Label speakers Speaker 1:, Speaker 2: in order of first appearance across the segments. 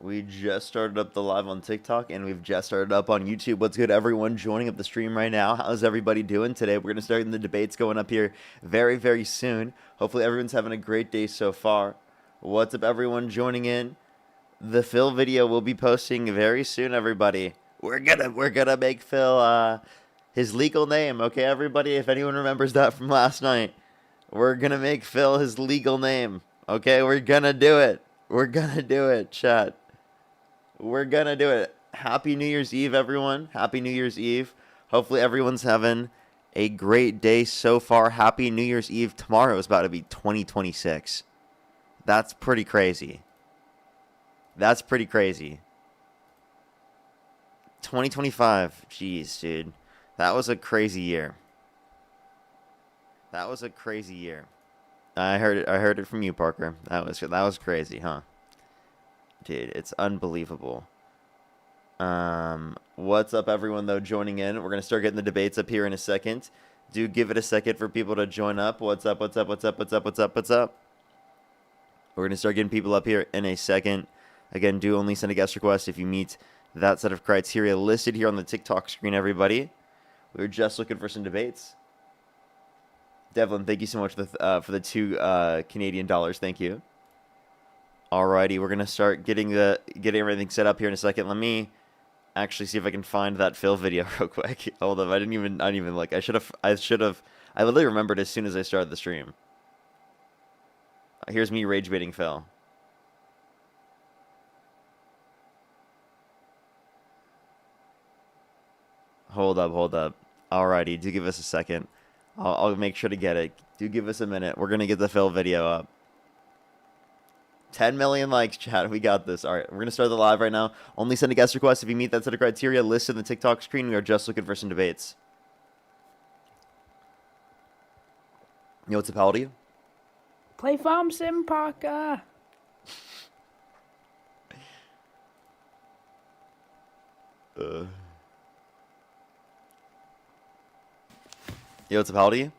Speaker 1: We just started up the live on TikTok and we've just started up on YouTube. What's good, everyone joining up the stream right now? How's everybody doing today? We're going to start the debates going up here very, very soon. Hopefully, everyone's having a great day so far. What's up, everyone joining in? The Phil video will be posting very soon, everybody. We're gonna make Phil his legal name, okay, everybody? If anyone remembers that from last night, we're gonna make Phil his legal name, okay? We're gonna do it. We're gonna do it, chat. We're gonna do it. Happy New Year's Eve, everyone. Happy New Year's Eve. Hopefully everyone's having a great day so far. Happy New Year's Eve. Tomorrow is about to be 2026. That's pretty crazy. That's pretty crazy. 2025. Jeez, dude. That was a crazy year. That was a crazy year. I heard it from you, Parker. That was crazy, huh? Dude, it's unbelievable. What's up, everyone, though, joining in? We're going to start getting the debates up here in a second. Do give it a second for people to join up. What's up, what's up, what's up, what's up, what's up, what's up? We're going to start getting people up here in a second. Again, do only send a guest request if you meet that set of criteria listed here on the TikTok screen, everybody. We were just looking for some debates. Devlin, thank you so much for the $2 Canadian dollars. Thank you. Alrighty, we're gonna start getting everything set up here in a second. Let me actually see if I can find that Phil video real quick. Hold up, I didn't even look. I literally remembered as soon as I started the stream. Here's me rage baiting Phil. Hold up. Alrighty, do give us a second. I'll make sure to get it. Do give us a minute. We're gonna get the Phil video up. 10 million likes, chat. We got this. All right, we're going to start the live right now. Only send a guest request if you meet that set of criteria listed in the TikTok screen. We are just looking for some debates. You know what's up, how old are you?
Speaker 2: Play Farm Sim, Parker.
Speaker 1: Yo, what's up, how old are you?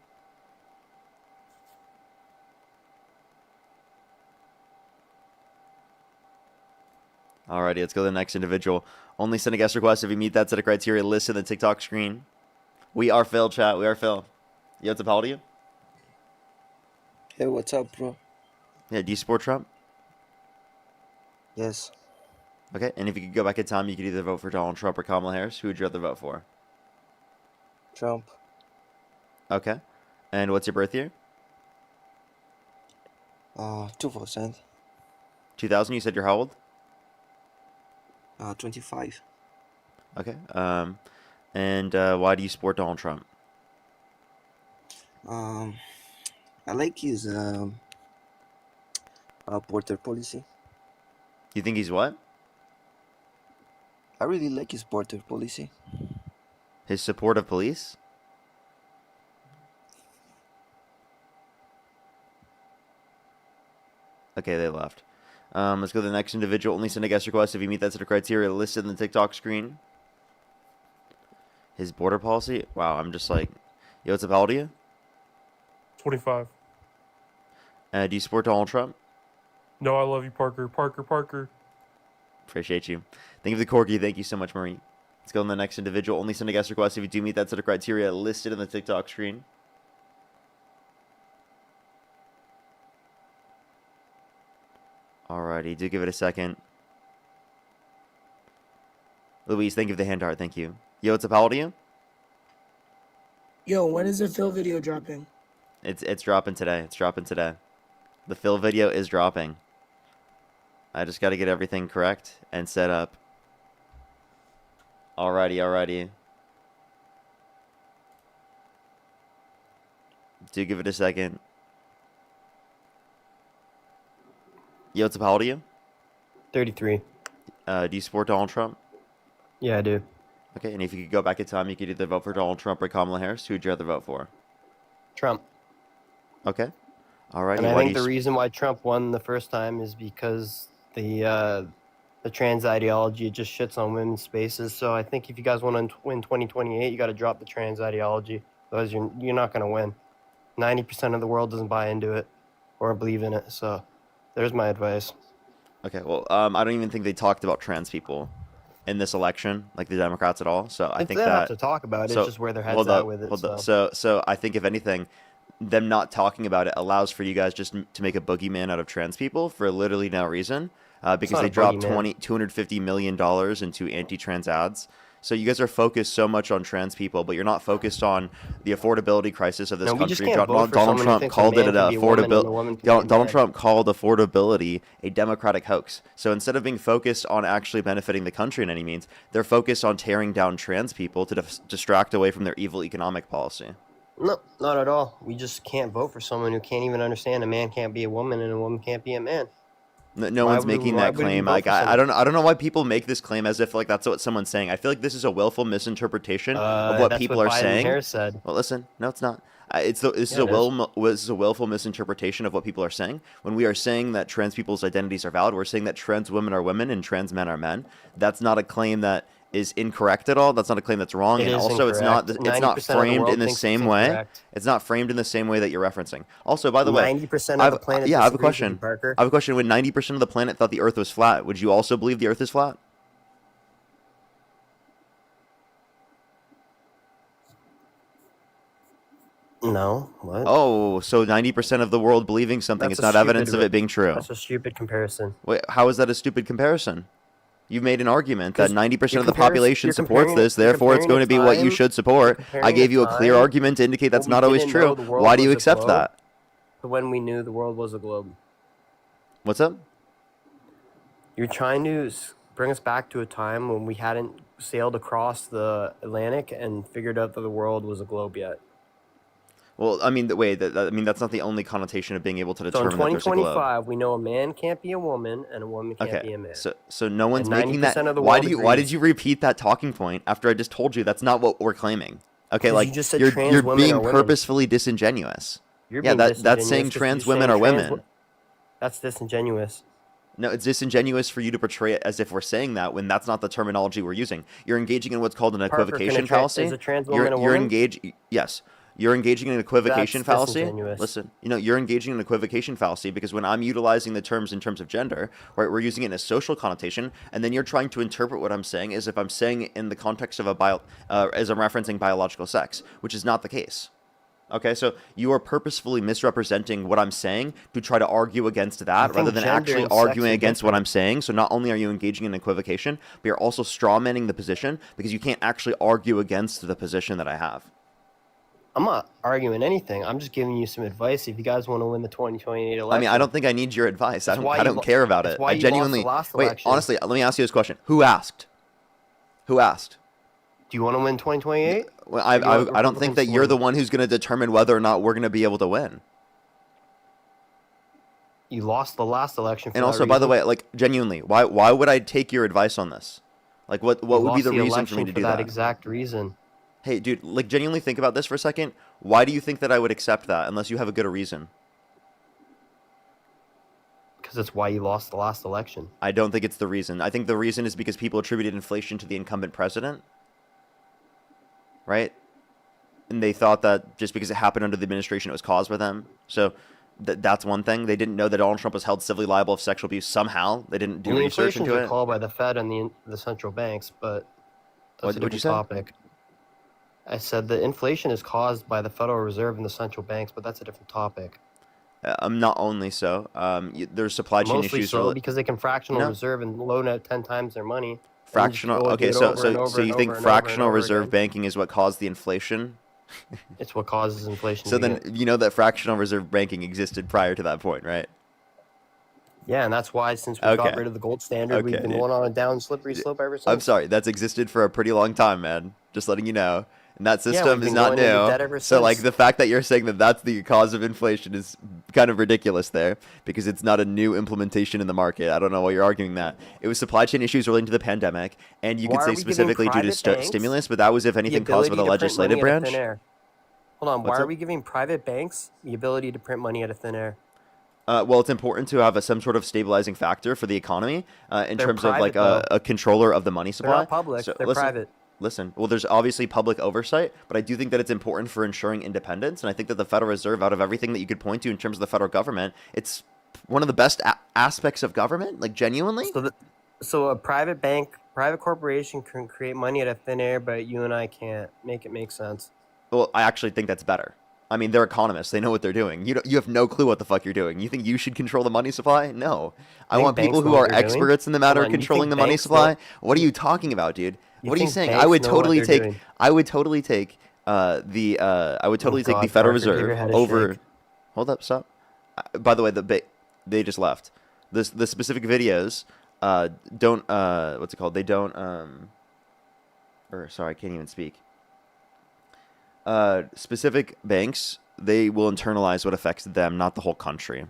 Speaker 1: Alrighty, let's go to the next individual. Only send a guest request if you meet that set of criteria listed in the TikTok screen. We are Phil, chat. We are Phil. Yo, what's up, how old are you?
Speaker 3: Hey, what's up, bro?
Speaker 1: Yeah, do you support Trump?
Speaker 3: Yes.
Speaker 1: Okay, and if you could go back in time, you could either vote for Donald Trump or Kamala Harris. Who would you rather vote for?
Speaker 3: Trump.
Speaker 1: Okay. And what's your birth year?
Speaker 3: 2%.
Speaker 1: 2000, you said you're how old?
Speaker 3: 25.
Speaker 1: Okay. And why do you support Donald Trump?
Speaker 3: I like his border policy.
Speaker 1: You think he's what?
Speaker 3: I really like his border policy.
Speaker 1: His support of police? Okay, they left. Let's go to the next individual. Only send a guest request if you meet that set of criteria listed in the TikTok screen. His border policy? Wow, I'm just like, yo, what's up, how old are you?
Speaker 4: 25.
Speaker 1: Do you support Donald Trump?
Speaker 4: No, I love you, Parker. Parker.
Speaker 1: Appreciate you. Thank you for the corgi. Thank you so much, Marie. Let's go to the next individual. Only send a guest request if you do meet that set of criteria listed in the TikTok screen. Alrighty, do give it a second. Louise, thank you for the hand heart. Thank you. Yo, what's up? How old are you?
Speaker 2: Yo, when is the Phil video dropping?
Speaker 1: It's dropping today. It's dropping today. The Phil video is dropping. I just got to get everything correct and set up. Alrighty. Do give it a second. Yo, what's up? How old are you?
Speaker 5: 33.
Speaker 1: Do you support Donald Trump?
Speaker 5: Yeah, I do.
Speaker 1: Okay, and if you could go back in time, you could either vote for Donald Trump or Kamala Harris. Who would you rather vote for?
Speaker 5: Trump.
Speaker 1: Okay. Alrighty.
Speaker 5: And I think the reason why Trump won the first time is because the trans ideology just shits on women's spaces. So I think if you guys want to win 2028, you got to drop the trans ideology. Otherwise, you're not going to win. 90% of the world doesn't buy into it or believe in it. So there's my advice.
Speaker 1: Okay, well, I don't even think they talked about trans people in this election, like the Democrats at all. So I
Speaker 5: If
Speaker 1: think
Speaker 5: they don't have
Speaker 1: that.
Speaker 5: to talk about it, it's
Speaker 1: So
Speaker 5: just where their heads
Speaker 1: hold
Speaker 5: at
Speaker 1: up,
Speaker 5: with it.
Speaker 1: hold up.
Speaker 5: So
Speaker 1: So I think if anything, them not talking about it allows for you guys just to make a boogeyman out of trans people for literally no reason,
Speaker 5: it's
Speaker 1: because
Speaker 5: not
Speaker 1: they
Speaker 5: a
Speaker 1: dropped
Speaker 5: boogeyman.
Speaker 1: $250 million into anti-trans ads. So you guys are focused so much on trans people, but you're not focused on the affordability crisis of this
Speaker 5: No, we just
Speaker 1: country.
Speaker 5: can't vote for
Speaker 1: Donald
Speaker 5: someone who
Speaker 1: Trump
Speaker 5: thinks a
Speaker 1: called it
Speaker 5: man
Speaker 1: an
Speaker 5: can be a woman and
Speaker 1: affordability.
Speaker 5: a woman can be a
Speaker 1: Donald
Speaker 5: man.
Speaker 1: Trump called affordability a democratic hoax. So instead of being focused on actually benefiting the country in any means, they're focused on tearing down trans people to distract away from their evil economic policy.
Speaker 5: No, not at all. We just can't vote for someone who can't even understand a man can't be a woman and a woman can't be a man.
Speaker 1: No one's making
Speaker 5: Why
Speaker 1: that
Speaker 5: would we
Speaker 1: claim.
Speaker 5: vote
Speaker 1: Like
Speaker 5: for
Speaker 1: I
Speaker 5: someone?
Speaker 1: don't know why people make this claim as if like that's what someone's saying. I feel like this is a willful misinterpretation of what
Speaker 5: That's
Speaker 1: people
Speaker 5: what
Speaker 1: are
Speaker 5: Biden
Speaker 1: saying.
Speaker 5: Harris said.
Speaker 1: Well, listen, no, it's not. This is
Speaker 5: Yeah, it is.
Speaker 1: this is a willful misinterpretation of what people are saying. When we are saying that trans people's identities are valid, we're saying that trans women are women and trans men are men. That's not a claim that is incorrect at all. That's not a claim that's wrong.
Speaker 5: It
Speaker 1: And
Speaker 5: is
Speaker 1: also, it's not
Speaker 5: incorrect. 90% of the
Speaker 1: framed
Speaker 5: world
Speaker 1: in the
Speaker 5: thinks it's
Speaker 1: same way.
Speaker 5: incorrect.
Speaker 1: It's not framed in the same way that you're referencing. Also, by the way,
Speaker 5: 90% of the planet
Speaker 1: yeah, I have a
Speaker 5: disagrees with you,
Speaker 1: question.
Speaker 5: Parker.
Speaker 1: I have a question. When 90% of the planet thought the Earth was flat, would you also believe the Earth is flat?
Speaker 5: No, what?
Speaker 1: Oh, so 90% of the world believing something
Speaker 5: That's
Speaker 1: is
Speaker 5: a
Speaker 1: not evidence of
Speaker 5: stupid-
Speaker 1: it being true.
Speaker 5: That's a stupid comparison.
Speaker 1: Wait, how is that a stupid comparison? You made an argument that
Speaker 5: 'Cause
Speaker 1: 90% of the
Speaker 5: you're comparing-
Speaker 1: population
Speaker 5: you're
Speaker 1: supports
Speaker 5: comparing
Speaker 1: this,
Speaker 5: it- you're
Speaker 1: therefore it's going to be
Speaker 5: comparing
Speaker 1: what
Speaker 5: a
Speaker 1: you
Speaker 5: time-
Speaker 1: should support.
Speaker 5: you're
Speaker 1: I
Speaker 5: comparing
Speaker 1: gave
Speaker 5: a
Speaker 1: you a clear
Speaker 5: time
Speaker 1: argument to indicate that's
Speaker 5: when we
Speaker 1: not always
Speaker 5: didn't know
Speaker 1: true.
Speaker 5: the world
Speaker 1: Why do you
Speaker 5: was a
Speaker 1: accept
Speaker 5: globe.
Speaker 1: that?
Speaker 5: When we knew the world was a globe.
Speaker 1: What's up?
Speaker 5: You're trying to bring us back to a time when we hadn't sailed across the Atlantic and figured out that the world was a globe yet.
Speaker 1: Well, I mean, that's not the only connotation of being able to
Speaker 5: So in
Speaker 1: determine that there's a globe.
Speaker 5: 2025, we know a man can't be a woman and a woman can't be a man.
Speaker 1: So no one's
Speaker 5: And
Speaker 1: making that.
Speaker 5: 90% of the
Speaker 1: Why
Speaker 5: world
Speaker 1: why
Speaker 5: agrees.
Speaker 1: did you repeat that talking point after I just told you that's not what we're claiming? Okay,
Speaker 5: 'Cause
Speaker 1: like
Speaker 5: you just said
Speaker 1: you're
Speaker 5: trans women
Speaker 1: being
Speaker 5: are women.
Speaker 1: purposefully disingenuous.
Speaker 5: You're
Speaker 1: Yeah,
Speaker 5: being
Speaker 1: that's
Speaker 5: disingenuous
Speaker 1: saying
Speaker 5: 'cause
Speaker 1: trans
Speaker 5: you're
Speaker 1: women
Speaker 5: saying
Speaker 1: are
Speaker 5: trans
Speaker 1: women.
Speaker 5: wo- That's disingenuous.
Speaker 1: No, it's disingenuous for you to portray it as if we're saying that when that's not the terminology we're using. You're engaging in what's called an
Speaker 5: Parker, can
Speaker 1: equivocation
Speaker 5: is
Speaker 1: fallacy.
Speaker 5: a trans
Speaker 1: You're
Speaker 5: woman a
Speaker 1: you're
Speaker 5: woman?
Speaker 1: engaged. Yes, you're engaging in an equivocation
Speaker 5: That's
Speaker 1: fallacy.
Speaker 5: disingenuous.
Speaker 1: Listen, you're engaging in an equivocation fallacy because when I'm utilizing the terms in terms of gender, right, we're using it in a social connotation, and then you're trying to interpret what I'm saying as if I'm saying it in the context of as I'm referencing biological sex, which is not the case. Okay, so you are purposefully misrepresenting what I'm saying to try to argue against that
Speaker 5: think
Speaker 1: rather than
Speaker 5: gender
Speaker 1: actually
Speaker 5: and sex
Speaker 1: arguing
Speaker 5: are
Speaker 1: against what
Speaker 5: different.
Speaker 1: I'm saying. So not only are you engaging in equivocation, but you're also strawmanning the position because you can't actually argue against the position that I have.
Speaker 5: I'm not arguing anything. I'm just giving you some advice if you guys want to win the 2028 election.
Speaker 1: I mean, I don't think I need your advice.
Speaker 5: That's why
Speaker 1: I
Speaker 5: you
Speaker 1: don't
Speaker 5: lo-
Speaker 1: care about
Speaker 5: that's
Speaker 1: it.
Speaker 5: why
Speaker 1: I
Speaker 5: you lost the
Speaker 1: genuinely
Speaker 5: last
Speaker 1: wait.
Speaker 5: election.
Speaker 1: Honestly, let me ask you this question: Who asked? Who asked?
Speaker 5: Do you want to win 2028?
Speaker 1: Well,
Speaker 5: Or do you want
Speaker 1: I don't think
Speaker 5: Republicans
Speaker 1: that
Speaker 5: to
Speaker 1: you're
Speaker 5: win?
Speaker 1: the one who's going to determine whether or not we're going to be able to win.
Speaker 5: You lost the last election for
Speaker 1: And
Speaker 5: that
Speaker 1: also, by the
Speaker 5: reason.
Speaker 1: way, like genuinely, why would I take your advice on this? Like, what
Speaker 5: You
Speaker 1: would be
Speaker 5: lost
Speaker 1: the reason for
Speaker 5: election
Speaker 1: me to do
Speaker 5: that
Speaker 1: that?
Speaker 5: exact reason.
Speaker 1: Hey, dude, like genuinely think about this for a second. Why do you think that I would accept that unless you have a good reason?
Speaker 5: Because that's why you lost the last election.
Speaker 1: I don't think it's the reason. I think the reason is because people attributed inflation to the incumbent president. Right? And they thought that just because it happened under the administration, it was caused by them. So that's one thing. They didn't know that Donald Trump was held civilly liable of sexual abuse somehow. They didn't do
Speaker 5: Well, the
Speaker 1: research
Speaker 5: inflation's
Speaker 1: into
Speaker 5: are
Speaker 1: it.
Speaker 5: called by the Fed and the central banks, but that's
Speaker 1: What'd
Speaker 5: a
Speaker 1: you
Speaker 5: different
Speaker 1: say?
Speaker 5: topic. I said the inflation is caused by the Federal Reserve and the central banks, but that's a different topic.
Speaker 1: Not only so. There's supply chain
Speaker 5: Mostly
Speaker 1: issues.
Speaker 5: so because they can fractional
Speaker 1: No.
Speaker 5: reserve and loan out 10 times their money. and just
Speaker 1: Fractional.
Speaker 5: go and do
Speaker 1: Okay,
Speaker 5: it
Speaker 1: so
Speaker 5: over and
Speaker 1: so
Speaker 5: over
Speaker 1: so
Speaker 5: and
Speaker 1: you
Speaker 5: over
Speaker 1: think
Speaker 5: and over and
Speaker 1: fractional
Speaker 5: over
Speaker 1: reserve
Speaker 5: again.
Speaker 1: banking is what caused the inflation?
Speaker 5: It's what causes inflation.
Speaker 1: So
Speaker 5: to
Speaker 1: then
Speaker 5: begin.
Speaker 1: you know that fractional reserve banking existed prior to that point, right?
Speaker 5: Yeah, and that's why since we
Speaker 1: Okay.
Speaker 5: got rid of the gold standard, we've
Speaker 1: Okay,
Speaker 5: been
Speaker 1: dude.
Speaker 5: going on a down slippery slope ever since.
Speaker 1: I'm sorry, that's existed for a pretty long time, man. Just letting you know. And that
Speaker 5: we've
Speaker 1: system is
Speaker 5: been
Speaker 1: not
Speaker 5: going into
Speaker 1: new.
Speaker 5: debt ever
Speaker 1: So like
Speaker 5: since.
Speaker 1: the fact that you're saying that that's the cause of inflation is kind of ridiculous there because it's not a new implementation in the market. I don't know why you're arguing that. It was supply chain issues relating to the pandemic, and you
Speaker 5: Why
Speaker 1: could
Speaker 5: are
Speaker 1: say
Speaker 5: we giving
Speaker 1: specifically due to
Speaker 5: private banks
Speaker 1: stimulus, but that was if
Speaker 5: the
Speaker 1: anything caused by the
Speaker 5: ability to print
Speaker 1: legislative
Speaker 5: money out of
Speaker 1: branch.
Speaker 5: thin air. Hold on,
Speaker 1: What's
Speaker 5: why are
Speaker 1: up?
Speaker 5: we giving private banks the ability to print money out of thin air?
Speaker 1: Well, it's important to have some sort of stabilizing factor for the economy in
Speaker 5: They're
Speaker 1: terms of like
Speaker 5: private,
Speaker 1: a controller of the money
Speaker 5: They're
Speaker 1: supply.
Speaker 5: not public,
Speaker 1: So,
Speaker 5: they're
Speaker 1: listen,
Speaker 5: private.
Speaker 1: Listen, well, there's obviously public oversight, but I do think that it's important for ensuring independence, and I think that the Federal Reserve, out of everything that you could point to in terms of the federal government, it's one of the best aspects of government, like genuinely.
Speaker 5: So a private bank, private corporation can create money out of thin air, but you and I can't make it make sense.
Speaker 1: Well, I actually think that's better. I mean, they're economists. They know what they're doing. You have no clue what the fuck you're doing. You think you should control the money supply? No. I
Speaker 5: think
Speaker 1: want people
Speaker 5: banks know
Speaker 1: who
Speaker 5: what
Speaker 1: are
Speaker 5: they're doing?
Speaker 1: experts in the matter
Speaker 5: Hold
Speaker 1: of
Speaker 5: on, you
Speaker 1: controlling
Speaker 5: think
Speaker 1: the money
Speaker 5: banks
Speaker 1: supply.
Speaker 5: know-
Speaker 1: What are you talking about, dude?
Speaker 5: You
Speaker 1: What are you
Speaker 5: think
Speaker 1: saying?
Speaker 5: banks
Speaker 1: I would
Speaker 5: know what
Speaker 1: totally
Speaker 5: they're
Speaker 1: take.
Speaker 5: doing?
Speaker 1: I would totally take I would totally take the
Speaker 5: God,
Speaker 1: Federal
Speaker 5: Parker, give your
Speaker 1: Reserve
Speaker 5: head a
Speaker 1: over.
Speaker 5: shake.
Speaker 1: Hold up, stop. By the way, they just left. The specific videos don't what's it called? They don't or sorry, I can't even speak. Specific banks, they will internalize what affects them, not the whole country.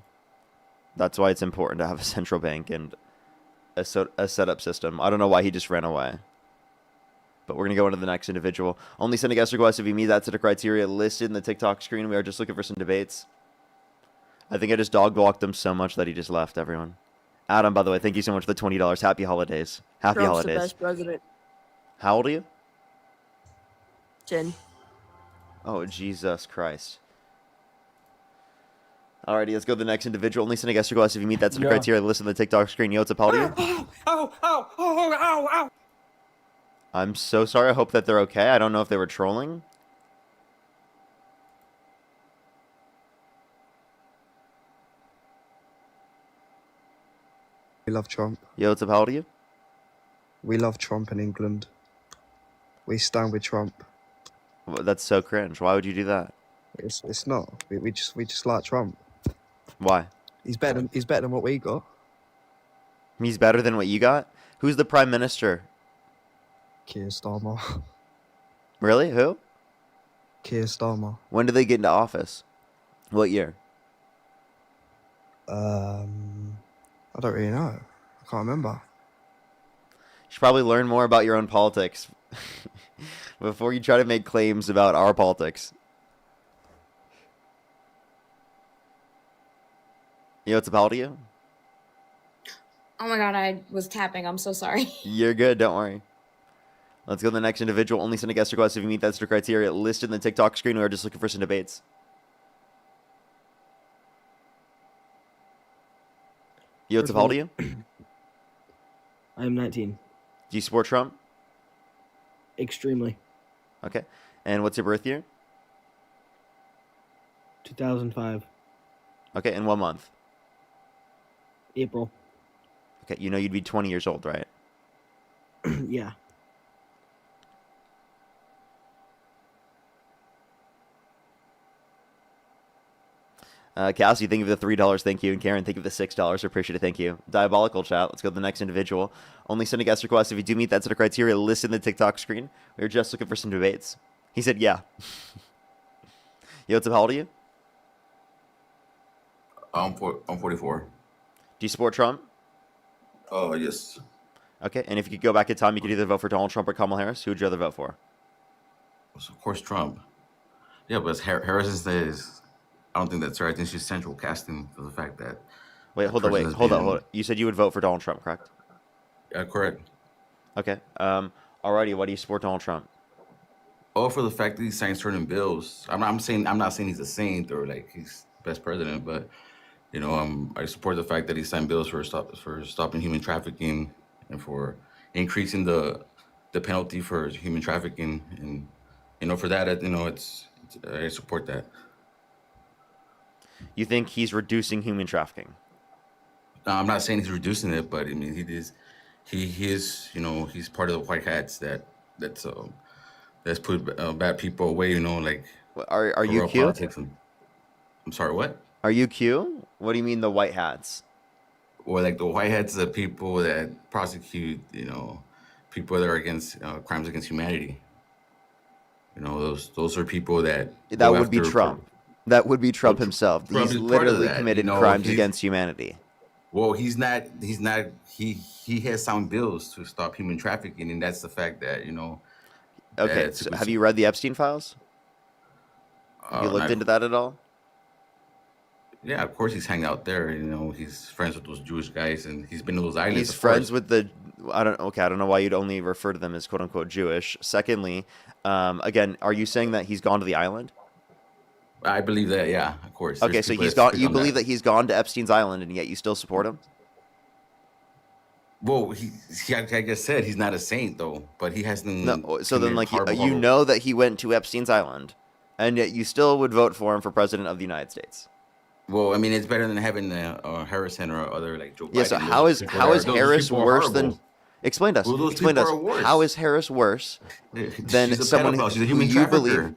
Speaker 1: That's why it's important to have a central bank and a setup system. I don't know why he just ran away. But we're going to go into the next individual. Only send a guest request if you meet that set of criteria listed in the TikTok screen. We are just looking for some debates. I think I just dog walked him so much that he just left, everyone. Adam, by the way, thank you so much for the $20. Happy holidays. Happy
Speaker 2: Trump's
Speaker 1: holidays.
Speaker 2: the best president.
Speaker 1: How old are you?
Speaker 2: 10.
Speaker 1: Oh, Jesus Christ. Alrighty, let's go to the next individual. Only send a guest request if you meet that set of criteria. Listen to the TikTok screen. Yo, what's up, how old are you?
Speaker 6: Ow.
Speaker 1: I'm so sorry. I hope that they're okay. I don't know if they were trolling.
Speaker 3: We love Trump.
Speaker 1: Yo, what's up, how old are you?
Speaker 3: We love Trump in England. We stand with Trump.
Speaker 1: Well, that's so cringe. Why would you do that?
Speaker 3: It's not. We just like Trump.
Speaker 1: Why?
Speaker 3: He's better than what we got.
Speaker 1: He's better than what you got? Who's the prime minister?
Speaker 3: Keir Starmer.
Speaker 1: Really? Who?
Speaker 3: Keir Starmer.
Speaker 1: When did they get into office? What year?
Speaker 3: I don't really know. I can't remember.
Speaker 1: You should probably learn more about your own politics before you try to make claims about our politics. Yo, what's up, how old are you?
Speaker 6: Oh my god, I was tapping. I'm so sorry.
Speaker 1: You're good, don't worry. Let's go to the next individual. Only send a guest request if you meet that strict criteria listed in the TikTok screen. We are just looking for some debates. Yo, what's up, how old are you?
Speaker 2: I am 19.
Speaker 1: Do you support Trump?
Speaker 2: Extremely.
Speaker 1: Okay. And what's your birth year?
Speaker 2: 2005.
Speaker 1: Okay, in what month?
Speaker 2: April.
Speaker 1: Okay, you know you'd be 20 years old, right?
Speaker 2: Yeah.
Speaker 1: Cassie, thank you for the $3. Thank you. And Karen, thank you for the $6. Appreciate it. Thank you. Diabolical chat. Let's go to the next individual. Only send a guest request if you do meet that set of criteria. List in the TikTok screen. We were just looking for some debates. He said, yeah. Yo, what's up? How old are you?
Speaker 7: I'm 44.
Speaker 1: Do you support Trump?
Speaker 7: Yes.
Speaker 1: Okay. And if you could go back in time, you could either vote for Donald Trump or Kamala Harris. Who would you rather vote for?
Speaker 7: So of course Trump. Yeah, but Harris is. I don't think that's her. I think she's central casting for the fact that.
Speaker 1: Wait, hold on. Hold on. You said you would vote for Donald Trump, correct?
Speaker 7: Yeah, correct.
Speaker 1: Okay. Alrighty. Why do you support Donald Trump?
Speaker 7: Oh, for the fact that he signed certain bills. I'm not saying he's a saint or like he's best president, but I support the fact that he signed bills for stopping human trafficking and for increasing the penalty for human trafficking, and for that, I support that.
Speaker 1: You think he's reducing human trafficking?
Speaker 7: I'm not saying he's reducing it, but I mean he is he's part of the white hats that's put bad people away.
Speaker 1: Are you Q?
Speaker 7: Politics. I'm sorry, what?
Speaker 1: Are you Q? What do you mean the white hats?
Speaker 7: Or like the white hats are people that prosecute, people that are against crimes against humanity. Those are people that
Speaker 1: would be Trump. That would be Trump himself.
Speaker 7: Trump
Speaker 1: he's
Speaker 7: is part of
Speaker 1: literally
Speaker 7: that,
Speaker 1: committed crimes against humanity.
Speaker 7: Well, he's not. He has signed bills to stop human trafficking, and that's the fact that
Speaker 1: Okay, so have you read the Epstein files? Have you looked into that at all?
Speaker 7: Yeah, of course he's hanging out there. He's friends with those Jewish guys, and he's been to those islands.
Speaker 1: He's friends with the. I don't know why you'd only refer to them as quote unquote Jewish. Secondly, again, are you saying that he's gone to the island?
Speaker 7: I believe that. Yeah, of course.
Speaker 1: Okay,
Speaker 7: There's
Speaker 1: so
Speaker 7: people
Speaker 1: he's
Speaker 7: that
Speaker 1: gone.
Speaker 7: speak
Speaker 1: You
Speaker 7: on
Speaker 1: believe that he's gone to Epstein's Island, and yet you still support him?
Speaker 7: Well, I just said he's not a saint though, but he hasn't
Speaker 1: No. So then,
Speaker 7: committed
Speaker 1: like,
Speaker 7: horrible,
Speaker 1: you
Speaker 7: horrible.
Speaker 1: know that he went to Epstein's Island, and yet you still would vote for him for president of the United States.
Speaker 7: Well, I mean, it's better than having Harrison or other like Joe Biden.
Speaker 1: Yeah. So
Speaker 7: Those
Speaker 1: how is
Speaker 7: people
Speaker 1: Harris
Speaker 7: those people are
Speaker 1: worse than?
Speaker 7: horrible.
Speaker 1: Explain to us.
Speaker 7: Well, those
Speaker 1: Explain to
Speaker 7: people
Speaker 1: us.
Speaker 7: are worse.
Speaker 1: How is Harris worse than
Speaker 7: She's a
Speaker 1: someone
Speaker 7: pedophile. She's a
Speaker 1: who
Speaker 7: human
Speaker 1: you
Speaker 7: trafficker.
Speaker 1: believe?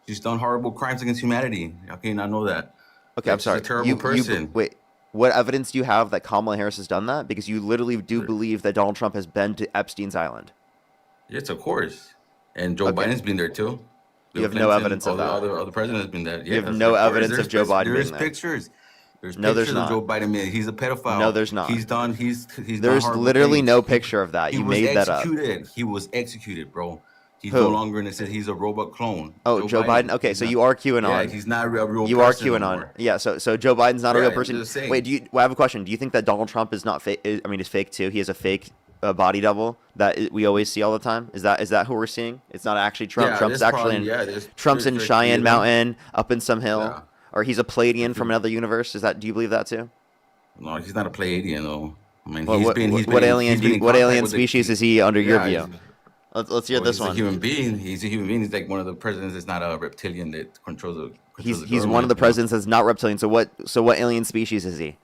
Speaker 7: She's done horrible crimes against humanity. How can you not know that?
Speaker 1: Okay,
Speaker 7: Like,
Speaker 1: I'm sorry.
Speaker 7: She's a terrible person.
Speaker 1: Wait. What evidence do you have that Kamala Harris has done that? Because you literally do believe that Donald Trump has been to Epstein's Island.
Speaker 7: Yes, of course. And Joe
Speaker 1: Okay.
Speaker 7: Biden's been there too.
Speaker 1: You have no evidence of that.
Speaker 7: All the presidents have been there.
Speaker 1: You have
Speaker 7: Yes,
Speaker 1: no
Speaker 7: of course.
Speaker 1: evidence of Joe Biden
Speaker 7: There's
Speaker 1: being there.
Speaker 7: pictures. There's
Speaker 1: No, there's
Speaker 7: pictures
Speaker 1: not.
Speaker 7: of Joe Biden. He's a pedophile.
Speaker 1: No, there's not.
Speaker 7: He's done
Speaker 1: There's
Speaker 7: horrible
Speaker 1: literally
Speaker 7: things.
Speaker 1: no picture of that.
Speaker 7: He
Speaker 1: You
Speaker 7: was
Speaker 1: made that up.
Speaker 7: executed. He was executed, bro. He's
Speaker 1: Who?
Speaker 7: no longer in it. Says he's a robot clone.
Speaker 1: Oh, Joe Biden. Okay,
Speaker 7: He's
Speaker 1: so
Speaker 7: not-
Speaker 1: you are QAnon.
Speaker 7: Yeah, he's not a real
Speaker 1: You are
Speaker 7: person
Speaker 1: QAnon.
Speaker 7: anymore.
Speaker 1: Yeah. So Joe Biden's not a
Speaker 7: Yeah,
Speaker 1: real
Speaker 7: I'm
Speaker 1: person.
Speaker 7: just saying.
Speaker 1: Wait. I have a question. Do you think that Donald Trump is not fake? I mean, is fake too? He has a fake body double that we always see all the time. Is that who we're seeing? It's not actually Trump.
Speaker 7: Yeah,
Speaker 1: Trump's
Speaker 7: there's
Speaker 1: actually
Speaker 7: probably-
Speaker 1: in. Trump's in
Speaker 7: there's
Speaker 1: Cheyenne
Speaker 7: QAnon.
Speaker 1: Mountain, up in some hill,
Speaker 7: Yeah.
Speaker 1: or he's a Palladian from another universe. Is that? Do you believe that too?
Speaker 7: No, he's not a Pleiadian though. I mean,
Speaker 1: What,
Speaker 7: he's
Speaker 1: what,
Speaker 7: been.
Speaker 1: what,
Speaker 7: He's
Speaker 1: what
Speaker 7: been,
Speaker 1: alien?
Speaker 7: he's been in
Speaker 1: What
Speaker 7: contact
Speaker 1: alien
Speaker 7: with the-
Speaker 1: species is he under your
Speaker 7: Yeah,
Speaker 1: view? Let's hear
Speaker 7: Well,
Speaker 1: this
Speaker 7: he's
Speaker 1: one.
Speaker 7: a human being. He's a human being. He's like one of the presidents that's not a reptilian that controls the.
Speaker 1: He's one of the presidents that's not reptilian. So what alien species is he?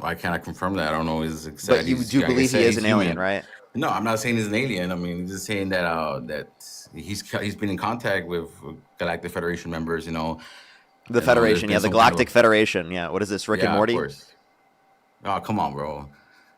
Speaker 7: I cannot confirm that. I don't know his exact.
Speaker 1: But you
Speaker 7: he's-
Speaker 1: do
Speaker 7: like I
Speaker 1: believe
Speaker 7: said,
Speaker 1: he is
Speaker 7: he's
Speaker 1: an alien,
Speaker 7: human.
Speaker 1: right?
Speaker 7: No, I'm not saying he's an alien. I mean, I'm just saying that that he's been in contact with Galactic Federation members. You know,
Speaker 1: The
Speaker 7: there's
Speaker 1: Federation,
Speaker 7: been
Speaker 1: yeah, the
Speaker 7: some kind
Speaker 1: Galactic
Speaker 7: of-
Speaker 1: Federation, yeah. What is this, Rick and
Speaker 7: yeah,
Speaker 1: Morty?
Speaker 7: Of course. Oh, come on, bro.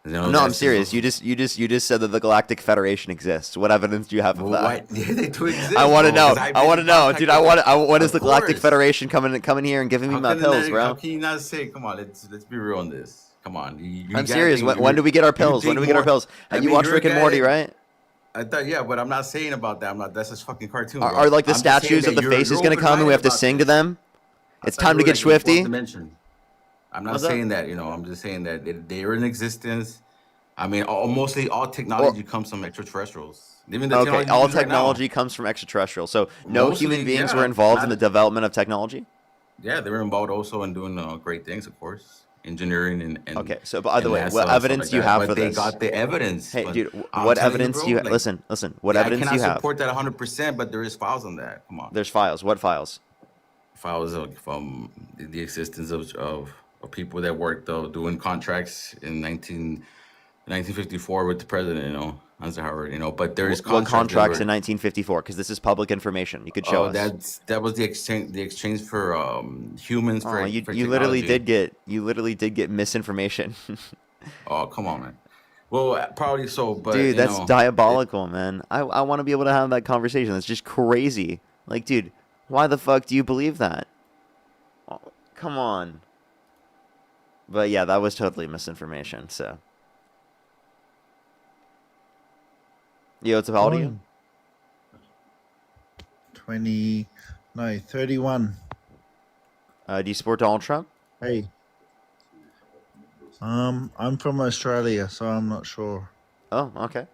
Speaker 7: You know,
Speaker 1: No, I'm
Speaker 7: that's-
Speaker 1: serious. You just said that the Galactic Federation exists. What evidence do you have of
Speaker 7: Well,
Speaker 1: that?
Speaker 7: why- Yeah, they do exist.
Speaker 1: I want to
Speaker 7: bro,
Speaker 1: know.
Speaker 7: 'cause I've
Speaker 1: I
Speaker 7: been
Speaker 1: want to
Speaker 7: in
Speaker 1: know,
Speaker 7: contact
Speaker 1: dude.
Speaker 7: with
Speaker 1: When
Speaker 7: them.
Speaker 1: is the
Speaker 7: Of
Speaker 1: Galactic
Speaker 7: course.
Speaker 1: Federation coming here and giving me
Speaker 7: How
Speaker 1: my
Speaker 7: can
Speaker 1: pills,
Speaker 7: that-
Speaker 1: bro?
Speaker 7: How can you not say? Come on, let's be real on this. Come on. You
Speaker 1: I'm
Speaker 7: gotta
Speaker 1: serious.
Speaker 7: think-
Speaker 1: When do we get our
Speaker 7: you
Speaker 1: pills? When
Speaker 7: think
Speaker 1: do we get our
Speaker 7: more-
Speaker 1: pills?
Speaker 7: I
Speaker 1: You
Speaker 7: mean,
Speaker 1: watch
Speaker 7: you're a
Speaker 1: Rick and
Speaker 7: guy
Speaker 1: Morty,
Speaker 7: that-
Speaker 1: right?
Speaker 7: I thought, yeah, but I'm not saying about that. I'm not. That's a fucking cartoon.
Speaker 1: Are,
Speaker 7: bro.
Speaker 1: are like the
Speaker 7: I'm just saying
Speaker 1: statues of
Speaker 7: that
Speaker 1: the faces
Speaker 7: you're
Speaker 1: going to come and we have to
Speaker 7: open-minded
Speaker 1: sing
Speaker 7: about
Speaker 1: to
Speaker 7: this.
Speaker 1: them?
Speaker 7: I
Speaker 1: It's
Speaker 7: thought
Speaker 1: time
Speaker 7: you
Speaker 1: to
Speaker 7: were
Speaker 1: get
Speaker 7: like in the fourth
Speaker 1: swifty.
Speaker 7: dimension. I'm not
Speaker 1: What's that?
Speaker 7: saying that. You know, I'm just saying that they are in existence. I mean, mostly all technology comes from extraterrestrials. Even the
Speaker 1: Okay,
Speaker 7: technology
Speaker 1: all
Speaker 7: we use right now.
Speaker 1: technology comes from extraterrestrial. So no
Speaker 7: Mostly,
Speaker 1: human beings
Speaker 7: yeah,
Speaker 1: were involved in
Speaker 7: not-
Speaker 1: the development of technology?
Speaker 7: Yeah, they were involved also in doing great things, of course, engineering and
Speaker 1: Okay, so by the
Speaker 7: and
Speaker 1: way,
Speaker 7: NASA
Speaker 1: what
Speaker 7: and stuff
Speaker 1: evidence
Speaker 7: like
Speaker 1: do you
Speaker 7: that.
Speaker 1: have
Speaker 7: But
Speaker 1: for
Speaker 7: they
Speaker 1: this?
Speaker 7: got the evidence.
Speaker 1: Hey,
Speaker 7: but
Speaker 1: dude,
Speaker 7: I'm
Speaker 1: what
Speaker 7: telling
Speaker 1: evidence
Speaker 7: bro,
Speaker 1: do you have?
Speaker 7: like,
Speaker 1: Listen, what
Speaker 7: I
Speaker 1: evidence do
Speaker 7: cannot
Speaker 1: you have?
Speaker 7: support that 100%, but there is files on that. Come on.
Speaker 1: There's files. What files?
Speaker 7: Files from the existence of people that worked doing contracts in 1954 with the president, you know, Eisenhower, you know. But there is
Speaker 1: What contracts in
Speaker 7: that
Speaker 1: 1954? Because this is public information. You could
Speaker 7: were,
Speaker 1: show
Speaker 7: oh,
Speaker 1: us.
Speaker 7: that was the exchange for humans for
Speaker 1: Oh, you
Speaker 7: for
Speaker 1: literally
Speaker 7: technology.
Speaker 1: did get misinformation.
Speaker 7: Oh, come on, man. Well, probably so, but
Speaker 1: Dude,
Speaker 7: you
Speaker 1: that's
Speaker 7: know,
Speaker 1: diabolical, man. I want to be able to have that conversation. That's just crazy. Like, dude, why the fuck do you believe that? Oh, come on. But yeah, that was totally misinformation, so. Yo, what's up, how old are you?
Speaker 8: 31.
Speaker 1: Do you support Donald Trump?
Speaker 8: Hey. I'm from Australia, so I'm not sure.
Speaker 1: Oh, okay.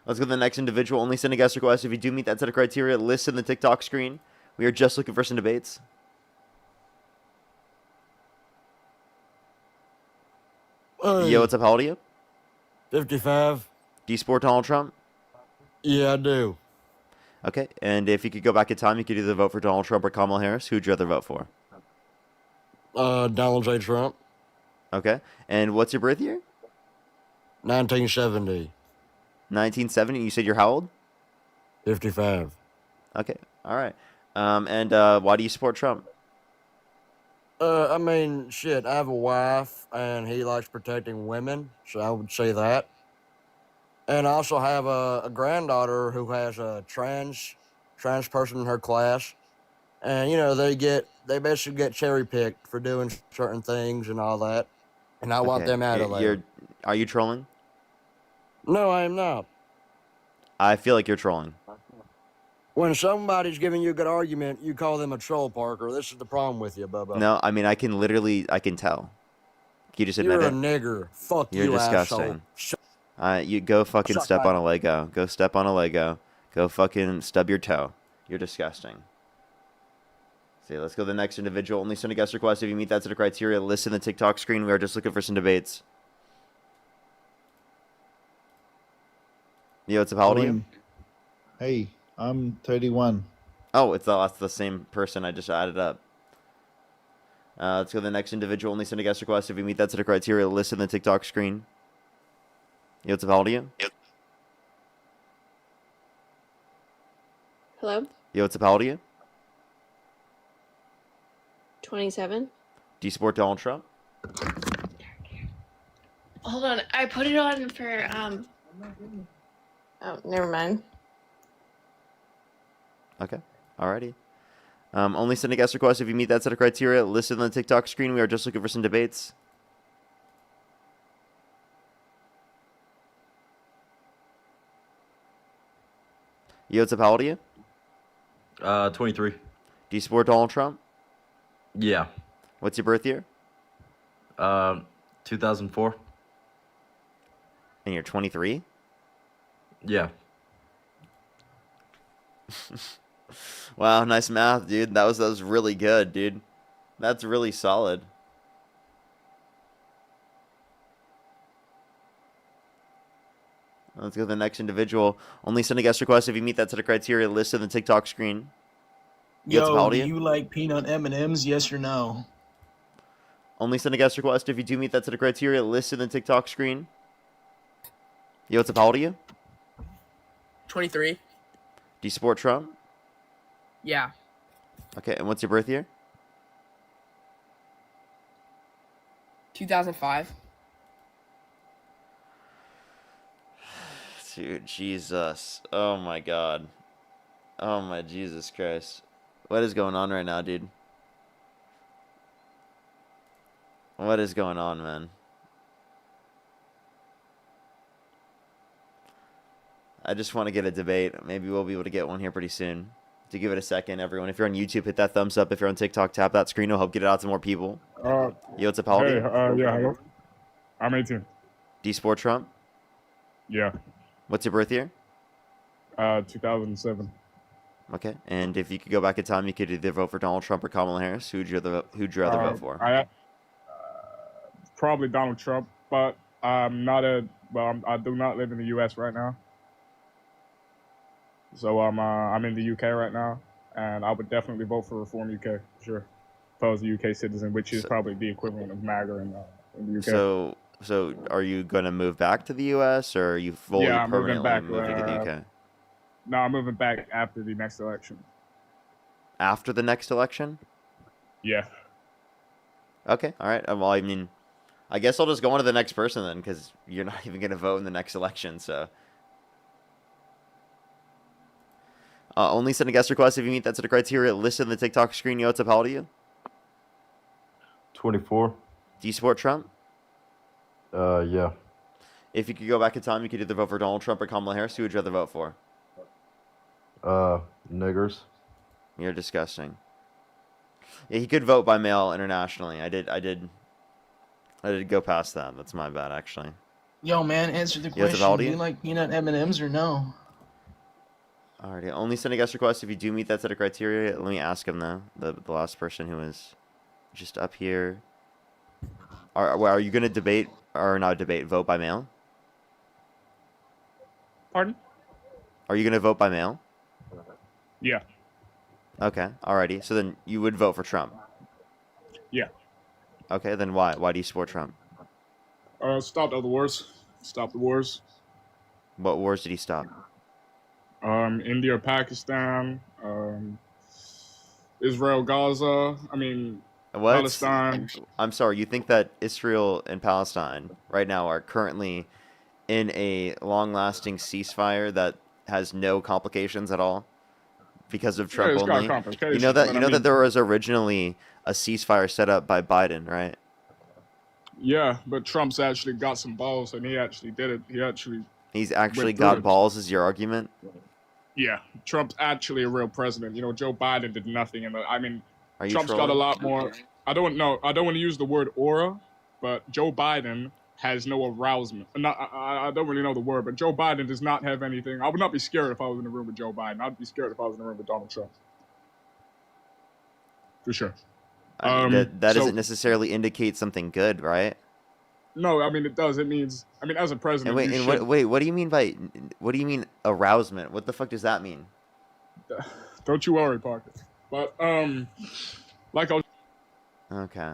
Speaker 1: Let's go to the next individual. Only send a guest request if you do meet that set of criteria. List in the TikTok screen. We are just looking for some debates. Yo, what's up? How old are you?
Speaker 9: 55.
Speaker 1: Do you support Donald Trump?
Speaker 9: Yeah, I do.
Speaker 1: Okay. And if you could go back in time, you could either vote for Donald Trump or Kamala Harris. Who'd you rather vote for?
Speaker 9: Donald J. Trump.
Speaker 1: Okay. And what's your birth year?
Speaker 9: 1970.
Speaker 1: 1970. You said you're how old?
Speaker 9: 55.
Speaker 1: Okay. All right. And why do you support Trump?
Speaker 9: I mean, shit, I have a wife, and he likes protecting women, so I would say that. And I also have a granddaughter who has a trans person in her class. And, you know, they basically get cherry picked for doing certain things and all that. And I want
Speaker 1: Okay.
Speaker 9: them out of there.
Speaker 1: Are you trolling?
Speaker 9: No, I am not.
Speaker 1: I feel like you're trolling.
Speaker 9: When somebody's giving you a good argument, you call them a troll, Parker. This is the problem with you, Bubba.
Speaker 1: No, I mean, I can tell. You just admit
Speaker 9: You're a
Speaker 1: it.
Speaker 9: nigger. Fuck
Speaker 1: You're
Speaker 9: you,
Speaker 1: disgusting.
Speaker 9: asshole.
Speaker 1: You go fucking
Speaker 9: Suck
Speaker 1: step
Speaker 9: my-
Speaker 1: on a Lego. Go step on a Lego. Go fucking stub your toe. You're disgusting. See, let's go to the next individual. Only send a guest request if you meet that set of criteria. List in the TikTok screen. We are just looking for some debates. Yo, what's up? How old are you?
Speaker 8: Hey, I'm 31.
Speaker 1: Oh, that's the same person I just added up. Let's go to the next individual. Only send a guest request if you meet that set of criteria. List in the TikTok screen. Yo, what's up? How old are you?
Speaker 10: Hello?
Speaker 1: Yo, what's up? How old are you?
Speaker 10: 27?
Speaker 1: Do you support Donald Trump?
Speaker 10: Hold on. I put it on for, oh, never mind.
Speaker 1: Okay. Alrighty. Only send a guest request if you meet that set of criteria. Listed on the TikTok screen. We are just looking for some debates. Yo, what's up? How old are you?
Speaker 11: 23.
Speaker 1: Do you support Donald Trump?
Speaker 11: Yeah.
Speaker 1: What's your birth year?
Speaker 11: 2004.
Speaker 1: And you're 23?
Speaker 11: Yeah.
Speaker 1: Wow, nice math, dude. That was really good, dude. That's really solid. Let's go to the next individual. Only send a guest request if you meet that set of criteria listed in the TikTok screen. Yo, what's up? How old are
Speaker 12: Do
Speaker 1: you?
Speaker 12: you like peanut M&Ms? Yes or no?
Speaker 1: Only send a guest request if you do meet that set of criteria listed in the TikTok screen. Yo, what's up? How old are you?
Speaker 13: 23.
Speaker 1: Do you support Trump?
Speaker 13: Yeah.
Speaker 1: Okay, and what's your birth year?
Speaker 13: 2005.
Speaker 1: Dude, Jesus. Oh my God. Oh my Jesus Christ. What is going on right now, dude? What is going on, man? I just want to get a debate. Maybe we'll be able to get one here pretty soon. To give it a second, everyone. If you're on YouTube, hit that thumbs up. If you're on TikTok, tap that screen. It'll help get it out to more people. Yo, what's up? How old are you?
Speaker 14: Yeah, hello. I'm 18.
Speaker 1: Do you support Trump?
Speaker 14: Yeah.
Speaker 1: What's your birth year?
Speaker 14: 2007.
Speaker 1: Okay. And if you could go back in time, you could either vote for Donald Trump or Kamala Harris. Who'd you rather vote for?
Speaker 14: Probably Donald Trump, but I do not live in the U.S. right now. So I'm in the UK right now, and I would definitely vote for Reform UK, sure. If I was a UK citizen, which is probably the equivalent of MAGA in the UK.
Speaker 1: So are you going to move back to the U.S. or are you fully permanently moving to the UK?
Speaker 14: No, I'm moving back after the next election.
Speaker 1: After the next election?
Speaker 14: Yeah.
Speaker 1: Okay, all right. Well, I mean, I guess I'll just go on to the next person then, because you're not even going to vote in the next election, so. Only send a guest request if you meet that set of criteria listed in the TikTok screen. Yo, what's up? How old are you?
Speaker 11: 24.
Speaker 1: Do you support Trump?
Speaker 11: Yeah.
Speaker 1: If you could go back in time, you could either vote for Donald Trump or Kamala Harris. Who would you rather vote for?
Speaker 11: Niggers.
Speaker 1: You're disgusting. Yeah, he could vote by mail internationally. I did go past that. That's my bad, actually.
Speaker 12: Yo, man, answer the
Speaker 1: Yo, what's up?
Speaker 12: question.
Speaker 1: How old are
Speaker 12: Do
Speaker 1: you?
Speaker 12: you like peanut M&Ms or no?
Speaker 1: Alrighty. Only send a guest request if you do meet that set of criteria. Let me ask him though. The last person who was just up here. Are you gonna debate or not debate? Vote by mail?
Speaker 14: Pardon?
Speaker 1: Are you gonna vote by mail?
Speaker 14: Yeah.
Speaker 1: Okay. Alrighty. So then you would vote for Trump.
Speaker 14: Yeah.
Speaker 1: Okay. Then why? Why do you support Trump?
Speaker 14: Stop all the wars. Stop the wars.
Speaker 1: What wars did he stop?
Speaker 14: India, Pakistan, Israel, Gaza. I mean,
Speaker 1: What?
Speaker 14: Palestine.
Speaker 1: I'm sorry. You think that Israel and Palestine right now are currently in a long-lasting ceasefire that has no complications at all because of Trump
Speaker 14: it's got
Speaker 1: only?
Speaker 14: complications,
Speaker 1: You know that
Speaker 14: but I mean-
Speaker 1: there was originally a ceasefire set up by Biden, right?
Speaker 14: Yeah, but Trump's actually got some balls, and he actually did it.
Speaker 1: He's actually
Speaker 14: went through
Speaker 1: got
Speaker 14: it.
Speaker 1: balls, is your argument?
Speaker 14: Yeah, Trump's actually a real president. You know, Joe Biden did nothing, and I mean,
Speaker 1: Are you
Speaker 14: Trump's got a
Speaker 1: trolling?
Speaker 14: lot more. I don't know. I don't want to use the word aura, but Joe Biden has no arousement. I don't really know the word, but Joe Biden does not have anything. I would not be scared if I was in a room with Joe Biden. I'd be scared if I was in a room with Donald Trump. for sure.
Speaker 1: I mean, that
Speaker 14: so-
Speaker 1: doesn't necessarily indicate something good, right?
Speaker 14: No, I mean it does. It means, I mean, as a president,
Speaker 1: And wait,
Speaker 14: you
Speaker 1: and
Speaker 14: should.
Speaker 1: what do you mean by what do you mean arousement? What the fuck does that mean?
Speaker 14: Don't you worry, Parker. But like I was.
Speaker 1: Okay.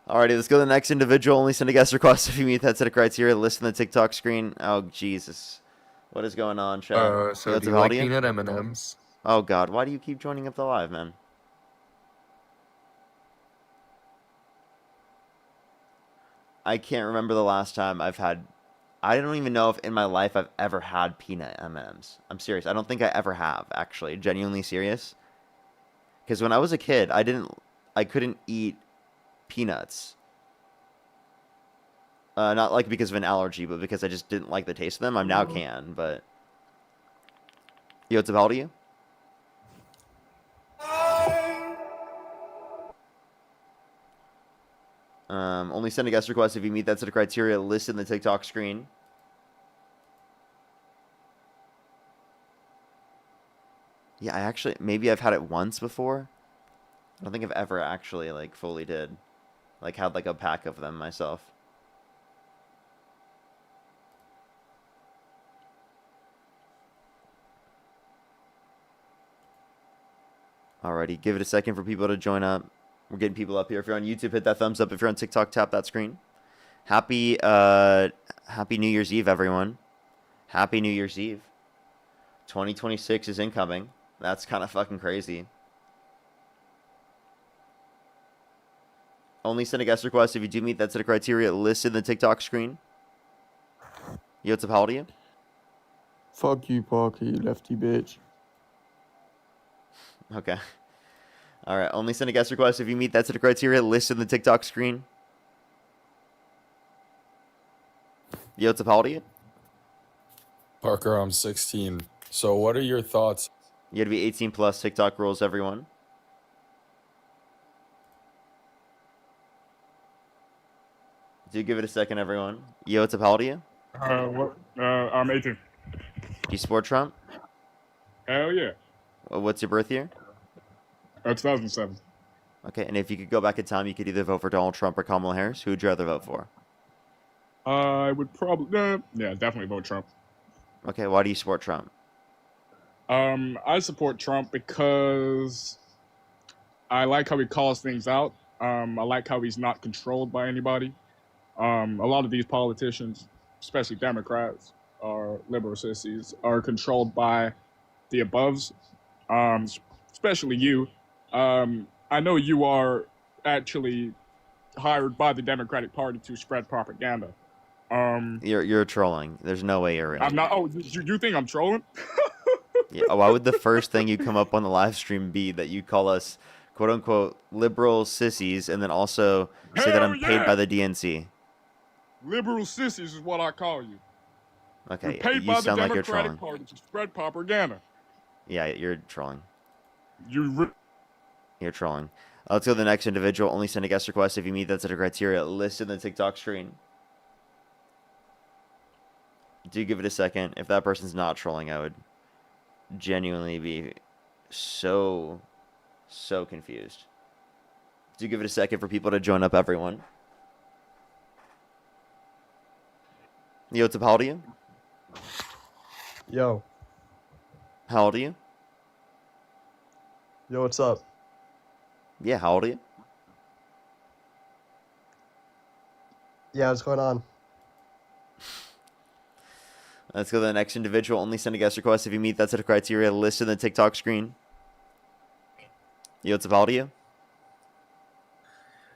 Speaker 1: Alrighty, let's go to the next individual. Only send a guest request if you meet that set of criteria. List on the TikTok screen. Oh Jesus, what is going on, chat?
Speaker 15: So
Speaker 1: Yo,
Speaker 15: do you
Speaker 1: how
Speaker 15: like
Speaker 1: old are
Speaker 15: peanut M&Ms?
Speaker 1: Oh God, why do you keep joining up the live, man? I can't remember the last time I've had. I don't even know if in my life I've ever had peanut M&Ms. I'm serious. I don't think I ever have, actually. Genuinely serious. Because when I was a kid, I couldn't eat peanuts. Not like because of an allergy, but because I just didn't like the taste of them. I now can, but. Yo, what's up, how old are you? Only send a guest request if you meet that set of criteria listed in the TikTok screen. Yeah, maybe I've had it once before. I don't think I've ever actually, like, fully did. Like, had, like, a pack of them myself. Alrighty, give it a second for people to join up. We're getting people up here. If you're on YouTube, hit that thumbs up. If you're on TikTok, tap that screen. Happy New Year's Eve, everyone. Happy New Year's Eve. 2026 is incoming. That's kind of fucking crazy. Only send a guest request if you do meet that set of criteria listed in the TikTok screen. Yo, what's up, how old are you?
Speaker 16: Fuck you, Parker, you lefty bitch.
Speaker 1: Okay. All right. Only send a guest request if you meet that set of criteria listed in the TikTok screen. Yo, what's up, how old are you?
Speaker 17: Parker, I'm 16. So what are your thoughts?
Speaker 1: You got to be 18 plus. TikTok rules, everyone. Do give it a second, everyone. Yo, what's up, how old are you?
Speaker 14: I'm 18.
Speaker 1: Do you support Trump?
Speaker 14: Hell yeah.
Speaker 1: What's your birth year?
Speaker 14: 2007.
Speaker 1: Okay, and if you could go back in time, you could either vote for Donald Trump or Kamala Harris. Who would you rather vote for?
Speaker 14: I would probably, definitely vote Trump.
Speaker 1: Okay, why do you support Trump?
Speaker 14: I support Trump because I like how he calls things out. I like how he's not controlled by anybody. A lot of these politicians, especially Democrats or liberal sissies, are controlled by the aboves, especially you. I know you are actually hired by the Democratic Party to spread propaganda.
Speaker 1: You're trolling. There's no way you're really.
Speaker 14: I'm not. Oh, you think I'm trolling?
Speaker 1: Yeah. Why would the first thing you come up on the live stream be that you call us "quote unquote" liberal sissies, and then also say that I'm paid by the DNC?
Speaker 14: Liberal sissies is what I call you.
Speaker 1: Okay.
Speaker 14: You're paid
Speaker 1: You
Speaker 14: by the
Speaker 1: sound like you're
Speaker 14: Democratic
Speaker 1: trolling.
Speaker 14: Party to spread propaganda.
Speaker 1: Yeah, you're trolling.
Speaker 14: You're
Speaker 1: trolling. Let's go to the next individual. Only send a guest request if you meet that set of criteria listed in the TikTok screen. Do give it a second. If that person's not trolling, I would genuinely be so confused. Do give it a second for people to join up, everyone. Yo, what's up? How old are you?
Speaker 3: Yo.
Speaker 1: How old are you?
Speaker 3: Yo, what's up?
Speaker 1: Yeah, how old are you?
Speaker 3: Yeah, what's going on?
Speaker 1: Let's go to the next individual. Only send a guest request if you meet that set of criteria listed in the TikTok screen. Yo, what's up? How old are you?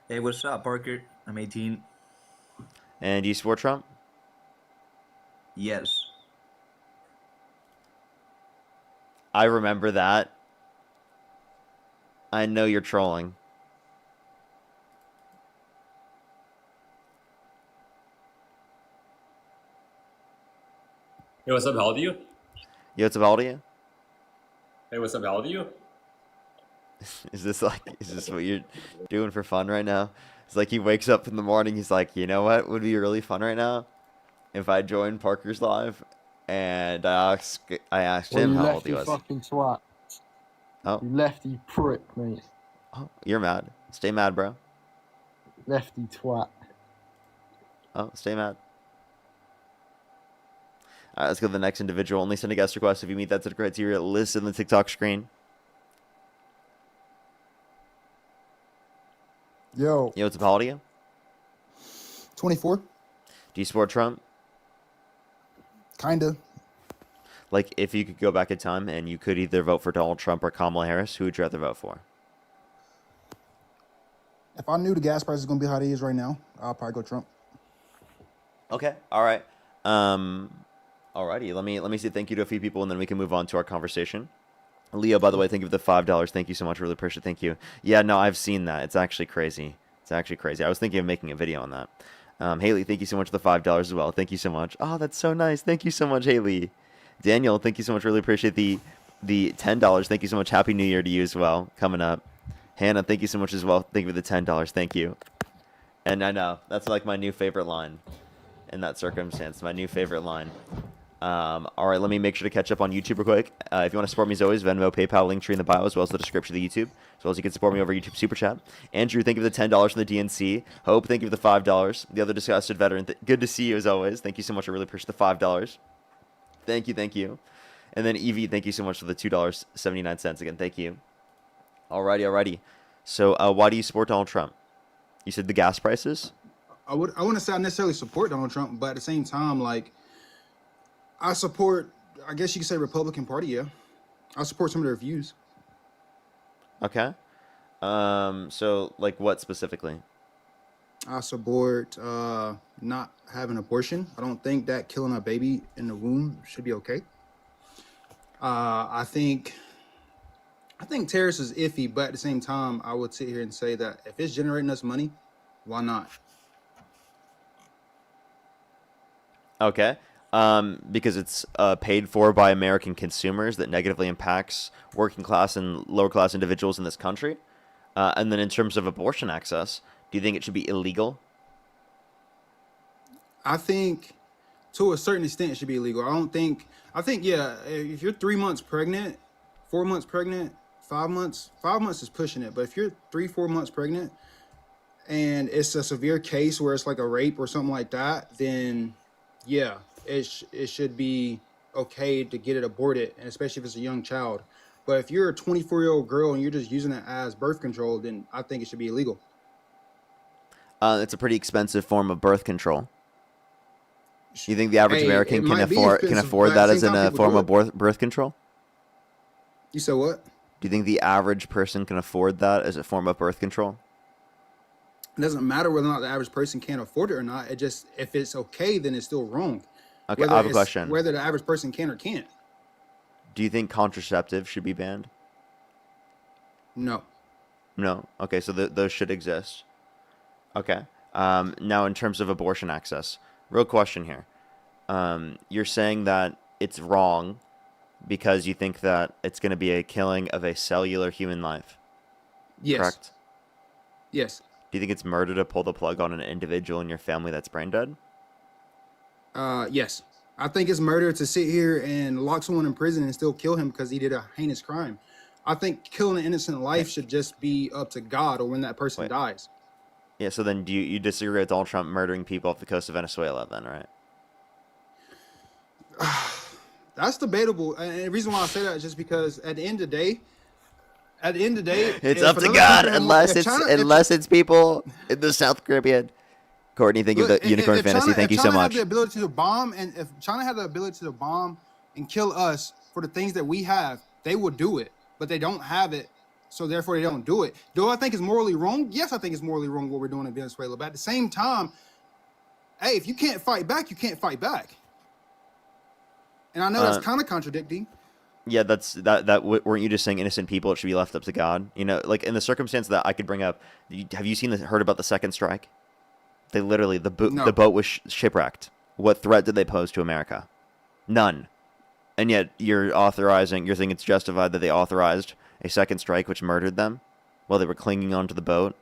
Speaker 18: Hey, what's up, Parker? I'm 18.
Speaker 1: And do you support Trump?
Speaker 18: Yes.
Speaker 1: I remember that. I know you're trolling.
Speaker 19: Hey, what's up? How old are you?
Speaker 1: Yo, what's up? How old are you?
Speaker 19: Hey, what's up? How old are you?
Speaker 1: Is this what you're doing for fun right now? It's like he wakes up in the morning, he's like, you know what would be really fun right now? If I joined Parker's live and I asked him how old he was.
Speaker 16: Fucking swat.
Speaker 1: Oh.
Speaker 16: You lefty prick, mate.
Speaker 1: Oh, you're mad. Stay mad, bro.
Speaker 16: Lefty twat.
Speaker 1: Oh, stay mad. All right, let's go to the next individual. Only send a guest request if you meet that set of criteria listed on the TikTok screen.
Speaker 15: Yo.
Speaker 1: Yo, what's up, how old are you?
Speaker 15: 24.
Speaker 1: Do you support Trump?
Speaker 15: Kinda.
Speaker 1: Like, if you could go back in time and you could either vote for Donald Trump or Kamala Harris, who would you rather vote for?
Speaker 15: If I knew the gas price is gonna be how it is right now, I'll probably go Trump.
Speaker 1: Okay. All right. Alrighty. Let me say thank you to a few people, and then we can move on to our conversation. Leo, by the way, thank you for the $5. Thank you so much. Really appreciate it. Thank you. Yeah, no, I've seen that. It's actually crazy. It's actually crazy. I was thinking of making a video on that. Haley, thank you so much for the $5 as well. Thank you so much. Oh, that's so nice. Thank you so much, Haley. Daniel, thank you so much. Really appreciate the $10. Thank you so much. Happy New Year to you as well. Coming up. Hannah, thank you so much as well. Thank you for the $10. Thank you. And I know that's like my new favorite line in that circumstance. My new favorite line. All right, let me make sure to catch up on YouTube real quick. If you want to support me as always, Venmo, PayPal, link tree in the bio, as well as the description of the YouTube, as well as you can support me over YouTube Super Chat. Andrew, thank you for the $10 from the DNC. Hope, thank you for the $5. The other disgusted veteran, good to see you as always. Thank you so much. I really appreciate the $5. Thank you, thank you. And then Evie, thank you so much for the $2.79 again. Thank you. Alrighty. So, why do you support Donald Trump? You said the gas prices?
Speaker 15: I wouldn't say I necessarily support Donald Trump, but at the same time, like, I support, I guess you could say, Republican Party. Yeah, I support some of their views.
Speaker 1: Okay. So, like, what specifically?
Speaker 15: I support not having abortion. I don't think that killing a baby in the womb should be okay. I think terrorists is iffy, but at the same time, I would sit here and say that if it's generating us money, why not?
Speaker 1: Okay. Because it's paid for by American consumers that negatively impacts working class and lower class individuals in this country. And then in terms of abortion access, do you think it should be illegal?
Speaker 15: I think to a certain extent it should be illegal. I think, yeah, if you're 3 months pregnant, 4 months pregnant, 5 months is pushing it. But if you're 3-4 months pregnant and it's a severe case where it's like a rape or something like that, then yeah, it should be okay to get it aborted, and especially if it's a young child. But if you're a 24-year-old girl and you're just using it as birth control, then I think it should be illegal.
Speaker 1: It's a pretty expensive form of birth control. You think the average American can afford that as a form of birth control?
Speaker 15: You said what?
Speaker 1: Do you think the average person can afford that as a form of birth control?
Speaker 15: It doesn't matter whether or not the average person can afford it or not. It just, if it's okay, then it's still wrong.
Speaker 1: Okay, I have a question.
Speaker 15: Whether the average person can or can't.
Speaker 1: Do you think contraceptives should be banned?
Speaker 15: No.
Speaker 1: No. Okay, so those should exist. Okay. Now, in terms of abortion access, real question here. You're saying that it's wrong because you think that it's going to be a killing of a cellular human life.
Speaker 15: Yes.
Speaker 1: Correct?
Speaker 15: Yes.
Speaker 1: Do you think it's murder to pull the plug on an individual in your family that's brain dead?
Speaker 15: Yes. I think it's murder to sit here and lock someone in prison and still kill him because he did a heinous crime. I think killing an innocent life should just be up to God or when that person dies.
Speaker 1: Yeah, so then do you disagree with Donald Trump murdering people off the coast of Venezuela then, right?
Speaker 15: That's debatable. And the reason why I say that is just because at the end of the day,
Speaker 1: it's up to God unless it's people in the South Caribbean. Courtney, thank you for the Unicorn Fantasy. Thank you so much.
Speaker 15: If China had the ability to bomb, and if China had the ability to bomb and kill us for the things that we have, they would do it. But they don't have it, so therefore they don't do it. Do I think it's morally wrong? Yes, I think it's morally wrong what we're doing in Venezuela. But at the same time, hey, if you can't fight back, you can't fight back. And I know that's kind of contradicting.
Speaker 1: Yeah, weren't you just saying innocent people, it should be left up to God? You know, like in the circumstance that I could bring up, have you heard about the second strike? They literally, the boat was shipwrecked. What threat did they pose to America? None. And yet you're saying it's justified that they authorized a second strike which murdered them while they were clinging onto the boat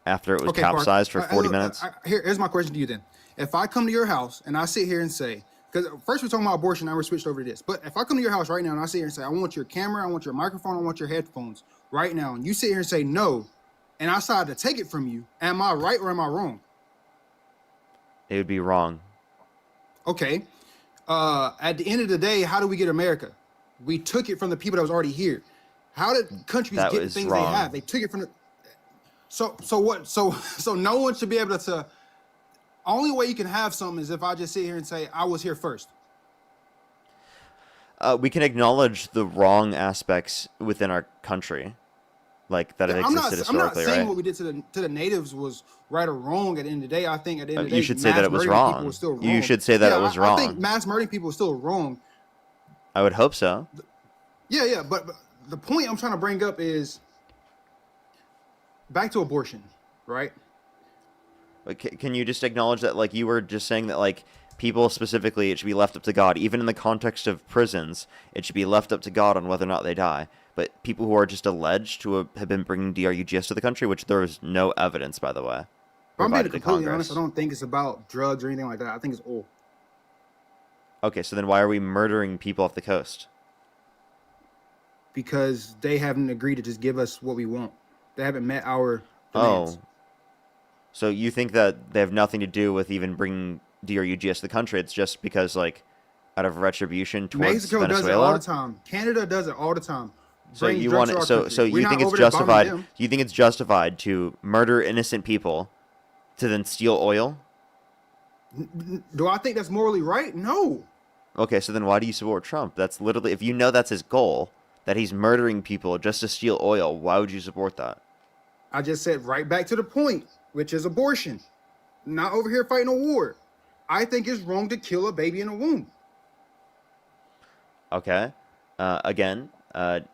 Speaker 1: after it was capsized for 40 minutes?
Speaker 15: Here's my question to you then. If I come to your house and I sit here and say, because first we're talking about abortion, now we're switched over to this. But if I come to your house right now and I sit here and say, I want your camera, I want your microphone, I want your headphones right now, and you sit here and say no, and I decide to take it from you, am I right or am I wrong?
Speaker 1: It would be wrong.
Speaker 15: Okay. At the end of the day, how do we get America? We took it from the people that was already here. How did countries
Speaker 1: That
Speaker 15: get the
Speaker 1: was
Speaker 15: things
Speaker 1: wrong.
Speaker 15: they have? They took it from the. So what? So no one should be able to. Only way you can have something is if I just sit here and say I was here first.
Speaker 1: We can acknowledge the wrong aspects within our country, like that have
Speaker 15: I'm
Speaker 1: existed
Speaker 15: not
Speaker 1: historically,
Speaker 15: saying
Speaker 1: right?
Speaker 15: what we did to the natives was right or wrong. At the end of the day, I think at the end of the day,
Speaker 1: You should say
Speaker 15: mass
Speaker 1: that it was
Speaker 15: murdering people
Speaker 1: wrong.
Speaker 15: was still
Speaker 1: You
Speaker 15: wrong.
Speaker 1: should say that
Speaker 15: Yeah,
Speaker 1: it was
Speaker 15: I think
Speaker 1: wrong.
Speaker 15: mass murdering people is still wrong.
Speaker 1: I would hope so.
Speaker 15: Yeah, but the point I'm trying to bring up is back to abortion, right?
Speaker 1: Like, can you just acknowledge that, like, you were just saying that, like, people specifically, it should be left up to God. Even in the context of prisons, it should be left up to God on whether or not they die. But people who are just alleged to have been bringing DRUGS to the country, which there is no evidence, by the way,
Speaker 15: If I'm being
Speaker 1: provided to
Speaker 15: completely
Speaker 1: Congress.
Speaker 15: honest, I don't think it's about drugs or anything like that. I think it's oil.
Speaker 1: Okay, so then why are we murdering people off the coast?
Speaker 15: Because they haven't agreed to just give us what we want. They haven't met our demands.
Speaker 1: Oh. So you think that they have nothing to do with even bringing DRUGS to the country? It's just because, like, out of retribution towards
Speaker 15: Mexico
Speaker 1: Venezuela?
Speaker 15: does it all the time. Canada does it all the time.
Speaker 1: So
Speaker 15: Bring
Speaker 1: you
Speaker 15: drugs
Speaker 1: want
Speaker 15: to
Speaker 1: it,
Speaker 15: our
Speaker 1: so
Speaker 15: country. We're
Speaker 1: you
Speaker 15: not
Speaker 1: think it's
Speaker 15: over there bombing
Speaker 1: justified?
Speaker 15: them.
Speaker 1: You think it's justified to murder innocent people to then steal oil?
Speaker 15: Do I think that's morally right? No.
Speaker 1: Okay, so then why do you support Trump? That's literally, if you know that's his goal, that he's murdering people just to steal oil, why would you support that?
Speaker 15: I just said right back to the point, which is abortion. Not over here fighting a war. I think it's wrong to kill a baby in a womb.
Speaker 1: Okay. Again,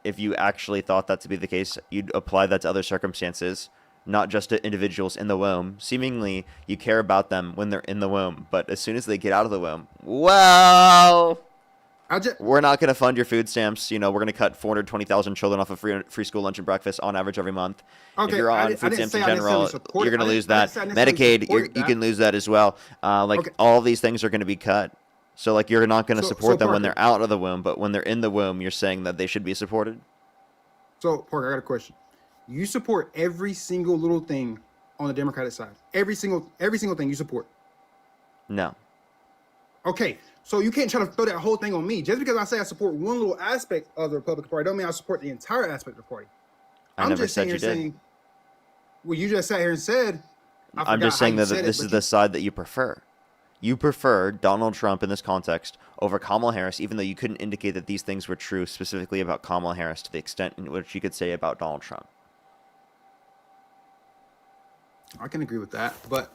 Speaker 1: if you actually thought that to be the case, you'd apply that to other circumstances, not just to individuals in the womb. Seemingly, you care about them when they're in the womb, but as soon as they get out of the womb, well, we're not going to fund your food stamps. You know, we're going to cut 420,000 children off of free school lunch and breakfast on average every month.
Speaker 15: Okay,
Speaker 1: If you're
Speaker 15: I
Speaker 1: on
Speaker 15: didn't
Speaker 1: food
Speaker 15: say
Speaker 1: stamps
Speaker 15: I
Speaker 1: in
Speaker 15: necessarily
Speaker 1: general,
Speaker 15: support-
Speaker 1: you're going to
Speaker 15: I didn't-
Speaker 1: lose
Speaker 15: I
Speaker 1: that.
Speaker 15: didn't say I necessarily
Speaker 1: Medicaid,
Speaker 15: supported
Speaker 1: you
Speaker 15: that.
Speaker 1: can lose that as well. Like,
Speaker 15: Okay.
Speaker 1: all these things are going to be cut. So, like, you're not going to
Speaker 15: So-
Speaker 1: support
Speaker 15: so
Speaker 1: them when
Speaker 15: Parker-
Speaker 1: they're out of the womb, but when they're in the womb, you're saying that they should be supported?
Speaker 15: So, Parker, I got a question. You support every single little thing on the Democratic side. Every single thing you support.
Speaker 1: No.
Speaker 15: Okay, so you can't try to throw that whole thing on me. Just because I say I support one little aspect of the Republican Party, don't mean I support the entire aspect of the party.
Speaker 1: I
Speaker 15: I'm
Speaker 1: never
Speaker 15: just
Speaker 1: said
Speaker 15: sitting
Speaker 1: you
Speaker 15: here
Speaker 1: did.
Speaker 15: saying, well, you just sat here and said,
Speaker 1: I'm just saying that this is the side that you prefer. You prefer Donald Trump in this context over Kamala Harris, even though you couldn't indicate that these things were true specifically about Kamala Harris to the extent in which you could say about Donald Trump.
Speaker 15: I can agree with that, but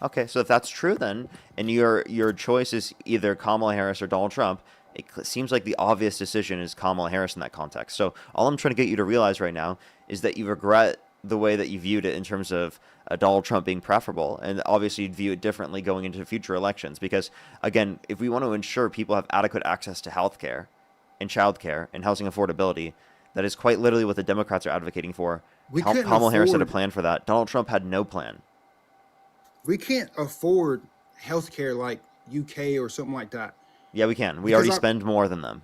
Speaker 1: Okay, so if that's true then, and your choice is either Kamala Harris or Donald Trump, it seems like the obvious decision is Kamala Harris in that context. So all I'm trying to get you to realize right now is that you regret the way that you viewed it in terms of Donald Trump being preferable, and obviously you'd view it differently going into future elections. Because again, if we want to ensure people have adequate access to healthcare and childcare and housing affordability, that is quite literally what the Democrats are advocating for.
Speaker 15: We couldn't
Speaker 1: Kamala Harris had a
Speaker 15: afford-
Speaker 1: plan for that. Donald Trump had no plan.
Speaker 15: we can't afford healthcare like UK or something like that.
Speaker 1: Yeah, we can. We
Speaker 15: Because
Speaker 1: already
Speaker 15: our-
Speaker 1: spend more than them.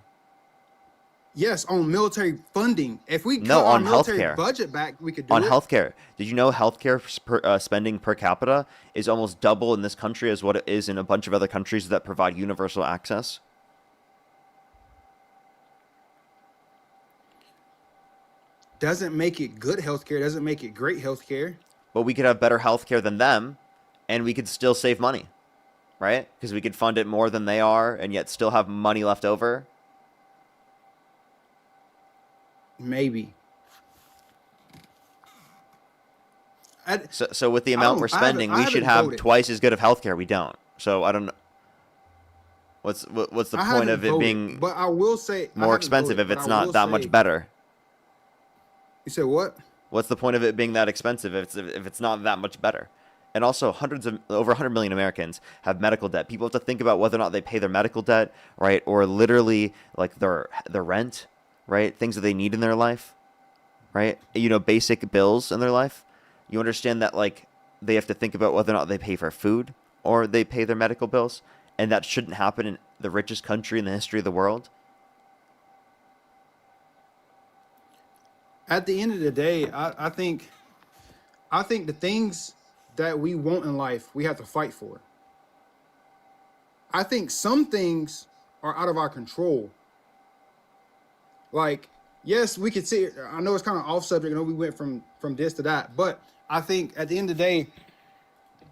Speaker 15: Yes, on military funding. If we cut
Speaker 1: No,
Speaker 15: our
Speaker 1: on
Speaker 15: military
Speaker 1: healthcare.
Speaker 15: budget back, we could do
Speaker 1: On
Speaker 15: it.
Speaker 1: healthcare. Did you know healthcare spending per capita is almost double in this country as what it is in a bunch of other countries that provide universal access?
Speaker 15: Doesn't make it good healthcare. Doesn't make it great healthcare.
Speaker 1: But we could have better healthcare than them, and we could still save money, right? Because we could fund it more than they are, and yet still have money left over.
Speaker 15: Maybe.
Speaker 1: So with the
Speaker 15: I
Speaker 1: amount
Speaker 15: don't-
Speaker 1: we're
Speaker 15: I haven't-
Speaker 1: spending,
Speaker 15: I
Speaker 1: we should
Speaker 15: haven't
Speaker 1: have
Speaker 15: voted.
Speaker 1: twice as good of healthcare. We don't. So I don't know. What's the
Speaker 15: I
Speaker 1: point
Speaker 15: haven't
Speaker 1: of it
Speaker 15: voted,
Speaker 1: being
Speaker 15: but I will say I
Speaker 1: more
Speaker 15: haven't
Speaker 1: expensive
Speaker 15: voted,
Speaker 1: if
Speaker 15: but
Speaker 1: it's
Speaker 15: I
Speaker 1: not
Speaker 15: will
Speaker 1: that much
Speaker 15: say-
Speaker 1: better?
Speaker 15: You said what?
Speaker 1: What's the point of it being that expensive if it's not that much better? And also, over 100 million Americans have medical debt. People have to think about whether or not they pay their medical debt, right, or literally like their rent, right, things that they need in their life, right? You know, basic bills in their life. You understand that like they have to think about whether or not they pay for food or they pay their medical bills. and that shouldn't happen in the richest country in the history of the world?
Speaker 15: At the end of the day, I think the things that we want in life, we have to fight for. I think some things are out of our control. Like, yes, we could see, I know it's kind of off subject. I know we went from this to that, but I think at the end of the day,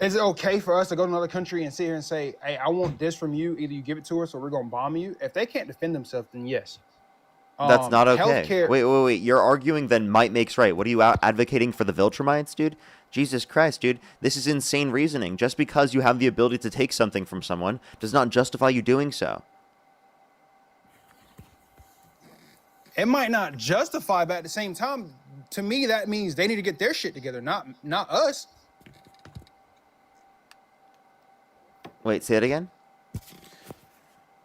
Speaker 15: is it okay for us to go to another country and sit here and say, hey, I want this from you. Either you give it to us or we're going to bomb you. If they can't defend themselves, then yes.
Speaker 1: That's not okay.
Speaker 15: Healthcare.
Speaker 1: Wait. You're arguing then might makes right. What are you advocating for the Viltrumites, dude? Jesus Christ, dude. This is insane reasoning. Just because you have the ability to take something from someone does not justify you doing so.
Speaker 15: It might not justify, but at the same time, to me, that means they need to get their shit together, not us.
Speaker 1: Wait, say it again?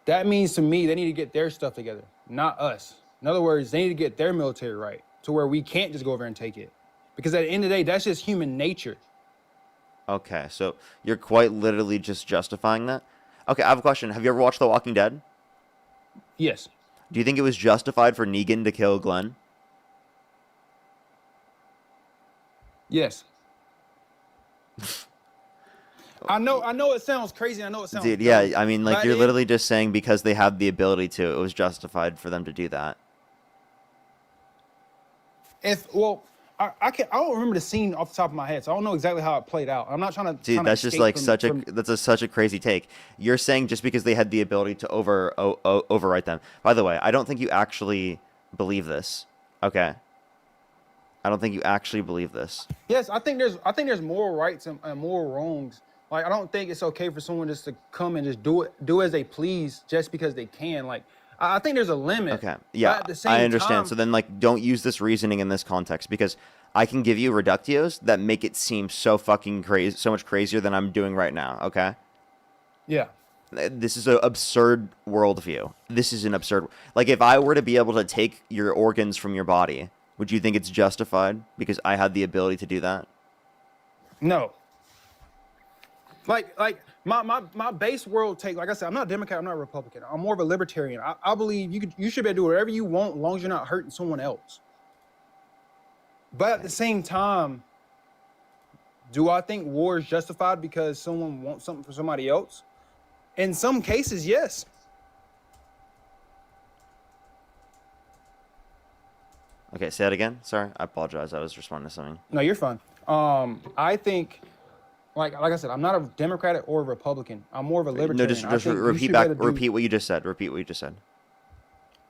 Speaker 15: That means to me, they need to get their stuff together, not us. In other words, they need to get their military right to where we can't just go over and take it. Because at the end of the day, that's just human nature.
Speaker 1: Okay, so you're quite literally just justifying that? Okay, I have a question. Have you ever watched The Walking Dead?
Speaker 15: Yes.
Speaker 1: Do you think it was justified for Negan to kill Glenn?
Speaker 15: Yes. I know it sounds crazy. I know it sounds
Speaker 1: Dude,
Speaker 15: dumb,
Speaker 1: yeah, I mean, like,
Speaker 15: but
Speaker 1: you're literally just saying because they have the ability to, it was justified for them to do that.
Speaker 15: I don't remember the scene off the top of my head, so I don't know exactly how it played out. I'm not trying to.
Speaker 1: Dude, that's just like such a crazy take. You're saying just because they had the ability to overwrite them. By the way, I don't think you actually believe this. Okay. I don't think you actually believe this.
Speaker 15: Yes, I think there's moral rights and moral wrongs. Like, I don't think it's okay for someone just to come and just do as they please just because they can. Like, I think there's a limit.
Speaker 1: Okay. Yeah,
Speaker 15: at the same
Speaker 1: I understand.
Speaker 15: time,
Speaker 1: So then, like, don't use this reasoning in this context because I can give you reductios that make it seem so fucking crazy, so much crazier than I'm doing right now. Okay.
Speaker 15: Yeah.
Speaker 1: This is an absurd worldview. This is an absurd. Like, if I were to be able to take your organs from your body, would you think it's justified because I had the ability to do that?
Speaker 15: No. Like my base world take, like I said, I'm not a Democrat, I'm not a Republican. I'm more of a libertarian. I believe you should be able to do whatever you want as long as you're not hurting someone else. But at the same time, do I think war is justified because someone wants something for somebody else? In some cases, yes.
Speaker 1: Okay, say that again. Sorry, I apologize. I was responding to something.
Speaker 15: No, you're fine. I think, like I said, I'm not a Democrat or a Republican. I'm more of a libertarian.
Speaker 1: No, just repeat what you just said. Repeat what you just said.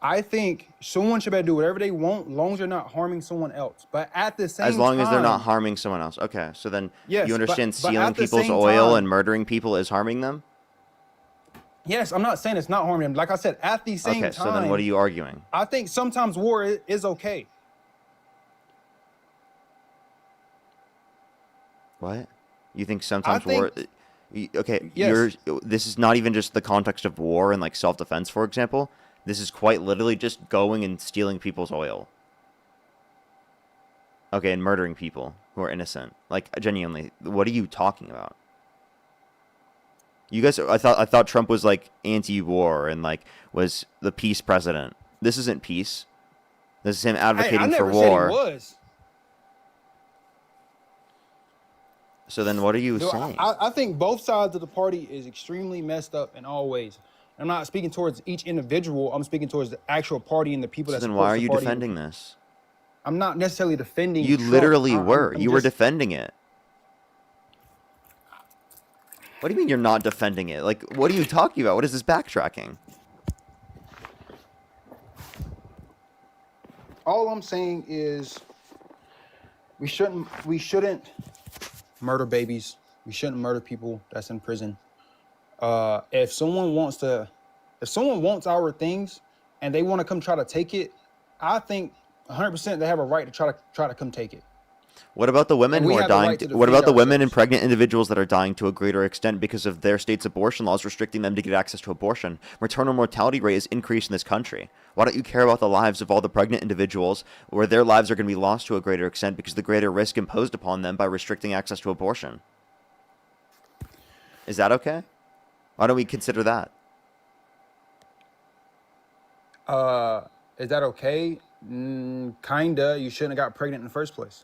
Speaker 15: I think someone should be able to do whatever they want, as long as they're not harming someone else. But at the same time,
Speaker 1: as long as they're not harming someone else. Okay, so then
Speaker 15: yes,
Speaker 1: you understand
Speaker 15: but
Speaker 1: stealing
Speaker 15: at the
Speaker 1: people's
Speaker 15: same
Speaker 1: oil
Speaker 15: time,
Speaker 1: and murdering people is harming them?
Speaker 15: Yes, I'm not saying it's not harming them. Like I said, at the same time.
Speaker 1: Okay, so then what are you arguing?
Speaker 15: I think sometimes war is okay.
Speaker 1: What? You think sometimes war? Okay,
Speaker 15: yes.
Speaker 1: This is not even just the context of war and like self-defense, for example. This is quite literally just going and stealing people's oil. Okay, and murdering people who are innocent. Like, genuinely, what are you talking about? You guys, I thought Trump was like anti-war and like was the peace president. This isn't peace. This is him advocating for war.
Speaker 15: Said he was.
Speaker 1: So then what are you saying?
Speaker 15: I think both sides of the party is extremely messed up in all ways. I'm not speaking towards each individual. I'm speaking towards the actual party and the people that support the party.
Speaker 1: Then why are you defending this?
Speaker 15: I'm not necessarily defending
Speaker 1: You
Speaker 15: Trump.
Speaker 1: literally were. You were
Speaker 15: just
Speaker 1: defending it. What do you mean you're not defending it? Like, what are you talking about? What is this backtracking?
Speaker 15: All I'm saying is we shouldn't murder babies. We shouldn't murder people that's in prison. If someone wants our things and they want to come try to take it, I think 100% they have a right to try to come take it.
Speaker 1: What about the women who are dying? What about the women and
Speaker 15: ourselves.
Speaker 1: pregnant individuals that are dying to a greater extent because of their state's abortion laws restricting them to get access to abortion? Maternal mortality rate is increased in this country. Why don't you care about the lives of all the pregnant individuals where their lives are going to be lost to a greater extent because of the greater risk imposed upon them by restricting access to abortion? Is that okay? Why don't we consider that?
Speaker 15: Is that okay? Kinda. You shouldn't have got pregnant in the first place.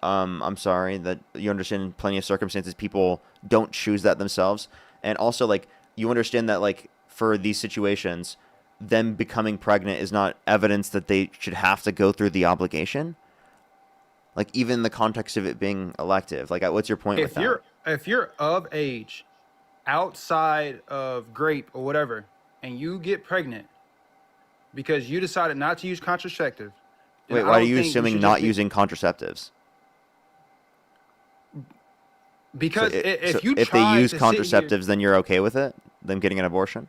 Speaker 1: I'm sorry that you understand in plenty of circumstances people don't choose that themselves. And also, like, you understand that, like, for these situations, them becoming pregnant is not evidence that they should have to go through the obligation. Like, even in the context of it being elective. Like, what's your point with that?
Speaker 15: If you're of age, outside of grape or whatever, and you get pregnant because you decided not to use contraceptive. then
Speaker 1: Wait,
Speaker 15: I
Speaker 1: why are
Speaker 15: don't
Speaker 1: you
Speaker 15: think
Speaker 1: assuming
Speaker 15: should
Speaker 1: not
Speaker 15: just be-
Speaker 1: using contraceptives?
Speaker 15: Because
Speaker 1: So
Speaker 15: if
Speaker 1: so
Speaker 15: you
Speaker 1: if they
Speaker 15: try
Speaker 1: use
Speaker 15: to sit here-
Speaker 1: contraceptives, then you're okay with it? Them getting an abortion?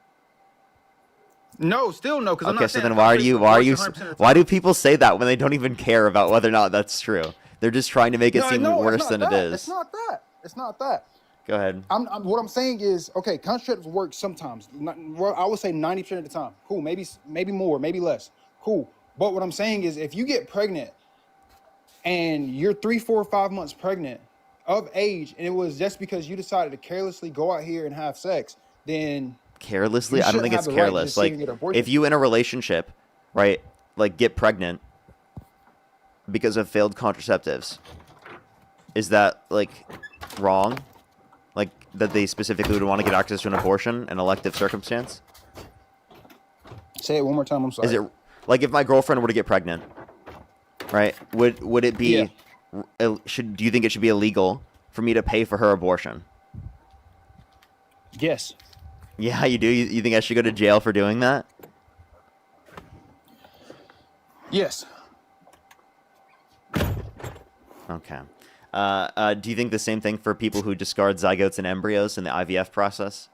Speaker 15: No, still no. Because I'm
Speaker 1: Okay,
Speaker 15: not
Speaker 1: so
Speaker 15: saying
Speaker 1: then why do people say that when they don't even care about whether or not that's true? They're just trying to make it seem worse than it is.
Speaker 15: It's not that. It's not that.
Speaker 1: Go ahead.
Speaker 15: What I'm saying is, okay, contraceptives work sometimes. Well, I would say 90% of the time. Cool. Maybe more, maybe less. Cool. But what I'm saying is, if you get pregnant and you're 3, 4, 5 months pregnant of age, and it was just because you decided to carelessly go out here and have sex, then
Speaker 1: Carelessly?
Speaker 15: you
Speaker 1: I don't
Speaker 15: shouldn't
Speaker 1: think it's
Speaker 15: have the right to
Speaker 1: careless.
Speaker 15: just sit
Speaker 1: Like,
Speaker 15: and get an abortion.
Speaker 1: if you in a relationship, right, like get pregnant because of failed contraceptives, is that like wrong? Like that they specifically would want to get access to an abortion, an elective circumstance?
Speaker 15: Say it one more time. I'm sorry.
Speaker 1: Is it like if my girlfriend were to get pregnant, right? Would it be? Do you think it should be illegal for me to pay for her abortion?
Speaker 15: Yes.
Speaker 1: Yeah, you do. You think I should go to jail for doing that?
Speaker 15: Yes.
Speaker 1: Okay. Do you think the same thing for people who discard zygotes and embryos in the IVF process?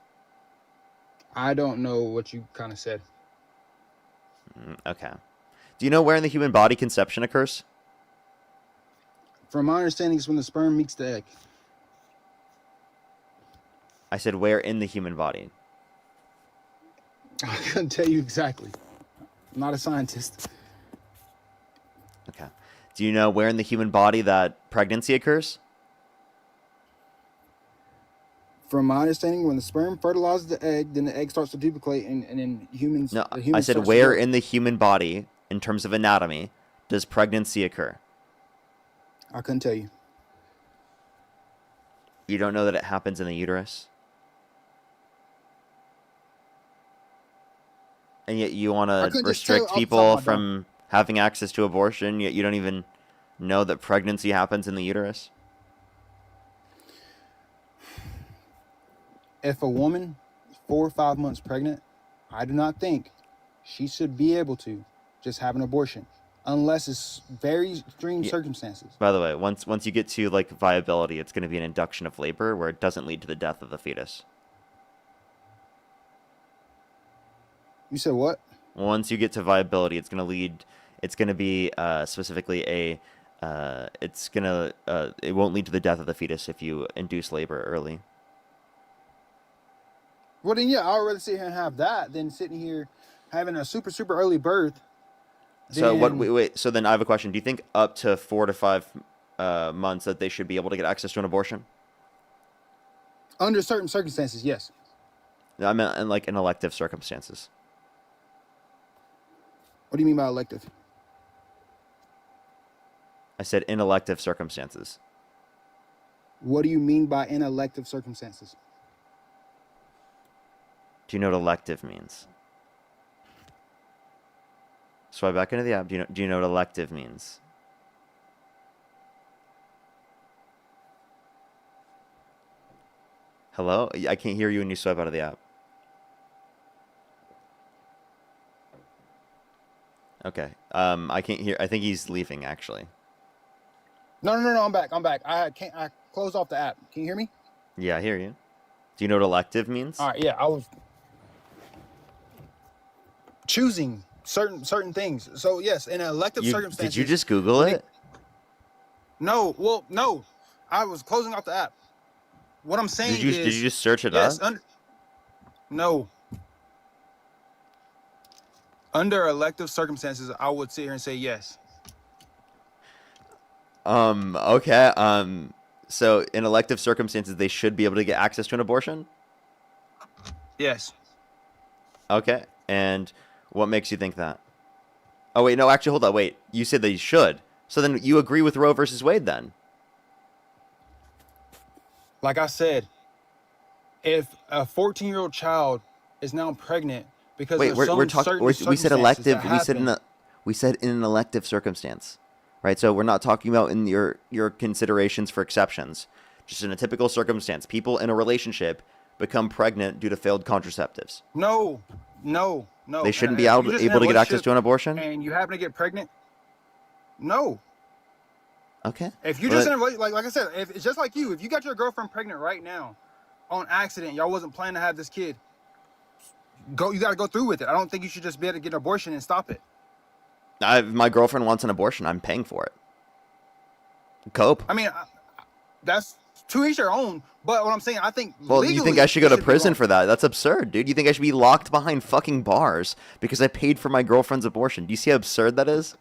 Speaker 15: I don't know what you kind of said.
Speaker 1: Okay. Do you know where in the human body conception occurs?
Speaker 15: From my understanding, it's when the sperm meets the egg.
Speaker 1: I said where in the human body?
Speaker 15: I couldn't tell you exactly. I'm not a scientist.
Speaker 1: Okay. Do you know where in the human body that pregnancy occurs?
Speaker 15: From my understanding, when the sperm fertilizes the egg, then the egg starts to duplicate, and then humans.
Speaker 1: No,
Speaker 15: the human
Speaker 1: I said
Speaker 15: starts to
Speaker 1: where
Speaker 15: grow.
Speaker 1: in the human body, in terms of anatomy, does pregnancy occur?
Speaker 15: I couldn't tell you.
Speaker 1: You don't know that it happens in the uterus? And yet you want
Speaker 15: I
Speaker 1: to
Speaker 15: couldn't just tell
Speaker 1: restrict
Speaker 15: off the top
Speaker 1: people
Speaker 15: of my
Speaker 1: from having access to abortion, yet you don't even know that pregnancy happens in the uterus?
Speaker 15: If a woman is 4 or 5 months pregnant, I do not think she should be able to just have an abortion, unless it's very extreme circumstances.
Speaker 1: By the way, once you get to like viability, it's going to be an induction of labor where it doesn't lead to the death of the fetus.
Speaker 15: You said what?
Speaker 1: Once you get to viability, it's going to be specifically it won't lead to the death of the fetus if you induce labor early.
Speaker 15: Well, then, yeah, I'd rather sit here and have that than sitting here having a super, super early birth.
Speaker 1: So
Speaker 15: then-
Speaker 1: wait. So then I have a question. Do you think up to 4 to 5 months that they should be able to get access to an abortion?
Speaker 15: Under certain circumstances, yes.
Speaker 1: I mean, in elective circumstances.
Speaker 15: What do you mean by elective?
Speaker 1: I said in elective circumstances.
Speaker 15: What do you mean by in elective circumstances?
Speaker 1: Do you know what elective means? Swipe back into the app. Do you know what elective means? Hello? I can't hear you when you swipe out of the app. Okay. I can't hear. I think he's leaving actually.
Speaker 15: No, I'm back. I closed off the app. Can you hear me?
Speaker 1: Yeah, I hear you. Do you know what elective means?
Speaker 15: All right, yeah, I was choosing certain things. So yes, in elective circumstances.
Speaker 1: Did you just Google it?
Speaker 15: No, I was closing off the app. What I'm saying
Speaker 1: Did you just search it up?
Speaker 15: No. Under elective circumstances, I would sit here and say yes.
Speaker 1: Okay. So in elective circumstances, they should be able to get access to an abortion?
Speaker 15: Yes.
Speaker 1: Okay. And what makes you think that? Oh, wait, no, actually, hold on, wait. You said that you should. So then you agree with Roe versus Wade then?
Speaker 15: Like I said, if a 14-year-old child is now pregnant because
Speaker 1: Wait,
Speaker 15: there's
Speaker 1: we're
Speaker 15: some
Speaker 1: talking.
Speaker 15: certain
Speaker 1: We said
Speaker 15: circumstances
Speaker 1: elective.
Speaker 15: that
Speaker 1: We said
Speaker 15: happen.
Speaker 1: we said in an elective circumstance, right? So we're not talking about in your considerations for exceptions. Just in a typical circumstance, people in a relationship become pregnant due to failed contraceptives.
Speaker 15: No.
Speaker 1: They shouldn't
Speaker 15: And
Speaker 1: be
Speaker 15: if you
Speaker 1: able,
Speaker 15: just in a
Speaker 1: able to get access
Speaker 15: relationship
Speaker 1: to an abortion.
Speaker 15: and you happen to get pregnant, no.
Speaker 1: Okay.
Speaker 15: If you
Speaker 1: Well,
Speaker 15: just in a like I said, if it's just like you, if you got your girlfriend pregnant right now on accident, y'all wasn't planning to have this kid, you got to go through with it. I don't think you should just be able to get an abortion and stop it.
Speaker 1: if my girlfriend wants an abortion, I'm paying for it. Cope.
Speaker 15: I mean, that's to each their own. But what I'm saying, I think
Speaker 1: Well,
Speaker 15: legally,
Speaker 1: you think I should go to
Speaker 15: it be
Speaker 1: prison
Speaker 15: wrong.
Speaker 1: for that? That's absurd, dude. You think I should be locked behind fucking bars because I paid for my girlfriend's abortion? Do you see how absurd that is?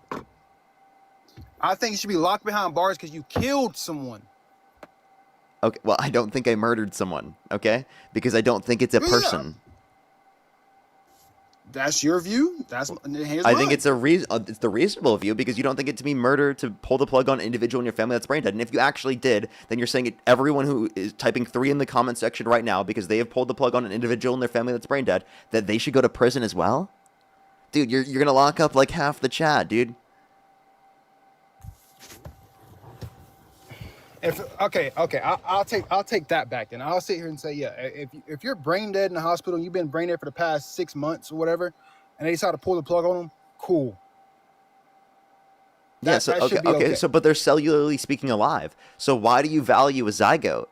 Speaker 15: I think you should be locked behind bars because you killed someone.
Speaker 1: Okay, well, I don't think I murdered someone, okay? Because I don't think it's a
Speaker 15: Yeah.
Speaker 1: person.
Speaker 15: That's your view. Here's
Speaker 1: I
Speaker 15: mine.
Speaker 1: think it's it's the reasonable view because you don't think it to be murder to pull the plug on an individual in your family that's brain dead. And if you actually did, then you're saying everyone who is typing 3 in the comment section right now because they have pulled the plug on an individual in their family that's brain dead, that they should go to prison as well? Dude, you're gonna lock up like half the chat, dude.
Speaker 15: I'll take that back then. I'll sit here and say, yeah, if you're brain dead in the hospital and you've been brain dead for the past 6 months or whatever, and they decide to pull the plug on them, cool.
Speaker 1: Yeah, so
Speaker 15: that should be
Speaker 1: okay, so but they're cellularly speaking alive. So why do you value a zygote?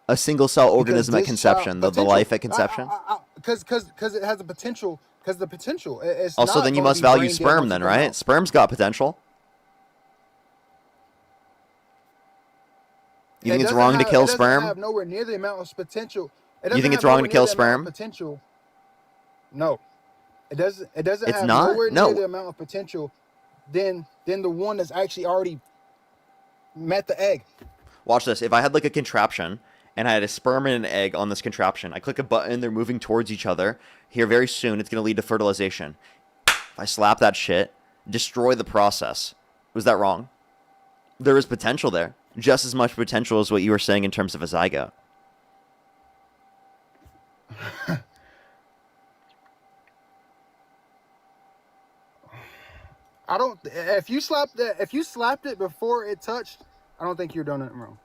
Speaker 1: A single cell organism at conception, the life at conception?
Speaker 15: Because it has the potential. Because the potential. It's
Speaker 1: Also,
Speaker 15: not
Speaker 1: then you
Speaker 15: gonna
Speaker 1: must
Speaker 15: be
Speaker 1: value
Speaker 15: brain dead
Speaker 1: sperm
Speaker 15: once
Speaker 1: then,
Speaker 15: it come
Speaker 1: right?
Speaker 15: out.
Speaker 1: Sperm's got potential. You think it's wrong to kill
Speaker 15: It doesn't
Speaker 1: sperm?
Speaker 15: have nowhere near the amount of potential.
Speaker 1: You think it's wrong to kill sperm?
Speaker 15: Potential. No, it doesn't. It doesn't
Speaker 1: It's
Speaker 15: have
Speaker 1: not?
Speaker 15: nowhere
Speaker 1: No.
Speaker 15: near the amount of potential than the one that's actually already met the egg.
Speaker 1: Watch this. If I had like a contraption and I had a sperm and an egg on this contraption, I click a button, they're moving towards each other. Here very soon, it's going to lead to fertilization. If I slap that shit, destroy the process. Was that wrong? There is potential there. Just as much potential as what you were saying in terms of a zygote.
Speaker 15: I don't. If you slapped it before it touched, I don't think you're doing anything wrong.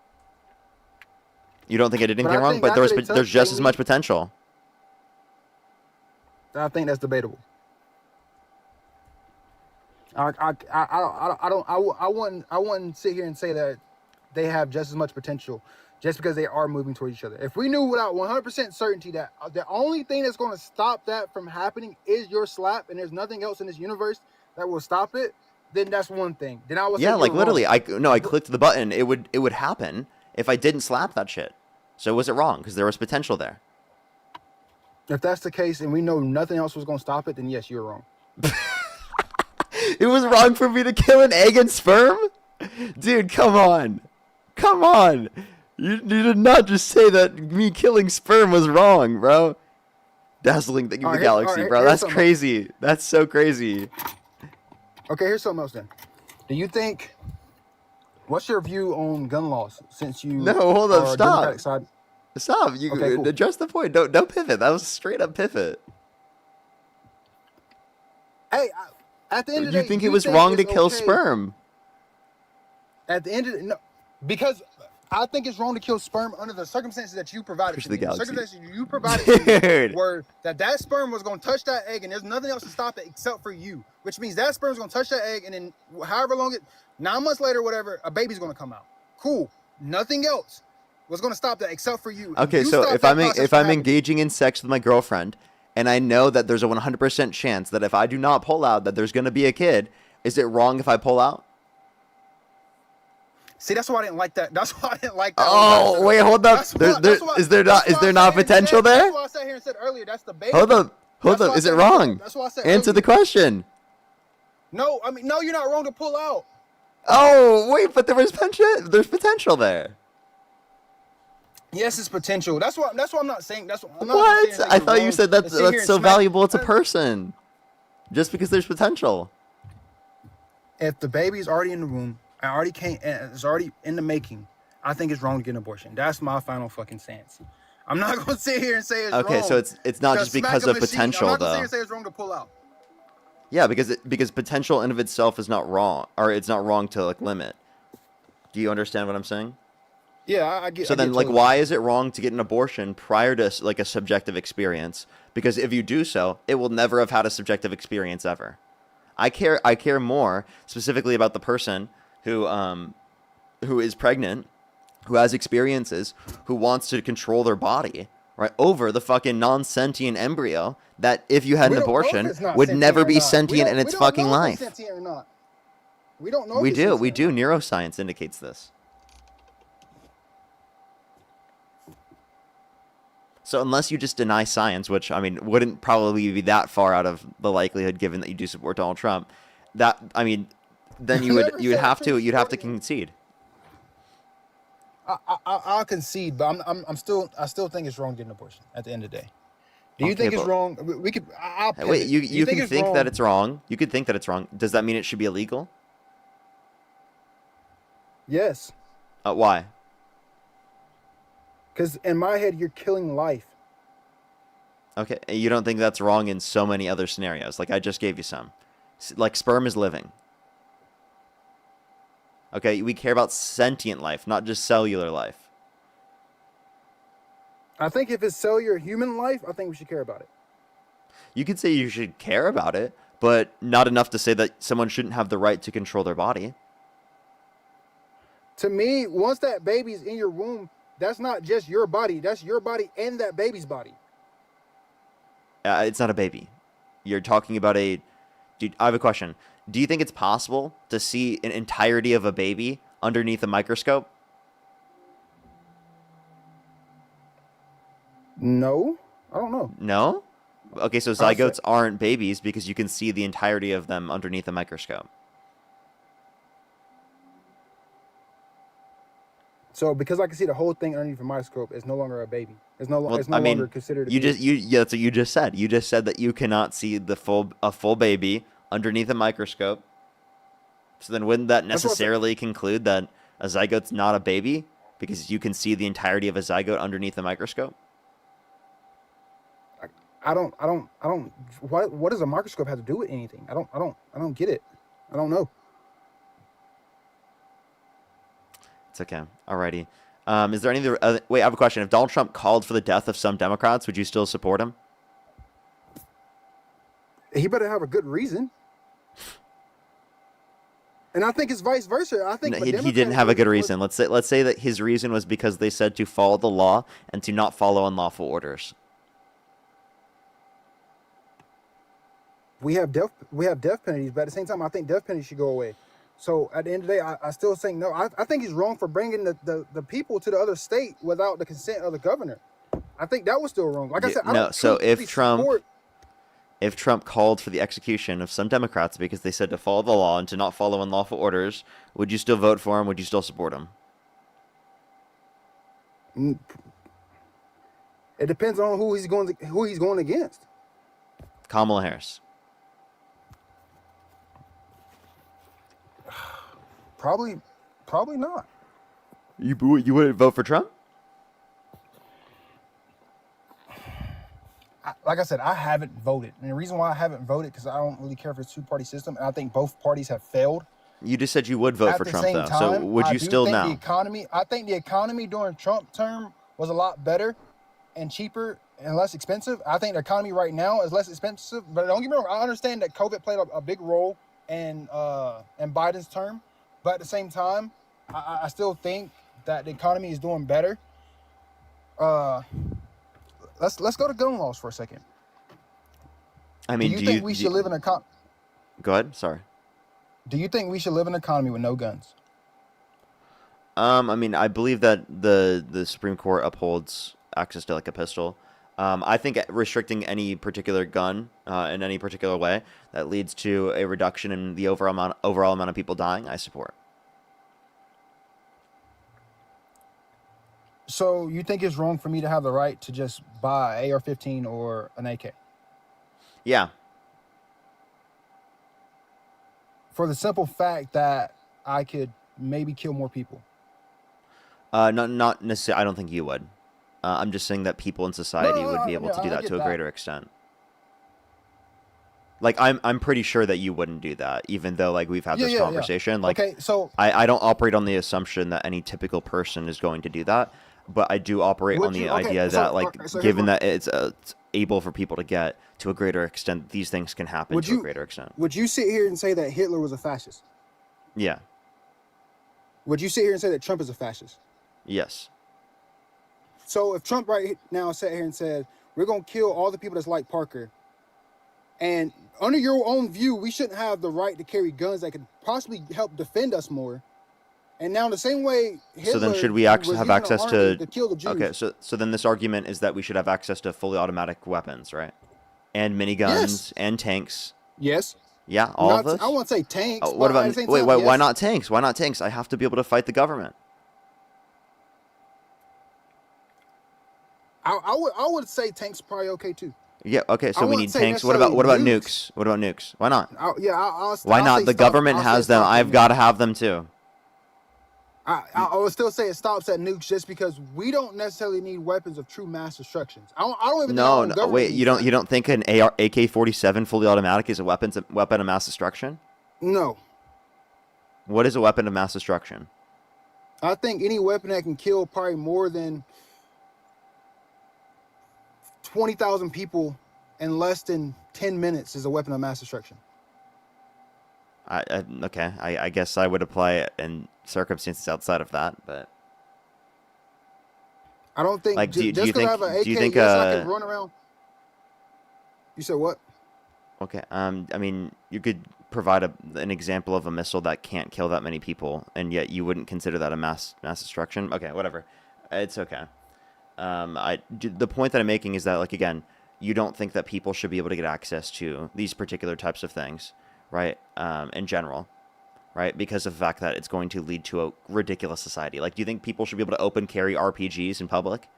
Speaker 1: You don't think I did
Speaker 15: But
Speaker 1: anything
Speaker 15: I
Speaker 1: wrong?
Speaker 15: think
Speaker 1: But
Speaker 15: after they
Speaker 1: there's
Speaker 15: touch,
Speaker 1: just
Speaker 15: they
Speaker 1: as much
Speaker 15: leave.
Speaker 1: potential.
Speaker 15: I think that's debatable. I wouldn't sit here and say that they have just as much potential just because they are moving towards each other. If we knew without 100% certainty that the only thing that's going to stop that from happening is your slap, and there's nothing else in this universe that will stop it, then that's one thing. Then I would say
Speaker 1: Yeah, like
Speaker 15: you're
Speaker 1: literally,
Speaker 15: wrong.
Speaker 1: I clicked the button. It would happen if I didn't slap that shit. So was it wrong? Because there was potential there.
Speaker 15: If that's the case, and we know nothing else was going to stop it, then yes, you're wrong.
Speaker 1: It was wrong for me to kill an egg and sperm? Dude, come on. Come on. You did not just say that me killing sperm was wrong, bro. Dazzling thing of the galaxy, bro.
Speaker 15: here's
Speaker 1: That's
Speaker 15: something.
Speaker 1: crazy. That's so crazy.
Speaker 15: Okay, here's something else then. Do you think? What's your view on gun laws? Since you
Speaker 1: No, hold up,
Speaker 15: are
Speaker 1: stop.
Speaker 15: Democratic side.
Speaker 1: Stop. You
Speaker 15: Okay, cool.
Speaker 1: address the point. Don't pivot. That was a straight up pivot.
Speaker 15: Hey, at the end of the
Speaker 1: You
Speaker 15: day,
Speaker 1: think it was wrong to kill sperm?
Speaker 15: At the end of the, no, because I think it's wrong to kill sperm under the circumstances that you provided
Speaker 1: Push
Speaker 15: to
Speaker 1: the
Speaker 15: me. The
Speaker 1: galaxy.
Speaker 15: circumstances you provided to me
Speaker 1: Dude.
Speaker 15: were that sperm was going to touch that egg, and there's nothing else to stop it except for you. Which means that sperm's going to touch that egg, and then however long 9 months later, whatever, a baby's going to come out. Cool. Nothing else was going to stop that except for you.
Speaker 1: Okay,
Speaker 15: You
Speaker 1: so
Speaker 15: stopped
Speaker 1: if
Speaker 15: that
Speaker 1: I'm
Speaker 15: process from happening.
Speaker 1: engaging in sex with my girlfriend, and I know that there's a 100% chance that if I do not pull out, that there's going to be a kid, is it wrong if I pull out?
Speaker 15: See, that's why I didn't like that. That's why I didn't like that.
Speaker 1: Oh, wait, hold up. Is there not potential there?
Speaker 15: That's why I sat here and said earlier that's debatable.
Speaker 1: Hold up. Is it wrong?
Speaker 15: That's why I said
Speaker 1: Answer
Speaker 15: earlier.
Speaker 1: the question.
Speaker 15: No, I mean, no, you're not wrong to pull out.
Speaker 1: Oh, wait, but there's potential there.
Speaker 15: Yes, it's potential. That's what I'm not saying. That's what I'm not
Speaker 1: What?
Speaker 15: saying, like,
Speaker 1: I
Speaker 15: you're
Speaker 1: thought you
Speaker 15: wrong
Speaker 1: said
Speaker 15: to
Speaker 1: that's
Speaker 15: sit here and
Speaker 1: so
Speaker 15: smack-
Speaker 1: valuable. It's a person. Just because there's potential.
Speaker 15: If the baby is already in the womb, I already can't. It's already in the making. I think it's wrong to get an abortion. That's my final fucking stance. I'm not gonna sit here and say it's wrong.
Speaker 1: Okay, so it's not just
Speaker 15: smack
Speaker 1: because
Speaker 15: a
Speaker 1: of
Speaker 15: machine.
Speaker 1: potential,
Speaker 15: I'm not gonna sit here
Speaker 1: though.
Speaker 15: and say it's wrong to pull out.
Speaker 1: Yeah, because potential in of itself is not wrong, or it's not wrong to like limit. Do you understand what I'm saying?
Speaker 15: Yeah, I get.
Speaker 1: So
Speaker 15: I
Speaker 1: then,
Speaker 15: get
Speaker 1: like,
Speaker 15: totally.
Speaker 1: why is it wrong to get an abortion prior to like a subjective experience? Because if you do so, it will never have had a subjective experience ever. I care more specifically about the person who is pregnant, who has experiences, who wants to control their body, right, over the fucking non-sentient embryo that, if you had
Speaker 15: We
Speaker 1: an
Speaker 15: don't know if
Speaker 1: abortion,
Speaker 15: it's not
Speaker 1: would
Speaker 15: sentient
Speaker 1: never
Speaker 15: or
Speaker 1: be
Speaker 15: not.
Speaker 1: sentient in
Speaker 15: We
Speaker 1: its
Speaker 15: don't
Speaker 1: fucking
Speaker 15: know if it's
Speaker 1: life.
Speaker 15: sentient or not. We don't know.
Speaker 1: We
Speaker 15: if it's
Speaker 1: do.
Speaker 15: sentient
Speaker 1: We
Speaker 15: or
Speaker 1: do.
Speaker 15: not.
Speaker 1: Neuroscience indicates this. So unless you just deny science, which, I mean, wouldn't probably be that far out of the likelihood given that you do support Donald Trump, that, I mean, then you would have to concede.
Speaker 15: I'll concede, but I still think it's wrong getting an abortion at the end of the day. Do you
Speaker 1: Okay,
Speaker 15: think it's
Speaker 1: but-
Speaker 15: wrong? We could. I'll pivot.
Speaker 1: Wait,
Speaker 15: Do
Speaker 1: you can think
Speaker 15: wrong?
Speaker 1: that it's wrong. You could think that it's wrong. Does that mean it should be illegal?
Speaker 15: Yes,
Speaker 1: Why?
Speaker 15: because in my head, you're killing life.
Speaker 1: Okay, you don't think that's wrong in so many other scenarios. Like I just gave you some. Like sperm is living. Okay, we care about sentient life, not just cellular life.
Speaker 15: I think if it's cellular human life, I think we should care about it.
Speaker 1: You could say you should care about it, but not enough to say that someone shouldn't have the right to control their body.
Speaker 15: To me, once that baby's in your womb, that's not just your body. That's your body and that baby's body.
Speaker 1: It's not a baby. You're talking about a... Dude, I have a question. Do you think it's possible to see an entirety of a baby underneath a microscope?
Speaker 15: No, I don't know.
Speaker 1: No? Okay, so zygotes aren't babies because you can see the entirety of them underneath a microscope.
Speaker 15: So because I can see the whole thing underneath a microscope, it's no longer a baby. It's no
Speaker 1: Well,
Speaker 15: longer considered a
Speaker 1: you
Speaker 15: baby.
Speaker 1: that's what you just said. You just said that you cannot see a full baby underneath a microscope. So then wouldn't that necessarily conclude that a zygote's not a baby because you can see the entirety of a zygote underneath a microscope?
Speaker 15: I don't. What does a microscope have to do with anything? I don't get it. I don't know.
Speaker 1: It's okay. Alrighty. Is there any other... wait, I have a question. If Donald Trump called for the death of some Democrats, would you still support him?
Speaker 15: He better have a good reason. And I think it's vice versa. I think
Speaker 1: No, he didn't have a good reason. Let's say that his reason was because they said to follow the law and to not follow unlawful orders.
Speaker 15: We have death penalties, but at the same time, I think death penalties should go away. So at the end of the day, I still think no. I think he's wrong for bringing the people to the other state without the consent of the governor. I think that was still wrong. Like I said, I don't
Speaker 1: So if
Speaker 15: support.
Speaker 1: Trump called for the execution of some Democrats because they said to follow the law and to not follow unlawful orders, would you still vote for him? Would you still support him?
Speaker 15: It depends on who he's going against.
Speaker 1: Kamala Harris.
Speaker 15: Probably not.
Speaker 1: You wouldn't vote for Trump?
Speaker 15: Like I said, I haven't voted, and the reason why I haven't voted because I don't really care for the two-party system, and I think both parties have failed.
Speaker 1: You just said you would vote for Trump, though. So would you still now?
Speaker 15: I think the economy during Trump term was a lot better and cheaper and less expensive. I think the economy right now is less expensive, but don't get me wrong. I understand that COVID played a big role in Biden's term, but at the same time, I still think that the economy is doing better. Let's go to gun laws for a second.
Speaker 1: I mean,
Speaker 15: do you think we should live in a
Speaker 1: Go ahead. Sorry.
Speaker 15: Do you think we should live in an economy with no guns?
Speaker 1: I mean, I believe that the Supreme Court upholds access to like a pistol. I think restricting any particular gun in any particular way that leads to a reduction in the overall amount of people dying, I support.
Speaker 15: So you think it's wrong for me to have the right to just buy an AR-15 or an AK?
Speaker 1: Yeah.
Speaker 15: For the simple fact that I could maybe kill more people.
Speaker 1: Not necessarily. I don't think you would. I'm just saying that people in society would be able to do that to a greater extent. Like I'm pretty sure that you wouldn't do that, even though like we've had this conversation. Like,
Speaker 15: okay, so
Speaker 1: I don't operate on the assumption that any typical person is going to do that, but I do operate on the idea that like given that it's able for people to get to a greater extent, these things can happen to a greater extent.
Speaker 15: Would you sit here and say that Hitler was a fascist?
Speaker 1: Yeah.
Speaker 15: Would you sit here and say that Trump is a fascist?
Speaker 1: Yes.
Speaker 15: So if Trump right now sat here and said, we're going to kill all the people that's like Parker, and under your own view, we shouldn't have the right to carry guns that could possibly help defend us more. And now in the same way, Hitler
Speaker 1: so then should we actually have access to
Speaker 15: kill the Jews.
Speaker 1: Okay, so then this argument is that we should have access to fully automatic weapons, right? And miniguns and tanks.
Speaker 15: Yes.
Speaker 1: Yeah, all of those?
Speaker 15: I won't say tanks.
Speaker 1: What about why not tanks? Why not tanks? I have to be able to fight the government.
Speaker 15: I would say tanks are probably okay too.
Speaker 1: Yeah. Okay. So we need tanks. What about nukes? What about nukes? Why not?
Speaker 15: Why
Speaker 1: not? The government has them. I've got to have them too.
Speaker 15: I would still say it stops at nukes just because we don't necessarily need weapons of true mass destruction. I don't even.
Speaker 1: No. Wait. You don't think an AK-47 fully automatic is a weapon of mass destruction?
Speaker 15: No.
Speaker 1: What is a weapon of mass destruction?
Speaker 15: I think any weapon that can kill probably more than 20,000 people in less than 10 minutes is a weapon of mass destruction.
Speaker 1: Okay. I guess I would apply it in circumstances outside of that, but
Speaker 15: I don't think.
Speaker 1: Like, do you think?
Speaker 15: I have an AK,
Speaker 1: do you think?
Speaker 15: I can run around. You said what?
Speaker 1: Okay. I mean, you could provide an example of a missile that can't kill that many people, and yet you wouldn't consider that a mass destruction. Okay, whatever. It's okay. The point that I'm making is that, like, again, you don't think that people should be able to get access to these particular types of things, right? In general, right? Because of the fact that it's going to lead to a ridiculous society. Like, do you think people should be able to open carry RPGs in public?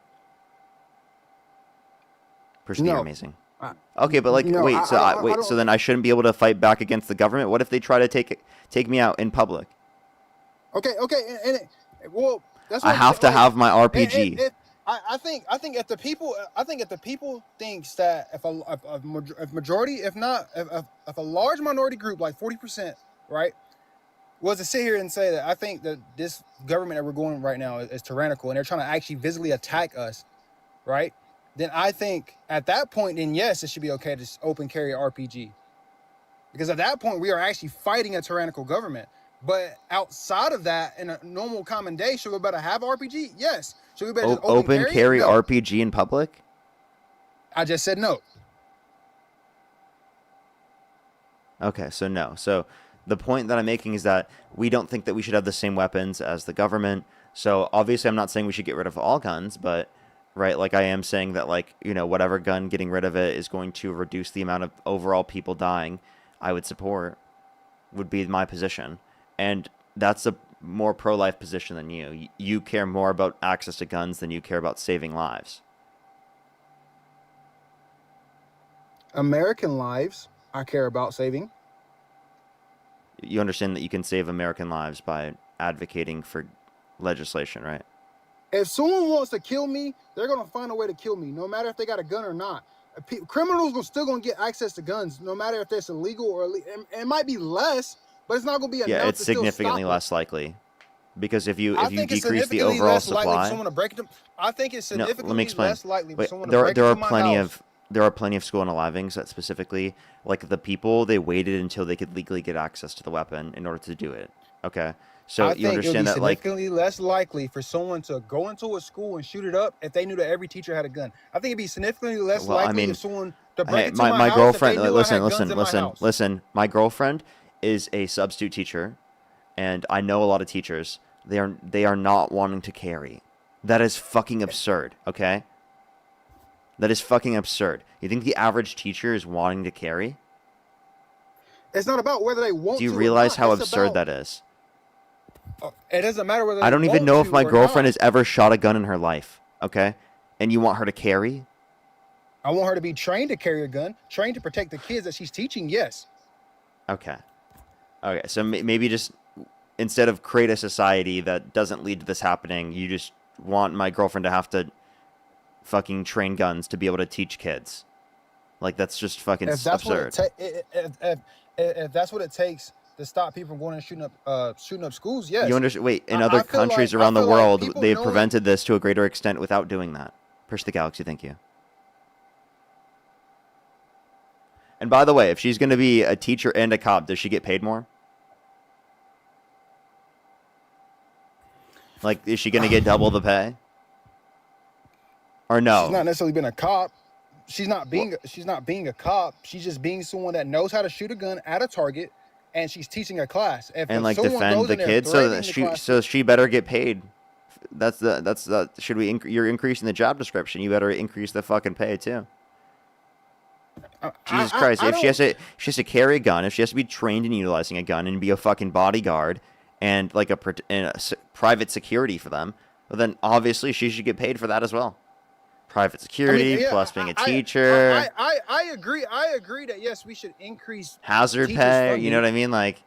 Speaker 1: Personally, you're amazing. Okay, but like, wait, so then I shouldn't be able to fight back against the government? What if they try to take me out in public?
Speaker 15: Okay, well, that's
Speaker 1: I have to have my RPG.
Speaker 15: I think if the people thinks that if a large minority group like 40%, right, was to sit here and say that I think that this government that we're going right now is tyrannical and they're trying to actually visibly attack us, right? Then I think at that point, then yes, it should be okay to open carry RPG, because at that point we are actually fighting a tyrannical government. But outside of that, in a normal common day, should we better have RPG? Yes. Should we better just
Speaker 1: open carry
Speaker 15: no.
Speaker 1: RPG in public?
Speaker 15: I just said no.
Speaker 1: Okay, so no. So the point that I'm making is that we don't think that we should have the same weapons as the government. So obviously I'm not saying we should get rid of all guns, but right, like I am saying that, like, you know, whatever gun, getting rid of it is going to reduce the amount of overall people dying, I would support, would be my position. And that's a more pro-life position than you. You care more about access to guns than you care about saving lives.
Speaker 15: American lives, I care about saving.
Speaker 1: You understand that you can save American lives by advocating for legislation, right?
Speaker 15: If someone wants to kill me, they're going to find a way to kill me, no matter if they got a gun or not. Criminals are still going to get access to guns, no matter if it's illegal or illegal. It might be less, but it's not going to be enough.
Speaker 1: Yeah, it's significantly less likely, because if you decrease the overall supply,
Speaker 15: I think it's significantly less likely for someone to break
Speaker 1: there are
Speaker 15: into my house.
Speaker 1: There are plenty of school unalivings that specifically, like, the people, they waited until they could legally get access to the weapon in order to do it. Okay, so you understand that, like,
Speaker 15: significantly less likely for someone to go into a school and shoot it up if they knew that every teacher had a gun. I think it'd be significantly less likely for someone to break into my house
Speaker 1: girlfriend.
Speaker 15: If they knew
Speaker 1: Listen. My girlfriend is a substitute teacher, and I know a lot of teachers. They are not wanting to carry. That is fucking absurd. Okay. That is fucking absurd. You think the average teacher is wanting to carry?
Speaker 15: It's not about whether they want to.
Speaker 1: Do you realize how absurd that is?
Speaker 15: It doesn't matter whether
Speaker 1: I
Speaker 15: they
Speaker 1: don't even
Speaker 15: want
Speaker 1: know if
Speaker 15: to
Speaker 1: my
Speaker 15: or
Speaker 1: girlfriend
Speaker 15: not.
Speaker 1: has ever shot a gun in her life. Okay, and you want her to carry?
Speaker 15: I want her to be trained to carry a gun, trained to protect the kids that she's teaching. Yes.
Speaker 1: Okay. Okay. So maybe just instead of create a society that doesn't lead to this happening, you just want my girlfriend to have to fucking train guns to be able to teach kids. Like that's just fucking
Speaker 15: If that's
Speaker 1: absurd.
Speaker 15: what if that's what it takes to stop people from going and shooting up schools, yes.
Speaker 1: You understand? Wait, in
Speaker 15: I
Speaker 1: other
Speaker 15: feel
Speaker 1: countries
Speaker 15: like- I
Speaker 1: around the
Speaker 15: feel like
Speaker 1: world,
Speaker 15: people
Speaker 1: they've
Speaker 15: knowing-
Speaker 1: prevented this to a greater extent without doing that. Push the galaxy, thank you. And by the way, if she's going to be a teacher and a cop, does she get paid more? Like, is she going to get double the pay? Or no?
Speaker 15: She's not necessarily been a cop. She's not being a cop. She's just being someone that knows how to shoot a gun at a target, and she's teaching a class.
Speaker 1: And like defend the kids, so she better get paid. That's the should we you're increasing the job description, you better increase the fucking pay too. Jesus Christ! If she has to carry a gun, if she has to be trained in utilizing a gun and be a fucking bodyguard and like a private security for them, well, then obviously she should get paid for that as well. Private security plus being a teacher.
Speaker 15: I agree. I agree that yes, we should increase
Speaker 1: hazard
Speaker 15: teachers'
Speaker 1: pay.
Speaker 15: funding.
Speaker 1: You know what I mean? Like,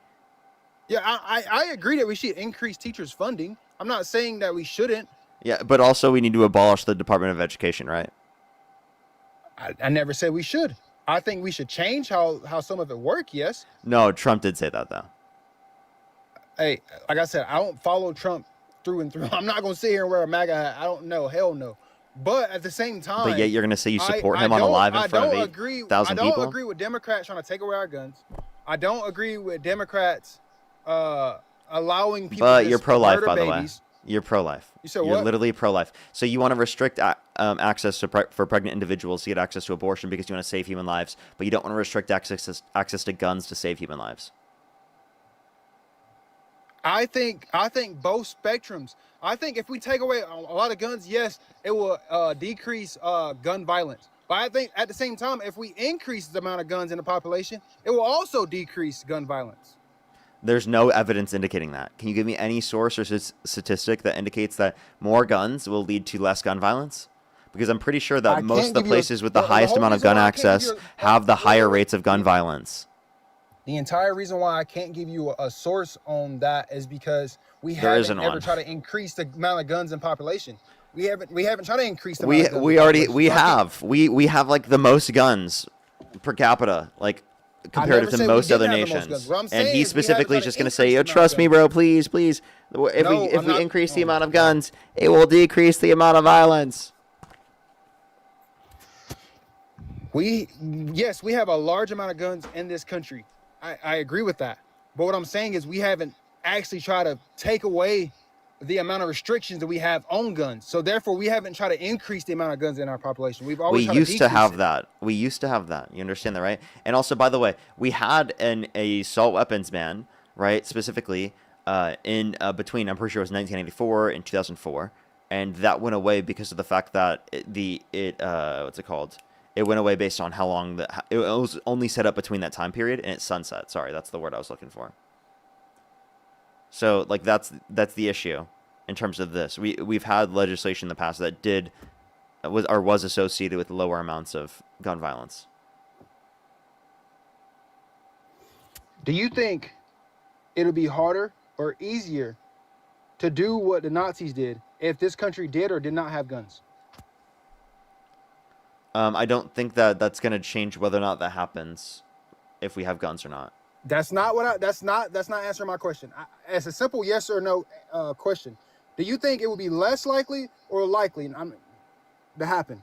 Speaker 15: yeah, I agree that we should increase teachers' funding. I'm not saying that we shouldn't.
Speaker 1: yeah, but also we need to abolish the Department of Education, right?
Speaker 15: I never said we should. I think we should change how some of it work. Yes.
Speaker 1: No, Trump did say that though.
Speaker 15: Hey, like I said, I don't follow Trump through and through. I'm not gonna sit here and wear a MAGA hat. I don't know. Hell no. But at the same time,
Speaker 1: But yet you're gonna say you support him on a live in front of 8,000 people?
Speaker 15: I don't agree with Democrats trying to take away our guns. I don't agree with Democrats allowing people.
Speaker 1: But
Speaker 15: to
Speaker 1: you're
Speaker 15: just
Speaker 1: pro-life,
Speaker 15: murder
Speaker 1: by the
Speaker 15: babies.
Speaker 1: way. You're pro-life.
Speaker 15: You said
Speaker 1: You're
Speaker 15: what?
Speaker 1: literally pro-life. So you want to restrict access to for pregnant individuals to get access to abortion because you want to save human lives, but you don't want to restrict access to guns to save human lives.
Speaker 15: I think both spectrums. I think if we take away a lot of guns, yes, it will decrease gun violence. But I think at the same time, if we increase the amount of guns in the population, it will also decrease gun violence.
Speaker 1: There's no evidence indicating that. Can you give me any source or statistic that indicates that more guns will lead to less gun violence? Because I'm pretty sure that most of the places with the highest amount of gun access have the higher rates of gun violence.
Speaker 15: The entire reason why I can't give you a source on that is because we
Speaker 1: There
Speaker 15: haven't
Speaker 1: isn't
Speaker 15: ever
Speaker 1: one.
Speaker 15: tried to increase the amount of guns in population. We haven't tried to increase the amount of guns.
Speaker 1: We have like the most guns per capita, like compared to most other nations. And he specifically is just going to say, "Yo, trust me, bro, please, please. If we increase the amount of guns, it will decrease the amount of violence."
Speaker 15: Yes, we have a large amount of guns in this country. I agree with that. But what I'm saying is we haven't actually tried to take away the amount of restrictions that we have on guns. So therefore, we haven't tried to increase the amount of guns in our population. We've always tried to
Speaker 1: used to
Speaker 15: decrease
Speaker 1: have
Speaker 15: it.
Speaker 1: that. We used to have that. You understand that, right? And also, by the way, we had an assault weapons ban, right? Specifically, in between, I'm pretty sure it was 1984 and 2004, and that went away because of the fact that what's it called? It went away based on how long it was only set up between that time period and it sunset. Sorry, that's the word I was looking for. So like that's the issue in terms of this. We've had legislation in the past that was associated with lower amounts of gun violence.
Speaker 15: Do you think it'll be harder or easier to do what the Nazis did if this country did or did not have guns?
Speaker 1: I don't think that's going to change whether or not that happens if we have guns or not.
Speaker 15: That's not answering my question. It's a simple yes or no question. Do you think it would be less likely or likely to happen?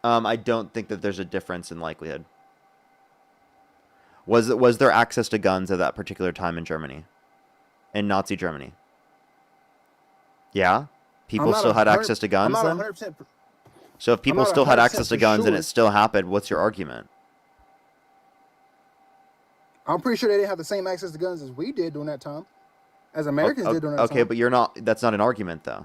Speaker 1: I don't think that there's a difference in likelihood. Was there access to guns at that particular time in Germany? In Nazi Germany? Yeah? People still had access to guns then?
Speaker 15: 100%.
Speaker 1: So if people still had access to guns and
Speaker 15: sure.
Speaker 1: it still happened, what's your argument?
Speaker 15: I'm pretty sure they didn't have the same access to guns as we did during that time, as Americans did during that time.
Speaker 1: Okay, but that's not an argument though.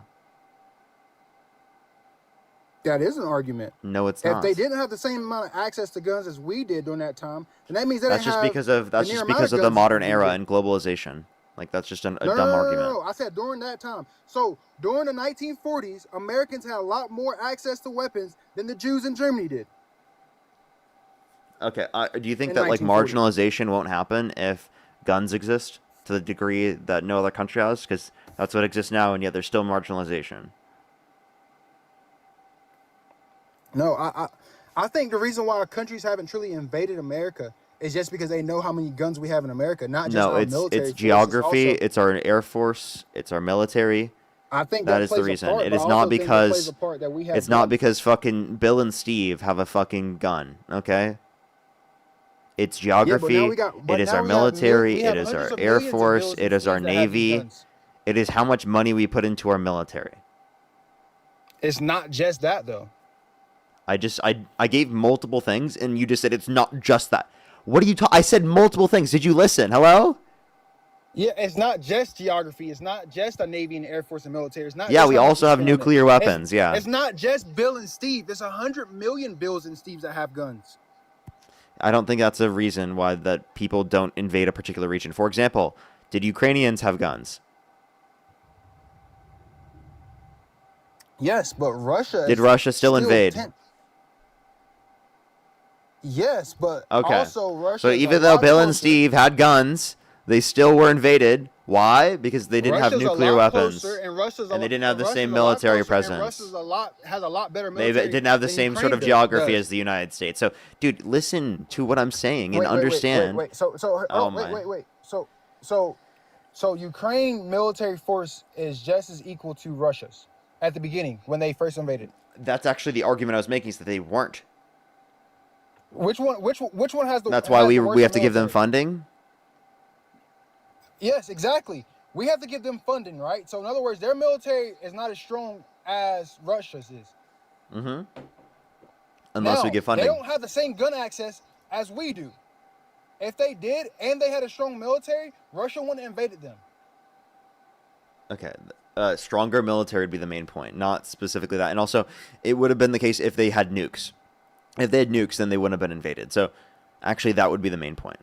Speaker 15: That is an argument.
Speaker 1: No, it's not.
Speaker 15: If they didn't have the same amount of access to guns as we did during that time, then that means
Speaker 1: That's just because of the modern era and globalization. Like that's just a
Speaker 15: No,
Speaker 1: dumb
Speaker 15: no, no,
Speaker 1: argument.
Speaker 15: no, no. I said during that time. So during the 1940s, Americans had a lot more access to weapons than the Jews in Germany did.
Speaker 1: Okay, do you think
Speaker 15: In
Speaker 1: that like
Speaker 15: 1940.
Speaker 1: marginalization won't happen if guns exist to the degree that no other country has? Because that's what exists now, and yet there's still marginalization.
Speaker 15: No, I think the reason why countries haven't truly invaded America is just because they know how many guns we have in America, not just
Speaker 1: No,
Speaker 15: our
Speaker 1: it's
Speaker 15: military forces.
Speaker 1: geography,
Speaker 15: Also,
Speaker 1: it's our air force, it's our military.
Speaker 15: I think
Speaker 1: That
Speaker 15: that
Speaker 1: is the
Speaker 15: plays a
Speaker 1: reason.
Speaker 15: part,
Speaker 1: It
Speaker 15: but
Speaker 1: is
Speaker 15: I
Speaker 1: not
Speaker 15: also think that plays
Speaker 1: because
Speaker 15: a part that we have
Speaker 1: it's not
Speaker 15: guns.
Speaker 1: because fucking Bill and Steve have a fucking gun. Okay. It's geography. It is our military. It is our air force. It is our navy. It is how much money we put into our military.
Speaker 15: It's not just that though.
Speaker 1: I gave multiple things, and you just said it's not just that. What are you talking? I said multiple things. Did you listen? Hello?
Speaker 15: Yeah, it's not just geography. It's not just a navy and air force and military. It's not.
Speaker 1: Yeah,
Speaker 15: just
Speaker 1: we
Speaker 15: how much
Speaker 1: also have
Speaker 15: spend on it.
Speaker 1: nuclear weapons. Yeah.
Speaker 15: It's not just Bill and Steve. There's 100 million Bills and Steves that have guns.
Speaker 1: I don't think that's a reason why that people don't invade a particular region. For example, did Ukrainians have guns?
Speaker 15: Yes, but Russia.
Speaker 1: Did Russia still invade?
Speaker 15: Yes, but
Speaker 1: Okay.
Speaker 15: also Russia.
Speaker 1: So even though Bill and Steve had guns, they still were invaded. Why? Because they didn't have nuclear weapons. And they didn't have the same military presence.
Speaker 15: Has a lot better
Speaker 1: They
Speaker 15: military.
Speaker 1: didn't have the
Speaker 15: than
Speaker 1: same sort
Speaker 15: Ukraine
Speaker 1: of geography
Speaker 15: does.
Speaker 1: as the United States. So, dude, listen to what I'm saying and
Speaker 15: Wait,
Speaker 1: understand.
Speaker 15: Wait. So,
Speaker 1: Oh,
Speaker 15: wait. So Ukraine military force is just as equal to Russia's at the beginning when they first invaded.
Speaker 1: That's actually the argument I was making, is that they weren't.
Speaker 15: Which one has the?
Speaker 1: That's why
Speaker 15: has
Speaker 1: we
Speaker 15: the worst
Speaker 1: have to give them
Speaker 15: military?
Speaker 1: funding.
Speaker 15: Yes, exactly. We have to give them funding, right? So in other words, their military is not as strong as Russia's is.
Speaker 1: Mm-hmm. Unless we
Speaker 15: Now,
Speaker 1: get funding.
Speaker 15: They don't have the same gun access as we do. If they did and they had a strong military, Russia wouldn't have invaded them.
Speaker 1: Okay. Stronger military would be the main point, not specifically that. And also, it would have been the case if they had nukes. If they had nukes, then they wouldn't have been invaded. So, actually, that would be the main point.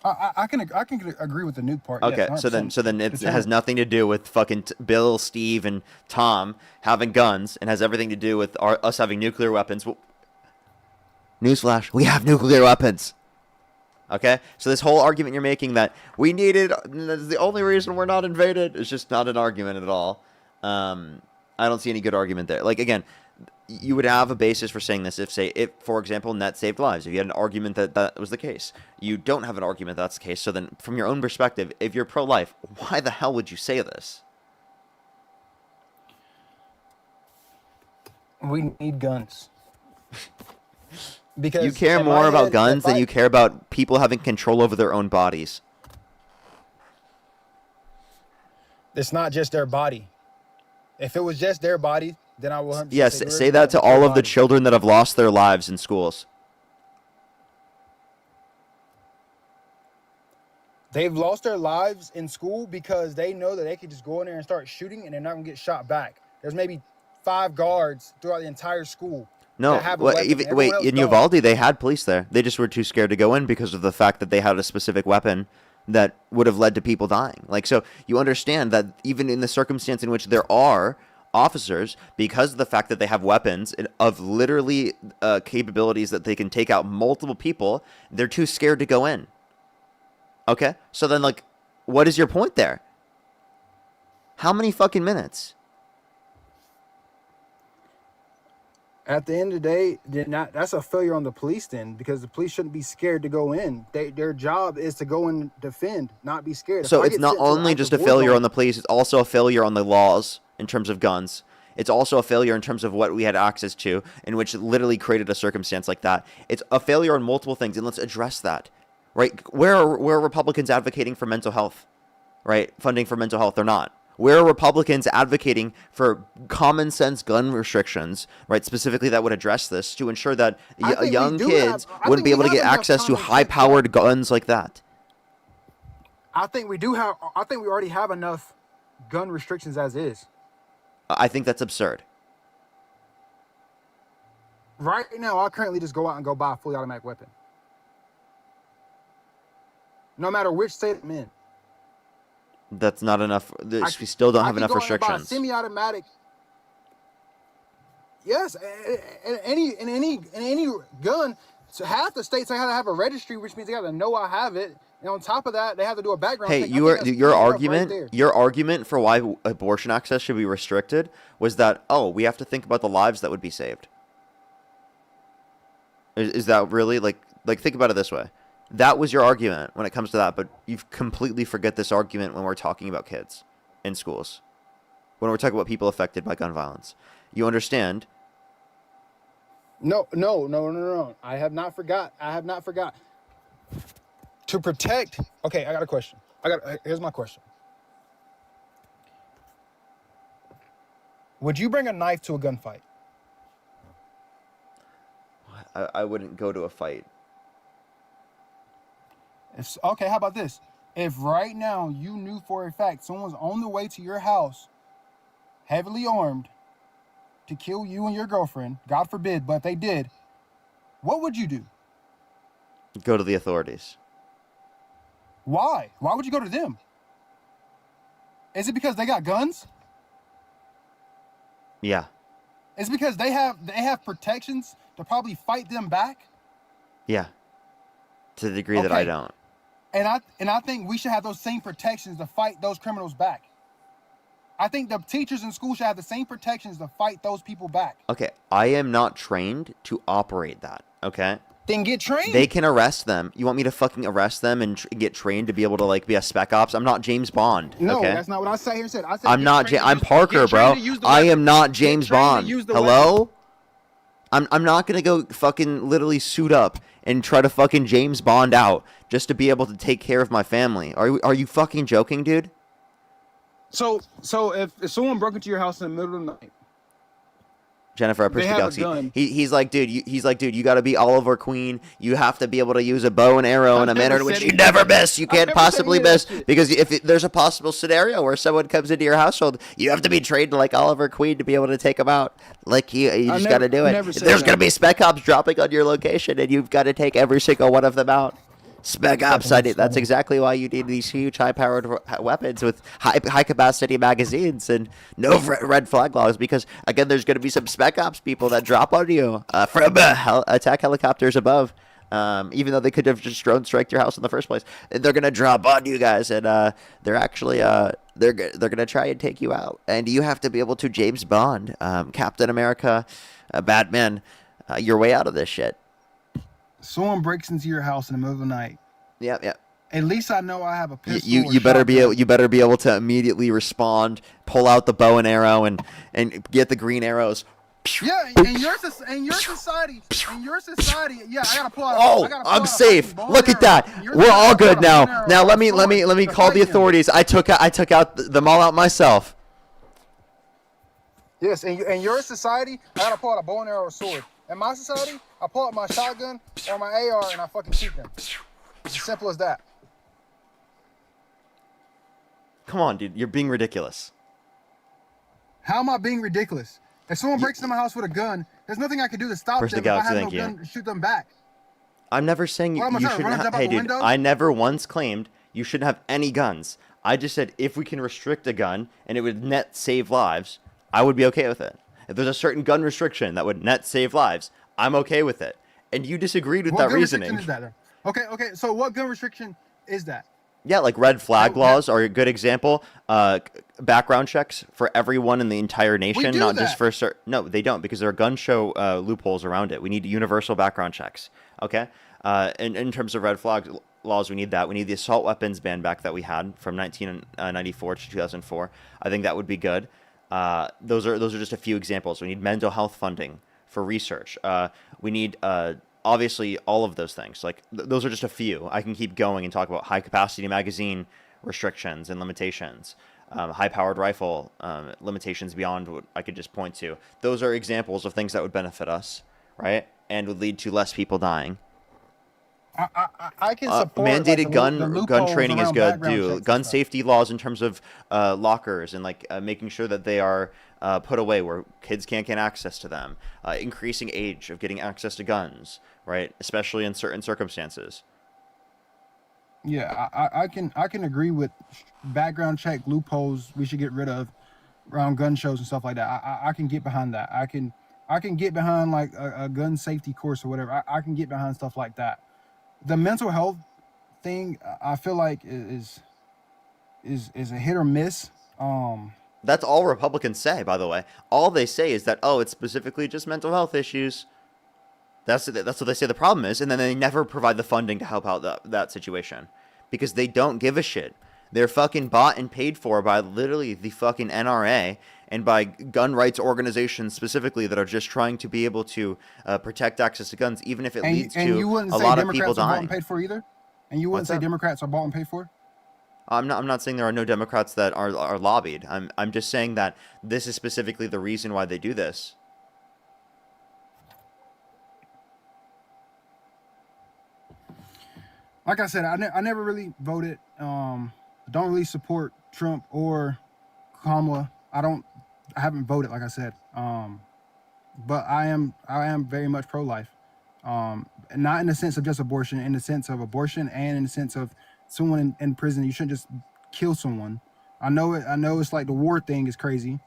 Speaker 15: I can agree with the nuke part.
Speaker 1: Okay,
Speaker 15: yes,
Speaker 1: so then
Speaker 15: 100%.
Speaker 1: it has nothing to do with fucking Bill, Steve, and Tom having guns, and has everything to do with us having nuclear weapons. Well, newsflash: we have nuclear weapons. Okay, so this whole argument you're making that we needed, the only reason we're not invaded, is just not an argument at all. I don't see any good argument there. Like, again, you would have a basis for saying this if, for example, net saved lives. If you had an argument that that was the case. You don't have an argument that's the case. So then, from your own perspective, if you're pro-life, why the hell would you say this?
Speaker 15: We need guns. Because
Speaker 1: you care
Speaker 15: in
Speaker 1: more
Speaker 15: my
Speaker 1: about
Speaker 15: head,
Speaker 1: guns
Speaker 15: if
Speaker 1: than
Speaker 15: I-
Speaker 1: you care about people having control over their own bodies.
Speaker 15: It's not just their body. If it was just their body, then I will 100%
Speaker 1: Yes,
Speaker 15: agree
Speaker 1: say
Speaker 15: with
Speaker 1: that to
Speaker 15: it's their
Speaker 1: all of the
Speaker 15: body.
Speaker 1: children that have lost their lives in schools.
Speaker 15: They've lost their lives in school because they know that they could just go in there and start shooting and they're not going to get shot back. There's maybe 5 guards throughout the entire school.
Speaker 1: No,
Speaker 15: that have a
Speaker 1: well,
Speaker 15: weapon.
Speaker 1: even,
Speaker 15: Everyone
Speaker 1: wait,
Speaker 15: else
Speaker 1: in
Speaker 15: don't.
Speaker 1: Uvalde, they had police there. They just were too scared to go in because of the fact that they had a specific weapon that would have led to people dying. Like, so you understand that even in the circumstance in which there are officers, because of the fact that they have weapons of literally capabilities that they can take out multiple people, they're too scared to go in. Okay? So then, like, what is your point there? How many fucking minutes?
Speaker 15: At the end of the day, that's a failure on the police then, because the police shouldn't be scared to go in. Their job is to go and defend, not be scared.
Speaker 1: So it's not only just a failure on the police, it's also a failure on the laws in terms of guns. It's also a failure in terms of what we had access to, in which literally created a circumstance like that. It's a failure on multiple things, and let's address that. Right? Where are Republicans advocating for mental health? Right? Funding for mental health? They're not. Where are Republicans advocating for common sense gun restrictions, right? Specifically, that would address this to ensure that young kids wouldn't be able to get access to high-powered guns like that.
Speaker 15: I think we already have enough gun restrictions as is.
Speaker 1: I think that's absurd.
Speaker 15: Right now, I currently just go out and go buy a fully automatic weapon. No matter which state I'm in.
Speaker 1: That's not enough. We still don't have enough restrictions.
Speaker 15: Semi-automatic. Yes, in any gun, so half the states they have to have a registry, which means they have to know I have it, and on top of that, they have to do a background
Speaker 1: Hey,
Speaker 15: check.
Speaker 1: your argument for why abortion access should be restricted was that, oh, we have to think about the lives that would be saved. Is that really like think about it this way? That was your argument when it comes to that, but you completely forget this argument when we're talking about kids in schools, when we're talking about people affected by gun violence. You understand?
Speaker 15: No. I have not forgot. To protect. Okay, I got a question. Here's my question. Would you bring a knife to a gunfight?
Speaker 1: I wouldn't go to a fight.
Speaker 15: Okay, how about this? If right now you knew for a fact someone's on the way to your house, heavily armed, to kill you and your girlfriend, God forbid, but they did, what would you do?
Speaker 1: Go to the authorities.
Speaker 15: Why? Why would you go to them? Is it because they got guns?
Speaker 1: Yeah.
Speaker 15: It's because they have protections to probably fight them back?
Speaker 1: Yeah. To the degree that I don't.
Speaker 15: And I think we should have those same protections to fight those criminals back. I think the teachers in school should have the same protections to fight those people back.
Speaker 1: Okay, I am not trained to operate that, okay?
Speaker 15: Then get trained.
Speaker 1: They can arrest them. You want me to fucking arrest them and get trained to be able to, like, be a spec ops? I'm not James Bond,
Speaker 15: No,
Speaker 1: okay?
Speaker 15: that's not what I said here. I said
Speaker 1: I'm not I'm Parker, bro. I am not James Bond. Hello? I'm not going to go fucking literally suit up and try to fucking James Bond out just to be able to take care of my family. Are you fucking joking, dude?
Speaker 15: So if someone broke into your house in the middle of the night,
Speaker 1: Jennifer, I appreciate the galaxy. He's like, dude, you got to be Oliver Queen. You have to be able to use a bow and arrow in a manner in which you never miss. You can't possibly miss because if there's a possible scenario where someone comes into your household, you have to be trained like Oliver Queen to be able to take them out. Like you just got to do it. There's gonna be spec ops dropping on your location, and you've got to take every single one of them out. Spec ops, that's exactly why you need these huge high-powered weapons with high-capacity magazines and no red flag laws, because, again, there's going to be some spec ops people that drop on you from attack helicopters above, even though they could have just drone striked your house in the first place. They're going to drop on you guys, and they're actually they're going to try and take you out. And you have to be able to James Bond, Captain America, Batman, your way out of this shit.
Speaker 15: someone breaks into your house in the middle of the night.
Speaker 1: Yep.
Speaker 15: At least I know I have a pistol.
Speaker 1: You better be able to immediately respond, pull out the bow and arrow, and get the green arrows.
Speaker 15: Yeah, in your society, yeah, I gotta pull out.
Speaker 1: Oh, I'm safe. Look at that. We're all good now. Now let me call the authorities. I took out them all out myself.
Speaker 15: Yes, in your society, I gotta pull out a bow and arrow or sword. In my society, I pull out my shotgun or my AR and I fucking shoot them. It's as simple as that.
Speaker 1: Come on, dude. You're being ridiculous.
Speaker 15: How am I being ridiculous? If someone breaks into my house with a gun, there's nothing I can do to stop them if I have no gun to shoot them back.
Speaker 1: I'm never saying you shouldn't have... Hey, dude, I never once claimed you shouldn't have any guns. I just said if we can restrict a gun and it would net save lives, I would be okay with it. If there's a certain gun restriction that would net save lives, I'm okay with it. And you disagreed with that reasoning.
Speaker 15: What gun restriction is that? Okay. So what gun restriction is that?
Speaker 1: Yeah, like red flag laws are a good example. Background checks for everyone in the entire nation, not just for certain. No, they don't, because there are gun show loopholes around it. We need universal background checks. Okay. In terms of red flag laws, we need that. We need the assault weapons ban back that we had from 1994 to 2004. I think that would be good. Those are just a few examples. We need mental health funding for research. We need obviously all of those things. Like those are just a few. I can keep going and talk about high capacity magazine restrictions and limitations, high powered rifle limitations beyond what I could just point to. Those are examples of things that would benefit us, right? And would lead to less people dying.
Speaker 15: I can support
Speaker 1: mandated gun training is good too. Gun safety laws in terms of lockers and making sure that they are put away where kids can't get access to them. Increasing age of getting access to guns, right? Especially in certain circumstances.
Speaker 20: Yeah, I can agree with background check loopholes we should get rid of around gun shows and stuff like that. I can get behind that. I can get behind like a gun safety course or whatever. I can get behind stuff like that. The mental health thing, I feel like is a hit or miss.
Speaker 1: That's all Republicans say, by the way. All they say is that, oh, it's specifically just mental health issues. That's what they say the problem is, and then they never provide the funding to help out that situation because they don't give a shit. They're fucking bought and paid for by literally the fucking NRA and by gun rights organizations specifically that are just trying to be able to protect access to guns, even if it leads to a lot of people
Speaker 20: Democrats are bought
Speaker 1: dying.
Speaker 20: and paid for either, and you wouldn't
Speaker 1: What's
Speaker 20: say
Speaker 1: that?
Speaker 20: Democrats are bought and paid for.
Speaker 1: I'm not saying there are no Democrats that are lobbied. I'm just saying that this is specifically the reason why they do this.
Speaker 20: Like I said, I never really voted. Don't really support Trump or Kamala. I haven't voted, like I said. But I am very much pro-life. Not in the sense of just abortion, in the sense of abortion and in the sense of someone in prison. You shouldn't just kill someone. I know it's like the war thing is crazy.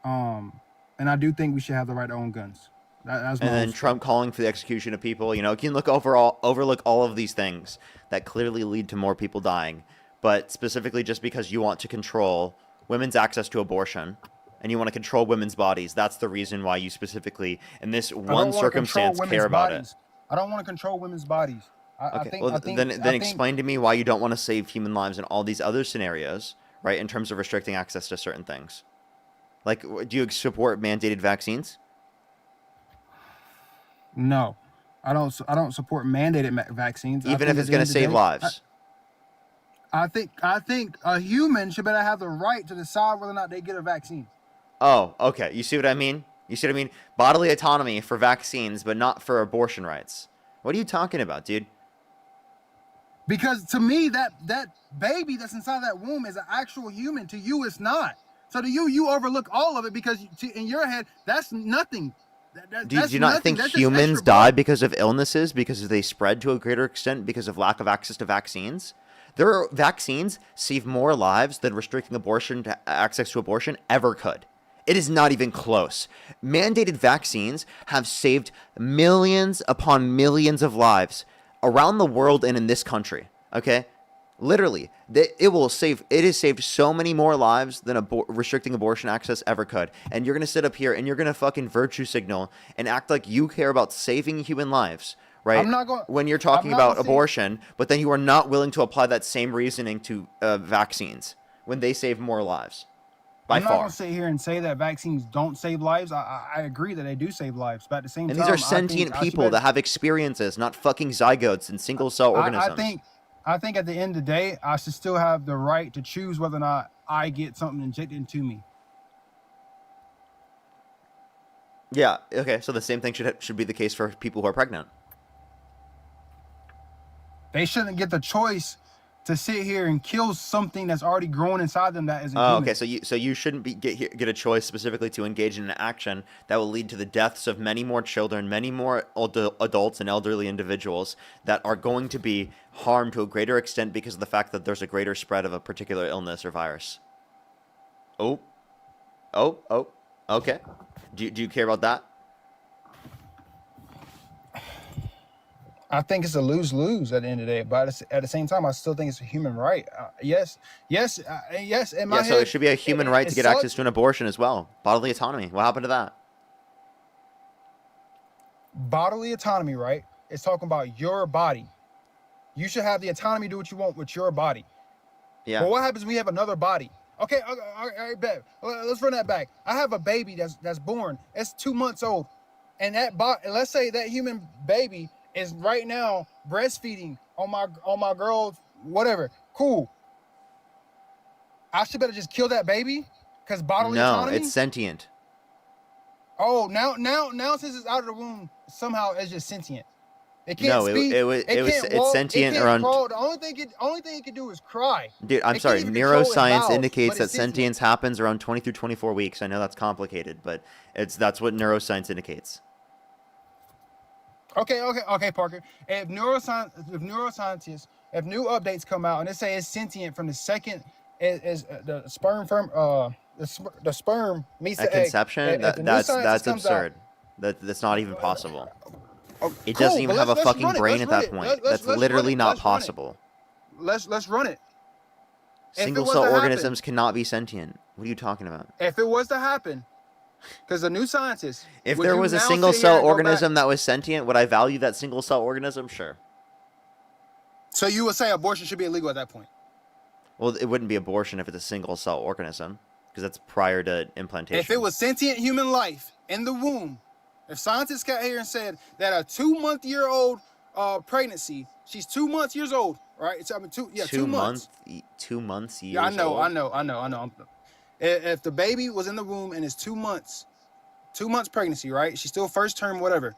Speaker 20: And I do think we should have the right to own guns. That's my
Speaker 1: And then Trump calling for the execution of people. You know, you can overlook all of these things that clearly lead to more people dying. But specifically just because you want to control women's access to abortion and you want to control women's bodies, that's the reason why you specifically, in this one circumstance, care about it.
Speaker 20: I don't want to control women's bodies.
Speaker 1: Then explain to me why you don't want to save human lives in all these other scenarios, right, in terms of restricting access to certain things. Like, do you support mandated vaccines?
Speaker 20: No, I don't support mandated vaccines.
Speaker 1: Even if it's going to save lives.
Speaker 20: I think a human should better have the right to decide whether or not they get a vaccine.
Speaker 1: Oh, okay. You see what I mean? You see what I mean? Bodily autonomy for vaccines, but not for abortion rights. What are you talking about, dude?
Speaker 20: Because to me, that baby that's inside that womb is an actual human. To you, it's not. So to you overlook all of it because in your head, that's nothing.
Speaker 1: Do you not think humans die because of illnesses, because they spread to a greater extent because of lack of access to vaccines? Vaccines save more lives than restricting access to abortion ever could. It is not even close. Mandated vaccines have saved millions upon millions of lives around the world and in this country. Okay? Literally, it has saved so many more lives than restricting abortion access ever could. And you're going to sit up here and you're going to fucking virtue signal and act like you care about saving human lives, right? When you're talking about abortion, but then you are not willing to apply that same reasoning to vaccines when they save more lives. By far.
Speaker 20: I'm not going to sit here and say that vaccines don't save lives. I agree that they do save lives, but at the same time,
Speaker 1: these are sentient people that have experiences, not fucking zygotes and single cell organisms.
Speaker 20: I think at the end of the day, I should still have the right to choose whether or not I get something injected into me.
Speaker 1: Yeah, okay, so the same thing should be the case for people who are pregnant.
Speaker 20: They shouldn't get the choice to sit here and kill something that's already growing inside them that isn't human.
Speaker 1: Okay, so you shouldn't get a choice specifically to engage in an action that will lead to the deaths of many more children, many more adults and elderly individuals that are going to be harmed to a greater extent because of the fact that there's a greater spread of a particular illness or virus. Oh, okay. Do you care about that?
Speaker 20: I think it's a lose-lose at the end of the day, but at the same time, I still think it's a human right. Yes. In my head,
Speaker 1: so it should be a human right to get access to an abortion as well. Bodily autonomy. What happened to that?
Speaker 20: Bodily autonomy, right? It's talking about your body. You should have the autonomy to do what you want with your body.
Speaker 1: Yeah.
Speaker 20: But what happens when we have another body? Okay, all right, bet. Let's run that back. I have a baby that's born. It's 2 months old, and let's say that human baby is right now breastfeeding on my girl, whatever. Cool. I should better just kill that baby because bodily autonomy.
Speaker 1: No, it's sentient.
Speaker 20: Oh, now since it's out of the womb, somehow it's just sentient. It can't speak.
Speaker 1: It's sentient around.
Speaker 20: The only thing it can do is cry.
Speaker 1: Dude, I'm sorry. Neuroscience indicates that sentience happens around 20 through 24 weeks. I know that's complicated, but that's what neuroscience indicates.
Speaker 20: Okay, Parker. If neuroscientists if new updates come out and they say it's sentient from the second is the sperm the sperm meets
Speaker 1: At
Speaker 20: the egg.
Speaker 1: conception,
Speaker 20: If the new scientist
Speaker 1: that's
Speaker 20: comes out,
Speaker 1: absurd. That's not even possible. It
Speaker 20: cool,
Speaker 1: doesn't even
Speaker 20: but
Speaker 1: have a
Speaker 20: let's
Speaker 1: fucking
Speaker 20: run it.
Speaker 1: brain
Speaker 20: Let's
Speaker 1: at
Speaker 20: run
Speaker 1: that
Speaker 20: it.
Speaker 1: point.
Speaker 20: Let's
Speaker 1: That's
Speaker 20: run
Speaker 1: literally
Speaker 20: it.
Speaker 1: not
Speaker 20: Let's run it.
Speaker 1: possible.
Speaker 20: Let's run it. If it
Speaker 1: Single
Speaker 20: was
Speaker 1: cell
Speaker 20: to happen,
Speaker 1: organisms cannot be sentient. What are you talking about?
Speaker 20: if it was to happen, because the new scientists,
Speaker 1: If
Speaker 20: would
Speaker 1: there
Speaker 20: you
Speaker 1: was a
Speaker 20: now
Speaker 1: single
Speaker 20: sit here
Speaker 1: cell
Speaker 20: and go back-
Speaker 1: organism that was sentient, would I value that single cell organism? Sure.
Speaker 20: So you would say abortion should be illegal at that point?
Speaker 1: Well, it wouldn't be abortion if it's a single cell organism, because that's prior to implantation.
Speaker 20: If it was sentient human life in the womb, if scientists got here and said that a 2-month-year-old pregnancy, she's 2 months years old, right? It's 2 months.
Speaker 1: 2 months, years
Speaker 20: Yeah, I know.
Speaker 1: old.
Speaker 20: If the baby was in the womb and it's 2 months, 2 months pregnancy, right? She's still first term, whatever.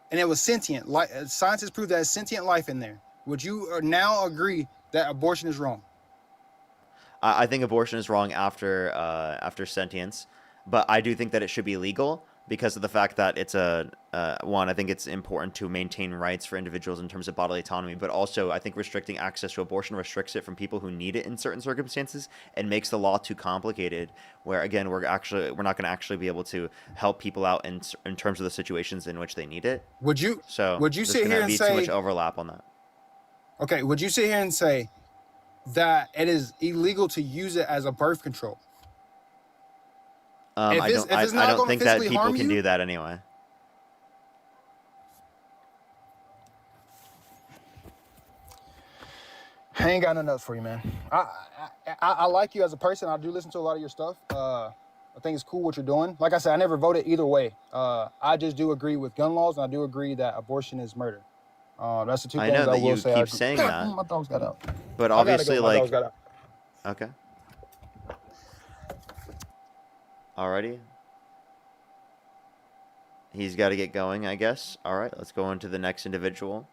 Speaker 20: And it was sentient. Scientists proved that it's sentient life in there. Would you now agree that abortion is wrong?
Speaker 1: I think abortion is wrong after sentience, but I do think that it should be legal because of the fact that it's one. I think it's important to maintain rights for individuals in terms of bodily autonomy, but also I think restricting access to abortion restricts it from people who need it in certain circumstances and makes the law too complicated. Where again, we're not going to actually be able to help people out in terms of the situations in which they need it.
Speaker 20: Would you
Speaker 1: there's
Speaker 20: sit
Speaker 1: gonna
Speaker 20: here and
Speaker 1: be
Speaker 20: say
Speaker 1: too much overlap on that?
Speaker 20: Okay, would you sit here and say that it is illegal to use it as a birth control?
Speaker 1: I don't think that people can do that anyway.
Speaker 20: I ain't got nothing else for you, man. I like you as a person. I do listen to a lot of your stuff. I think it's cool what you're doing. Like I said, I never voted either way. I just do agree with gun laws, and I do agree that abortion is murder. That's the two things I will say.
Speaker 1: I know that you keep saying that.
Speaker 20: My dog's got out.
Speaker 1: But obviously,
Speaker 20: My dog's got out.
Speaker 1: Okay. Alrighty. He's got to get going, I guess. All right, let's go on to the next individual.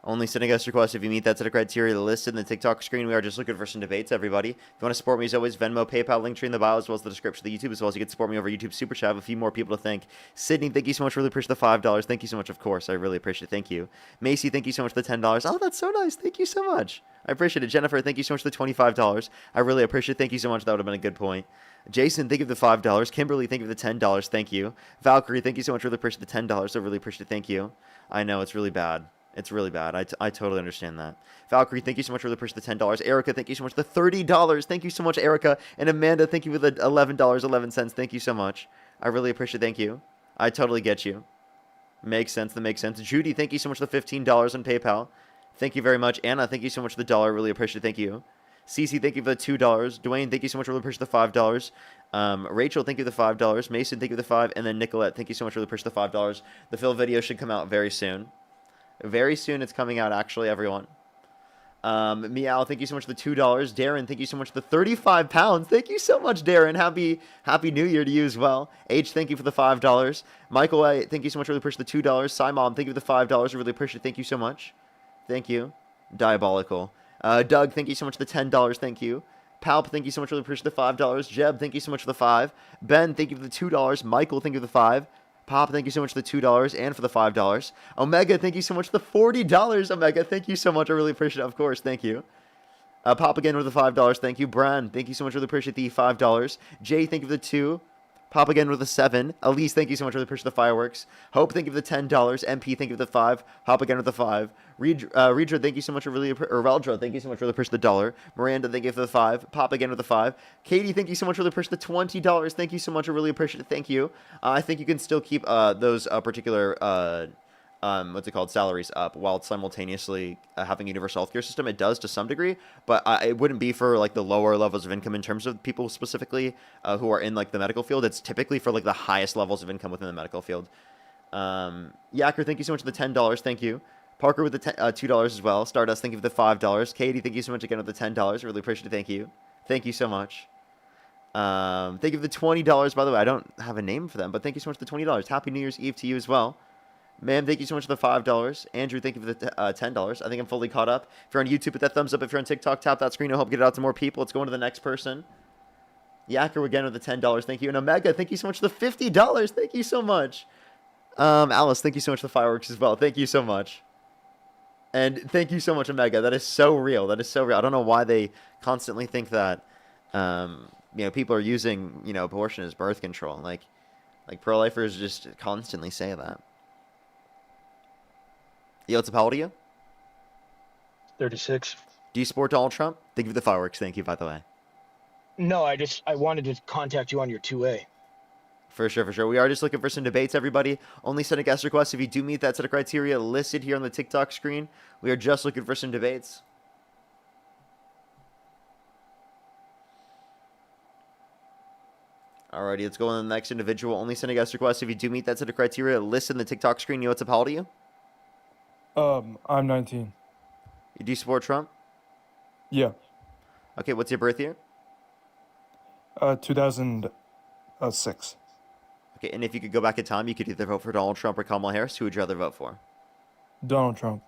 Speaker 1: Only sending us requests if you meet that set of criteria listed in the TikTok screen. We are just looking for some debates, everybody. If you want to support me, as always, Venmo, PayPal, link tree in the bio, as well as the description of the YouTube, as well as you can support me over YouTube Super Chat. I have a few more people to thank. Sydney, thank you so much. Really appreciate the $5. Thank you so much, of course. I really appreciate it. Thank you. Macy, thank you so much for the $10. Oh, that's so nice. Thank you so much. I appreciate it. Jennifer, thank you so much for the $25. I really appreciate it. Thank you so much. That would have been a good point. Jason, thank you for the $5. Kimberly, thank you for the $10. Thank you. Valkyrie, thank you so much. Really appreciate the $10. I really appreciate it. Thank you. I know it's really bad. It's really bad. I totally understand that. Valkyrie, thank you so much. Really appreciate the $10. Erica, thank you so much for the $30. Thank you so much, Erica. And Amanda, thank you for the $11.11. Thank you so much. I really appreciate it. Thank you. I totally get you. Makes sense. That makes sense. Judy, thank you so much for the $15 on PayPal. Thank you very much. Anna, thank you so much for the $1. Really appreciate it. Thank you. Cece, thank you for the $2. Dwayne, thank you so much. Really appreciate the $5. Rachel, thank you for the $5. Mason, thank you for the $5. And then Nicolette, thank you so much. Really appreciate the $5. The fill video should come out very soon. Very soon it's coming out, actually, everyone. Meow, thank you so much for the $2. Darren, thank you so much for the 35 pounds. Thank you so much, Darren. Happy New Year to you as well. H, thank you for the $5. Michael, thank you so much. Really appreciate the $2. Simon, thank you for the $5. Really appreciate it. Thank you so much. Thank you. Diabolical. Doug, thank you so much for the $10. Thank you. Palp, thank you so much. Really appreciate the $5. Jeb, thank you so much for the $5. Ben, thank you for the $2. Michael, thank you for the $5. Pop, thank you so much for the $2 and for the $5. Omega, thank you so much for the $40. Omega, thank you so much. I really appreciate it. Of course, thank you. Pop again with the $5. Thank you. Bran, thank you so much. Really appreciate the $5. Jay, thank you for the 2. Pop again with a 7. Elise, thank you so much. Really appreciate the fireworks. Hope, thank you for the $10. MP, thank you for the 5. Hop again with the 5. Reedra, thank you so much. Reldra, thank you so much. Really appreciate the $1. Miranda, thank you for the 5. Pop again with the 5. Katie, thank you so much. Really appreciate the $20. Thank you so much. I really appreciate it. Thank you. I think you can still keep those particular salaries up while simultaneously having a universal healthcare system. It does to some degree, but it wouldn't be for like the lower levels of income in terms of people specifically who are in like the medical field. It's typically for like the highest levels of income within the medical field. Yacker, thank you so much for the $10. Thank you. Parker with the $2 as well. Stardust, thank you for the $5. Katie, thank you so much again with the $10. Really appreciate it. Thank you. Thank you so much. Thank you for the $20, by the way. I don't have a name for them, but thank you so much for the $20. Happy New Year's Eve to you as well. Ma'am, thank you so much for the $5. Andrew, thank you for the $10. I think I'm fully caught up. If you're on YouTube, hit that thumbs up. If you're on TikTok, tap that screen. I hope get it out to more people. Let's go on to the next person. Yacker again with the $10. Thank you. And Omega, thank you so much for the $50. Thank you so much. Alice, thank you so much for the fireworks as well. Thank you so much. And thank you so much, Omega. That is so real. That is so real. I don't know why they constantly think that, people are using, abortion as birth control. Like pro-lifers just constantly say that. Yo, what's up? How old are you?
Speaker 21: 36.
Speaker 1: Do you support Donald Trump? Thank you for the fireworks. Thank you, by the way.
Speaker 21: No, I wanted to contact you on your 2A.
Speaker 1: For sure, for sure. We are just looking for some debates, everybody. Only send a guest request if you do meet that set of criteria listed here on the TikTok screen. We are just looking for some debates. Alrighty, let's go on to the next individual. Only send a guest request if you do meet that set of criteria listed in the TikTok screen. You know what's up? How old are you?
Speaker 16: I'm 19.
Speaker 1: You do support Trump?
Speaker 16: Yeah.
Speaker 1: Okay, what's your birth year?
Speaker 16: 2006.
Speaker 1: Okay, and if you could go back in time, you could either vote for Donald Trump or Kamala Harris. Who would you rather vote for?
Speaker 16: Donald Trump.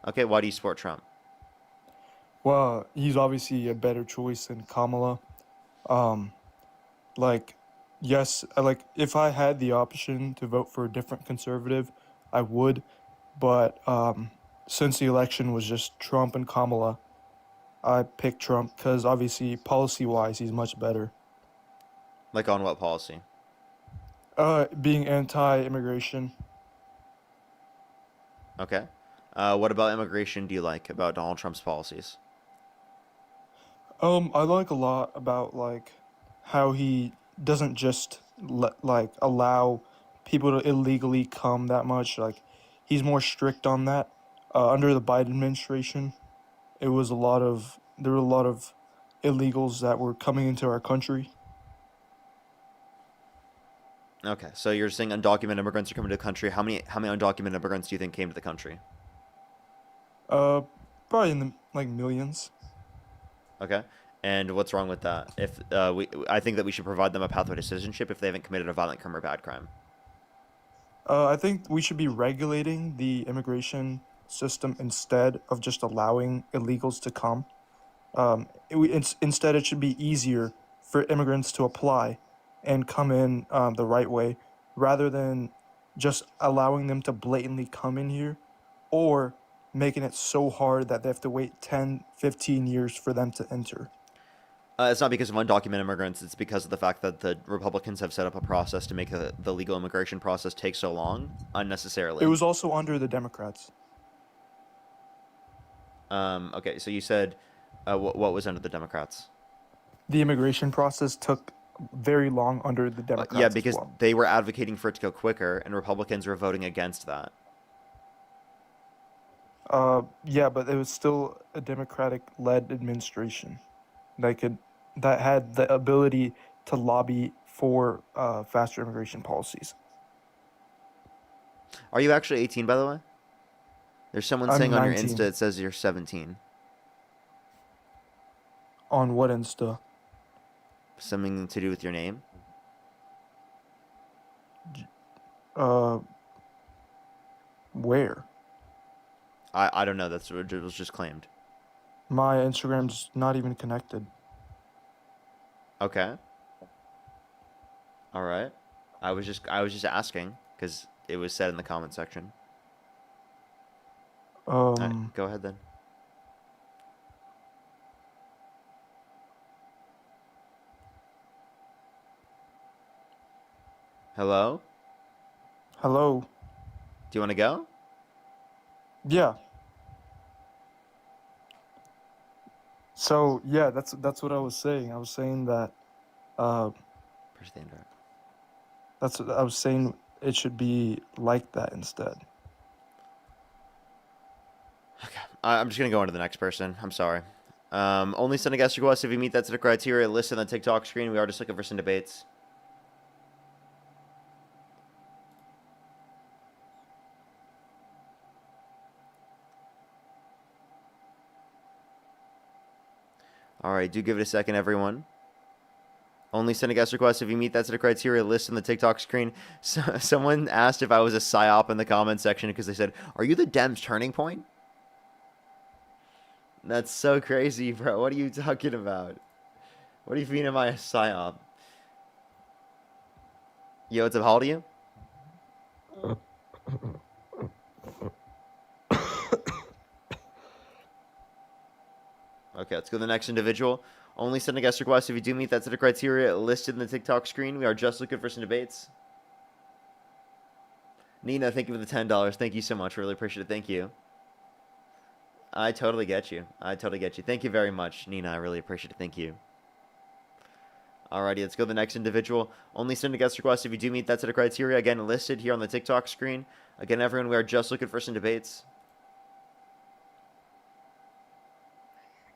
Speaker 1: Okay, why do you support Trump?
Speaker 16: Well, he's obviously a better choice than Kamala. Yes, if I had the option to vote for a different conservative, I would. But since the election was just Trump and Kamala, I picked Trump because obviously policy-wise, he's much better.
Speaker 1: Like on what policy?
Speaker 16: Being anti-immigration.
Speaker 1: Okay. What about immigration do you like about Donald Trump's policies?
Speaker 16: I like a lot about how he doesn't just allow people to illegally come that much. He's more strict on that. Under the Biden administration, there were a lot of illegals that were coming into our country.
Speaker 1: Okay, so you're saying undocumented immigrants are coming to the country. How many undocumented immigrants do you think came to the country?
Speaker 16: Probably in the millions.
Speaker 1: Okay, and what's wrong with that? If I think that we should provide them a pathway to citizenship if they haven't committed a violent crime or bad crime.
Speaker 16: I think we should be regulating the immigration system instead of just allowing illegals to come. Instead, it should be easier for immigrants to apply and come in the right way, rather than just allowing them to blatantly come in here or making it so hard that they have to wait 10, 15 years for them to enter.
Speaker 1: It's not because of undocumented immigrants. It's because of the fact that the Republicans have set up a process to make the legal immigration process take so long unnecessarily.
Speaker 16: It was also under the Democrats.
Speaker 1: Okay, so you said what was under the Democrats?
Speaker 16: The immigration process took very long under the Democrats.
Speaker 1: Yeah, because
Speaker 16: as well.
Speaker 1: they were advocating for it to go quicker, and Republicans were voting against that.
Speaker 16: Yeah, but it was still a Democratic-led administration that had the ability to lobby for faster immigration policies.
Speaker 1: Are you actually 18, by the way? There's someone
Speaker 16: I'm
Speaker 1: saying on your
Speaker 16: 19.
Speaker 1: Insta it says you're 17.
Speaker 16: On what Insta?
Speaker 1: Something to do with your name?
Speaker 16: Where?
Speaker 1: I don't know. That's what was just claimed.
Speaker 16: My Instagram's not even connected.
Speaker 1: Okay. All right. I was just asking because it was said in the comment section. All right, go ahead then. Hello?
Speaker 16: Hello?
Speaker 1: Do you want to go?
Speaker 16: Yeah. So yeah, that's what I was saying. I was saying that that's what I was saying. It should be like that instead.
Speaker 1: I'm just gonna go on to the next person. I'm sorry. Only send a guest request if you meet that set of criteria listed on the TikTok screen. We are just looking for some debates. All right, do give it a second, everyone. Only send a guest request if you meet that set of criteria listed on the TikTok screen. So, someone asked if I was a psyop in the comment section because they said, "Are you the Dems' turning point?" That's so crazy, bro. What are you talking about? What do you mean am I a psyop? Yo, what's up? How old are you? Okay, let's go to the next individual. Only send a guest request if you do meet that set of criteria listed in the TikTok screen. We are just looking for some debates. Nina, thank you for the $10. Thank you so much. Really appreciate it. Thank you. I totally get you. I totally get you. Thank you very much, Nina. I really appreciate it. Thank you. Alrighty, let's go to the next individual. Only send a guest request if you do meet that set of criteria. Again, listed here on the TikTok screen. Again, everyone, we are just looking for some debates.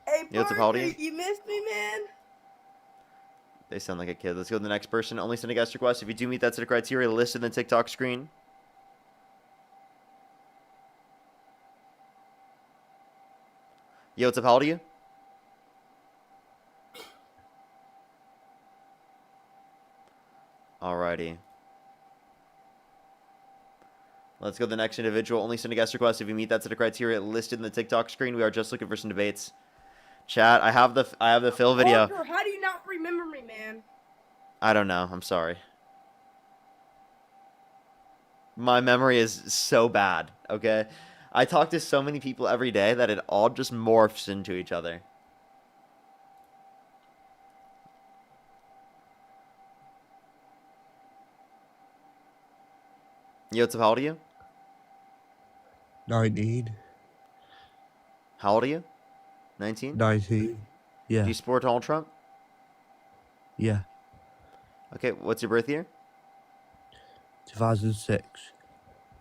Speaker 4: Hey,
Speaker 1: Yo, what's up,
Speaker 4: Parker,
Speaker 1: Haldy?
Speaker 4: you missed me, man.
Speaker 1: They sound like a kid. Let's go to the next person. Only send a guest request if you do meet that set of criteria listed in the TikTok screen. Yo, what's up? How old are you? Alrighty. Let's go to the next individual. Only send a guest request if you meet that set of criteria listed in the TikTok screen. We are just looking for some debates. Chat, I have the fill video.
Speaker 4: Parker, how do you not remember me, man?
Speaker 1: I don't know. I'm sorry. My memory is so bad, okay? I talk to so many people every day that it all just morphs into each other. Yo, what's up? How old are you?
Speaker 3: 19.
Speaker 1: How old are you? 19?
Speaker 3: 19. Yeah.
Speaker 1: Do you support Donald Trump?
Speaker 3: Yeah.
Speaker 1: Okay, what's your birth year?
Speaker 3: 2006.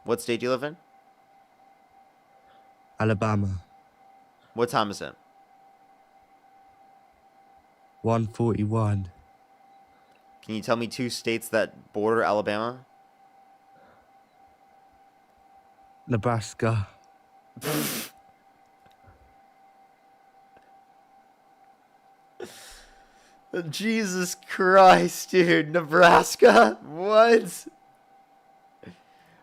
Speaker 1: What state do you live in?
Speaker 3: Alabama.
Speaker 1: What time is it?
Speaker 3: 141.
Speaker 1: Can you tell me 2 states that border Alabama?
Speaker 3: Nebraska.
Speaker 1: Jesus Christ, dude. Nebraska? What?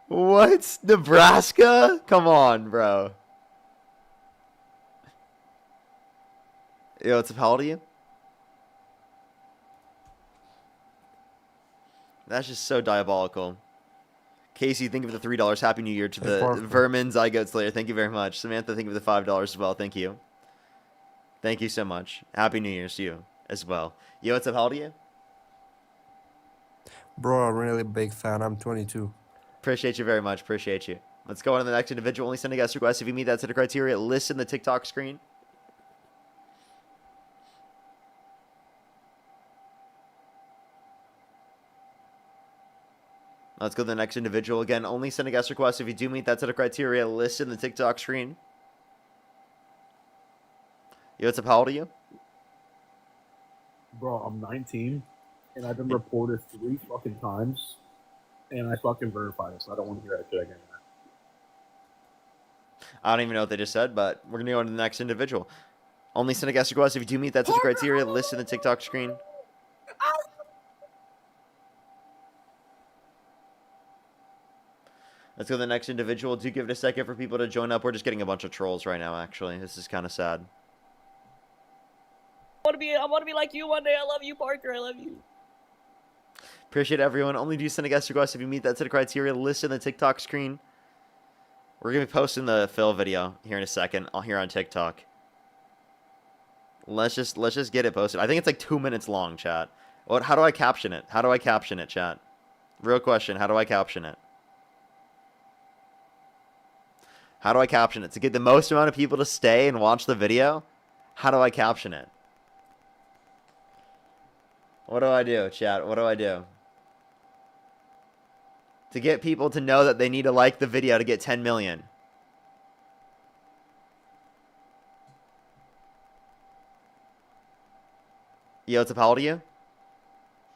Speaker 1: What? Nebraska? Come on, bro. Yo, what's up? How old are you? That's just so diabolical. Casey, thank you for the $3. Happy New Year to the Vermin Zygote Slayer. Thank you very much. Samantha, thank you for the $5 as well. Thank you. Thank you so much. Happy New Year's to you as well. Yo, what's up? How old are you?
Speaker 22: Bro, I'm really big fan. I'm 22.
Speaker 1: Appreciate you very much. Appreciate you. Let's go on to the next individual. Only send a guest request if you meet that set of criteria. List in the TikTok screen. Let's go to the next individual. Again, only send a guest request if you do meet that set of criteria. List in the TikTok screen. Yo, what's up? How old are you?
Speaker 23: Bro, I'm 19, and I've been reported 3 fucking times, and I fucking verified it, so I don't want to hear that shit again.
Speaker 1: I don't even know what they just said, but we're going to go on to the next individual. Only send a guest request if you do meet that set of criteria. List in the TikTok screen. Let's go to the next individual. Do give it a second for people to join up. We're just getting a bunch of trolls right now, actually. This is kind of sad.
Speaker 24: I want to be like you one day. I love you, Parker. I love you.
Speaker 1: Appreciate everyone. Only do send a guest request if you meet that set of criteria. List in the TikTok screen. We're going to be posting the fill video here in a second. Here on TikTok. Let's just get it posted. I think it's like 2 minutes long, chat. How do I caption it? How do I caption it, chat? Real question. How do I caption it? How do I caption it? To get the most amount of people to stay and watch the video? How do I caption it? What do I do, chat? What do I do? To get people to know that they need to like the video to get 10 million. Yo, what's up? How old are you?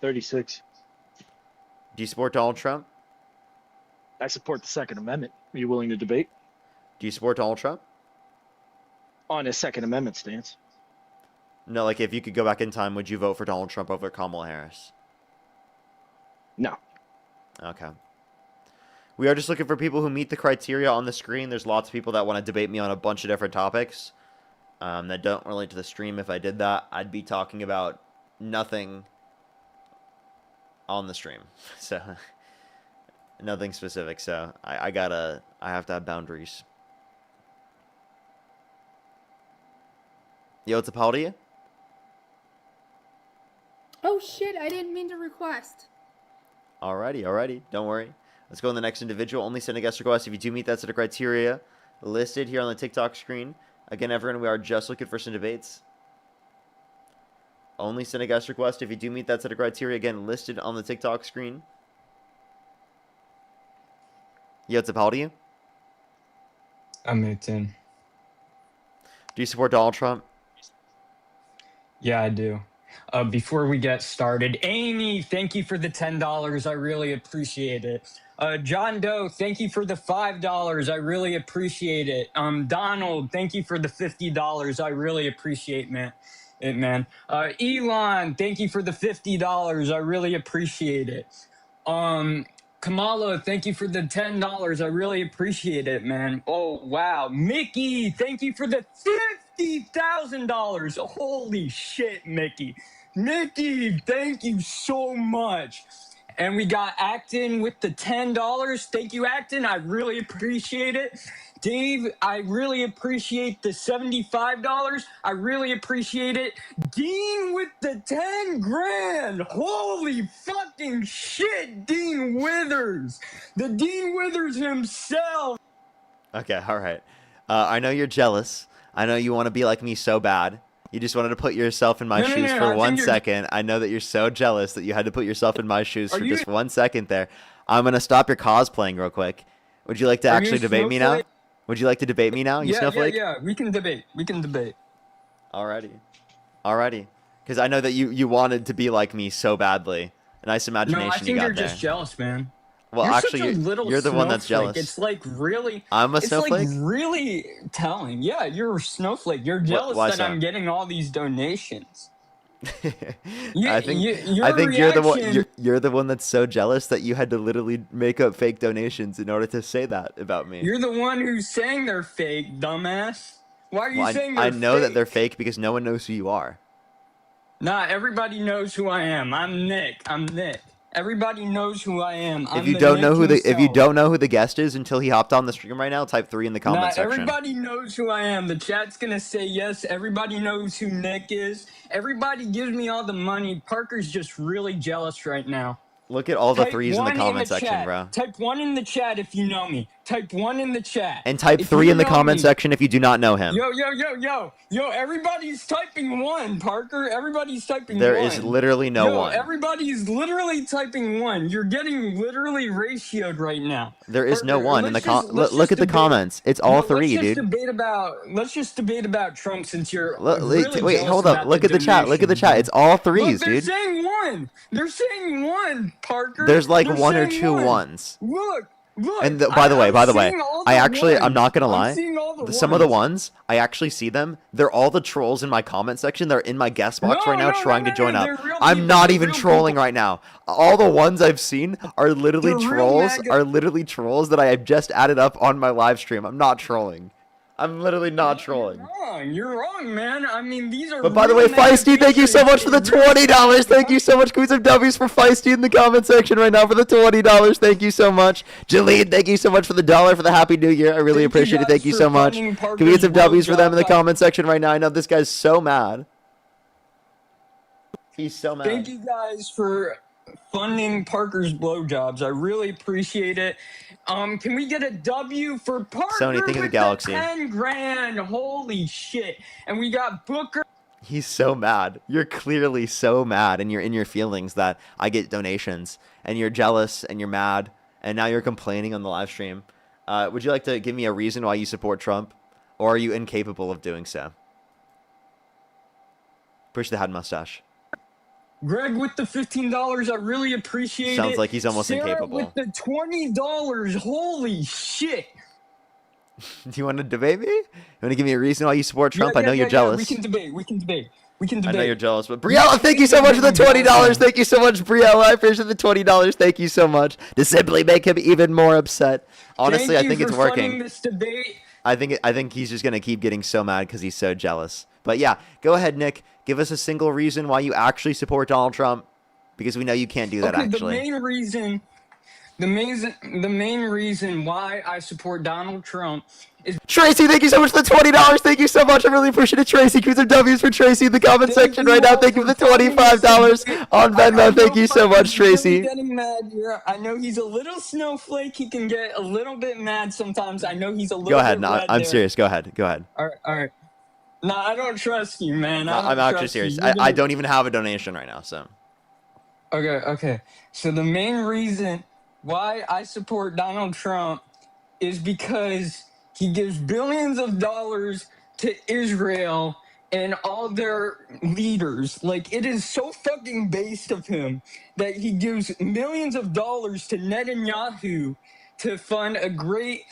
Speaker 21: 36.
Speaker 1: Do you support Donald Trump?
Speaker 21: I support the Second Amendment. Are you willing to debate?
Speaker 1: Do you support Donald Trump?
Speaker 21: On his Second Amendment stance.
Speaker 1: No, like if you could go back in time, would you vote for Donald Trump over Kamala Harris?
Speaker 21: No.
Speaker 1: Okay. We are just looking for people who meet the criteria on the screen. There's lots of people that want to debate me on a bunch of different topics that don't relate to the stream. If I did that, I'd be talking about nothing on the stream. So, nothing specific. So, I have to have boundaries. Yo, what's up? How old are you?
Speaker 4: Oh shit, I didn't mean to request.
Speaker 1: Alrighty. Don't worry. Let's go on the next individual. Only send a guest request if you do meet that set of criteria listed here on the TikTok screen. Again, everyone, we are just looking for some debates. Only send a guest request if you do meet that set of criteria, again, listed on the TikTok screen. Yo, what's up? How old are you?
Speaker 2: I'm 18.
Speaker 1: Do you support Donald Trump?
Speaker 2: Yeah, I do. Before we get started, Amy, thank you for the $10. I really appreciate it. John Doe, thank you for the $5. I really appreciate it. Donald, thank you for the $50. I really appreciate it, man. Elon, thank you for the $50. I really appreciate it. Kamala, thank you for the $10. I really appreciate it, man. Oh, wow. Mickey, thank you for the $50,000. Holy shit, Mickey. Mickey, thank you so much. And we got Acton with the $10. Thank you, Acton. I really appreciate it. Dave, I really appreciate the $75. I really appreciate it. Dean with the 10 grand. Holy fucking shit, Dean Withers. The Dean Withers himself.
Speaker 1: Okay, all right. I know you're jealous. I know you want to be like me so bad. You just wanted to put yourself in my shoes for 1 second. I know that you're so jealous that you had to put yourself in my shoes for just 1 second there. I'm going to stop your cosplaying real quick. Would you like to actually debate me now? Would you like to debate me now, you snowflake?
Speaker 2: Yeah. We can debate.
Speaker 1: Alrighty. Because I know that you wanted to be like me so badly. A nice imagination you got there.
Speaker 2: No, I think you're just jealous, man.
Speaker 1: Well,
Speaker 2: you're
Speaker 1: actually,
Speaker 2: you're
Speaker 1: the one that's jealous.
Speaker 2: It's like really.
Speaker 1: I'm a snowflake?
Speaker 2: It's like really telling. Yeah, you're a snowflake. You're jealous
Speaker 1: why
Speaker 2: that
Speaker 1: so?
Speaker 2: I'm getting all these donations.
Speaker 1: I think you're the one. You're the one that's so jealous that you had to literally make up fake donations in order to say that about me.
Speaker 2: You're the one who's saying they're fake, dumbass. Why are you saying they're
Speaker 1: I know
Speaker 2: fake?
Speaker 1: that they're fake because no one knows who you are.
Speaker 2: Nah, everybody knows who I am. I'm Nick. Everybody knows who I am.
Speaker 1: If you don't know who the guest is until he hopped on the stream right now, type 3 in the comment section.
Speaker 2: Everybody knows who I am. The chat's gonna say yes. Everybody knows who Nick is. Everybody gives me all the money. Parker's just really jealous right now.
Speaker 1: Look at all the 3s in the comment section, bro.
Speaker 2: Type 1 in the chat if you know me. Type 1 in the chat.
Speaker 1: And type 3 in the comment section if you do not know him.
Speaker 2: Yo, everybody's typing 1, Parker. Everybody's typing 1.
Speaker 1: There is literally no one.
Speaker 2: Everybody's literally typing 1. You're getting literally ratioed right now.
Speaker 1: There is no one in the look at the comments. It's all 3, dude.
Speaker 2: Let's just debate about Trump since you're
Speaker 1: wait, hold up. Look at the chat. Look at the chat. It's all 3s, dude.
Speaker 2: They're saying 1. They're saying 1, Parker.
Speaker 1: There's like 1 or 2 ones.
Speaker 2: Look.
Speaker 1: And by the way, I'm not gonna lie. Some of the ones I actually see them. They're all the trolls in my comment section. They're in my guest box right now, trying to join up. I'm not even trolling right now. All the ones I've seen are literally trolls. That I have just added up on my live stream. I'm not trolling. I'm literally not trolling.
Speaker 2: You're wrong, man. I mean, these are.
Speaker 1: But by the way, Feisty, thank you so much for the $20. Thank you so much, Queens of W's, for Feisty in the comment section right now for the $20. Thank you so much, Jalene. Thank you so much for the $1 for the Happy New Year. I really appreciate it. Thank you so much. Queens of W's for them in the comment section right now. I know this guy's so mad. He's so mad.
Speaker 2: Thank you guys for funding Parker's blowjobs. I really appreciate it. Can we get a W for Parker?
Speaker 1: Sony, think of the Galaxy.
Speaker 2: 10 grand. Holy shit. And we got Booker.
Speaker 1: He's so mad. You're clearly so mad, and you're in your feelings that I get donations, and you're jealous, and you're mad, and now you're complaining on the live stream. Would you like to give me a reason why you support Trump, or are you incapable of doing so? Push the head mustache.
Speaker 2: Greg with the $15, I really appreciate it.
Speaker 1: Sounds like he's almost
Speaker 2: Sarah
Speaker 1: incapable.
Speaker 2: with the $20, holy shit.
Speaker 1: Do you want to debate me? You want to give me a reason why you support Trump? I know you're jealous.
Speaker 2: We can debate.
Speaker 1: I know you're jealous, but Briella, thank you so much for the $20. Thank you so much, Briella. I appreciate the $20. Thank you so much. To simply make him even more upset. Honestly, I think it's working.
Speaker 2: This debate.
Speaker 1: I think he's just gonna keep getting so mad because he's so jealous. But yeah, go ahead, Nick. Give us a single reason why you actually support Donald Trump, because we know you can't do that actually.
Speaker 2: the main reason why I support Donald Trump is
Speaker 1: Tracy, thank you so much for the $20. Thank you so much. I really appreciate it, Tracy. Keep some W's for Tracy in the comment section right now. Thank you for the $25 on Venmo. Thank you so much, Tracy.
Speaker 2: getting mad here. I know he's a little snowflake. He can get a little bit mad sometimes. I know he's a little
Speaker 1: Go ahead.
Speaker 2: bit
Speaker 1: No,
Speaker 2: red
Speaker 1: I'm
Speaker 2: there.
Speaker 1: serious. Go ahead. Go ahead.
Speaker 2: All right. No, I don't trust you, man.
Speaker 1: No,
Speaker 2: I don't
Speaker 1: I'm actually
Speaker 2: trust you.
Speaker 1: serious.
Speaker 2: You're
Speaker 1: I don't even have a donation right now, so.
Speaker 2: Okay. So the main reason why I support Donald Trump is because he gives billions of dollars to Israel and all their leaders. Like, it is so fucking based of him that he gives millions of dollars to Netanyahu to fund a great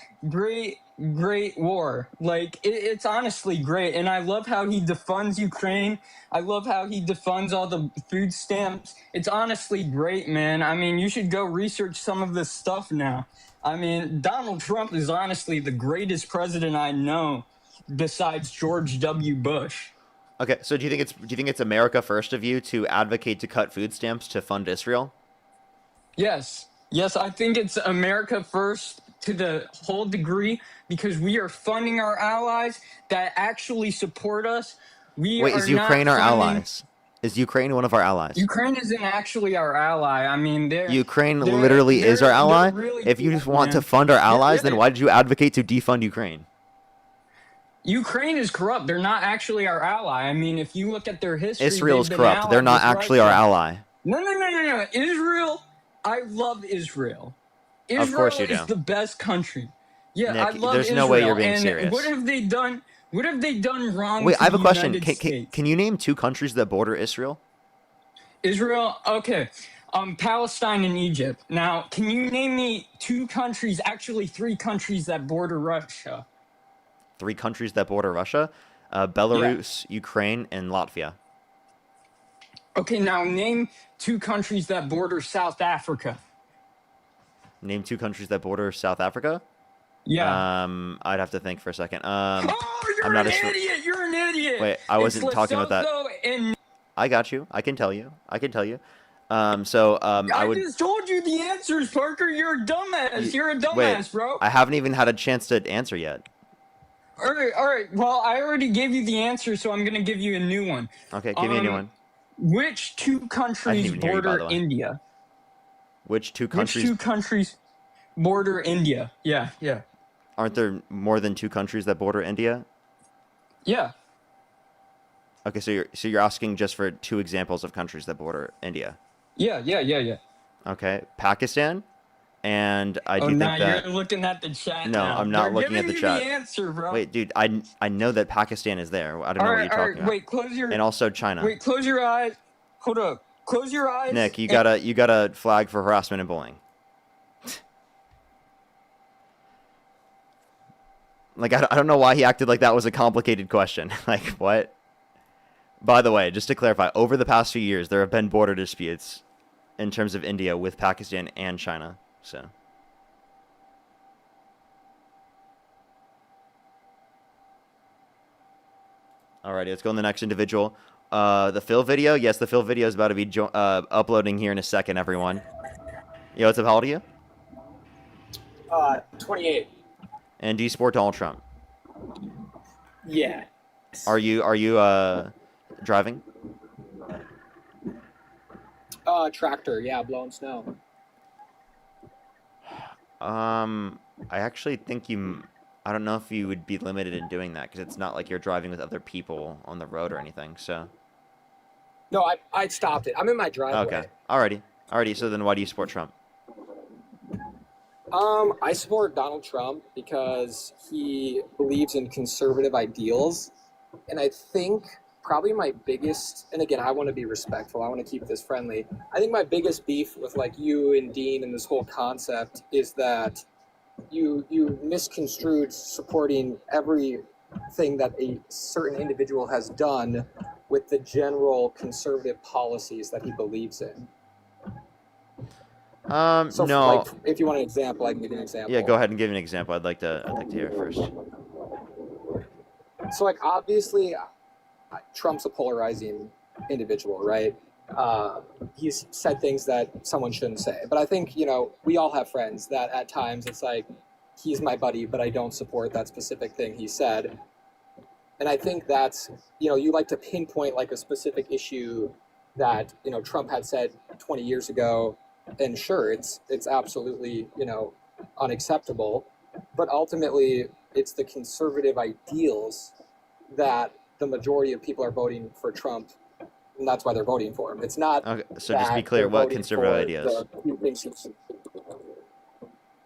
Speaker 2: war. Like, it's honestly great. And I love how he defunds Ukraine. I love how he defunds all the food stamps. It's honestly great, man. I mean, you should go research some of this stuff now. I mean, Donald Trump is honestly the greatest president I know besides George W. Bush.
Speaker 1: Okay, so do you think it's America first of you to advocate to cut food stamps to fund Israel?
Speaker 2: Yes, I think it's America first to the whole degree because we are funding our allies that actually support us.
Speaker 1: Wait, is Ukraine our allies? Is Ukraine one of our allies?
Speaker 2: Ukraine isn't actually our ally. I mean,
Speaker 1: Ukraine literally is our ally?
Speaker 2: Really
Speaker 1: if you just want
Speaker 2: man.
Speaker 1: to fund our allies, then why did you advocate to defund Ukraine?
Speaker 2: Ukraine is corrupt. They're not actually our ally. I mean, if you look at their history,
Speaker 1: Israel's
Speaker 2: they've been
Speaker 1: corrupt. They're
Speaker 2: allied
Speaker 1: not
Speaker 2: with
Speaker 1: actually our
Speaker 2: Russia.
Speaker 1: ally.
Speaker 2: No. Israel, I love Israel. Israel
Speaker 1: Of course you do.
Speaker 2: is the best country. Yeah,
Speaker 1: Nick,
Speaker 2: I love
Speaker 1: there's
Speaker 2: Israel.
Speaker 1: no way you're being
Speaker 2: and
Speaker 1: serious.
Speaker 2: What have they done? What have they done wrong?
Speaker 1: Wait,
Speaker 2: to
Speaker 1: I have a
Speaker 2: the
Speaker 1: question.
Speaker 2: United States?
Speaker 1: Can you name 2 countries that border Israel?
Speaker 2: Israel, okay. Palestine and Egypt. Now, can you name me 2 countries, actually 3 countries that border Russia?
Speaker 1: 3 countries that border Russia? Belarus, Ukraine, and Latvia.
Speaker 2: Okay, now name 2 countries that border South Africa.
Speaker 1: Name 2 countries that border South Africa?
Speaker 2: Yeah.
Speaker 1: I'd have to think for a second.
Speaker 2: You're an idiot! You're an idiot!
Speaker 1: Wait, I wasn't talking about that.
Speaker 2: Lesotho and
Speaker 1: I got you. I can tell you. I would.
Speaker 2: just told you the answers, Parker. You're a dumbass. You're a dumbass,
Speaker 1: Wait,
Speaker 2: bro.
Speaker 1: I haven't even had a chance to answer yet.
Speaker 2: All right. Well, I already gave you the answer, so I'm gonna give you a new one.
Speaker 1: Okay, give me a new one.
Speaker 2: Which 2 countries
Speaker 1: even hear you, by the
Speaker 2: border
Speaker 1: way.
Speaker 2: India?
Speaker 1: Which 2 countries?
Speaker 2: Which 2 countries border India? Yeah.
Speaker 1: Aren't there more than 2 countries that border India?
Speaker 2: Yeah.
Speaker 1: Okay, so you're asking just for 2 examples of countries that border India.
Speaker 2: Yeah.
Speaker 1: Okay, Pakistan, and I do think that.
Speaker 2: You're looking at the chat.
Speaker 1: No,
Speaker 2: now.
Speaker 1: I'm not
Speaker 2: They're
Speaker 1: looking at the
Speaker 2: giving
Speaker 1: chat.
Speaker 2: you the answer, bro.
Speaker 1: Wait, dude, I know that Pakistan is there. I don't know what you're talking about.
Speaker 2: Wait, close your.
Speaker 1: And also China.
Speaker 2: Wait, close your eyes. Hold up. Close your eyes.
Speaker 1: Nick, you got a flag for harassment and bullying. Like, I don't know why he acted like that was a complicated question. Like, what? By the way, just to clarify, over the past few years, there have been border disputes in terms of India with Pakistan and China. So. Alrighty, let's go on the next individual. The Phil video? Yes, the Phil video is about to be uploading here in a second, everyone. Yo, what's up? How old are you?
Speaker 5: 28.
Speaker 1: And do you support Donald Trump?
Speaker 5: Yeah.
Speaker 1: Are you driving?
Speaker 5: Tractor, yeah, blowing snow.
Speaker 1: I actually think I don't know if you would be limited in doing that because it's not like you're driving with other people on the road or anything. So.
Speaker 5: No, I stopped it. I'm in my driveway.
Speaker 1: Okay. Alrighty. So then, why do you support Trump?
Speaker 5: I support Donald Trump because he believes in conservative ideals. And I think probably my biggest, and again, I want to be respectful. I want to keep this friendly. I think my biggest beef with like you and Dean and this whole concept is that you misconstrued supporting everything that a certain individual has done with the general conservative policies that he believes in. So
Speaker 1: no.
Speaker 5: like, if you want an example, I can give you an example.
Speaker 1: Yeah, go ahead and give me an example. I'd like to hear it first.
Speaker 5: So like obviously Trump's a polarizing individual, right? he's said things that someone shouldn't say. But I think, you know, we all have friends that at times it's like, he's my buddy, but I don't support that specific thing he said. And I think that's, you know, you like to pinpoint like a specific issue that, you know, Trump had said 20 years ago. And sure, it's absolutely, you know, unacceptable. But ultimately, it's the conservative ideals that the majority of people are voting for Trump, and that's why they're voting for him. It's not.
Speaker 1: Okay, so just be clear, what conservative ideas?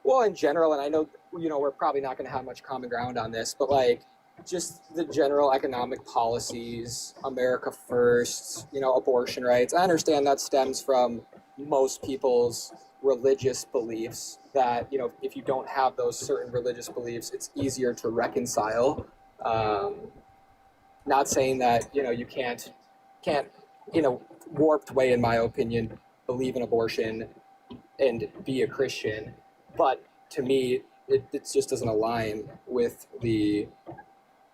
Speaker 5: Well, in general, and I know, you know, we're probably not going to have much common ground on this, but like just the general economic policies, America first, you know, abortion rights. I understand that stems from most people's religious beliefs that, you know, if you don't have those certain religious beliefs, it's easier to reconcile. Not saying that, you know, you can't, in a warped way, in my opinion, believe in abortion and be a Christian. But to me, it just doesn't align with the,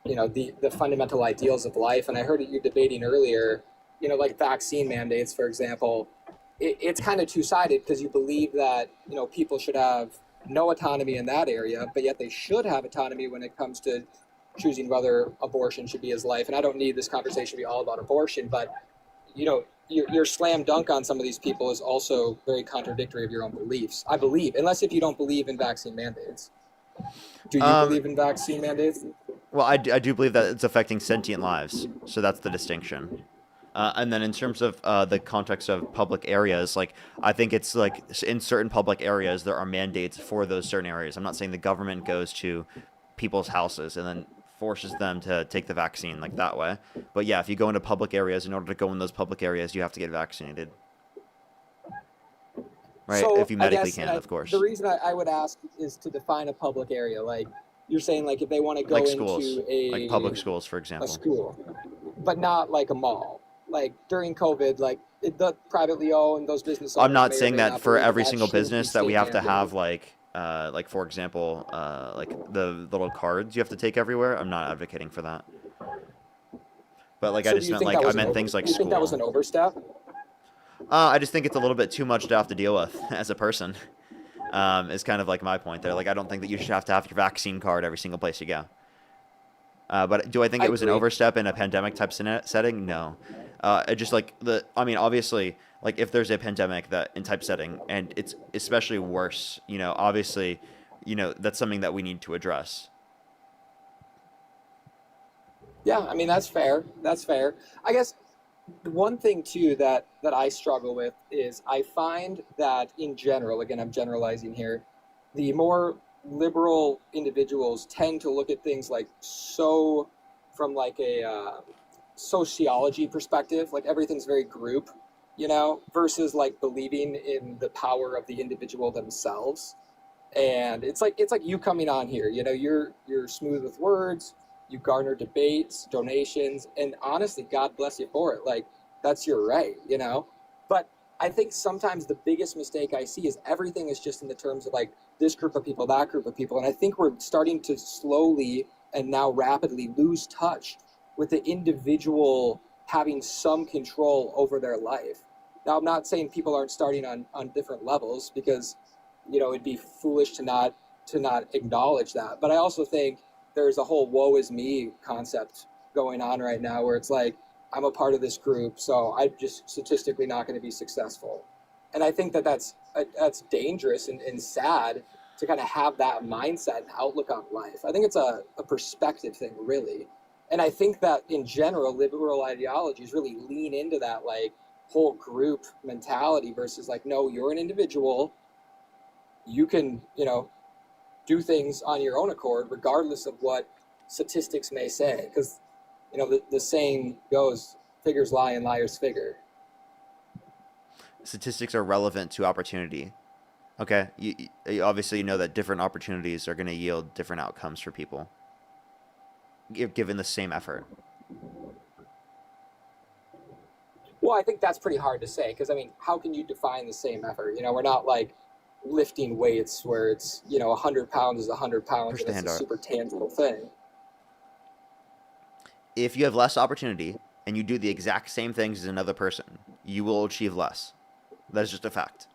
Speaker 5: you know, the fundamental ideals of life. And I heard you debating earlier, you know, like vaccine mandates, for example. It's kind of two-sided because you believe that, you know, people should have no autonomy in that area, but yet they should have autonomy when it comes to choosing whether abortion should be his life. And I don't need this conversation to be all about abortion, but, you know, your slam dunk on some of these people is also very contradictory of your own beliefs, I believe, unless if you don't believe in vaccine mandates. Do you believe in vaccine mandates?
Speaker 1: Well, I do believe that it's affecting sentient lives, so that's the distinction. And then in terms of the context of public areas, like I think it's like in certain public areas there are mandates for those certain areas. I'm not saying the government goes to people's houses and then forces them to take the vaccine like that way. But yeah, if you go into public areas, in order to go in those public areas, you have to get vaccinated. Right?
Speaker 5: So,
Speaker 1: if you medically
Speaker 5: I guess,
Speaker 1: can, of course.
Speaker 5: The reason I would ask is to define a public area. Like you're saying, like if they want to go
Speaker 1: Like schools,
Speaker 5: into a
Speaker 1: like public schools, for
Speaker 5: a
Speaker 1: example.
Speaker 5: school, but not like a mall. Like during COVID, like the privately owned, those businesses.
Speaker 1: I'm not saying that for every single business that we have to have like for example, like the little cards you have to take everywhere. I'm not advocating for that. But like
Speaker 5: So
Speaker 1: I
Speaker 5: do
Speaker 1: just
Speaker 5: you
Speaker 1: meant
Speaker 5: think
Speaker 1: like
Speaker 5: that
Speaker 1: I
Speaker 5: was an
Speaker 1: meant
Speaker 5: over-
Speaker 1: things like
Speaker 5: you think that was
Speaker 1: school.
Speaker 5: an overstep?
Speaker 1: I just think it's a little bit too much to have to deal with as a person. Is kind of like my point there. Like I don't think that you should have to have your vaccine card every single place you go. But do I think
Speaker 5: I
Speaker 1: it was an
Speaker 5: agree.
Speaker 1: overstep in a pandemic type setting? No. It just like I mean, obviously, like if there's a pandemic that in type setting and it's especially worse, you know, obviously, you know, that's something that we need to address.
Speaker 5: Yeah, I mean that's fair. That's fair. I guess the one thing too that I struggle with is I find that in general, again I'm generalizing here, the more liberal individuals tend to look at things like so from like a sociology perspective, like everything's very group, you know, versus like believing in the power of the individual themselves. And it's like you coming on here, you know, you're smooth with words, you garner debates, donations, and honestly, God bless you for it. Like that's your right, you know. But I think sometimes the biggest mistake I see is everything is just in the terms of like this group of people, that group of people, and I think we're starting to slowly and now rapidly lose touch with the individual having some control over their life. Now, I'm not saying people aren't starting on different levels because, you know, it'd be foolish to not acknowledge that. But I also think there's a whole woe is me concept going on right now where it's like, I'm a part of this group, so I'm just statistically not going to be successful. And I think that's dangerous and sad to kind of have that mindset and outlook on life. I think it's a perspective thing, really. And I think that in general, liberal ideologies really lean into that like whole group mentality versus like, no, you're an individual. You can, you know, do things on your own accord, regardless of what statistics may say. Because, you know, the saying goes, figures lie and liars figure.
Speaker 1: Statistics are relevant to opportunity. Okay, you obviously know that different opportunities are going to yield different outcomes for people, given the same effort.
Speaker 5: Well, I think that's pretty hard to say because, I mean, how can you define the same effort? You know, we're not like lifting weights where it's, you know, 100 pounds is 100 pounds and it's a super tangible thing.
Speaker 1: If you have less opportunity and you do the exact same things as another person, you will achieve less. That's just a fact.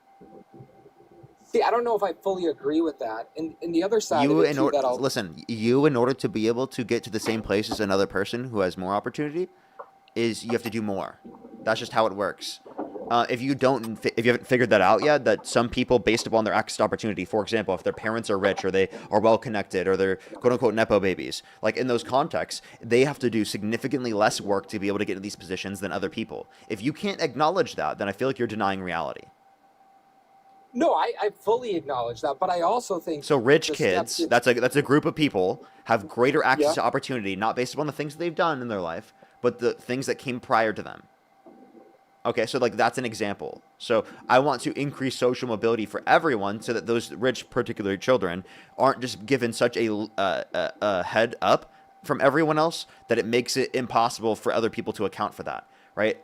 Speaker 5: See, I don't know if I fully agree with that. And the other side
Speaker 1: You
Speaker 5: of it too, that I'll
Speaker 1: listen. You, in order to be able to get to the same place as another person who has more opportunity, is you have to do more. That's just how it works. If you haven't figured that out yet, that some people, based upon their access to opportunity, for example, if their parents are rich or they are well connected or they're quote unquote nepo babies, like in those contexts, they have to do significantly less work to be able to get into these positions than other people. If you can't acknowledge that, then I feel like you're denying reality.
Speaker 5: No, I fully acknowledge that, but I also think
Speaker 1: so rich
Speaker 5: the
Speaker 1: kids,
Speaker 5: steps
Speaker 1: that's a group of people have greater access
Speaker 5: Yeah.
Speaker 1: to opportunity, not based upon the things they've done in their life, but the things that came prior to them. Okay, so like that's an example. So I want to increase social mobility for everyone, so that those rich, particularly children, aren't just given such a head up from everyone else that it makes it impossible for other people to account for that. Right?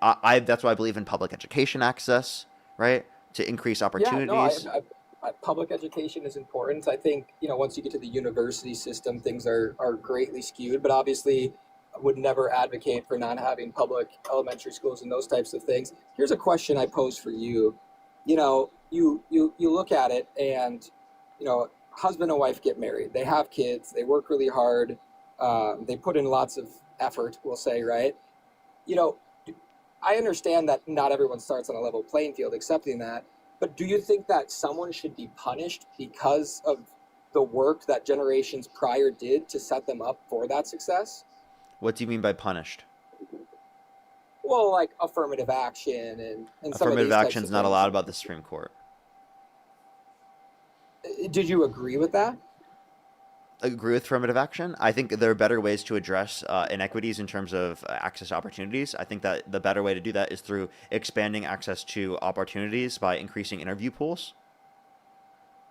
Speaker 1: That's why I believe in public education access. Right? To increase opportunities.
Speaker 5: Yeah, no, public education is important. I think, once you get to the university system, things are greatly skewed, but obviously I would never advocate for not having public elementary schools and those types of things. Here's a question I pose for you. You look at it and, husband and wife get married. They have kids. They work really hard. They put in lots of effort, we'll say, right? I understand that not everyone starts on a level playing field, accepting that, but do you think that someone should be punished because of the work that generations prior did to set them up for that success?
Speaker 1: What do you mean by punished?
Speaker 5: Well, like affirmative action and some of
Speaker 1: Affirmative
Speaker 5: these types
Speaker 1: action is
Speaker 5: of
Speaker 1: not
Speaker 5: things.
Speaker 1: allowed by the Supreme Court.
Speaker 5: Did you agree with that?
Speaker 1: Agree with affirmative action. I think there are better ways to address inequities in terms of access to opportunities. I think that the better way to do that is through expanding access to opportunities by increasing interview pools.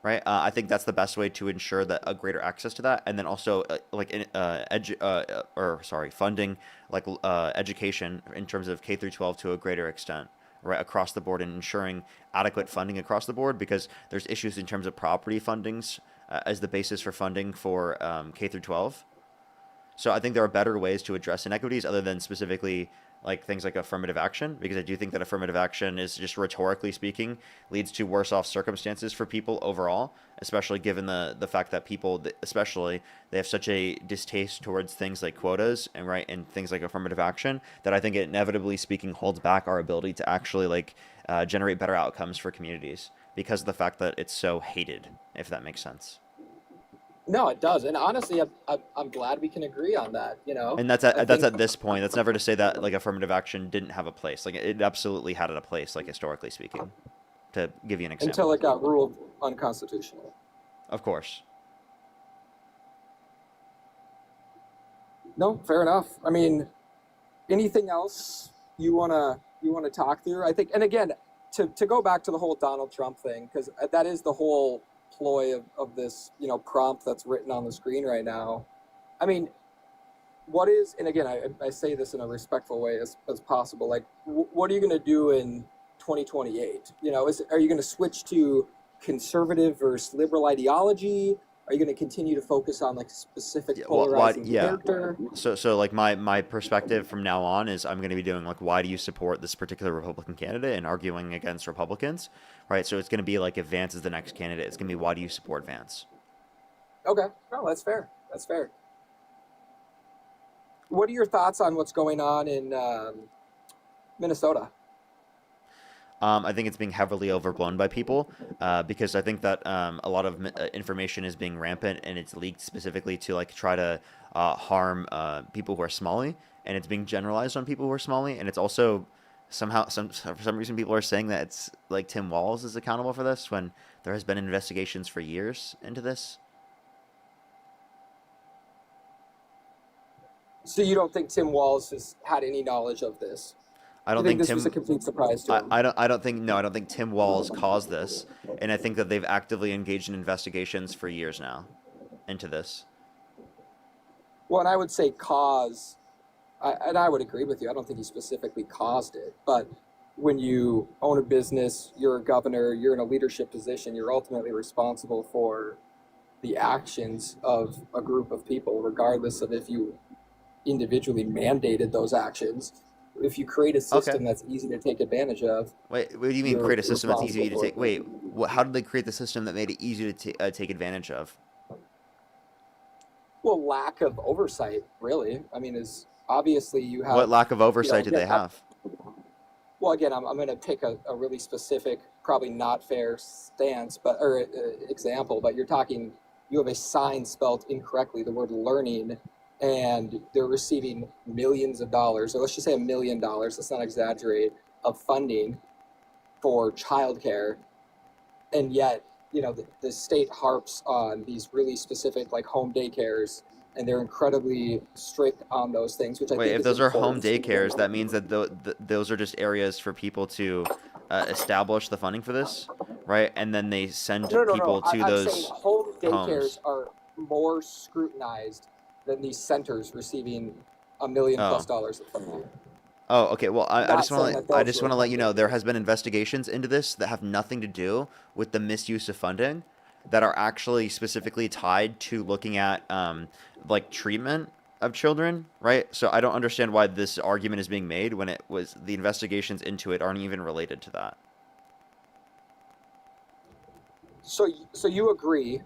Speaker 1: Right. I think that's the best way to ensure that a greater access to that, and then also funding education in terms of K through 12 to a greater extent. Right, across the board, and ensuring adequate funding across the board, because there's issues in terms of property fundings as the basis for funding for K through 12. So I think there are better ways to address inequities other than specifically like things like affirmative action, because I do think that affirmative action is, just rhetorically speaking, leads to worse off circumstances for people overall, especially given the fact that people, especially, they have such a distaste towards things like quotas and things like affirmative action, that I think it inevitably speaking holds back our ability to actually generate better outcomes for communities, because of the fact that it's so hated, if that makes sense.
Speaker 5: No, it does, and honestly, I'm glad we can agree on that.
Speaker 1: And that's at this point. That's never to say that like affirmative action didn't have a place. Like it absolutely had a place, like historically speaking. To give you an example.
Speaker 5: Until it got ruled unconstitutional.
Speaker 1: Of course.
Speaker 5: No, fair enough. I mean, anything else you wanna talk through? I think, and again, to go back to the whole Donald Trump thing, because that is the whole ploy of this, prompt that's written on the screen right now. I mean, what is, and again, I say this in a respectful way as possible, like, what are you going to do in 2028? Are you going to switch to conservative versus liberal ideology? Are you going to continue to focus on like specific polarizing character?
Speaker 1: So like my perspective from now on is I'm going to be doing like, why do you support this particular Republican candidate, and arguing against Republicans, right? So it's going to be like, if Vance is the next candidate, it's going to be, why do you support Vance?
Speaker 5: Okay, no, that's fair. That's fair. What are your thoughts on what's going on in Minnesota?
Speaker 1: I think it's being heavily overblown by people because I think that a lot of information is being rampant, and it's leaked specifically to like try to harm people who are Somali, and it's being generalized on people who are Somali, and it's also somehow for some reason people are saying that it's like Tim Walz is accountable for this, when there has been investigations for years into this.
Speaker 5: So you don't think Tim Walz has had any knowledge of this?
Speaker 1: I don't think
Speaker 5: this
Speaker 1: Tim
Speaker 5: was a complete surprise to him.
Speaker 1: I don't think Tim Walz caused this, and I think that they've actively engaged in investigations for years now into this.
Speaker 5: Well, and I would say cause, and I would agree with you. I don't think he specifically caused it, but when you own a business, you're a governor, you're in a leadership position, you're ultimately responsible for the actions of a group of people, regardless of if you individually mandated those actions. If you create a system
Speaker 1: Okay.
Speaker 5: that's easy to take advantage of,
Speaker 1: Wait, what do you mean
Speaker 5: you're
Speaker 1: create a system that's easy to
Speaker 5: responsible for
Speaker 1: take?
Speaker 5: it.
Speaker 1: Wait, how did they create the system that made it easy to take advantage of?
Speaker 5: Well, lack of oversight, really. I mean, is obviously you
Speaker 1: What
Speaker 5: have,
Speaker 1: lack of oversight did
Speaker 5: again,
Speaker 1: they have?
Speaker 5: well, again, I'm going to pick a really specific, probably not fair stance, or example, but you're talking, you have a sign spelled incorrectly, the word learning, and they're receiving millions of dollars, or let's just say $1 million, let's not exaggerate, of funding for childcare, and yet, the state harps on these really specific, like home daycares, and they're incredibly strict on those things, which I
Speaker 1: Wait,
Speaker 5: think
Speaker 1: if
Speaker 5: is
Speaker 1: those are home
Speaker 5: important.
Speaker 1: daycares, that means that those are just areas for people to establish the funding for this, right? And then they send
Speaker 5: No.
Speaker 1: people to
Speaker 5: I'm saying
Speaker 1: those
Speaker 5: home daycares
Speaker 1: homes.
Speaker 5: are more scrutinized than these centers receiving $1 million+
Speaker 1: Oh.
Speaker 5: of funding.
Speaker 1: Oh, okay. Well, I
Speaker 5: Not
Speaker 1: just want
Speaker 5: saying
Speaker 1: to
Speaker 5: that those were
Speaker 1: let
Speaker 5: home
Speaker 1: you know there
Speaker 5: daycares.
Speaker 1: has been investigations into this that have nothing to do with the misuse of funding, that are actually specifically tied to looking at like treatment of children, right? So I don't understand why this argument is being made when the investigations into it aren't even related to that.
Speaker 5: So you agree,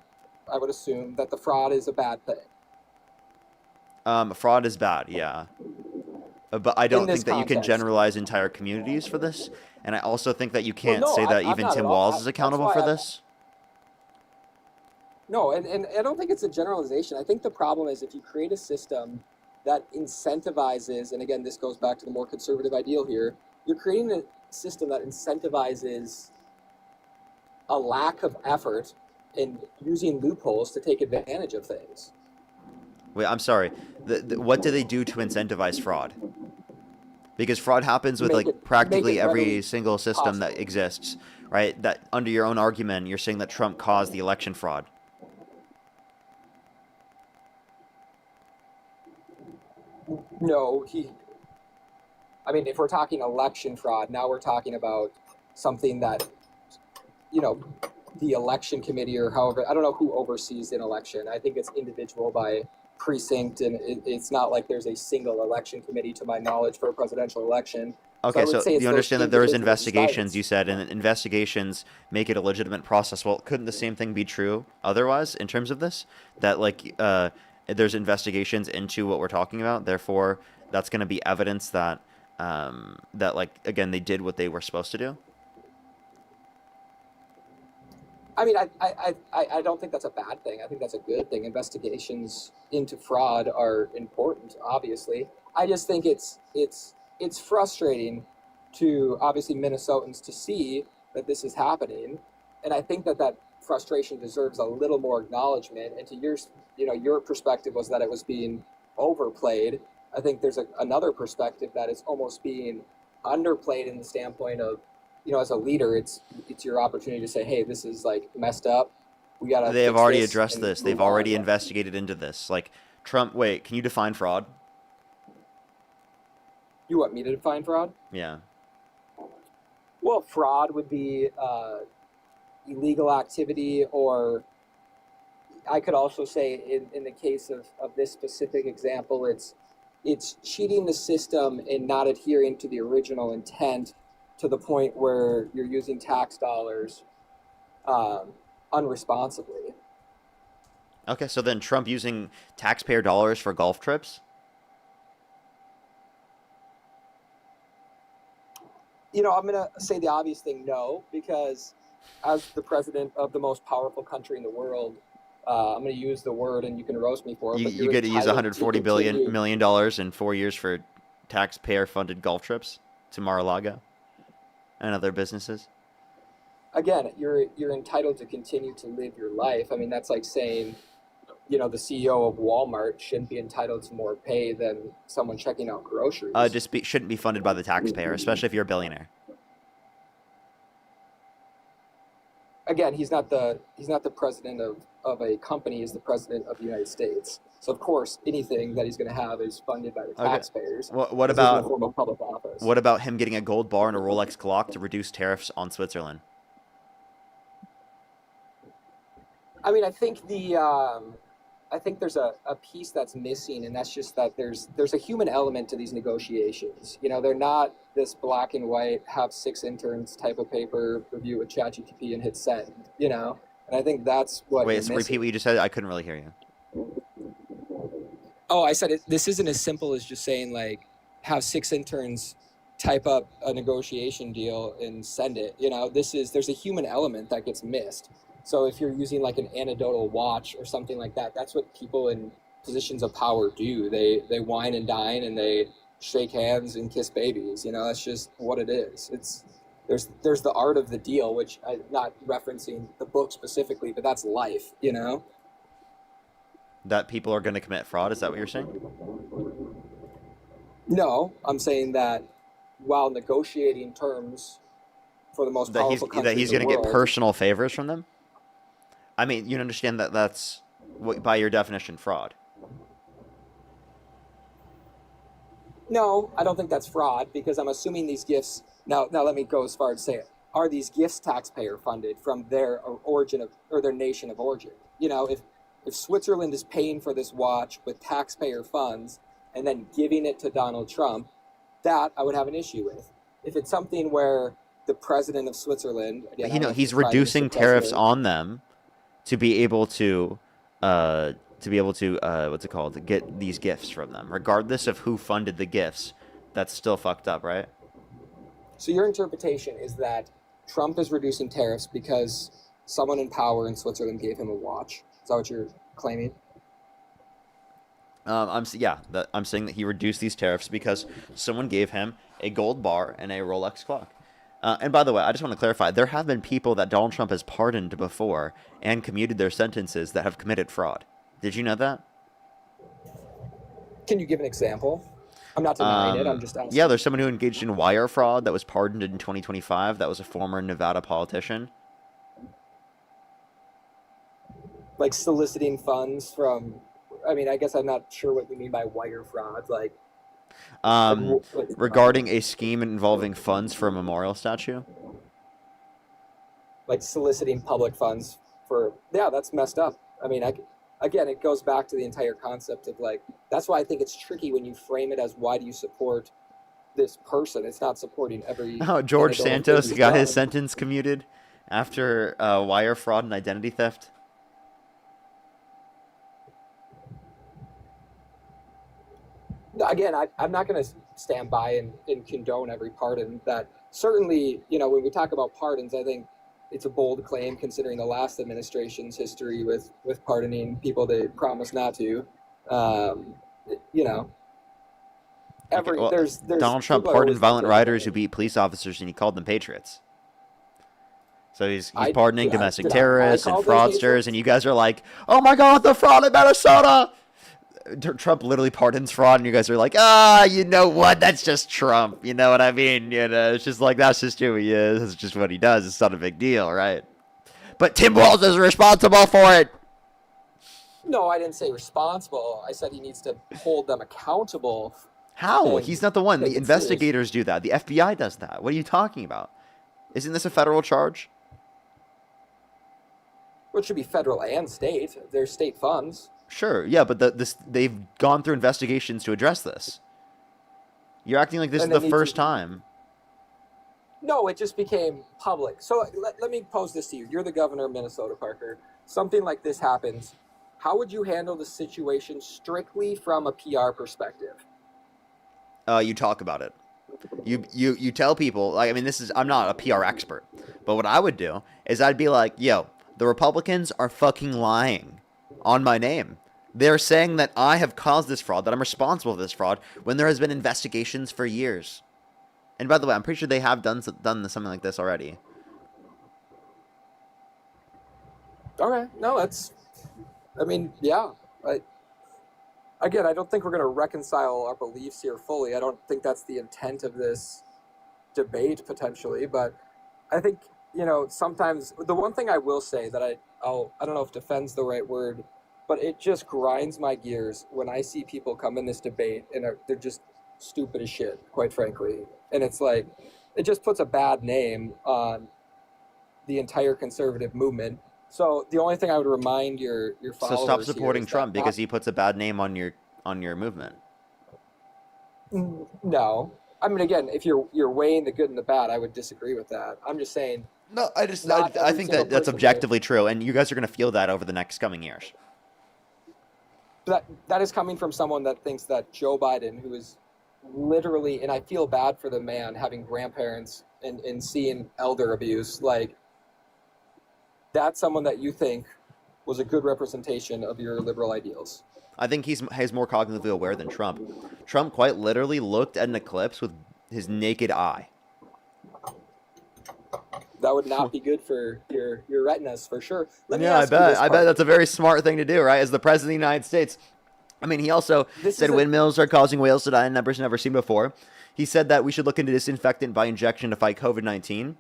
Speaker 5: I would assume, that the fraud is a bad thing
Speaker 1: Fraud is bad, yeah. But I
Speaker 5: in
Speaker 1: don't
Speaker 5: this
Speaker 1: think that you can
Speaker 5: context.
Speaker 1: generalize entire communities for this, and I also think that you
Speaker 5: Well,
Speaker 1: can't
Speaker 5: no,
Speaker 1: say that
Speaker 5: I'm
Speaker 1: even
Speaker 5: not at
Speaker 1: Tim
Speaker 5: all.
Speaker 1: Walz is
Speaker 5: That's
Speaker 1: accountable
Speaker 5: why
Speaker 1: for this.
Speaker 5: No, and I don't think it's a generalization. I think the problem is if you create a system that incentivizes, and again, this goes back to the more conservative ideal here, you're creating a system that incentivizes a lack of effort and using loopholes to take advantage of things.
Speaker 1: Wait, I'm sorry. What do they do to incentivize fraud? Because fraud happens with
Speaker 5: Make
Speaker 1: like
Speaker 5: it
Speaker 1: practically every
Speaker 5: readily
Speaker 1: single system that
Speaker 5: possible.
Speaker 1: exists, right? That under your own argument, you're saying that Trump caused the election fraud.
Speaker 5: No, I mean, if we're talking election fraud, now we're talking about something that, the election committee or however, I don't know who oversees an election. I think it's individual by precinct, and it's not like there's a single election committee, to my knowledge, for a presidential election. So I
Speaker 1: Okay,
Speaker 5: would
Speaker 1: so
Speaker 5: say it's
Speaker 1: you
Speaker 5: those
Speaker 1: understand that there is
Speaker 5: individuals
Speaker 1: investigations,
Speaker 5: deciding.
Speaker 1: you said, and investigations make it a legitimate process. Well, couldn't the same thing be true otherwise in terms of this? That like there's investigations into what we're talking about, therefore that's going to be evidence that that like again they did what they were supposed to do.
Speaker 5: I mean, I don't think that's a bad thing. I think that's a good thing. Investigations into fraud are important, obviously. I just think it's frustrating to obviously Minnesotans to see that this is happening, and I think that frustration deserves a little more acknowledgement. And to your perspective was that it was being overplayed. I think there's another perspective that it's almost being underplayed in the standpoint of, as a leader, it's your opportunity to say, hey, this is like messed up. We gotta
Speaker 1: They have
Speaker 5: fix
Speaker 1: already
Speaker 5: this
Speaker 1: addressed
Speaker 5: and
Speaker 1: this. They've
Speaker 5: move on.
Speaker 1: already investigated into this. Like Trump, wait, can you define fraud?
Speaker 5: You want me to define fraud?
Speaker 1: Yeah.
Speaker 5: Well, fraud would be illegal activity, or I could also say in the case of this specific example, it's cheating the system and not adhering to the original intent to the point where you're using tax dollars unresponsibly.
Speaker 1: Okay, so then Trump using taxpayer dollars for golf trips?
Speaker 5: I'm going to say the obvious thing, no, because as the president of the most powerful country in the world, I'm going to use the word, and you can roast me for it, but
Speaker 1: You get to use
Speaker 5: entitled to
Speaker 1: $140
Speaker 5: continue.
Speaker 1: million in 4 years for taxpayer-funded golf trips to Mar-a-Lago and other businesses.
Speaker 5: Again, you're entitled to continue to live your life. I mean, that's like saying, the CEO of Walmart shouldn't be entitled to more pay than someone checking out groceries.
Speaker 1: Shouldn't be funded by the taxpayer, especially if you're a billionaire.
Speaker 5: Again, he's not the president of a company. He's the president of the United States. So of course, anything that he's going to have is funded by the taxpayers.
Speaker 1: What
Speaker 5: This isn't a
Speaker 1: about
Speaker 5: form of public office.
Speaker 1: what about him getting a gold bar and a Rolex clock to reduce tariffs on Switzerland?
Speaker 5: I mean, I think I think there's a piece that's missing, and that's just that there's a human element to these negotiations. You know, they're not this black and white, have 6 interns type of paper, review with ChatGPT and hit send, you know? And I think that's what
Speaker 1: Wait,
Speaker 5: you're
Speaker 1: so
Speaker 5: missing.
Speaker 1: repeat what you just said. I couldn't really hear you.
Speaker 5: Oh, I said this isn't as simple as just saying like have 6 interns type up a negotiation deal and send it. You know, there's a human element that gets missed. So if you're using like an anecdotal watch or something like that, that's what people in positions of power do. They wine and dine and they shake hands and kiss babies. You know, that's just what it is. There's the art of the deal, which I'm not referencing the book specifically, but that's life. You know.
Speaker 1: That people are going to commit fraud? Is that what you're saying?
Speaker 5: No, I'm saying that while negotiating terms for the most powerful country
Speaker 1: that he's
Speaker 5: in the
Speaker 1: going to
Speaker 5: world,
Speaker 1: get personal favors from them? I mean, you understand that that's, by your definition, fraud.
Speaker 5: No, I don't think that's fraud because I'm assuming these gifts. Now let me go as far as say it. Are these gifts taxpayer funded from their origin of or their nation of origin? You know, if Switzerland is paying for this watch with taxpayer funds and then giving it to Donald Trump, that I would have an issue with. If it's something where the president of Switzerland, again,
Speaker 1: You know, he's reducing tariffs on them to be able to what's it called? Get these gifts from them, regardless of who funded the gifts. That's still fucked up, right?
Speaker 5: So your interpretation is that Trump is reducing tariffs because someone in power in Switzerland gave him a watch. Is that what you're claiming?
Speaker 1: I'm saying that he reduced these tariffs because someone gave him a gold bar and a Rolex clock. And by the way, I just want to clarify, there have been people that Donald Trump has pardoned before and commuted their sentences that have committed fraud. Did you know that?
Speaker 5: Can you give an example? I'm not denying it. I'm just asking.
Speaker 1: Yeah, there's someone who engaged in wire fraud that was pardoned in 2025. That was a former Nevada politician.
Speaker 5: Like soliciting funds from, I mean, I guess I'm not sure what you mean by wire fraud. Like,
Speaker 1: regarding a scheme involving funds for a memorial statue.
Speaker 5: Like soliciting public funds for, yeah, that's messed up. I mean, again, it goes back to the entire concept of like, that's why I think it's tricky when you frame it as why do you support this person? It's not supporting every.
Speaker 1: Oh, George Santos got his sentence commuted after wire fraud and identity theft.
Speaker 5: Again, I'm not going to stand by and condone every pardon. That certainly, you know, when we talk about pardons, I think it's a bold claim considering the last administration's history with pardoning people they promised not to. You know, there's
Speaker 1: Donald Trump pardoned violent rioters who beat police officers, and he called them patriots. So he's pardoning domestic terrorists and fraudsters, and you guys are like, "Oh my God, the fraud in Minnesota!" Trump literally pardons fraud, and you guys are like, you know what? That's just Trump. You know what I mean? You know, it's just like, that's just who he is. It's just what he does. It's not a big deal, right? But Tim Walz is responsible for it.
Speaker 5: No, I didn't say responsible. I said he needs to hold them accountable.
Speaker 1: How? He's not the one. The investigators do that. The FBI does that. What are you talking about? Isn't this a federal charge?
Speaker 5: Well, it should be federal and state. There's state funds.
Speaker 1: Sure, yeah, but they've gone through investigations to address this. You're acting like this is the first time.
Speaker 5: No, it just became public. So let me pose this to you. You're the governor of Minnesota, Parker. Something like this happens. How would you handle the situation strictly from a PR perspective?
Speaker 1: You talk about it. You tell people, like, I mean, I'm not a PR expert, but what I would do is I'd be like, yo, the Republicans are fucking lying on my name. They're saying that I have caused this fraud, that I'm responsible for this fraud, when there has been investigations for years. And by the way, I'm pretty sure they have done something like this already.
Speaker 5: Okay, no, I mean, yeah. Again, I don't think we're going to reconcile our beliefs here fully. I don't think that's the intent of this debate, potentially. But I think, you know, sometimes the one thing I will say that I don't know if defends the right word, but it just grinds my gears when I see people come in this debate and they're just stupid as shit, quite frankly. And it's like, it just puts a bad name on the entire conservative movement So the only thing I would remind your followers
Speaker 1: So stop
Speaker 5: here
Speaker 1: supporting
Speaker 5: is that
Speaker 1: Trump because he puts a bad name on your movement.
Speaker 5: no. I mean, again, if you're weighing the good and the bad, I would disagree with that. I'm just saying.
Speaker 1: No, I think that that's objectively true, and you guys are going to feel that over the next coming years.
Speaker 5: That is coming from someone that thinks that Joe Biden, who is literally, and I feel bad for the man having grandparents and seeing elder abuse, like that's someone that you think was a good representation of your liberal ideals.
Speaker 1: I think he's more cognitively aware than Trump. Trump quite literally looked at an eclipse with his naked eye.
Speaker 5: That would not be good for your retinas, for sure.
Speaker 1: Yeah, I bet that's a very smart thing to do, right? As the president of the United States. I mean, he also said windmills are causing whales to die in numbers never seen before. He said that we should look into disinfectant by injection to fight COVID-19.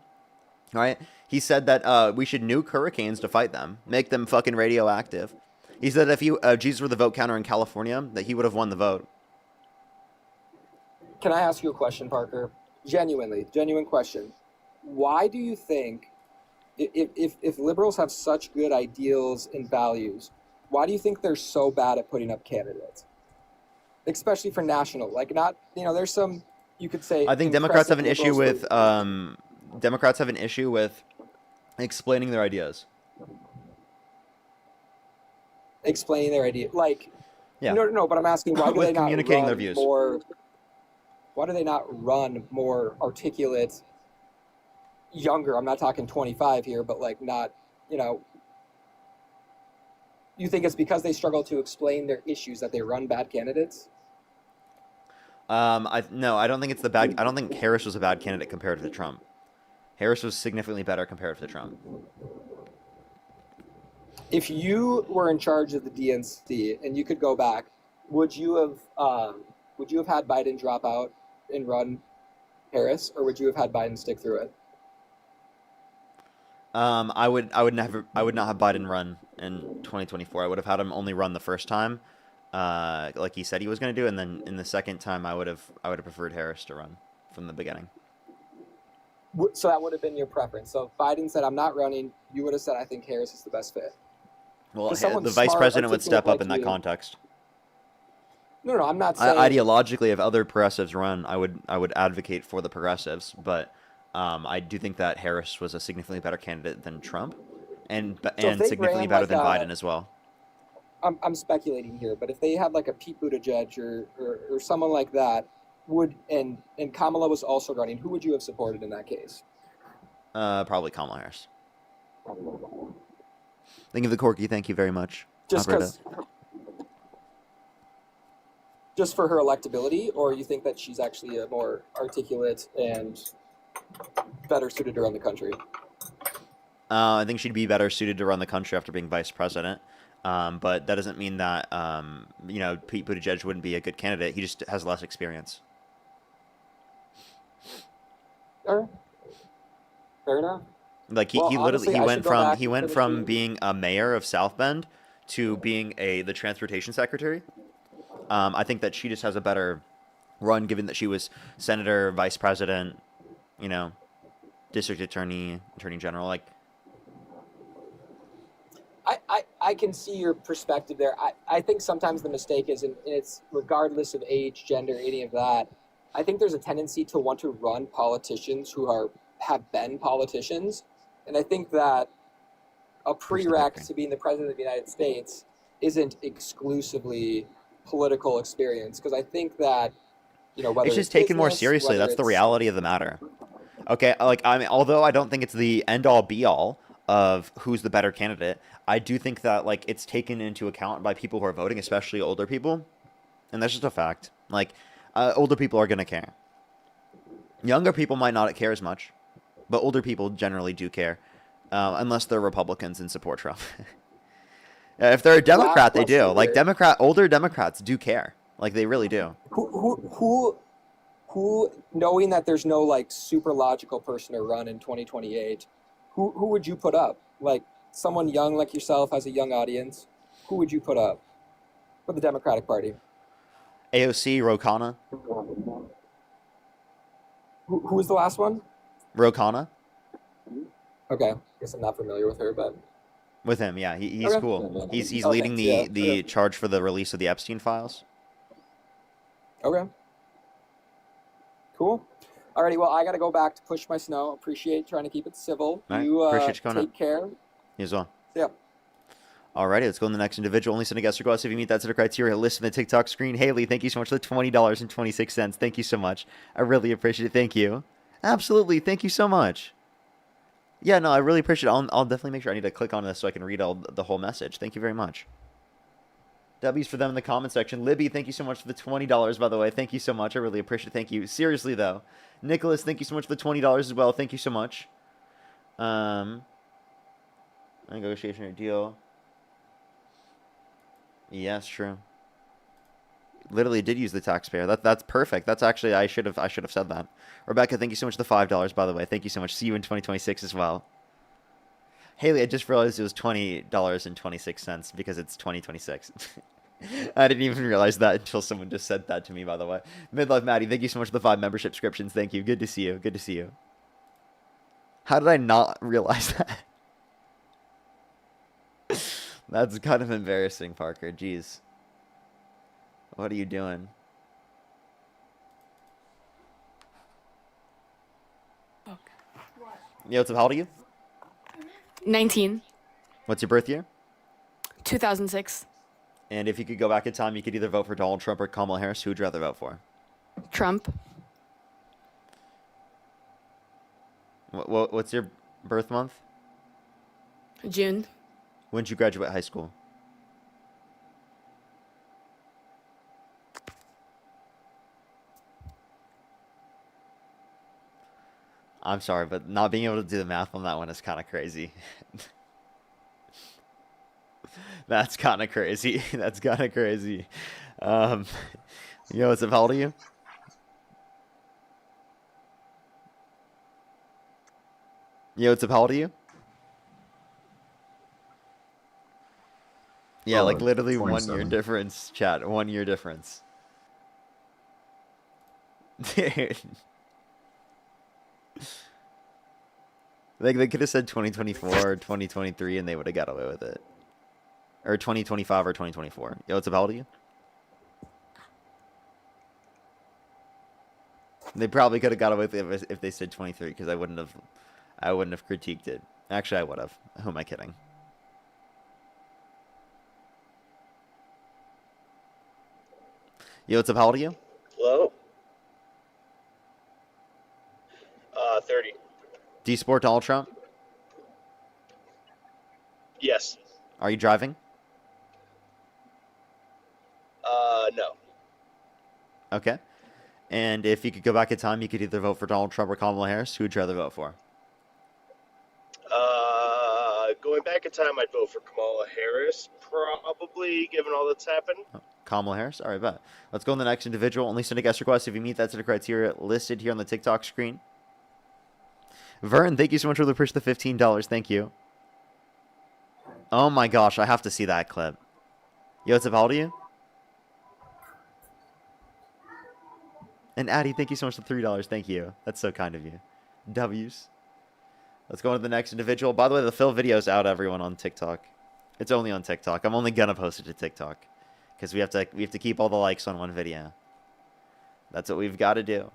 Speaker 1: Right? He said that we should nuke hurricanes to fight them, make them fucking radioactive. He said if Jesus were the vote counter in California, that he would have won the vote.
Speaker 5: Can I ask you a question, Parker? Genuine question. Why do you think, if liberals have such good ideals and values, why do you think they're so bad at putting up candidates? Especially for national, like not, there's some, you could say.
Speaker 1: I think Democrats have an issue with explaining their ideas.
Speaker 5: Explaining their idea, like,
Speaker 1: yeah.
Speaker 5: No, but I'm asking why do they not
Speaker 1: communicating their views
Speaker 5: more? Why do they not run more articulate? Younger, I'm not talking 25 here, but like not, you think it's because they struggle to explain their issues that they run bad candidates?
Speaker 1: No, I don't think it's I don't think Harris was a bad candidate compared to Trump. Harris was significantly better compared to Trump.
Speaker 5: If you were in charge of the DNC and you could go back, would you have had Biden drop out and run Harris, or would you have had Biden stick through it?
Speaker 1: I would not have Biden run in 2024. I would have had him only run the first time, like he said he was going to do, and then in the second time I would have preferred Harris to run from the beginning.
Speaker 5: So that would have been your preference. So if Biden said I'm not running, you would have said I think Harris is the best fit.
Speaker 1: Well, the vice president would step up in that context.
Speaker 5: No, I'm not saying.
Speaker 1: Ideologically, if other progressives run, I would advocate for the progressives, but I do think that Harris was a significantly better candidate than Trump, and significantly better than Biden as well.
Speaker 5: I'm speculating here, but if they had like a Pete Buttigieg or someone like that, and Kamala was also running, who would you have supported in that case?
Speaker 1: Probably Kamala Harris. Thank you, the Corky. Thank you very much.
Speaker 5: Just for her electability, or you think that she's actually a more articulate and better suited to run the country?
Speaker 1: I think she'd be better suited to run the country after being vice president. But that doesn't mean that Pete Buttigieg wouldn't be a good candidate. He just has less experience.
Speaker 5: All right. Fair enough.
Speaker 1: Like he went from being a mayor of South Bend to being the transportation secretary. I think that she just has a better run, given that she was senator, vice president, district attorney, attorney general. Like,
Speaker 5: I can see your perspective there. I think sometimes the mistake is, and it's regardless of age, gender, any of that, I think there's a tendency to want to run politicians who have been politicians. And I think that a prereq to being the president of the United States isn't exclusively political experience. Because I think that, whether
Speaker 1: it's just taken more seriously. That's the reality of the matter. Okay, although I don't think it's the end-all be-all of who's the better candidate, I do think that it's taken into account by people who are voting, especially older people, and that's just a fact. Older people are gonna care. Younger people might not care as much, but older people generally do care, unless they're Republicans and support Trump. If they're a Democrat, they do. Older Democrats do care. They really do.
Speaker 5: Who, knowing that there's no super logical person to run in 2028, who would you put up? Someone young like yourself has a young audience. Who would you put up for the Democratic Party?
Speaker 1: AOC, Ro Khanna.
Speaker 5: Who was the last one?
Speaker 1: Ro Khanna.
Speaker 5: Okay, guess I'm not familiar with her, but
Speaker 1: With him, yeah, he's
Speaker 5: Okay.
Speaker 1: cool. He's
Speaker 5: Okay,
Speaker 1: leading
Speaker 5: yeah,
Speaker 1: the
Speaker 5: okay.
Speaker 1: charge for the release of the Epstein files.
Speaker 5: Okay. Cool. Alrighty, well, I got to go back to push my snow. Appreciate trying to keep it civil.
Speaker 1: All right,
Speaker 5: You
Speaker 1: appreciate you coming
Speaker 5: take care.
Speaker 1: You as well.
Speaker 5: Yeah.
Speaker 1: Alrighty, let's go on the next individual. Only send a guest request if you meet that set of criteria listed in the TikTok screen. Haley, thank you so much for the $20.26. Thank you so much. I really appreciate it. Thank you. Absolutely. Thank you so much. Yeah, no, I really appreciate it. I'll definitely make sure I need to click on this so I can read the whole message. Thank you very much. W's for them in the comment section. Libby, thank you so much for the $20, by the way. Thank you so much. I really appreciate it. Thank you. Seriously, though. Nicholas, thank you so much for the $20 as well. Thank you so much. Negotiation or deal. Yes, true. Literally did use the taxpayer. That's perfect. That's actually I should have said that. Rebecca, thank you so much for the $5, by the way. Thank you so much. See you in 2026 as well. Haley, I just realized it was $20.26 because it's 2026. I didn't even realize that until someone just said that to me, by the way. Midlife Maddie, thank you so much for the 5 membership subscriptions. Thank you. Good to see you. Good to see you. How did I not realize that? That's kind of embarrassing, Parker. Jeez. What are you doing? Yo, what's up? How old are you?
Speaker 6: 19.
Speaker 1: What's your birth year?
Speaker 6: 2006.
Speaker 1: And if you could go back in time, you could either vote for Donald Trump or Kamala Harris. Who would you rather vote for?
Speaker 6: Trump.
Speaker 1: What's your birth month?
Speaker 6: June.
Speaker 1: When did you graduate high school? I'm sorry, but not being able to do the math on that one is kind of crazy. That's kind of crazy. That's kind of crazy. What's up? How old are you? What's up? How old are you? Yeah, like literally 1 year
Speaker 11: 27.
Speaker 1: difference, chat. 1 year difference. Dude. Like they could have said 2024 or 2023 and they would have got away with it. Or 2025 or 2024. What's up? How old are you? They probably could have got away with it if they said 23 because I wouldn't have critiqued it. Actually, I would have. Who am I kidding? What's up? How old are you?
Speaker 7: Hello? 30.
Speaker 1: Do you support Donald Trump?
Speaker 7: Yes.
Speaker 1: Are you driving?
Speaker 7: No.
Speaker 1: Okay. And if you could go back in time, you could either vote for Donald Trump or Kamala Harris. Who would you rather vote for?
Speaker 7: Going back in time, I'd vote for Kamala Harris, probably, given all that's happened.
Speaker 1: Kamala Harris? All right, bet. Let's go on the next individual. Only send a guest request if you meet that set of criteria listed here on the TikTok screen. Vern, thank you so much for the push the $15. Thank you. Oh my gosh, I have to see that clip. What's up? How old are you? And Addie, thank you so much for $3. Thank you. That's so kind of you. W's. Let's go on to the next individual. By the way, the Phil video's out, everyone, on TikTok. It's only on TikTok. I'm only gonna post it to TikTok because we have to keep all the likes on one video. That's what we've got to do.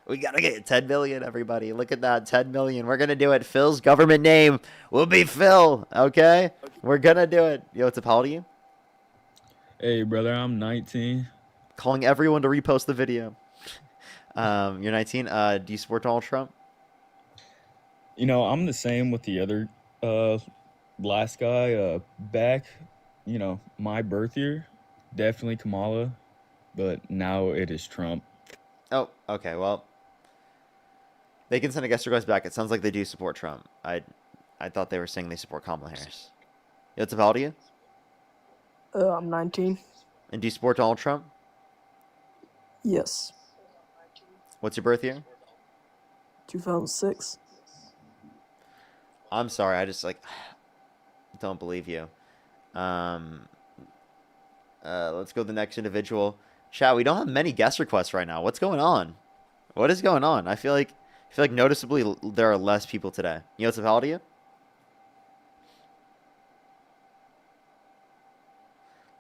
Speaker 1: We got to get 10 million, everybody. Look at that, 10 million. We're gonna do it. Phil's government name will be Phil. Okay, we're gonna do it. What's up? How old are you?
Speaker 8: Hey, brother, I'm 19.
Speaker 1: Calling everyone to repost the video. You're 19. Do you support Donald Trump?
Speaker 8: You know, I'm the same with the other last guy. Back, my birth year, definitely Kamala, but now it is Trump.
Speaker 1: Oh, okay. Well, they can send a guest request back. It sounds like they do support Trump. I thought they were saying they support Kamala Harris. What's up? How old are you?
Speaker 9: I'm 19.
Speaker 1: And do you support Donald Trump?
Speaker 9: Yes.
Speaker 1: What's your birth year?
Speaker 9: 2006.
Speaker 1: I'm sorry. I just don't believe you. Let's go to the next individual. Chat, we don't have many guest requests right now. What's going on? What is going on? I feel like noticeably there are less people today. What's up? How old are you?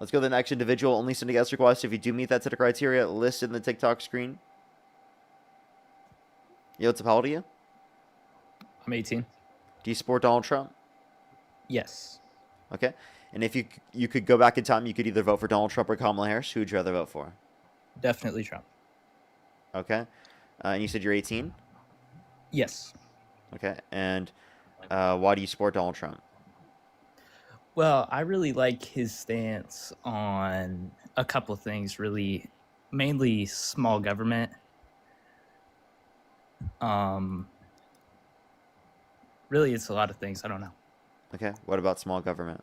Speaker 1: Let's go to the next individual. Only send a guest request if you do meet that set of criteria listed in the TikTok screen. Yo, what's up? How old are you?
Speaker 10: I'm 18.
Speaker 1: Do you support Donald Trump?
Speaker 10: Yes.
Speaker 1: Okay. And if you could go back in time, you could either vote for Donald Trump or Kamala Harris. Who would you rather vote for?
Speaker 10: Definitely Trump.
Speaker 1: Okay. And you said you're 18?
Speaker 10: Yes.
Speaker 1: Okay. And why do you support Donald Trump?
Speaker 10: Well, I really like his stance on a couple things, really, mainly small government. Really, it's a lot of things. I don't know.
Speaker 1: Okay. What about small government?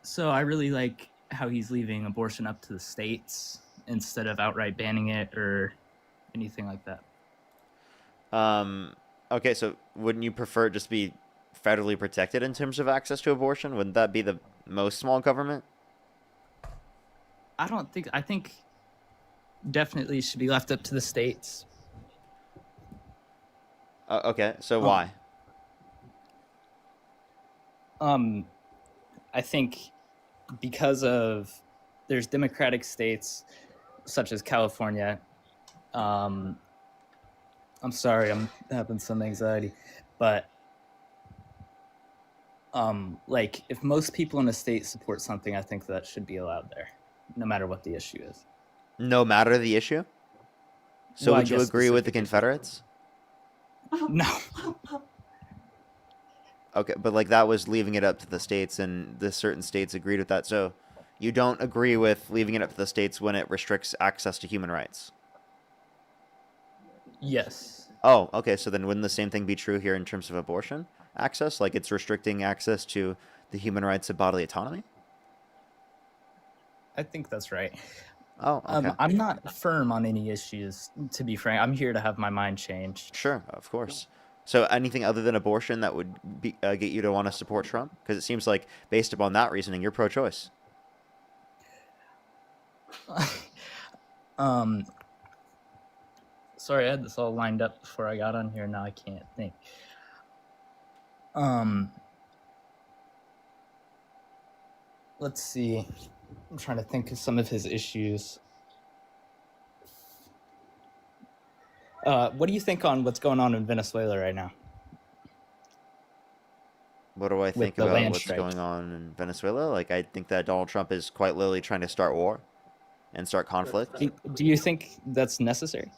Speaker 10: So I really like how he's leaving abortion up to the states instead of outright banning it or anything like that.
Speaker 1: Okay, so wouldn't you prefer it just be federally protected in terms of access to abortion? Wouldn't that be the most small government?
Speaker 10: I think definitely should be left up to the states.
Speaker 1: Okay, so why?
Speaker 10: I think because of there's democratic states such as California. I'm sorry, I'm having some anxiety, but like if most people in a state support something, I think that should be allowed there, no matter what the issue is.
Speaker 1: No matter the issue? So
Speaker 10: Well, I
Speaker 1: would you
Speaker 10: guess
Speaker 1: agree with the Confederates?
Speaker 10: No.
Speaker 1: Okay, but like that was leaving it up to the states, and the certain states agreed with that. So you don't agree with leaving it up to the states when it restricts access to human rights?
Speaker 10: Yes.
Speaker 1: Oh, okay. So then wouldn't the same thing be true here in terms of abortion access? Like it's restricting access to the human rights of bodily autonomy?
Speaker 10: I think that's right.
Speaker 1: Oh, okay.
Speaker 10: I'm not firm on any issues, to be frank. I'm here to have my mind changed.
Speaker 1: Sure, of course. So anything other than abortion that would be, get you to want to support Trump? Because it seems like, based upon that reasoning, you're pro-choice.
Speaker 10: Sorry, I had this all lined up before I got on here. Now I can't think. Let's see. I'm trying to think of some of his issues. What do you think on what's going on in Venezuela right now?
Speaker 1: What do I think
Speaker 10: the
Speaker 1: about
Speaker 10: land
Speaker 1: what's
Speaker 10: strike.
Speaker 1: going on in Venezuela? Like, I think that Donald Trump is quite literally trying to start war and start conflict.
Speaker 10: Do you think that's necessary?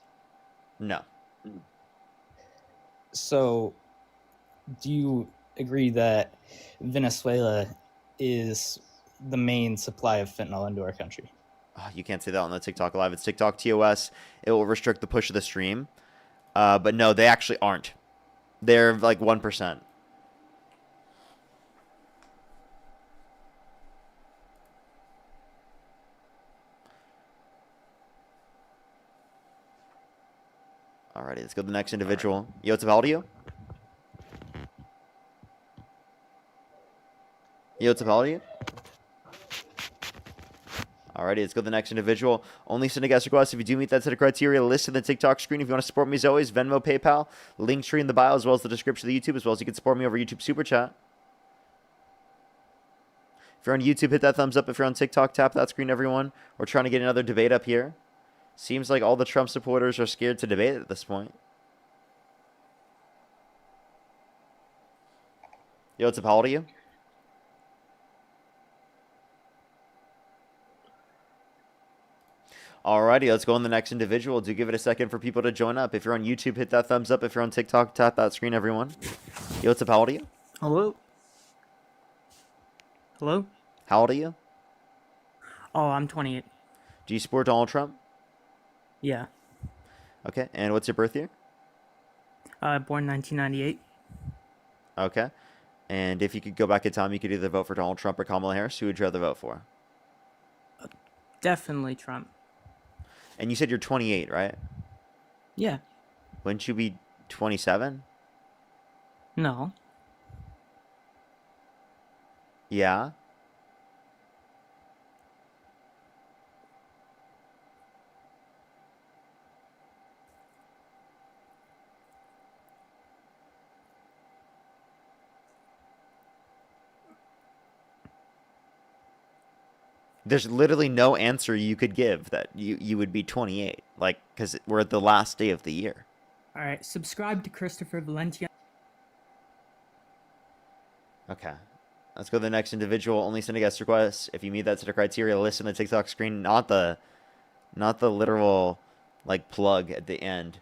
Speaker 1: No.
Speaker 10: So, do you agree that Venezuela is the main supply of fentanyl into our country?
Speaker 1: Oh, you can't say that on the TikTok Live. It's TikTok TOS. It will restrict the push of the stream. But no, they actually aren't. They're like 1%. Alrighty, let's go to the next individual. Yo, what's up, how old are you? Yo, what's up, how old are you? Alrighty, let's go to the next individual. Only send a guest request if you do meet that set of criteria listed in the TikTok screen. If you want to support me as always, Venmo, PayPal, link tree in the bio, as well as the description of the YouTube, as well as you can support me over YouTube Super Chat. If you're on YouTube, hit that thumbs up. If you're on TikTok, tap that screen, everyone. We're trying to get another debate up here. Seems like all the Trump supporters are scared to debate at this point. Yo, what's up, how old are you? Alrighty, let's go on the next individual. Do give it a second for people to join up. If you're on YouTube, hit that thumbs up. If you're on TikTok, tap that screen, everyone. Yo, what's up, how old are you?
Speaker 12: Hello? Hello?
Speaker 1: How old are you?
Speaker 12: Oh, I'm 28.
Speaker 1: Do you support Donald Trump?
Speaker 12: Yeah.
Speaker 1: Okay, and what's your birth year?
Speaker 12: Born 1998.
Speaker 1: Okay, and if you could go back in time, you could either vote for Donald Trump or Kamala Harris. Who would you rather vote for?
Speaker 12: Definitely Trump.
Speaker 1: And you said you're 28, right?
Speaker 12: Yeah.
Speaker 1: Wouldn't you be 27?
Speaker 12: No.
Speaker 1: Yeah? there's literally no answer you could give that you would be 28. Like, because we're at the last day of the year.
Speaker 12: All right, subscribe to Christopher Valencia.
Speaker 1: Okay. Let's go to the next individual. Only send a guest request if you meet that set of criteria listed on the TikTok screen, not the literal like plug at the end.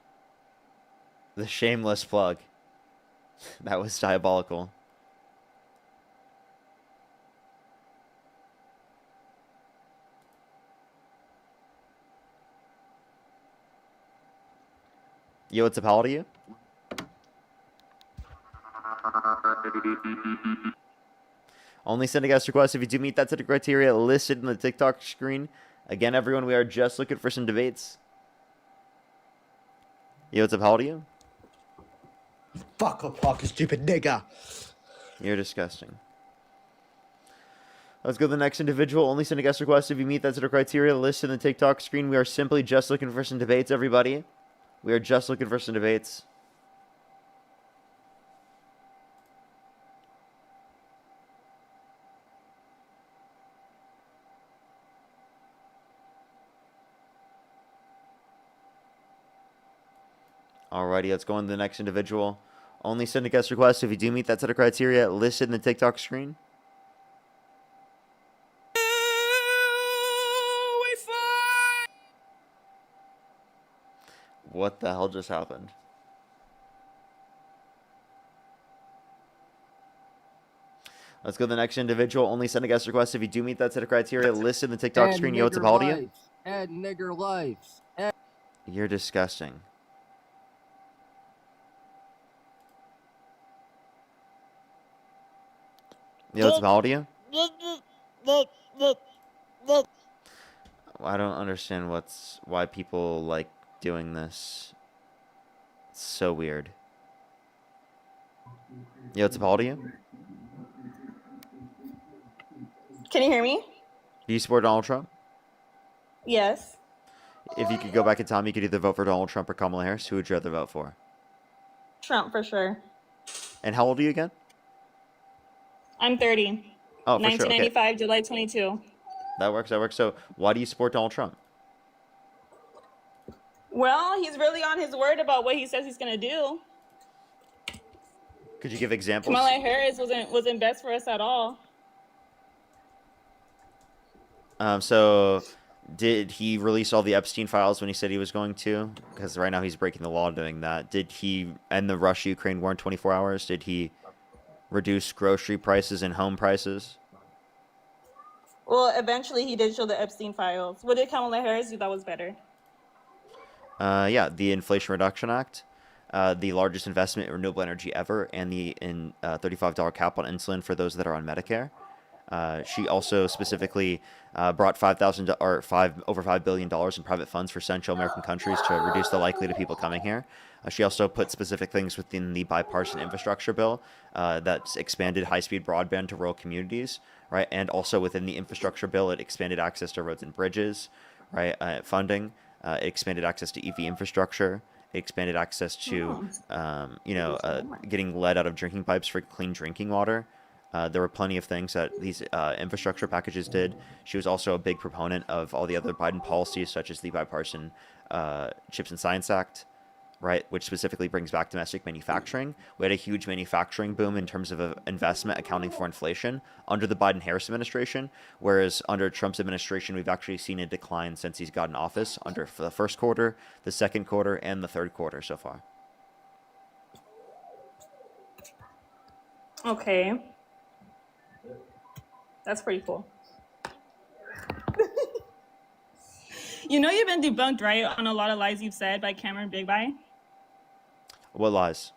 Speaker 1: The shameless plug. That was diabolical. Yo, what's up? How old are you? Only send a guest request if you do meet that set of criteria listed in the TikTok screen. Again, everyone, we are just looking for some debates. Yo, what's up? How old are you?
Speaker 3: Fuck up, you stupid nigga.
Speaker 1: You're disgusting. Let's go to the next individual. Only send a guest request if you meet that set of criteria listed in the TikTok screen. We are simply just looking for some debates, everybody. We are just looking for some debates. Alrighty, let's go on to the next individual. Only send a guest request if you do meet that set of criteria listed in the TikTok screen. What the hell just happened? Let's go to the next individual. Only send a guest request if you do meet that set of criteria listed in the TikTok screen. Yo, what's up? How old are you?
Speaker 13: Add nigger lives.
Speaker 1: You're disgusting. Yo, what's up? How old are you? I don't understand why people like doing this. It's so weird. Yo, what's up? How old are you?
Speaker 14: Can you hear me?
Speaker 1: Do you support Donald Trump?
Speaker 14: Yes.
Speaker 1: If you could go back in time, you could either vote for Donald Trump or Kamala Harris. Who would you rather vote for?
Speaker 14: Trump for sure.
Speaker 1: And how old are you again?
Speaker 14: I'm 30.
Speaker 1: Oh, for sure.
Speaker 14: 1995,
Speaker 1: Okay.
Speaker 14: July 22.
Speaker 1: That works. That works. So, why do you support Donald Trump?
Speaker 14: Well, he's really on his word about what he says he's going to do.
Speaker 1: Could you give examples?
Speaker 14: Kamala Harris wasn't best for us at all.
Speaker 1: So, did he release all the Epstein files when he said he was going to? Because right now he's breaking the law doing that. Did he end the Russia-Ukraine war in 24 hours? Did he reduce grocery prices and home prices?
Speaker 14: Well, eventually he did show the Epstein files. What did Kamala Harris do that was better?
Speaker 1: Yeah, the Inflation Reduction Act, the largest investment in renewable energy ever, and the $35 cap on insulin for those that are on Medicare. She also specifically brought over $5 billion in private funds for Central American countries to reduce the likelihood of people coming here. She also put specific things within the bipartisan infrastructure bill that's expanded high-speed broadband to rural communities, right? And also within the infrastructure bill, it expanded access to roads and bridges, right? Funding, it expanded access to EV infrastructure. It expanded access to, getting lead out of drinking pipes for clean drinking water. There were plenty of things that these infrastructure packages did. She was also a big proponent of all the other Biden policies, such as the bipartisan Chips and Science Act, right, which specifically brings back domestic manufacturing. We had a huge manufacturing boom in terms of investment accounting for inflation under the Biden-Harris administration, whereas under Trump's administration, we've actually seen a decline since he's got in office under the first quarter, the second quarter, and the third quarter so far.
Speaker 14: Okay. That's pretty cool. You know you've been debunked, right, on a lot of lies you've said by Cameron Big Bye?
Speaker 1: What lies?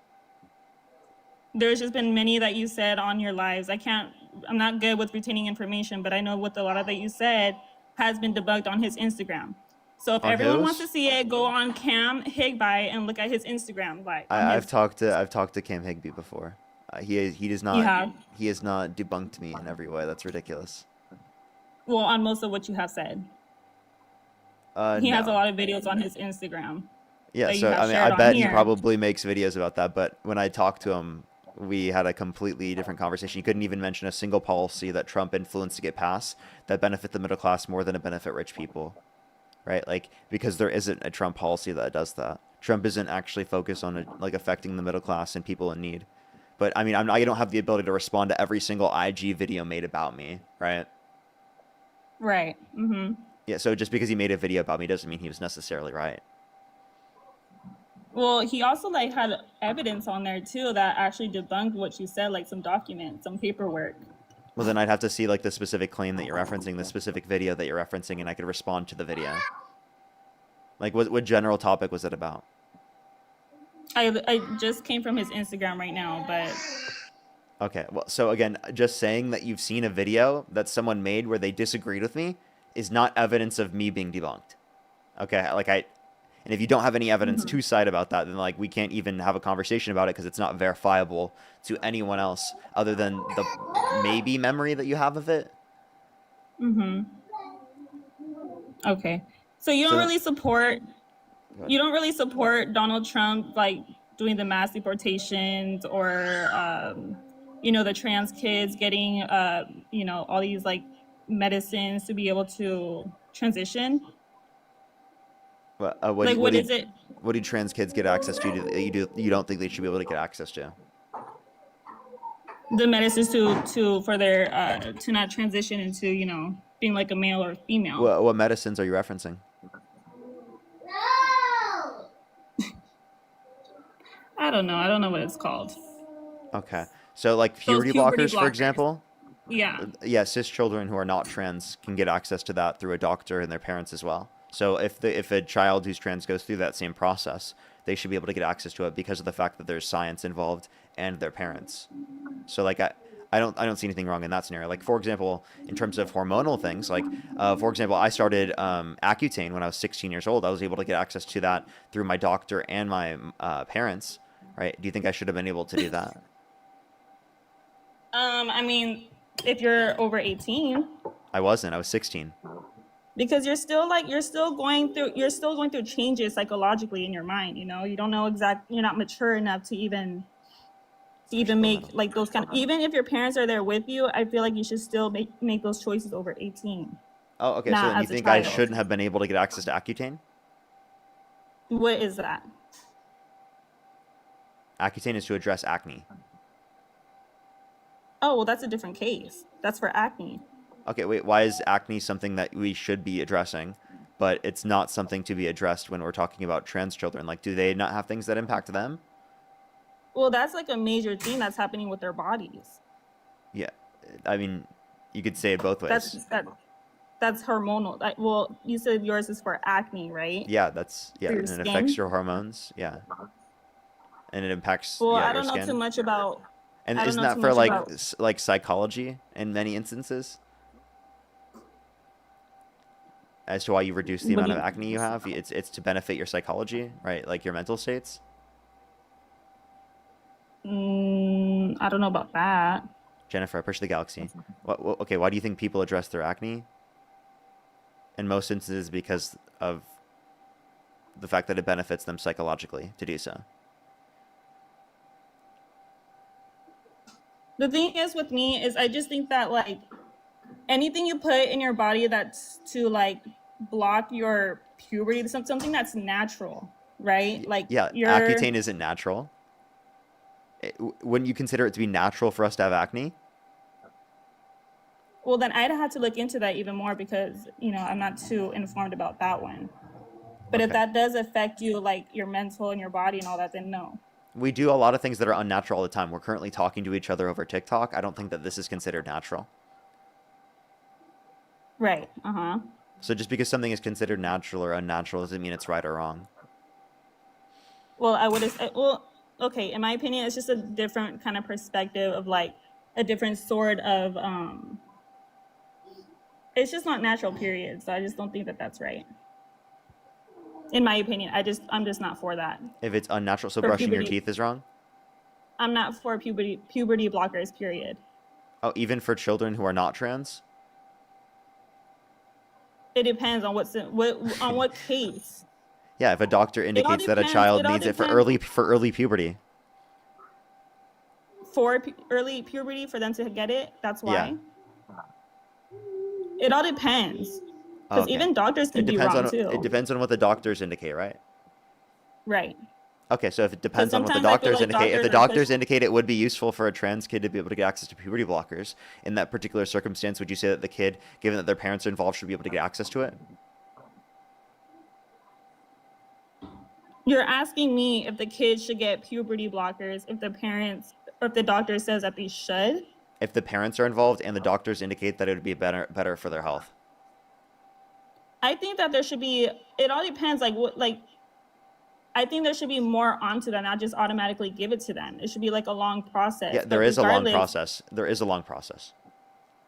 Speaker 14: There's just been many that you said on your lives. I'm not good with retaining information, but I know with a lot of that you said has been debunked on his Instagram. So if
Speaker 1: On
Speaker 14: everyone
Speaker 1: whose?
Speaker 14: wants to see it, go on Cam Higbye and look at his Instagram.
Speaker 1: I've talked to Cam Higbye before. He does not.
Speaker 14: You have?
Speaker 1: He has not debunked me in every way. That's ridiculous.
Speaker 14: Well, on most of what you have said. He has a lot of videos on his Instagram.
Speaker 1: Yeah,
Speaker 14: that you
Speaker 1: so
Speaker 14: have
Speaker 1: I mean,
Speaker 14: shared
Speaker 1: I
Speaker 14: on
Speaker 1: bet he
Speaker 14: here.
Speaker 1: probably makes videos about that. But when I talk to him, we had a completely different conversation. You couldn't even mention a single policy that Trump influenced to get passed that benefit the middle class more than it benefit rich people, right? Like, because there isn't a Trump policy that does that. Trump isn't actually focused on like affecting the middle class and people in need. But I mean, I don't have the ability to respond to every single IG video made about me, right?
Speaker 14: Right. Mm-hmm.
Speaker 1: Yeah, so just because he made a video about me doesn't mean he was necessarily right.
Speaker 14: Well, he also like had evidence on there too that actually debunked what you said, like some documents, some paperwork.
Speaker 1: Well, then I'd have to see like the specific claim that you're referencing, the specific video that you're referencing, and I could respond to the video. Like, what general topic was it about?
Speaker 14: I just came from his Instagram right now, but
Speaker 1: Okay, well, so again, just saying that you've seen a video that someone made where they disagreed with me is not evidence of me being debunked. Okay, like and if you don't have any evidence to cite about that, then like we can't even have a conversation about it because it's not verifiable to anyone else other than the maybe memory that you have of it.
Speaker 14: mm-hmm. Okay. So you don't really support Donald Trump like doing the mass deportations or the trans kids getting all these like medicines to be able to transition? What is it?
Speaker 1: What do trans kids get access to that you don't think they should be able to get access to?
Speaker 14: The medicines for their to not transition into being like a male or female.
Speaker 1: What medicines are you referencing?
Speaker 14: I don't know. I don't know what it's called.
Speaker 1: Okay. So like puberty blockers, for example?
Speaker 14: Yeah.
Speaker 1: Yeah, cis children who are not trans can get access to that through a doctor and their parents as well. So if a child who's trans goes through that same process, they should be able to get access to it because of the fact that there's science involved and their parents. So like I don't see anything wrong in that scenario. Like, for example, in terms of hormonal things, like, for example, I started Accutane when I was 16 years old. I was able to get access to that through my doctor and my parents, right? Do you think I should have been able to do that?
Speaker 14: I mean, if you're over 18.
Speaker 1: I wasn't. I was 16.
Speaker 14: Because you're still going through changes psychologically in your mind. You don't know you're not mature enough to even make like those kind of, even if your parents are there with you, I feel like you should still make those choices over 18.
Speaker 1: Oh, okay. So then you think I shouldn't have been able to get access to Accutane?
Speaker 14: What is that?
Speaker 1: Accutane is to address acne.
Speaker 14: Oh, well, that's a different case. That's for acne.
Speaker 1: Okay, wait, why is acne something that we should be addressing, but it's not something to be addressed when we're talking about trans children? Like, do they not have things that impact them?
Speaker 14: Well, that's like a major thing that's happening with their bodies.
Speaker 1: Yeah, I mean, you could say it both ways.
Speaker 14: That's hormonal. Well, you said yours is for acne, right?
Speaker 1: Yeah, and it
Speaker 14: skin?
Speaker 1: affects your hormones. Yeah, and it impacts.
Speaker 14: Well,
Speaker 1: yeah,
Speaker 14: I don't
Speaker 1: your
Speaker 14: know
Speaker 1: skin.
Speaker 14: too much about.
Speaker 1: And isn't that for like psychology in many instances? As to why you reduce the amount of acne you have, it's to benefit your psychology, right? Like your mental states.
Speaker 14: I don't know about that.
Speaker 1: Jennifer, I push the galaxy. Okay, why do you think people address their acne? In most instances, because of the fact that it benefits them psychologically to do so.
Speaker 14: The thing is with me is I just think that like anything you put in your body that's to like block your puberty, something that's natural, right? Like
Speaker 1: Accutane isn't natural. Wouldn't you consider it to be natural for us to have acne?
Speaker 14: Well, then I'd have to look into that even more because, I'm not too informed about that one. But if that does affect you, like your mental and your body and all that, then no.
Speaker 1: We do a lot of things that are unnatural all the time. We're currently talking to each other over TikTok. I don't think that this is considered natural.
Speaker 14: Right. Uh-huh.
Speaker 1: So just because something is considered natural or unnatural doesn't mean it's right or wrong.
Speaker 14: Well, okay, in my opinion, it's just a different kind of perspective of like a different sort of, it's just not natural, period. So I just don't think that that's right. In my opinion, I'm just not for that.
Speaker 1: If it's unnatural, so brushing your teeth is wrong?
Speaker 14: I'm not for puberty blockers, period.
Speaker 1: Oh, even for children who are not trans?
Speaker 14: It depends on what case.
Speaker 1: Yeah, if a doctor indicates that a child needs it for early puberty.
Speaker 14: for early puberty for them to get it. That's
Speaker 1: Yeah.
Speaker 14: why. It all depends. Because
Speaker 1: Okay.
Speaker 14: even doctors
Speaker 1: It
Speaker 14: can be
Speaker 1: depends
Speaker 14: wrong
Speaker 1: on
Speaker 14: too.
Speaker 1: it depends on what the doctors indicate, right?
Speaker 14: Right.
Speaker 1: Okay, so if it depends on what the
Speaker 14: sometimes I feel
Speaker 1: doctors
Speaker 14: like
Speaker 1: indicate, if the
Speaker 14: doctors are
Speaker 1: doctors
Speaker 14: push-
Speaker 1: indicate it would be useful for a trans kid to be able to get access to puberty blockers, in that particular circumstance, would you say that the kid, given that their parents are involved, should be able to get access to it?
Speaker 14: You're asking me if the kids should get puberty blockers if the parents or if the doctor says that they should.
Speaker 1: If the parents are involved and the doctors indicate that it would be better for their health.
Speaker 14: I think that there should be. It all depends. I think there should be more onto them, not just automatically give it to them. It should be like a long process.
Speaker 1: Yeah, there is a long process. There is a long process.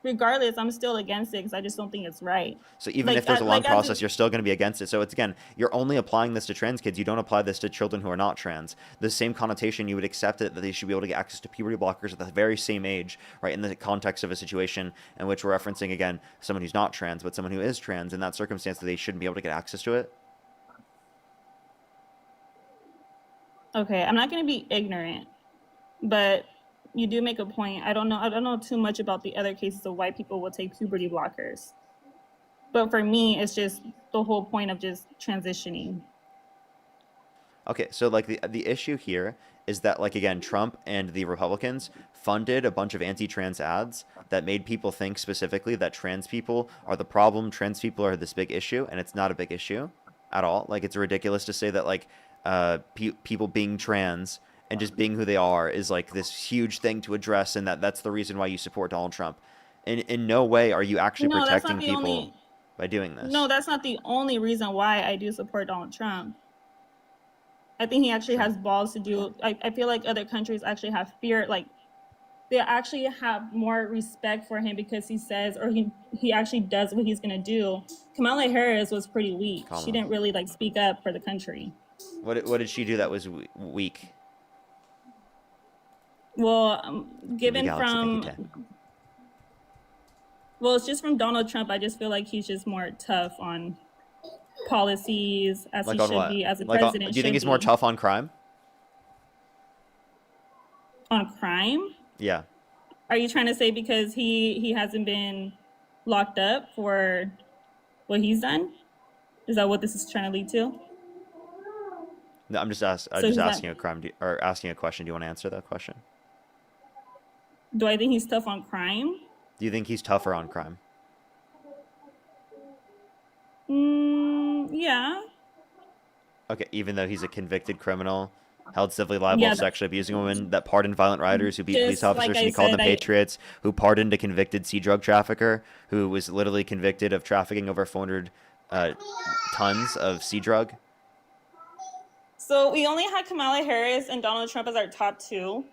Speaker 14: Regardless, I'm still against it because I just don't think it's right.
Speaker 1: So even if there's a long process, you're still going to be against it. So it's, again, you're only applying this to trans kids. You don't apply this to children who are not trans. The same connotation, you would accept it that they should be able to get access to puberty blockers at the very same age, right? In the context of a situation in which we're referencing, again, someone who's not trans, but someone who is trans. In that circumstance, that they shouldn't be able to get access to it.
Speaker 14: Okay, I'm not going to be ignorant, but you do make a point. I don't know too much about the other cases of why people will take puberty blockers. But for me, it's just the whole point of just transitioning.
Speaker 1: Okay, so like the issue here is that, like, again, Trump and the Republicans funded a bunch of anti-trans ads that made people think specifically that trans people are the problem, trans people are this big issue, and it's not a big issue at all. Like, it's ridiculous to say that, like, people being trans and just being who they are is like this huge thing to address, and that's the reason why you support Donald Trump. In no way are you actually protecting people by doing this.
Speaker 14: No, that's not the only reason why I do support Donald Trump. I think he actually has balls to do. I feel like other countries actually have fear, like they actually have more respect for him because he says, or he actually does what he's gonna do. Kamala Harris was pretty weak. She didn't really like speak up for the country.
Speaker 1: What did she do that was weak?
Speaker 14: Well, given from, well, it's just from Donald Trump. I just feel like he's just more tough on policies as
Speaker 1: Like
Speaker 14: he
Speaker 1: on
Speaker 14: should
Speaker 1: what?
Speaker 14: be, as a
Speaker 1: Like
Speaker 14: president.
Speaker 1: do you think he's more tough on crime?
Speaker 14: On crime?
Speaker 1: Yeah.
Speaker 14: Are you trying to say because he hasn't been locked up for what he's done? Is that what this is trying to lead to?
Speaker 1: No, I'm just asking a crime or asking a question. Do you want to answer that question?
Speaker 14: Do I think he's tough on crime?
Speaker 1: Do you think he's tougher on crime?
Speaker 14: Yeah.
Speaker 1: Okay, even though he's a convicted criminal, held civilly liable of sexually abusing women, that pardoned violent rioters who beat police officers, and he called them patriots, who pardoned a convicted sea drug trafficker who was literally convicted of trafficking over 400 tons of sea drug.
Speaker 14: So we only had Kamala Harris and Donald Trump as our top two.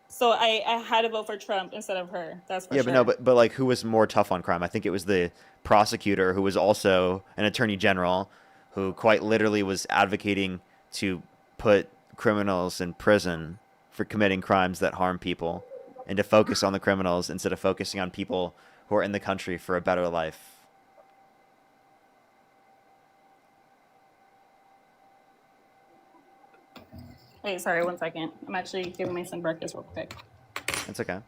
Speaker 14: So I had to vote for Trump instead of her. That's for sure.
Speaker 1: Yeah, but no, but like, who was more tough on crime? I think it was the prosecutor, who was also an attorney general, who quite literally was advocating to put criminals in prison for committing crimes that harm people, and to focus on the criminals instead of focusing on people who are in the country for a better life.
Speaker 14: Wait, sorry, 1 second. I'm actually giving my son breakfast real quick.
Speaker 1: That's okay.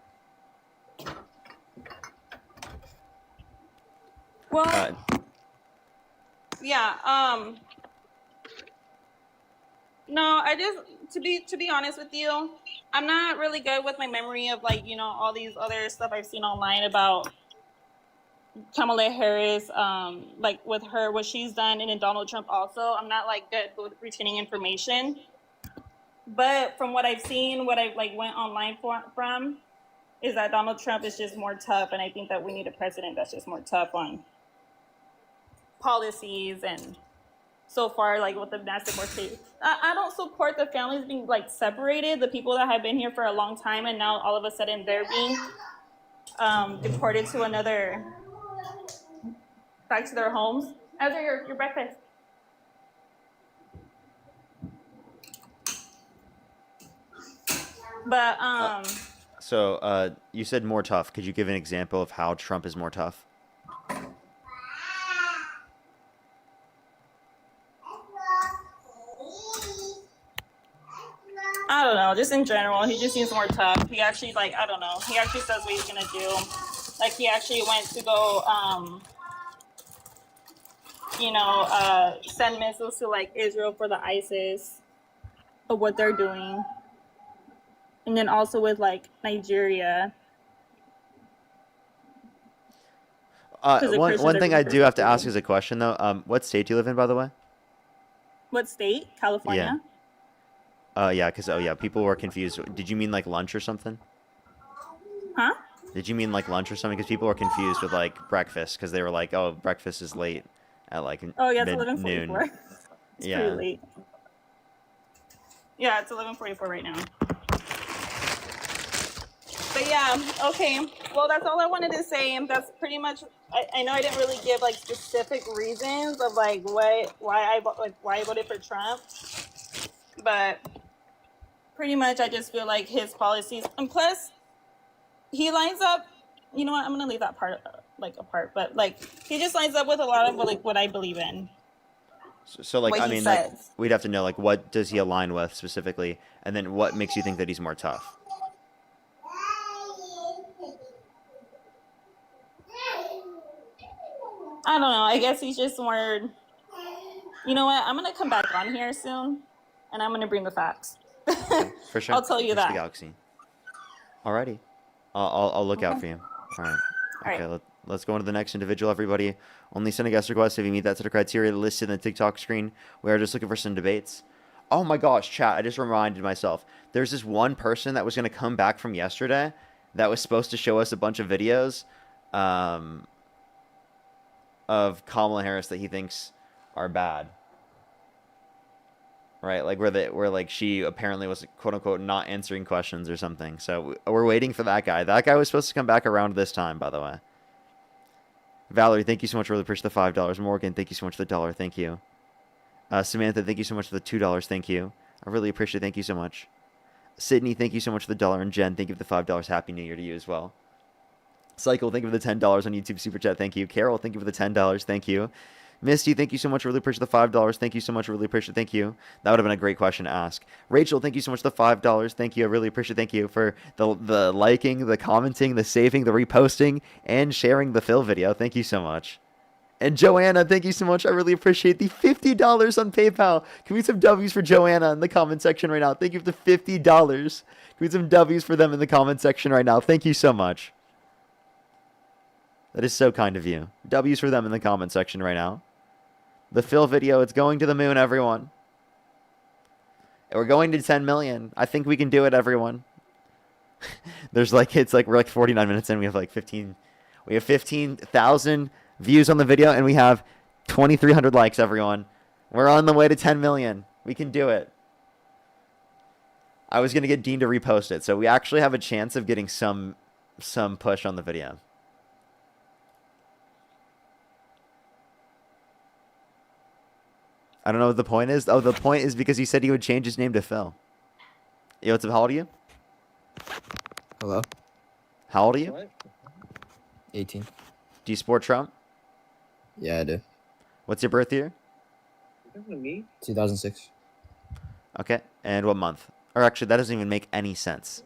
Speaker 14: Well, yeah. No, I just to be honest with you, I'm not really good with my memory of, like, you know, all these other stuff I've seen online about Kamala Harris, like with her, what she's done, and then Donald Trump also. I'm not like good with retaining information. But from what I've seen, what I've like went online from, is that Donald Trump is just more tough, and I think that we need a president that's just more tough on policies. And so far, like with the domestic work case, I don't support the families being like separated. The people that have been here for a long time, and now all of a sudden they're being deported to back to their homes. After your breakfast. But
Speaker 1: So you said more tough. Could you give an example of how Trump is more tough?
Speaker 14: I don't know, just in general, he just seems more tough. He actually, like, I don't know, he actually says what he's gonna do. Like, he actually went to go, send missiles to, like, Israel for the ISIS of what they're doing. And then also with, like, Nigeria.
Speaker 1: One thing I do have to ask as a question, though. What state do you live in, by the way?
Speaker 14: What state? California?
Speaker 1: Yeah, because, people were confused. Did you mean, like, lunch or something?
Speaker 14: Huh?
Speaker 1: Did you mean, like, lunch or something? Because people were confused with, like, breakfast, because they were like, oh, breakfast is late at, like,
Speaker 14: Oh, yeah, it's
Speaker 1: noon.
Speaker 14: 11:44. It's pretty late. Yeah, it's 11:44 right now. But yeah, okay. Well, that's all I wanted to say. That's pretty much. I know I didn't really give like specific reasons of like why I voted for Trump, but pretty much I just feel like his policies, and plus he lines up. You know what? I'm gonna leave that part apart, but like he just lines up with a lot of what I believe in.
Speaker 1: So like,
Speaker 14: What
Speaker 1: I
Speaker 14: he
Speaker 1: mean, like,
Speaker 14: says.
Speaker 1: we'd have to know, like, what does he align with specifically, and then what makes you think that he's more tough?
Speaker 14: I don't know. I guess he's just more. You know what? I'm gonna come back on here soon, and I'm gonna bring the facts.
Speaker 1: For sure.
Speaker 14: I'll tell you
Speaker 1: Push the
Speaker 14: that.
Speaker 1: galaxy. Alrighty. I'll look out for you. All right. Okay.
Speaker 14: Alright.
Speaker 1: Let's go on to the next individual, everybody. Only send a guest request if you meet that set of criteria listed in the TikTok screen. We are just looking for some debates. Oh my gosh, chat! I just reminded myself. There's this one person that was going to come back from yesterday that was supposed to show us a bunch of videos of Kamala Harris that he thinks are bad. Right, like where like she apparently was quote unquote not answering questions or something. So we're waiting for that guy. That guy was supposed to come back around this time, by the way. Valerie, thank you so much. Really appreciate the $5. Morgan, thank you so much for the $1. Thank you. Samantha, thank you so much for the $2. Thank you. I really appreciate it. Thank you so much. Sydney, thank you so much for the $1. And Jen, thank you for the $5. Happy New Year to you as well. Cycle, thank you for the $10 on YouTube Super Chat. Thank you. Carol, thank you for the $10. Thank you. Misty, thank you so much. Really appreciate the $5. Thank you so much. Really appreciate it. Thank you. That would have been a great question to ask. Rachel, thank you so much for the $5. Thank you. I really appreciate it. Thank you for the liking, the commenting, the saving, the reposting, and sharing the Phil video. Thank you so much. And Joanna, thank you so much. I really appreciate the $50 on PayPal. Can we get some W's for Joanna in the comment section right now? Thank you for the $50. Can we get some W's for them in the comment section right now? Thank you so much. That is so kind of you. W's for them in the comment section right now. The Phil video, it's going to the moon, everyone. And we're going to 10 million. I think we can do it, everyone. There's like, we're like 49 minutes in. We have like 15,000 views on the video, and we have 2,300 likes, everyone. We're on the way to 10 million. We can do it. I was going to get Dean to repost it, so we actually have a chance of getting some push on the video. I don't know what the point is. Oh, the point is because he said he would change his name to Phil. Yo, what's up? How old are you?
Speaker 15: Hello?
Speaker 1: How old are you?
Speaker 15: What? 18.
Speaker 1: Do you support Trump?
Speaker 15: Yeah, I do.
Speaker 1: What's your birth year?
Speaker 15: 2006.
Speaker 1: Okay. And what month? Or actually, that doesn't even make any sense.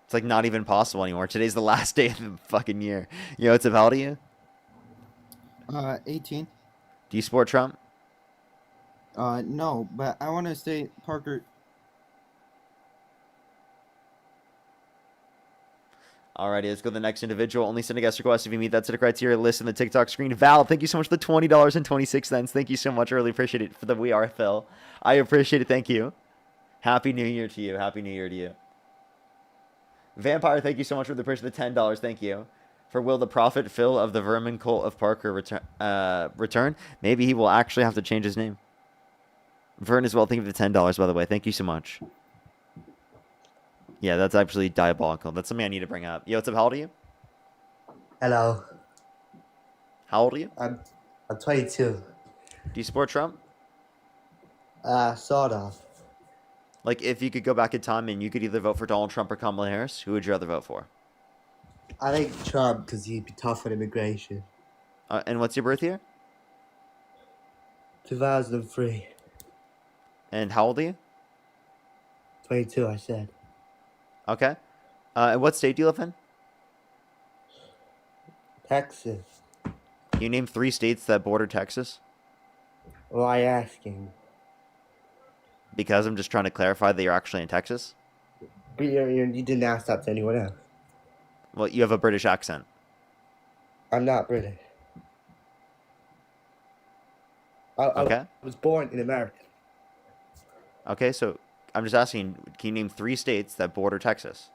Speaker 1: It's like not even possible anymore. Today's the last day of the fucking year. Yo, what's up? How old are you?
Speaker 15: 18.
Speaker 1: Do you support Trump?
Speaker 15: No, but I want to say, Parker.
Speaker 1: Alrighty, let's go to the next individual. Only send a guest request if you meet that set of criteria list in the TikTok screen. Val, thank you so much for the $20.26. Thank you so much. I really appreciate it for the We Are Phil. I appreciate it. Thank you. Happy New Year to you. Happy New Year to you. Vampire, thank you so much for the purchase of the $10. Thank you. For will the prophet Phil of the Vermin cult of Parker return? Maybe he will actually have to change his name. Vern as well, thank you for the $10, by the way. Thank you so much. Yeah, that's actually diabolical. That's something I need to bring up. Yo, what's up? How old are you?
Speaker 17: Hello.
Speaker 1: How old are you?
Speaker 17: I'm 22.
Speaker 1: Do you support Trump?
Speaker 17: Sort of.
Speaker 1: Like, if you could go back in time and you could either vote for Donald Trump or Kamala Harris, who would you rather vote for?
Speaker 17: I think Trump because he'd be tough on immigration.
Speaker 1: And what's your birth year?
Speaker 17: 2003.
Speaker 1: And how old are you?
Speaker 17: 22, I said.
Speaker 1: Okay. And what state do you live in?
Speaker 17: Texas.
Speaker 1: Can you name 3 states that border Texas?
Speaker 17: Why asking?
Speaker 1: Because I'm just trying to clarify that you're actually in Texas.
Speaker 17: But you didn't ask that to anyone else.
Speaker 1: Well, you have a British accent.
Speaker 17: I'm not British.
Speaker 1: Okay.
Speaker 17: I was born in America.
Speaker 1: Okay, so I'm just asking, can you name 3 states that border Texas?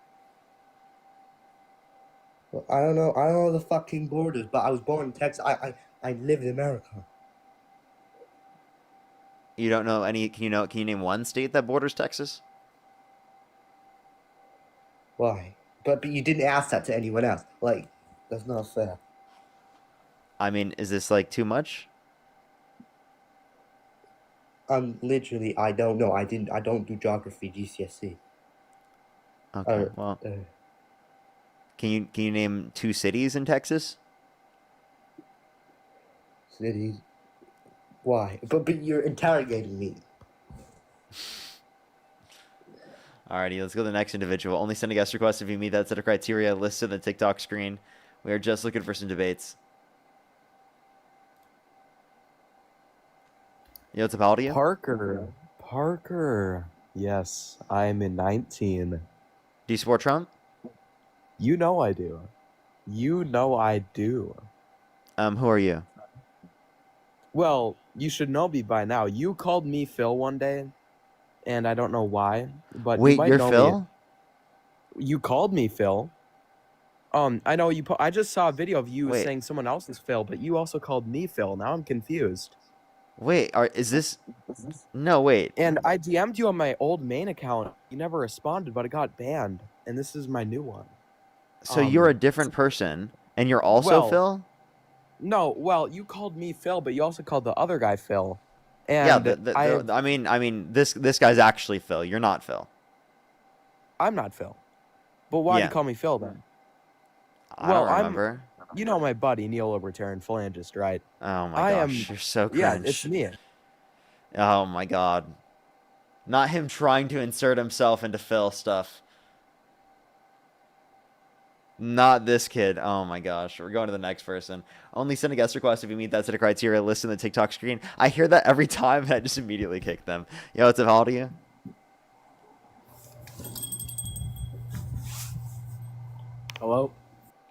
Speaker 17: Well, I don't know the fucking borders, but I was born in Texas. I live in America.
Speaker 1: You don't know any? Can you name 1 state that borders Texas?
Speaker 17: Why? But you didn't ask that to anyone else. Like, that's not fair.
Speaker 1: I mean, is this like too much?
Speaker 17: Literally, I don't know. I don't do geography GCSE.
Speaker 1: Okay, well, can you name 2 cities in Texas?
Speaker 17: Cities. Why? But you're interrogating me.
Speaker 1: Alrighty, let's go to the next individual. Only send a guest request if you meet that set of criteria listed on the TikTok screen. We are just looking for some debates. Yo, what's up, how old are you?
Speaker 16: Parker. Yes, I'm in 19.
Speaker 1: Do you support Trump?
Speaker 16: You know I do. You know I do.
Speaker 1: Who are you?
Speaker 16: Well, you should know me by now. You called me Phil one day, and I don't know why, but
Speaker 1: Wait,
Speaker 16: you might
Speaker 1: you're
Speaker 16: know
Speaker 1: Phil?
Speaker 16: me. You called me Phil. I know you. I just saw a video of you
Speaker 1: Wait.
Speaker 16: saying someone else is Phil, but you also called me Phil. Now I'm confused.
Speaker 1: Wait, is this? No, wait.
Speaker 16: And I DM'd you on my old main account. You never responded, but it got banned, and this is my new one.
Speaker 1: So you're a different person, and you're also
Speaker 16: well,
Speaker 1: Phil?
Speaker 16: No, well, you called me Phil, but you also called the other guy Phil. And
Speaker 1: Yeah, I mean, this guy's actually Phil. You're not Phil.
Speaker 16: I'm not Phil. But why do
Speaker 1: Yeah.
Speaker 16: you call me Phil then?
Speaker 1: I don't remember.
Speaker 16: You know my buddy, neo-libertarian phalangist, right?
Speaker 1: Oh my gosh, you're so cringe.
Speaker 16: Yeah, it's me.
Speaker 1: Oh my god. Not him trying to insert himself into Phil stuff. Not this kid. Oh my gosh. We're going to the next person. Only send a guest request if you meet that set of criteria listed on the TikTok screen. I hear that every time and I just immediately kick them. Yo, what's up, how old are you?
Speaker 23: Hello?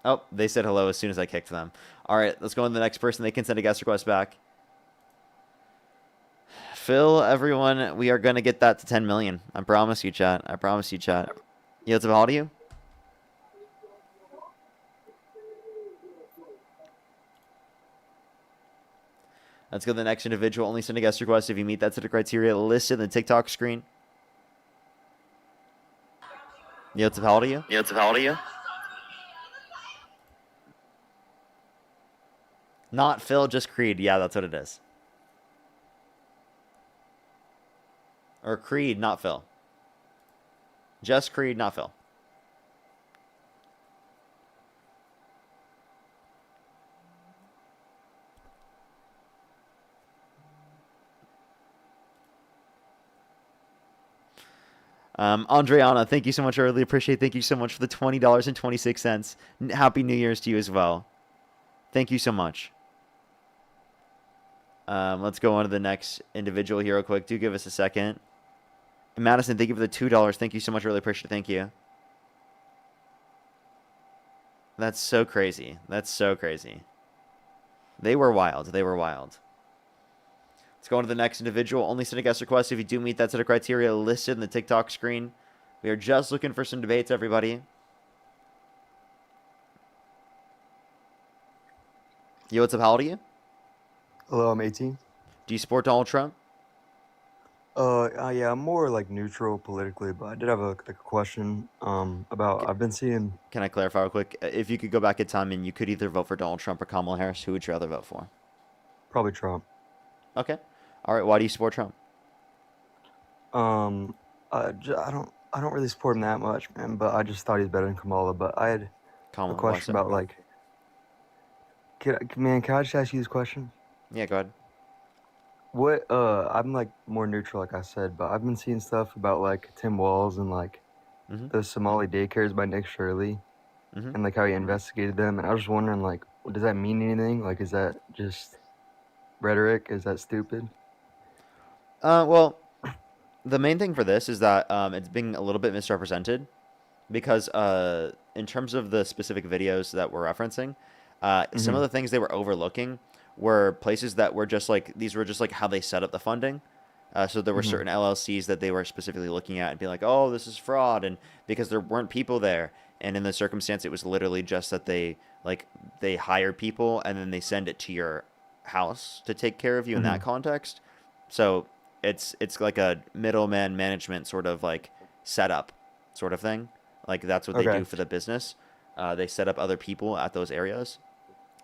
Speaker 1: Oh, they said hello as soon as I kicked them. All right, let's go on to the next person. They can send a guest request back. Phil, everyone, we are going to get that to 10 million. I promise you, chat. I promise you, chat. Yo, what's up, how old are you? Let's go to the next individual. Only send a guest request if you meet that set of criteria listed in the TikTok screen. Yo, what's up, how old are you?
Speaker 18: Yeah, how old are you?
Speaker 1: Not Phil, just Creed. Yeah, that's what it is. Or Creed, not Phil. Just Creed, not Phil. Andreana, thank you so much. I really appreciate it. Thank you so much for the $20.26. Happy New Year's to you as well. Thank you so much. Let's go on to the next individual here real quick. Do give us a second. And Madison, thank you for the $2. Thank you so much. I really appreciate it. Thank you. That's so crazy. That's so crazy. They were wild. They were wild. Let's go on to the next individual. Only send a guest request if you do meet that set of criteria listed in the TikTok screen. We are just looking for some debates, everybody. Yo, what's up? How old are you?
Speaker 19: Hello, I'm 18.
Speaker 1: Do you support Donald Trump?
Speaker 19: Yeah, I'm more like neutral politically, but I did have a question about I've been seeing.
Speaker 1: Can I clarify real quick? If you could go back in time and you could either vote for Donald Trump or Kamala Harris, who would you rather vote for?
Speaker 19: Probably Trump.
Speaker 1: Okay. All right. Why do you support Trump?
Speaker 19: I don't really support him that much, man. But I just thought he's better than Kamala. But I had
Speaker 1: Kamala,
Speaker 19: a question about like. Can I just ask you this question?
Speaker 1: Yeah, go ahead.
Speaker 19: What I'm like more neutral, like I said, but I've been seeing stuff about like Tim Walz and like the Somali daycares by Nick Shirley, and like how he investigated them. And I was just wondering, like, does that mean anything? Like, is that just rhetoric? Is that stupid?
Speaker 1: Well, the main thing for this is that it's being a little bit misrepresented because in terms of the specific videos that we're referencing, some of the things they were overlooking were places that were just like, these were just like how they set up the funding. So there were certain LLCs that they were specifically looking at and being like, oh, this is fraud. And because there weren't people there. And in the circumstance, it was literally just that they hire people and then they send it to your house to take care of you in that context. So it's like a middleman management sort of like setup sort of thing. Like that's what they do for the business. They set up other people at those areas,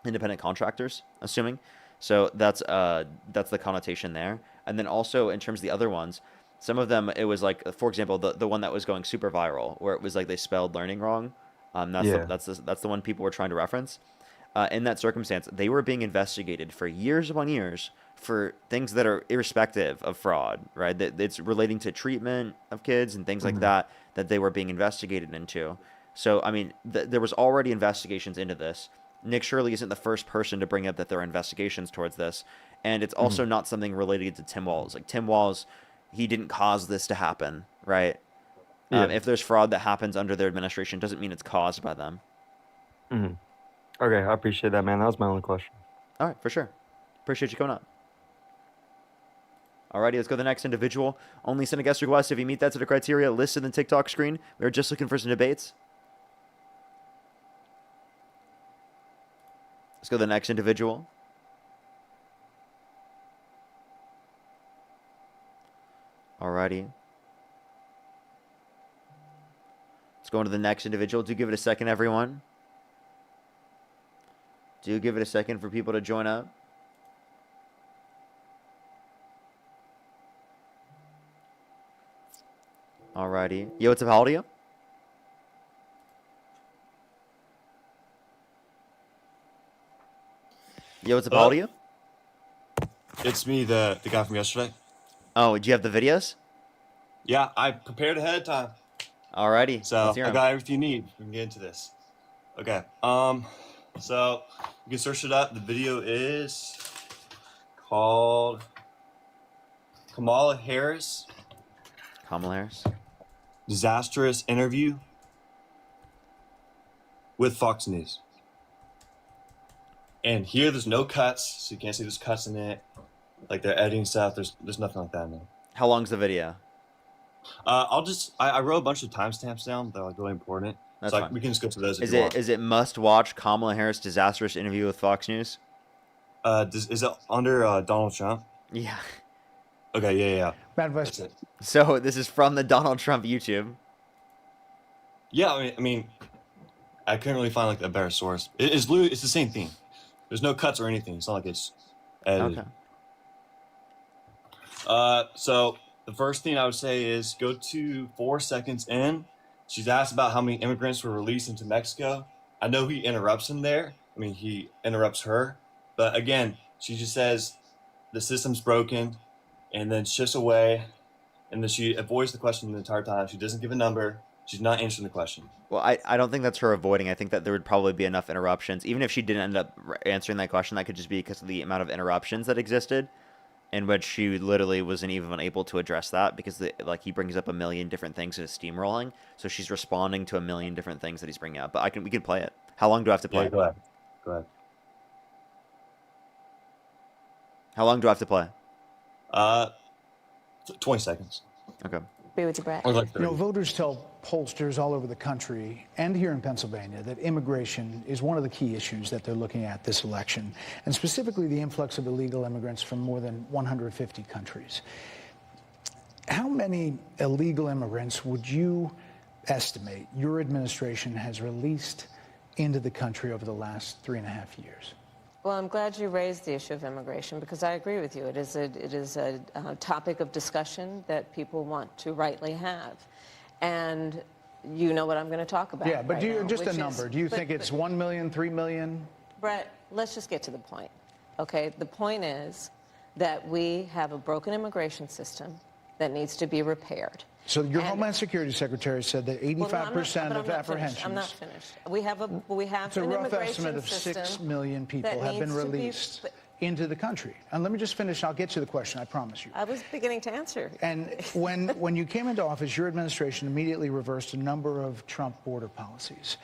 Speaker 1: independent contractors, assuming. So that's the connotation there. And then also in terms of the other ones, some of them it was like, for example, the one that was going super viral where it was like they spelled learning wrong. That's the one people were trying to reference. In that circumstance, they were being investigated for years upon years for things that are irrespective of fraud, right? That it's relating to treatment of kids and things like that they were being investigated into. So, I mean, there was already investigations into this. Nick Shirley isn't the first person to bring up that there are investigations towards this. And it's also not something related to Tim Walz. Like, Tim Walz, he didn't cause this to happen, right? If there's fraud that happens under their administration, doesn't mean it's caused by them.
Speaker 19: Okay, I appreciate that, man. That was my only question.
Speaker 1: All right, for sure. Appreciate you coming up. Alrighty, let's go to the next individual. Only send a guest request if you meet that sort of criteria listed in the TikTok screen. We were just looking for some debates. Let's go to the next individual. Alrighty. Let's go on to the next individual. Do give it a second, everyone. Do give it a second for people to join up. Alrighty. Yo, what's up? How old are you? Yo, what's up? How old are you?
Speaker 18: It's me, the guy from yesterday.
Speaker 1: Oh, did you have the videos?
Speaker 18: Yeah, I prepared ahead of time.
Speaker 1: Alrighty.
Speaker 18: So
Speaker 1: let's hear
Speaker 18: I
Speaker 1: 'em.
Speaker 18: got everything you need. We can get into this. Okay. So you can search it up. The video is called Kamala Harris.
Speaker 1: Kamala Harris.
Speaker 18: Disastrous interview with Fox News. And here, there's no cuts, so you can't see there's cuts in it. Like they're editing stuff. There's nothing like that in there.
Speaker 1: How long's the video?
Speaker 18: I wrote a bunch of timestamps down that are like really important.
Speaker 1: That's
Speaker 18: so
Speaker 1: fine.
Speaker 18: we can just go to those if you want.
Speaker 1: Is it must watch Kamala Harris disastrous interview with Fox News?
Speaker 18: Is it under Donald Trump?
Speaker 1: Yeah.
Speaker 18: Okay, yeah.
Speaker 20: Bad
Speaker 18: That's it.
Speaker 1: So this is from the Donald Trump YouTube.
Speaker 18: Yeah, I mean, I couldn't really find like a better source. It's the same thing. There's no cuts or anything. It's not like it's edited.
Speaker 1: Okay.
Speaker 18: So the first thing I would say is go to 4 seconds in. She's asked about how many immigrants were released into Mexico. I know he interrupts him there. I mean, he interrupts her. But again, she just says the system's broken and then shifts away. And then she avoids the question the entire time. She doesn't give a number. She's not answering the question.
Speaker 1: Well, I don't think that's her avoiding. I think that there would probably be enough interruptions. Even if she didn't end up answering that question, that could just be because of the amount of interruptions that existed, in which she literally wasn't even able to address that because he brings up a million different things and it's steamrolling. So she's responding to a million different things that he's bringing up. But we can play it. How long do I have to play?
Speaker 18: Yeah, go ahead. Go ahead.
Speaker 1: How long do I have to play?
Speaker 18: 20 seconds.
Speaker 1: Okay.
Speaker 6: Be with you, Brett.
Speaker 18: Or like
Speaker 23: You know,
Speaker 18: 30.
Speaker 23: voters tell pollsters all over the country and here in Pennsylvania that immigration is one of the key issues that they're looking at this election, and specifically the influx of illegal immigrants from more than 150 countries. How many illegal immigrants would you estimate your administration has released into the country over the last 3.5 years?
Speaker 22: Well, I'm glad you raised the issue of immigration because I agree with you. It is a topic of discussion that people want to rightly have. And you know what I'm going to talk about.
Speaker 23: Yeah, but
Speaker 22: right
Speaker 23: do you
Speaker 22: now,
Speaker 23: just a
Speaker 22: which
Speaker 23: number?
Speaker 22: is-
Speaker 23: Do you
Speaker 22: but-
Speaker 23: think it's
Speaker 22: but-
Speaker 23: 1 million, 3 million?
Speaker 22: Brett, let's just get to the point. Okay, the point is that we have a broken immigration system that needs to be repaired.
Speaker 23: So your
Speaker 22: And-
Speaker 23: Homeland Security Secretary said that
Speaker 22: Well, no,
Speaker 23: 85%
Speaker 22: but
Speaker 23: of
Speaker 22: I'm not
Speaker 23: apprehensions.
Speaker 22: Finished. I'm not finished. We have
Speaker 23: It's a
Speaker 22: an
Speaker 23: rough
Speaker 22: immigration
Speaker 23: estimate of
Speaker 22: system
Speaker 23: 6 million people
Speaker 22: that
Speaker 23: have been
Speaker 22: needs to be-
Speaker 23: released into the country. And let me just finish. I'll get to the question, I promise you.
Speaker 22: I was beginning to answer.
Speaker 23: And when you came into office, your administration immediately reversed a number of Trump border policies.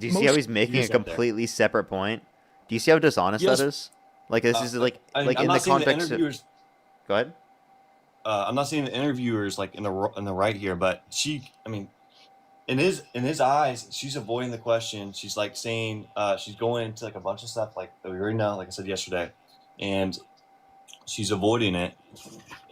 Speaker 1: Do you see how he's making a completely separate point? Do you see how dishonest
Speaker 18: Yes.
Speaker 1: that is? Like this is like
Speaker 18: I'm
Speaker 1: in
Speaker 18: not
Speaker 1: the
Speaker 18: saying
Speaker 1: context of.
Speaker 18: interviewers-
Speaker 1: Go ahead.
Speaker 18: I'm not saying the interviewers like in the right here, but I mean, in his eyes, she's avoiding the question. She's like saying she's going into like a bunch of stuff like that we already know, like I said yesterday, and she's avoiding it.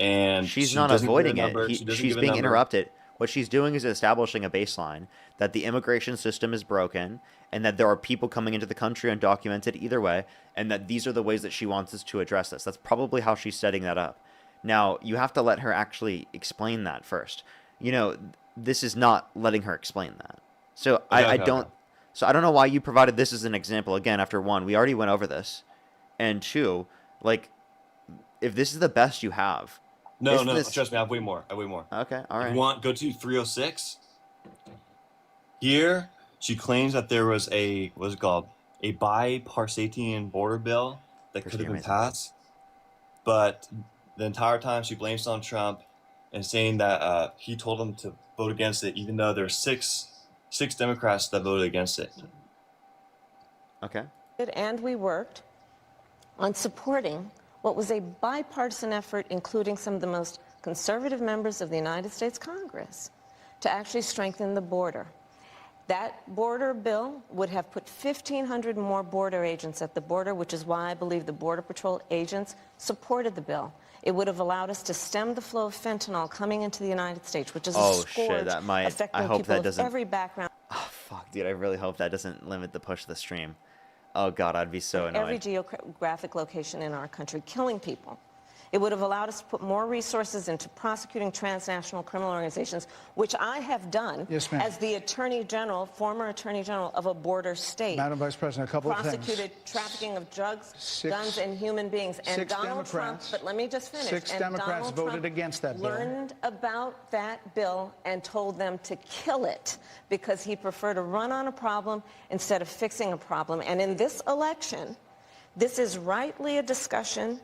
Speaker 18: And
Speaker 1: She's
Speaker 18: she
Speaker 1: not
Speaker 18: doesn't give a
Speaker 1: avoiding
Speaker 18: number,
Speaker 1: it.
Speaker 18: she doesn't
Speaker 1: She's
Speaker 18: give a
Speaker 1: being
Speaker 18: number.
Speaker 1: interrupted. What she's doing is establishing a baseline that the immigration system is broken and that there are people coming into the country undocumented either way, and that these are the ways that she wants us to address this. That's probably how she's setting that up. Now, you have to let her actually explain that first. You know, this is not letting her explain that. So I don't know why you provided this as an example again after one. We already went over this. And two, like, if this is the best you have.
Speaker 18: No,
Speaker 1: this...
Speaker 18: trust me, I have way more.
Speaker 1: Okay, all right.
Speaker 18: If you want, go to 306. Here, she claims that there was a, what's it called? A bipartisan border bill that could have been passed. But the entire time she blames it on Trump and saying that he told them to vote against it, even though there's six Democrats that voted against it.
Speaker 1: Okay.
Speaker 22: And we worked on supporting what was a bipartisan effort, including some of the most conservative members of the United States Congress, to actually strengthen the border. That border bill would have put 1,500 more border agents at the border, which is why I believe the Border Patrol agents supported the bill. It would have allowed us to stem the flow of fentanyl coming into the United States, which is a scourge affecting
Speaker 1: I hope
Speaker 22: people
Speaker 1: that
Speaker 22: of
Speaker 1: doesn't.
Speaker 22: every background.
Speaker 1: Oh fuck, dude! I really hope that doesn't limit the push of the stream. Oh god, I'd be so annoyed.
Speaker 22: Every geographic location in our country, killing people. It would have allowed us to put more resources into prosecuting transnational criminal organizations, which I have done as the Attorney General, former Attorney General of a border state.
Speaker 23: Madam Vice President, a couple of things.
Speaker 22: Prosecuted trafficking of drugs, guns, and human beings. And
Speaker 23: six
Speaker 22: Donald Trump,
Speaker 23: Democrats-
Speaker 22: but let me just finish.
Speaker 23: six
Speaker 22: And
Speaker 23: Democrats
Speaker 22: Donald
Speaker 23: voted
Speaker 22: Trump
Speaker 23: against that bill.
Speaker 22: learned about that bill and told them to kill it because he preferred to run on a problem instead of fixing a problem. And in this election, this is rightly a discussion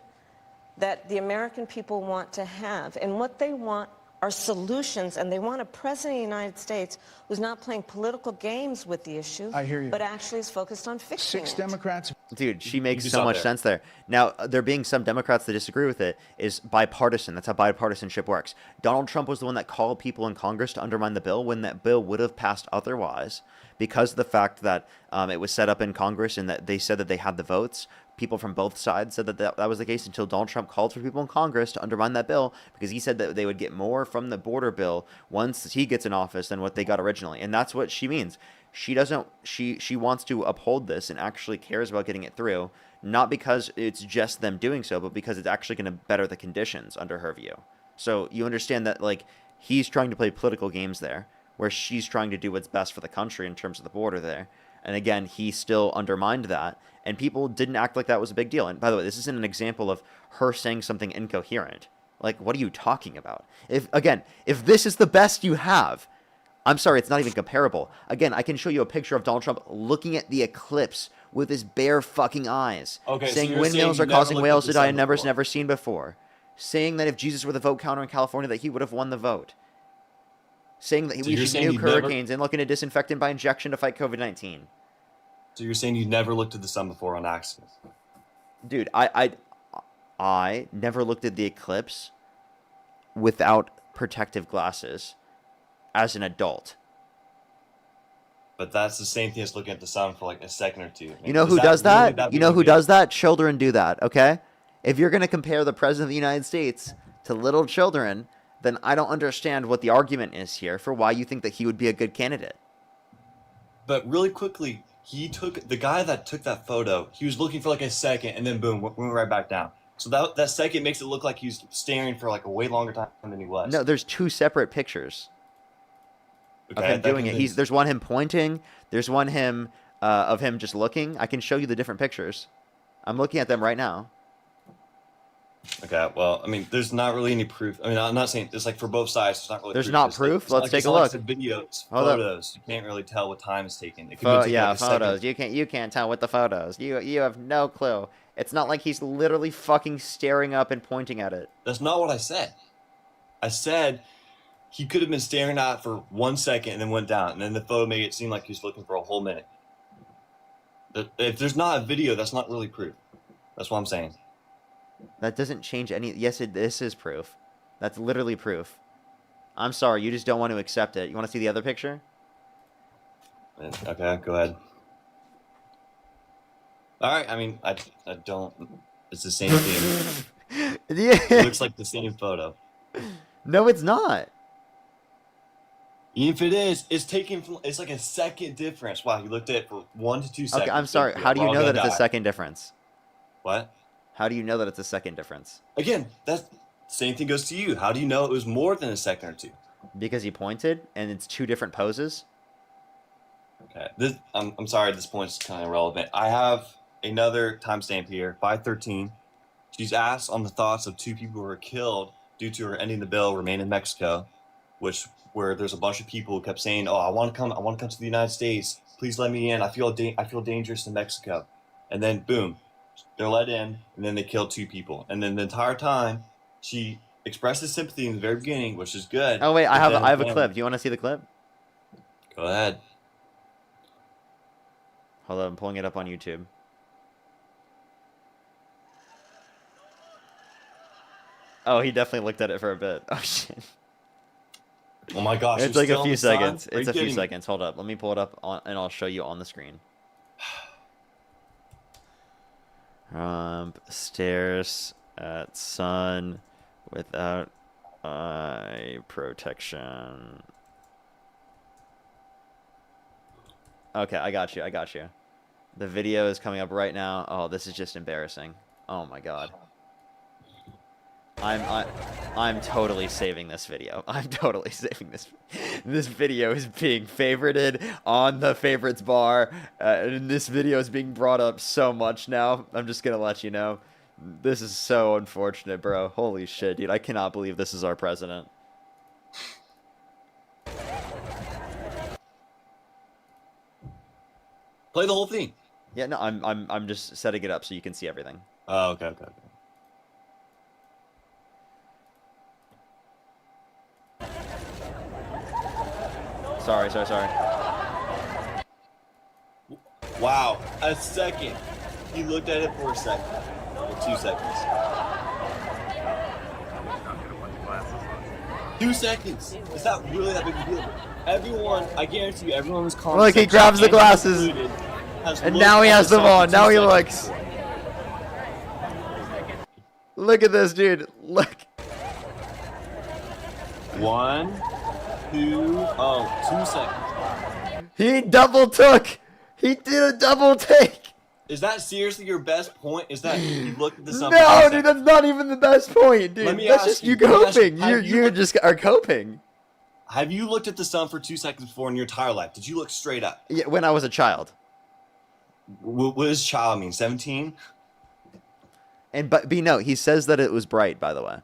Speaker 22: that the American people want to have. And what they want are solutions, and they want a president of the United States who's not playing political games with the issue,
Speaker 23: I hear you.
Speaker 22: but actually is focused on fixing
Speaker 23: Six
Speaker 22: it.
Speaker 23: Democrats.
Speaker 1: Dude, she makes
Speaker 18: can
Speaker 1: so
Speaker 18: stop
Speaker 1: much
Speaker 18: there.
Speaker 1: sense there. Now, there being some Democrats that disagree with it is bipartisan. That's how bipartisanship works. Donald Trump was the one that called people in Congress to undermine the bill when that bill would have passed otherwise because of the fact that it was set up in Congress and that they said that they had the votes. People from both sides said that that was the case until Donald Trump called for people in Congress to undermine that bill because he said that they would get more from the border bill once he gets in office than what they got originally. And that's what she means. She wants to uphold this and actually cares about getting it through, not because it's just them doing so, but because it's actually going to better the conditions under her view. So you understand that, like, he's trying to play political games there, where she's trying to do what's best for the country in terms of the border there. And again, he still undermined that, and people didn't act like that was a big deal. And by the way, this isn't an example of her saying something incoherent. Like, what are you talking about? If this is the best you have, I'm sorry, it's not even comparable. Again, I can show you a picture of Donald Trump looking at the eclipse with his bare fucking eyes,
Speaker 18: Okay, so
Speaker 1: saying
Speaker 18: you're
Speaker 1: windmills
Speaker 18: saying
Speaker 1: are
Speaker 18: you never
Speaker 1: causing
Speaker 18: looked
Speaker 1: whales
Speaker 18: at
Speaker 1: to die
Speaker 18: the
Speaker 1: in
Speaker 18: sun
Speaker 1: numbers
Speaker 18: before.
Speaker 1: never seen before, saying that if Jesus were the vote counter in California, that he would have won the vote, saying that
Speaker 18: So
Speaker 1: we
Speaker 18: you're
Speaker 1: should
Speaker 18: saying
Speaker 1: nuke
Speaker 18: you've never-
Speaker 1: hurricanes and looking to disinfect them by injection to fight COVID-19.
Speaker 18: So you're saying you never looked at the sun before on accident?
Speaker 1: Dude, I never looked at the eclipse without protective glasses as an adult.
Speaker 18: But that's the same thing as looking at the sun for like a second or two. I mean,
Speaker 1: You know
Speaker 18: is
Speaker 1: who does
Speaker 18: really
Speaker 1: that?
Speaker 18: big
Speaker 1: You know
Speaker 18: of a
Speaker 1: who
Speaker 18: deal?
Speaker 1: does that? Children do that, okay? If you're going to compare the President of the United States to little children, then I don't understand what the argument is here for why you think that he would be a good candidate.
Speaker 18: But really quickly, the guy that took that photo, he was looking for like a second and then boom, went right back down. So that second makes it look like he was staring for like a way longer time than he was.
Speaker 1: No, there's two separate pictures. of
Speaker 18: Okay,
Speaker 1: him
Speaker 18: that
Speaker 1: doing it.
Speaker 18: convinced.
Speaker 1: There's one him pointing. There's one him of him just looking. I can show you the different pictures. I'm looking at them right now.
Speaker 18: Okay, well, I mean, there's not really any proof. I mean, I'm not saying it's like for both sides. There's not really.
Speaker 1: There's
Speaker 18: proof.
Speaker 1: not
Speaker 18: It's
Speaker 1: proof?
Speaker 18: It's not
Speaker 1: Let's
Speaker 18: like,
Speaker 1: take a
Speaker 18: like
Speaker 1: look.
Speaker 18: the videos,
Speaker 1: Hold up.
Speaker 18: photos. You can't really tell what time is taken. It could be taking
Speaker 1: Yeah,
Speaker 18: like a second.
Speaker 1: photos. You can't tell with the photos. You have no clue. It's not like he's literally fucking staring up and pointing at it.
Speaker 18: That's not what I said. I said he could have been staring at it for 1 second and then went down, and then the photo made it seem like he was looking for a whole minute. If there's not a video, that's not really proof. That's what I'm saying.
Speaker 1: That doesn't change any. Yes, this is proof. That's literally proof. I'm sorry, you just don't want to accept it. You want to see the other picture?
Speaker 18: Okay, go ahead. All right, I mean, I don't. It's the same thing.
Speaker 1: Yeah.
Speaker 18: It looks like the same photo.
Speaker 1: No, it's not.
Speaker 18: Even if it is, it's taken from. It's like a second difference. Wow, you looked at it for 1 to 2 seconds.
Speaker 1: Okay, I'm sorry. How do you know that it's a second difference?
Speaker 18: What?
Speaker 1: How do you know that it's a second difference?
Speaker 18: Again, that same thing goes to you. How do you know it was more than a second or two?
Speaker 1: Because he pointed, and it's two different poses.
Speaker 18: Okay, I'm sorry. This point's kind of irrelevant. I have another timestamp here, 5:13. She's asked on the thoughts of 2 people who were killed due to her ending the bill, remain in Mexico, where there's a bunch of people who kept saying, "Oh, I want to come to the United States. Please let me in. I feel dangerous in Mexico." And then boom, they're let in, and then they killed 2 people. And then the entire time, she expresses sympathy in the very beginning, which is good.
Speaker 1: Oh wait, I have a
Speaker 18: Then-
Speaker 1: clip. Do you want to see the clip?
Speaker 18: Go ahead.
Speaker 1: Hold on, I'm pulling it up on YouTube. Oh, he definitely looked at it for a bit. Oh shit.
Speaker 18: Oh my gosh,
Speaker 1: It's
Speaker 18: you're
Speaker 1: like a
Speaker 18: still
Speaker 1: few
Speaker 18: on the side?
Speaker 1: seconds.
Speaker 18: Are you
Speaker 1: It's a few
Speaker 18: kidding me?
Speaker 1: seconds. Hold up. Let me pull it up and I'll show you on the screen. Trump stares at sun without eye protection. Okay, I got you. The video is coming up right now. Oh, this is just embarrassing. Oh my god. I'm totally saving this video. I'm totally saving this. This video is being favorited on the favorites bar, and this video is being brought up so much now. I'm just gonna let you know. This is so unfortunate, bro. Holy shit, dude! I cannot believe this is our president.
Speaker 18: Play the whole thing.
Speaker 1: Yeah, no, I'm just setting it up so you can see everything.
Speaker 18: Oh, okay.
Speaker 1: Sorry.
Speaker 18: Wow, a second. He looked at it for a second. Or 2 seconds. 2 seconds. It's not really that big a deal. Everyone, I guarantee you, everyone was calling.
Speaker 1: Look, he grabs the glasses, and now he has them on. Now he looks. Look at this, dude. Look.
Speaker 18: 1, 2, 2 seconds.
Speaker 1: He double took. He did a double take.
Speaker 18: Is that seriously your best point? Is that you looked at the sun?
Speaker 1: No, dude, that's not even the best point, dude.
Speaker 18: Let me
Speaker 1: That's
Speaker 18: ask
Speaker 1: just
Speaker 18: you,
Speaker 1: you
Speaker 18: let me ask you,
Speaker 1: coping.
Speaker 18: have
Speaker 1: You just are coping.
Speaker 18: Have you looked at the sun for 2 seconds before in your entire life? Did you look straight up?
Speaker 1: Yeah, when I was a child.
Speaker 18: What does child mean? 17?
Speaker 1: And but no, he says that it was bright. By the way.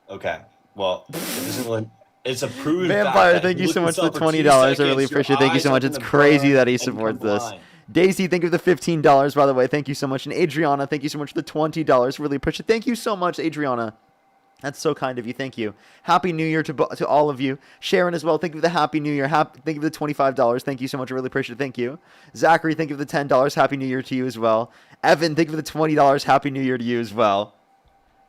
Speaker 18: Okay. Well, it doesn't really. It's a proven fact
Speaker 1: Vampire,
Speaker 18: that
Speaker 1: thank
Speaker 18: if
Speaker 1: you so
Speaker 18: look
Speaker 1: much
Speaker 18: at
Speaker 1: for
Speaker 18: the
Speaker 1: the
Speaker 18: sun
Speaker 1: $20.
Speaker 18: 2
Speaker 1: I really
Speaker 18: seconds,
Speaker 1: appreciate
Speaker 18: your
Speaker 1: it. Thank you so
Speaker 18: eyes
Speaker 1: much.
Speaker 18: are
Speaker 1: It's
Speaker 18: gonna
Speaker 1: crazy
Speaker 18: burn
Speaker 1: that he
Speaker 18: and
Speaker 1: supports
Speaker 18: become
Speaker 1: this.
Speaker 18: blind.
Speaker 1: Daisy, thank you for the $15, by the way. Thank you so much. And Adriana, thank you so much for the $20. Really appreciate it. Thank you so much, Adriana. That's so kind of you. Thank you. Happy New Year to all of you. Sharon as well. Thank you for the Happy New Year. Thank you for the $25. Thank you so much. I really appreciate it. Thank you. Zachary, thank you for the $10. Happy New Year to you as well. Evan, thank you for the $20. Happy New Year to you as well.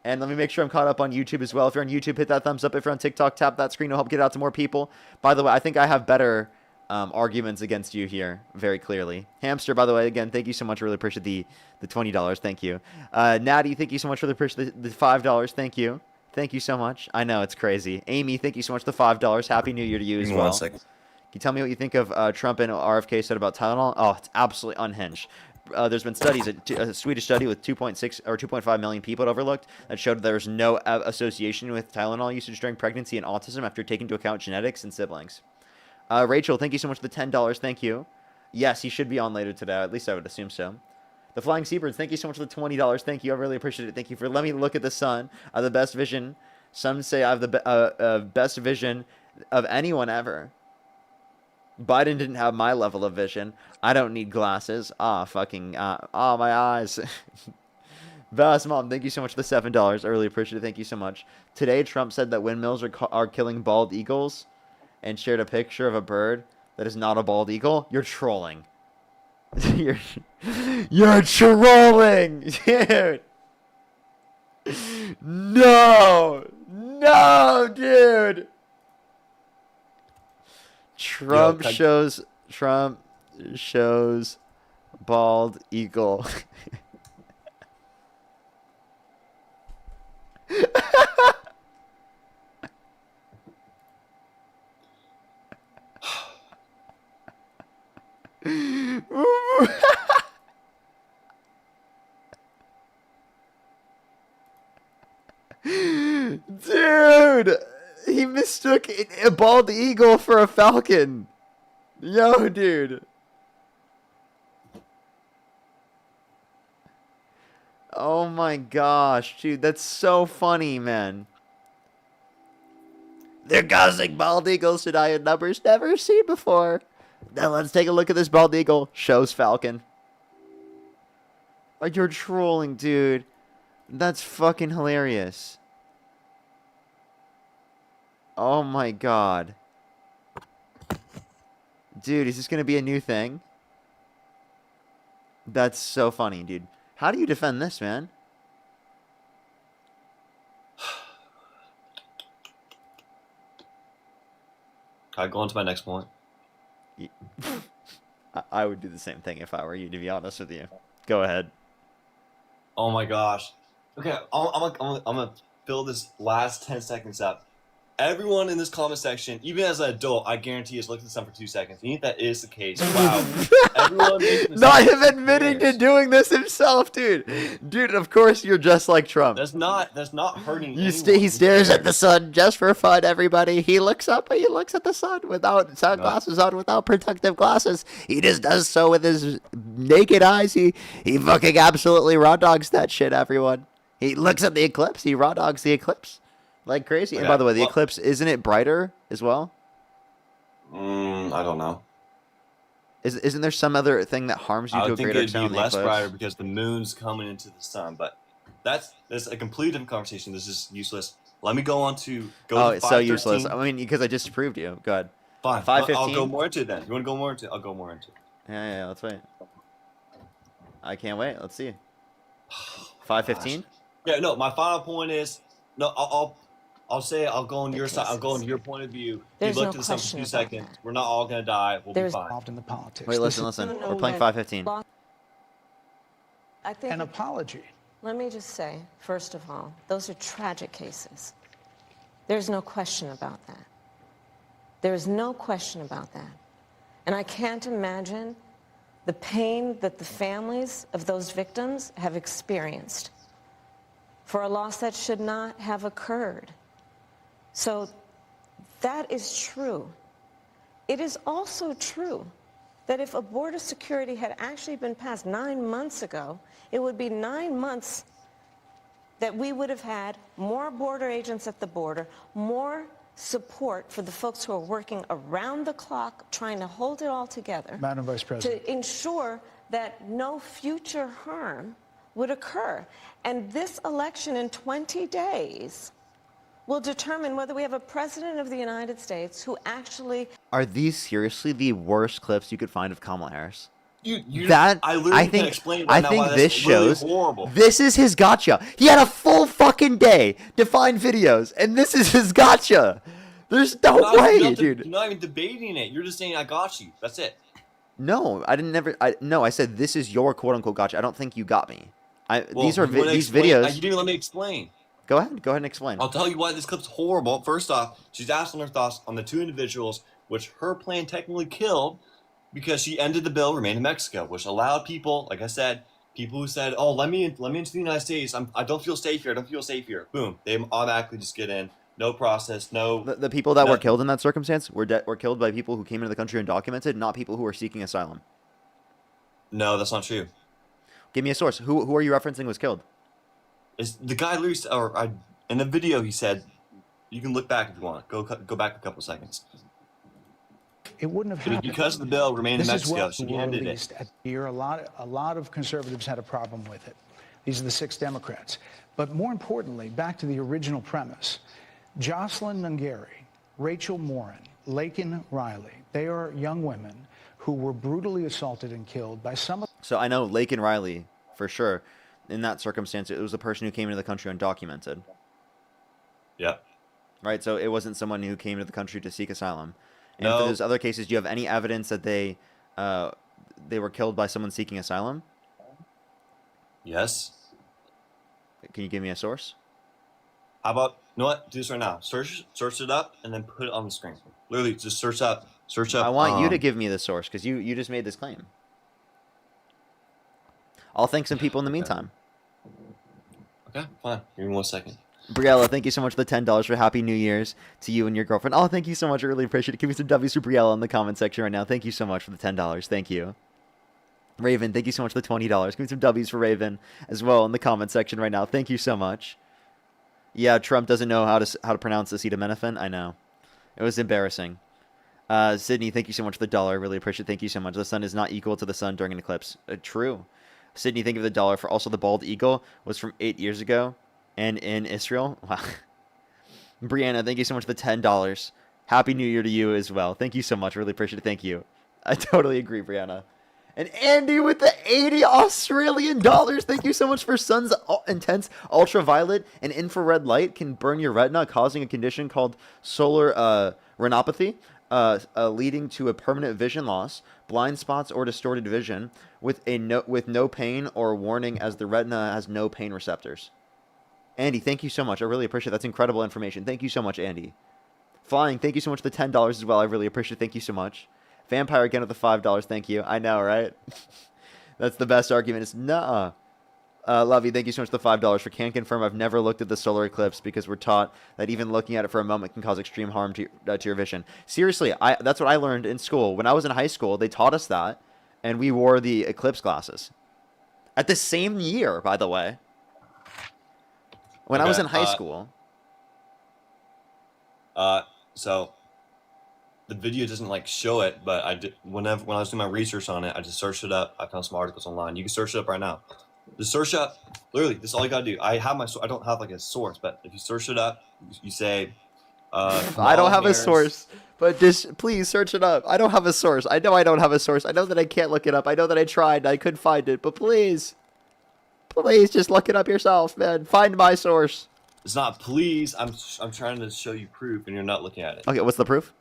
Speaker 1: And let me make sure I'm caught up on YouTube as well. If you're on YouTube, hit that thumbs up. If you're on TikTok, tap that screen. It'll help get it out to more people. By the way, I think I have better arguments against you here, very clearly. Hamster, by the way, again, thank you so much. I really appreciate the $20. Thank you. Natty, thank you so much. Really appreciate the $5. Thank you. Thank you so much. I know, it's crazy. Amy, thank you so much for the $5. Happy New Year to you as well.
Speaker 18: 1 second.
Speaker 1: Can you tell me what you think of Trump and RFK said about Tylenol? Oh, it's absolutely unhinged. There's been studies, a Swedish study with 2.6 or 2.5 million people it overlooked that showed there's no association with Tylenol usage during pregnancy and autism after taking into account genetics and siblings. Rachel, thank you so much for the $10. Thank you. Yes, he should be on later today. At least I would assume so. The Flying Seabirds, thank you so much for the $20. Thank you. I really appreciate it. Thank you for letting me look at the sun. I have the best vision. Some say I have the best vision of anyone ever. Biden didn't have my level of vision. I don't need glasses. My eyes. Bass Mom, thank you so much for the $7. I really appreciate it. Thank you so much. Today, Trump said that windmills are killing bald eagles and shared a picture of a bird that is not a bald eagle. You're trolling. You're trolling, dude. No, dude. Trump shows bald eagle. Dude, he mistook a bald eagle for a falcon. Yo, dude. Oh my gosh, dude, that's so funny, man. They're causing bald eagles today in numbers never seen before. Now let's take a look at this bald eagle. Shows falcon. Oh, you're trolling, dude. That's fucking hilarious. Oh my god. Dude, is this gonna be a new thing? That's so funny, dude. How do you defend this, man?
Speaker 18: Can I go on to my next point?
Speaker 1: I would do the same thing if I were you, to be honest with you. Go ahead.
Speaker 18: Oh my gosh. Okay, I'm gonna fill this last 10 seconds up. Everyone in this comment section, even as an adult, I guarantee has looked at this up for 2 seconds. You think that is the case? Wow. Everyone
Speaker 1: Not him admitting to doing this himself, dude. Dude, of course you're just like Trump.
Speaker 18: That's not hurting anyone.
Speaker 1: He stares at the sun just for fun, everybody. He looks up and he looks at the sun without sunglasses on, without protective glasses. He just does so with his naked eyes. He fucking absolutely raw dogs that shit, everyone. He looks at the eclipse. He raw dogs the eclipse. Like crazy.
Speaker 18: Okay.
Speaker 1: And by the way, the eclipse, isn't it brighter as well?
Speaker 18: I don't know.
Speaker 1: Isn't there some other thing that harms you
Speaker 18: I
Speaker 1: to a
Speaker 18: would think
Speaker 1: greater
Speaker 18: it'd
Speaker 1: extent
Speaker 18: be
Speaker 1: on the
Speaker 18: less
Speaker 1: eclipse?
Speaker 18: brighter because the moon's coming into the sun, but that's a completely different conversation. This is useless. Let me go on to
Speaker 1: Oh,
Speaker 18: to
Speaker 1: it's so useless.
Speaker 18: 5:13.
Speaker 1: I mean, because I just proved you. Go ahead.
Speaker 18: Fine.
Speaker 1: 5:15.
Speaker 18: I'll go more into it then. You want to go more into it? I'll go more into it.
Speaker 1: Yeah, let's wait. I can't wait. Let's see. 5:15?
Speaker 18: Yeah, no, my final point is, no, I'll say I'll go on your side. I'll go on your point of view.
Speaker 22: There's
Speaker 18: you
Speaker 22: no
Speaker 18: looked at this for
Speaker 22: question
Speaker 18: 2
Speaker 22: about
Speaker 18: seconds. We're not all gonna die. We'll be fine.
Speaker 23: Involved in the politics.
Speaker 1: Wait, listen. We're playing 5:15.
Speaker 22: I think
Speaker 23: An apology.
Speaker 22: Let me just say, first of all, those are tragic cases. There's no question about that. There is no question about that. And I can't imagine the pain that the families of those victims have experienced for a loss that should not have occurred. So that is true. It is also true that if a border security had actually been passed 9 months ago, it would be 9 months that we would have had more border agents at the border, more support for the folks who are working around the clock trying to hold it all together.
Speaker 23: Madam Vice President.
Speaker 22: To ensure that no future harm would occur. And this election in 20 days will determine whether we have a president of the United States who actually...
Speaker 1: Are these seriously the worst clips you could find of Kamala Harris?
Speaker 18: I literally can explain right now why
Speaker 1: this
Speaker 18: that's really
Speaker 1: shows
Speaker 18: horrible.
Speaker 1: this is his gotcha. He had a full fucking day to find videos, and this is his gotcha. There's no way, dude.
Speaker 18: You're not even debating it. You're just saying I got you. That's it.
Speaker 1: No, I didn't never. I said this is your quote unquote gotcha. I don't think you got me.
Speaker 18: Well,
Speaker 1: these are
Speaker 18: you wanna
Speaker 1: these
Speaker 18: explain-
Speaker 1: videos.
Speaker 18: You didn't even let me explain.
Speaker 1: Go ahead and explain.
Speaker 18: I'll tell you why this clip's horrible. First off, she's asking her thoughts on the 2 individuals which her plan technically killed because she ended the bill remain in Mexico, which allowed people, like I said, people who said, "Oh, let me into the United States. I don't feel safe here. I don't feel safe here." Boom, they automatically just get in no process, no.
Speaker 1: The people that were
Speaker 18: nothing.
Speaker 1: killed in that circumstance were killed by people who came into the country undocumented, not people who were seeking asylum.
Speaker 18: No, that's not true.
Speaker 1: Give me a source. Who are you referencing was killed?
Speaker 18: Is the guy literally, in the video he said, you can look back if you want. Go back a couple seconds.
Speaker 23: It wouldn't have happened.
Speaker 18: Because of the bill remained in
Speaker 23: This is
Speaker 18: Mexico,
Speaker 23: what
Speaker 18: she
Speaker 23: were
Speaker 18: ended
Speaker 23: released
Speaker 18: it.
Speaker 23: at the year. A lot of conservatives had a problem with it. These are the 6 Democrats. But more importantly, back to the original premise, Jocelyn Mungari, Rachel Morin, Laken Riley, they are young women who were brutally assaulted and killed by some of...
Speaker 1: So I know Laken Riley, for sure. In that circumstance, it was a person who came into the country undocumented.
Speaker 18: Yeah.
Speaker 1: Right, so it wasn't someone who came to the country to seek asylum. And
Speaker 18: No.
Speaker 1: for those other cases, do you have any evidence that they were killed by someone seeking asylum?
Speaker 18: Yes.
Speaker 1: Can you give me a source?
Speaker 18: How about, you know what? Do this right now. Search it up and then put it on the screen. Literally, just search up.
Speaker 1: I want you to give me the source because you just made this claim. I'll thank some people in the meantime.
Speaker 18: Okay, fine. Give me 1 second.
Speaker 1: Briella, thank you so much for the $10 for Happy New Year's to you and your girlfriend. Oh, thank you so much. I really appreciate it. Give me some W's for Briella in the comment section right now. Thank you so much for the $10. Thank you. Raven, thank you so much for the $20. Give me some W's for Raven as well in the comment section right now. Thank you so much. Yeah, Trump doesn't know how to pronounce acetaminophen. I know. It was embarrassing. Sydney, thank you so much for the $1. I really appreciate it. Thank you so much. The sun is not equal to the sun during an eclipse. True. Sydney, thank you for the $1. For also the bald eagle was from 8 years ago and in Israel. Wow. Brianna, thank you so much for the $10. Happy New Year to you as well. Thank you so much. Really appreciate it. Thank you. I totally agree, Brianna. And Andy with the 80 Australian dollars. Thank you so much for sun's intense ultraviolet and infrared light can burn your retina, causing a condition called solar retinopathy, leading to a permanent vision loss, blind spots, or distorted vision with no pain or warning, as the retina has no pain receptors. Andy, thank you so much. I really appreciate it. That's incredible information. Thank you so much, Andy. Flying, thank you so much for the $10 as well. I really appreciate it. Thank you so much. Vampire again with the $5. Thank you. I know, right? That's the best argument. It's nuh-uh. Lovey, thank you so much for the $5 for can confirm. I've never looked at the solar eclipse because we're taught that even looking at it for a moment can cause extreme harm to your vision. Seriously, that's what I learned in school. When I was in high school, they taught us that, and we wore the eclipse glasses. At the same year, by the way. When I was in high school.
Speaker 18: So the video doesn't like show it, but I did when I was doing my research on it, I just searched it up. I found some articles online. You can search it up right now. Just search up. Literally, this is all you gotta do. I don't have like a source, but if you search it up, you say.
Speaker 1: I don't have a source, but just please search it up. I don't have a source. I know I don't have a source. I know that I can't look it up. I know that I tried. I couldn't find it, but please just look it up yourself, man. Find my source.
Speaker 18: It's not please. I'm trying to show you proof, and you're not looking at it.
Speaker 1: Okay, what's the proof?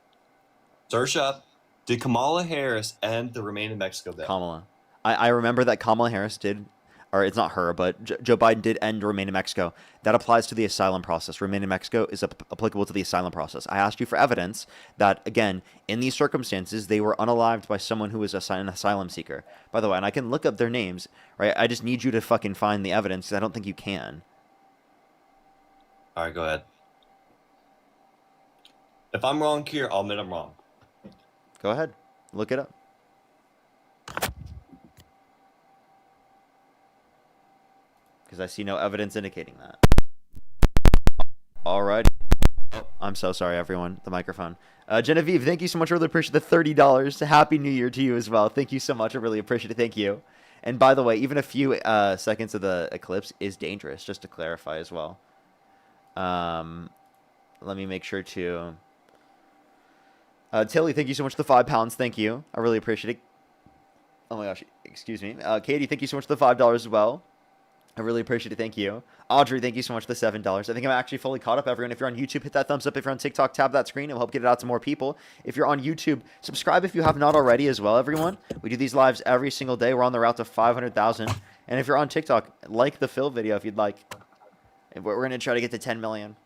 Speaker 18: Search up. Did Kamala Harris end the Remain in Mexico bill?
Speaker 1: Kamala. I remember that Kamala Harris did, or it's not her, but Joe Biden did end Remain in Mexico. That applies to the asylum process. Remain in Mexico is applicable to the asylum process. I asked you for evidence that, again, in these circumstances, they were unalived by someone who was an asylum seeker. By the way, and I can look up their names, right? I just need you to fucking find the evidence because I don't think you can.
Speaker 18: All right, go ahead. If I'm wrong here, I'll admit I'm wrong.
Speaker 1: Go ahead. Look it up. Because I see no evidence indicating that. All right. Oh, I'm so sorry, everyone. The microphone. Genevieve, thank you so much. I really appreciate the $30. Happy New Year to you as well. Thank you so much. I really appreciate it. Thank you. And by the way, even a few seconds of the eclipse is dangerous, just to clarify as well. Let me make sure to... Tilly, thank you so much for the £5. Thank you. I really appreciate it. Oh my gosh. Excuse me. Katie, thank you so much for the $5 as well. I really appreciate it. Thank you. Audrey, thank you so much for the $7. I think I'm actually fully caught up, everyone. If you're on YouTube, hit that thumbs up. If you're on TikTok, tap that screen. It'll help get it out to more people. If you're on YouTube, subscribe if you have not already as well, everyone. We do these lives every single day. We're on the route to 500,000. And if you're on TikTok, like the Phil video if you'd like. We're going to try to get to 10 million.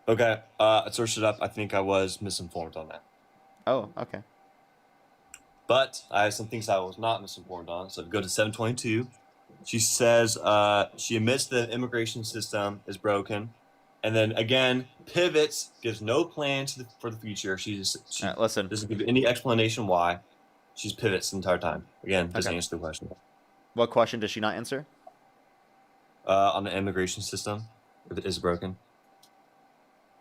Speaker 18: Okay. I searched it up. I think I was misinformed on that.
Speaker 1: Oh, okay.
Speaker 18: But I have some things I was not misinformed on. So go to 722. She says she admits the immigration system is broken. and then again pivots, gives no plan for the future. She
Speaker 1: listen,
Speaker 18: doesn't give any explanation why. She's pivots the entire time. Again, doesn't
Speaker 1: Okay.
Speaker 18: answer the question.
Speaker 1: What question does she not answer?
Speaker 18: On the immigration system, if it is broken.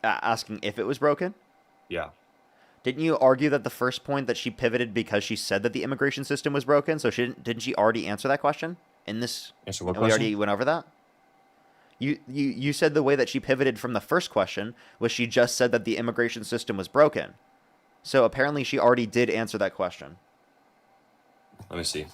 Speaker 1: Asking if it was broken?
Speaker 18: Yeah.
Speaker 1: Didn't you argue that the first point that she pivoted because she said that the immigration system was broken? So didn't she already answer that question in this?
Speaker 18: Answer what
Speaker 1: and we
Speaker 18: question?
Speaker 1: already went over that. You said the way that she pivoted from the first question was she just said that the immigration system was broken. So apparently she already did answer that question.
Speaker 18: Let me see.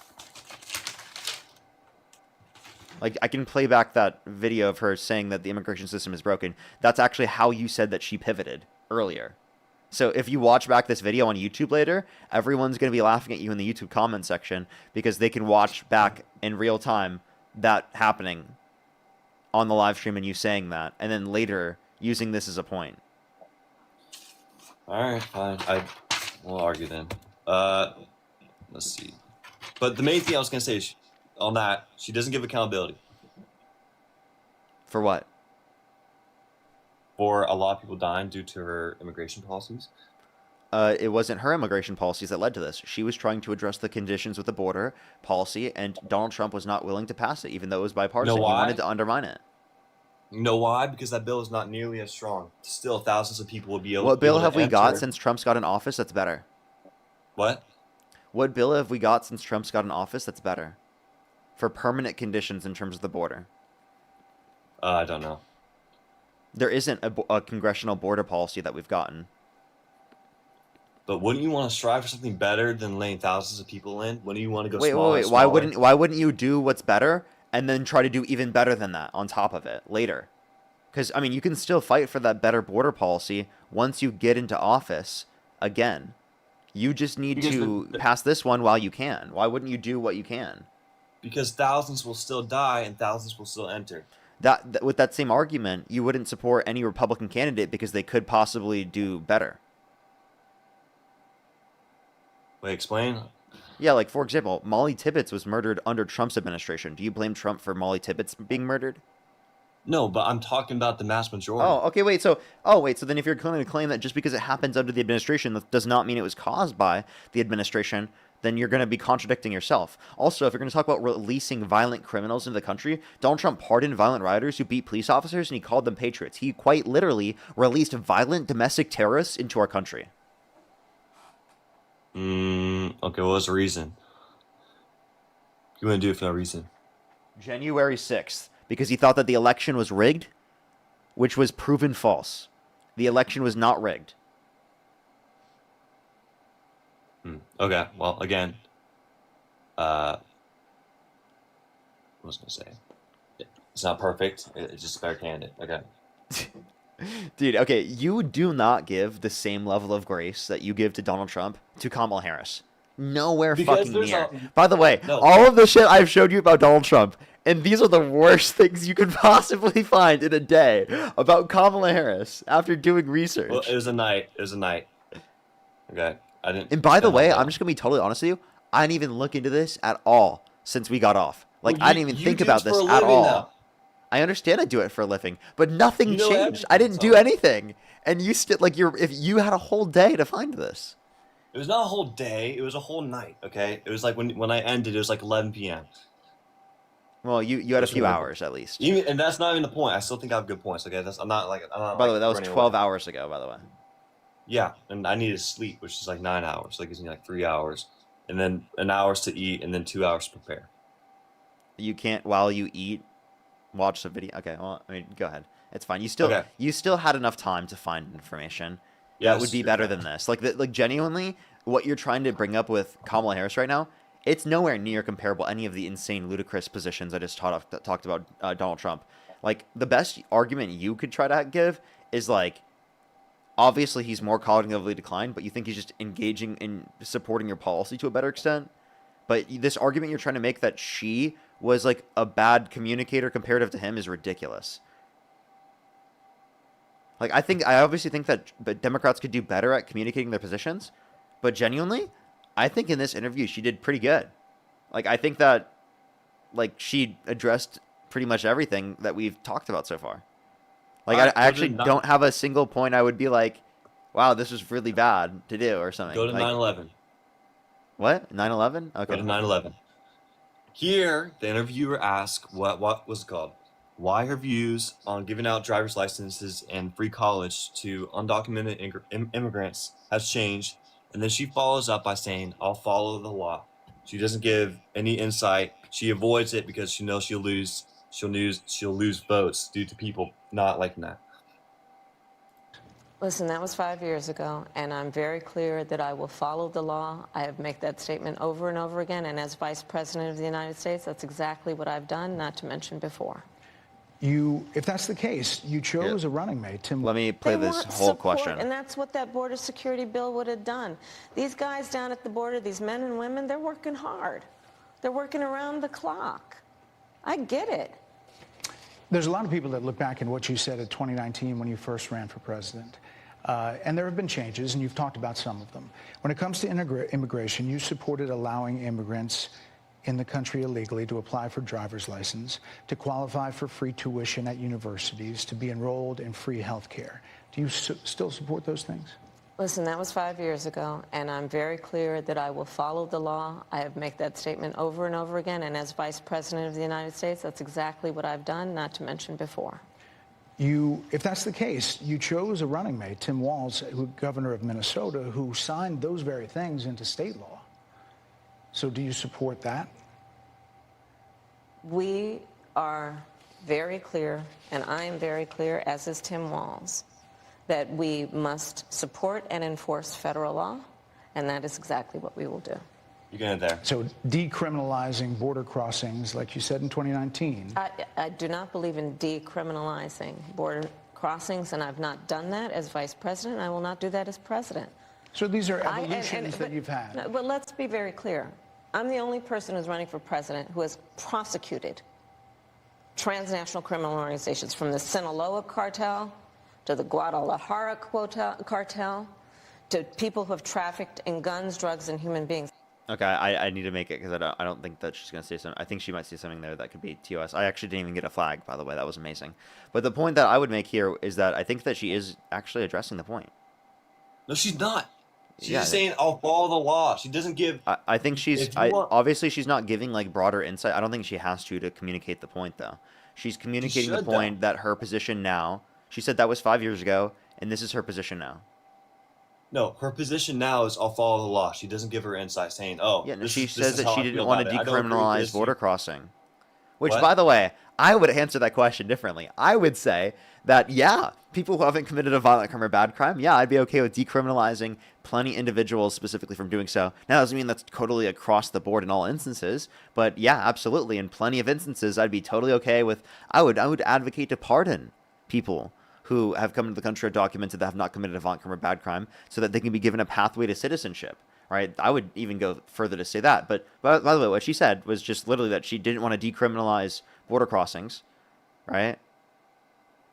Speaker 1: Like, I can play back that video of her saying that the immigration system is broken. That's actually how you said that she pivoted earlier. So if you watch back this video on YouTube later, everyone's going to be laughing at you in the YouTube comment section because they can watch back in real time that happening on the live stream and you saying that, and then later using this as a point.
Speaker 18: All right, fine. I won't argue then. Let's see. But the main thing I was gonna say is, on that, she doesn't give accountability
Speaker 1: For what?
Speaker 18: for a lot of people dying due to her immigration policies.
Speaker 1: It wasn't her immigration policies that led to this. She was trying to address the conditions with the border policy, and Donald Trump was not willing to pass it, even though it was bipartisan.
Speaker 18: You know why?
Speaker 1: He wanted to undermine it.
Speaker 18: You know why? Because that bill is not nearly as strong. Still, thousands of people would be able.
Speaker 1: What bill
Speaker 18: able to
Speaker 1: have we got
Speaker 18: enter.
Speaker 1: since Trump's got in office that's better?
Speaker 18: What?
Speaker 1: What bill have we got since Trump's got in office that's better? For permanent conditions in terms of the border.
Speaker 18: I don't know.
Speaker 1: There isn't a congressional border policy that we've gotten.
Speaker 18: But wouldn't you want to strive for something better than laying thousands of people in? Wouldn't you want to go
Speaker 1: Wait.
Speaker 18: smaller?
Speaker 1: Why wouldn't you do what's better and then try to do even better than that on top of it later? Because, I mean, you can still fight for that better border policy once you get into office again. You just need to pass this one while you can. Why wouldn't you do what you can?
Speaker 18: Because thousands will still die and thousands will still enter.
Speaker 1: With that same argument, you wouldn't support any Republican candidate because they could possibly do better.
Speaker 18: Wait, explain.
Speaker 1: Yeah, like, for example, Molly Tibbetts was murdered under Trump's administration. Do you blame Trump for Molly Tibbetts being murdered?
Speaker 18: No, but I'm talking about the mass majority.
Speaker 1: Oh, okay, wait. So then if you're going to claim that just because it happens under the administration, that does not mean it was caused by the administration, then you're going to be contradicting yourself. Also, if you're going to talk about releasing violent criminals into the country, Donald Trump pardoned violent rioters who beat police officers, and he called them patriots. He quite literally released violent domestic terrorists into our country.
Speaker 18: Okay, what was the reason? You wouldn't do it for no reason.
Speaker 1: January 6th, because he thought that the election was rigged, which was proven false. The election was not rigged.
Speaker 18: Okay, well, again, what was I going to say? It's not perfect. It's just backhanded. Okay.
Speaker 1: Dude, okay, you do not give the same level of grace that you give to Donald Trump to Kamala Harris. Nowhere
Speaker 18: Because
Speaker 1: fucking
Speaker 18: there's
Speaker 1: near.
Speaker 18: a-
Speaker 1: By the way,
Speaker 18: No.
Speaker 1: all of the shit I've showed you about Donald Trump, and these are the worst things you could possibly find in a day about Kamala Harris after doing research.
Speaker 18: Well, it was a night. It was a night. Okay. I didn't.
Speaker 1: And by the
Speaker 18: spend
Speaker 1: way,
Speaker 18: all
Speaker 1: I'm just going to be totally honest with you. I didn't even look into this at all since we got off. Like,
Speaker 18: Well,
Speaker 1: I didn't even
Speaker 18: you
Speaker 1: think
Speaker 18: do
Speaker 1: about
Speaker 18: this
Speaker 1: this
Speaker 18: for a
Speaker 1: at
Speaker 18: living
Speaker 1: all.
Speaker 18: now.
Speaker 1: I understand I do it for a living, but nothing
Speaker 18: You know
Speaker 1: changed. I didn't do anything. And you still, like, if you had a whole day to find this.
Speaker 18: It was not a whole day. It was a whole night. Okay. It was like when I ended, it was like 11 p.m.
Speaker 1: Well, you had a
Speaker 18: That's
Speaker 1: few
Speaker 18: what I-
Speaker 1: hours at least.
Speaker 18: Even, and that's not even the point. I still think I have good points. Okay. I'm not.
Speaker 1: By the way, that was
Speaker 18: running
Speaker 1: 12
Speaker 18: away.
Speaker 1: hours ago, by the way.
Speaker 18: Yeah, and I needed sleep, which is like 9 hours. So it gives me like 3 hours, and then an hours to eat, and then 2 hours to prepare.
Speaker 1: You can't, while you eat, watch the video. Okay, well, I mean, go ahead. It's fine. You still
Speaker 18: Okay.
Speaker 1: you still had enough time to find information that
Speaker 18: Yes,
Speaker 1: would be
Speaker 18: you're
Speaker 1: better
Speaker 18: right.
Speaker 1: than this. Like genuinely, what you're trying to bring up with Kamala Harris right now, it's nowhere near comparable to any of the insane, ludicrous positions I just talked about Donald Trump. Like, the best argument you could try to give is, like, obviously he's more cognitively declined, but you think he's just engaging in supporting your policy to a better extent. But this argument you're trying to make that she was, like, a bad communicator comparative to him is ridiculous. Like, I obviously think that Democrats could do better at communicating their positions, but genuinely, I think in this interview she did pretty good. Like, I think that, like, she addressed pretty much everything that we've talked about so far. Like,
Speaker 18: Alright,
Speaker 1: I
Speaker 18: go to
Speaker 1: actually don't have a single point I would be like, wow, this was really bad to do or something.
Speaker 18: Go to
Speaker 1: Like,
Speaker 18: 9/11.
Speaker 1: what? 9/11?
Speaker 18: Go
Speaker 1: Okay.
Speaker 18: to 9/11. Here, the interviewer asked what was it called? Why her views on giving out driver's licenses and free college to undocumented immigrants has changed, and then she follows up by saying, "I'll follow the law." She doesn't give any insight. She avoids it because she knows she'll lose. She'll lose votes due to people not liking that.
Speaker 22: Listen, that was 5 years ago, and I'm very clear that I will follow the law. I have made that statement over and over again, and as Vice President of the United States, that's exactly what I've done, not to mention before.
Speaker 23: If that's the case, you chose a running mate, Tim.
Speaker 1: Let me play
Speaker 22: They
Speaker 1: this
Speaker 22: want
Speaker 1: whole
Speaker 22: support,
Speaker 1: question.
Speaker 22: and that's what that border security bill would have done. These guys down at the border, these men and women, they're working hard. They're working around the clock. I get it.
Speaker 23: There's a lot of people that look back at what you said in 2019 when you first ran for president. And there have been changes, and you've talked about some of them. When it comes to immigration, you supported allowing immigrants in the country illegally to apply for driver's license, to qualify for free tuition at universities, to be enrolled in free health care. Do you still support those things?
Speaker 22: Listen, that was 5 years ago, and I'm very clear that I will follow the law. I have made that statement over and over again, and as Vice President of the United States, that's exactly what I've done, not to mention before.
Speaker 23: If that's the case, you chose a running mate, Tim WALZ, governor of Minnesota, who signed those very things into state law. So do you support that?
Speaker 22: We are very clear, and I am very clear, as is Tim WALZ, that we must support and enforce federal law, and that is exactly what we will do.
Speaker 18: You get it there.
Speaker 23: So decriminalizing border crossings, like you said in 2019.
Speaker 22: I do not believe in decriminalizing border crossings, and I've not done that as vice president. I will not do that as president.
Speaker 23: So these are evolutions that you've had.
Speaker 22: No, but let's be very clear. I'm the only person who's running for president who has prosecuted transnational criminal organizations, from the Sinaloa cartel to the Guadalajara cartel to people who have trafficked in guns, drugs, and human beings.
Speaker 1: Okay, I need to make it because I don't think that she's going to say something. I think she might say something there that could be TOS. I actually didn't even get a flag, by the way. That was amazing. But the point that I would make here is that I think that she is actually addressing the point.
Speaker 18: No, she's not. She's
Speaker 1: Yeah,
Speaker 18: just saying, "I'll follow the law." She doesn't give.
Speaker 1: I think she's
Speaker 18: If you want-
Speaker 1: obviously she's not giving like broader insight. I don't think she has to communicate the point though. She's communicating the
Speaker 18: should,
Speaker 1: point that her position now. She said that was 5 years ago, and this is her position now.
Speaker 18: No, her position now is, "I'll follow the law." She doesn't give her insight, saying, "Oh,
Speaker 1: Yeah, no,
Speaker 18: this
Speaker 1: she
Speaker 18: is
Speaker 1: says that
Speaker 18: how
Speaker 1: she
Speaker 18: I
Speaker 1: didn't
Speaker 18: feel
Speaker 1: want to
Speaker 18: about it. I don't agree with
Speaker 1: decriminalize
Speaker 18: this.
Speaker 1: border crossing. Which,
Speaker 18: What?
Speaker 1: by the way, I would answer that question differently. I would say that, yeah, people who haven't committed a violent crime or bad crime, yeah, I'd be okay with decriminalizing plenty individuals specifically from doing so. Now, that doesn't mean that's totally across the board in all instances, but yeah, absolutely. In plenty of instances, I'd be totally okay with, I would advocate to pardon people who have come into the country documented that have not committed a violent crime or bad crime so that they can be given a pathway to citizenship. Right, I would even go further to say that. But by the way, what she said was just literally that she didn't want to decriminalize border crossings, right?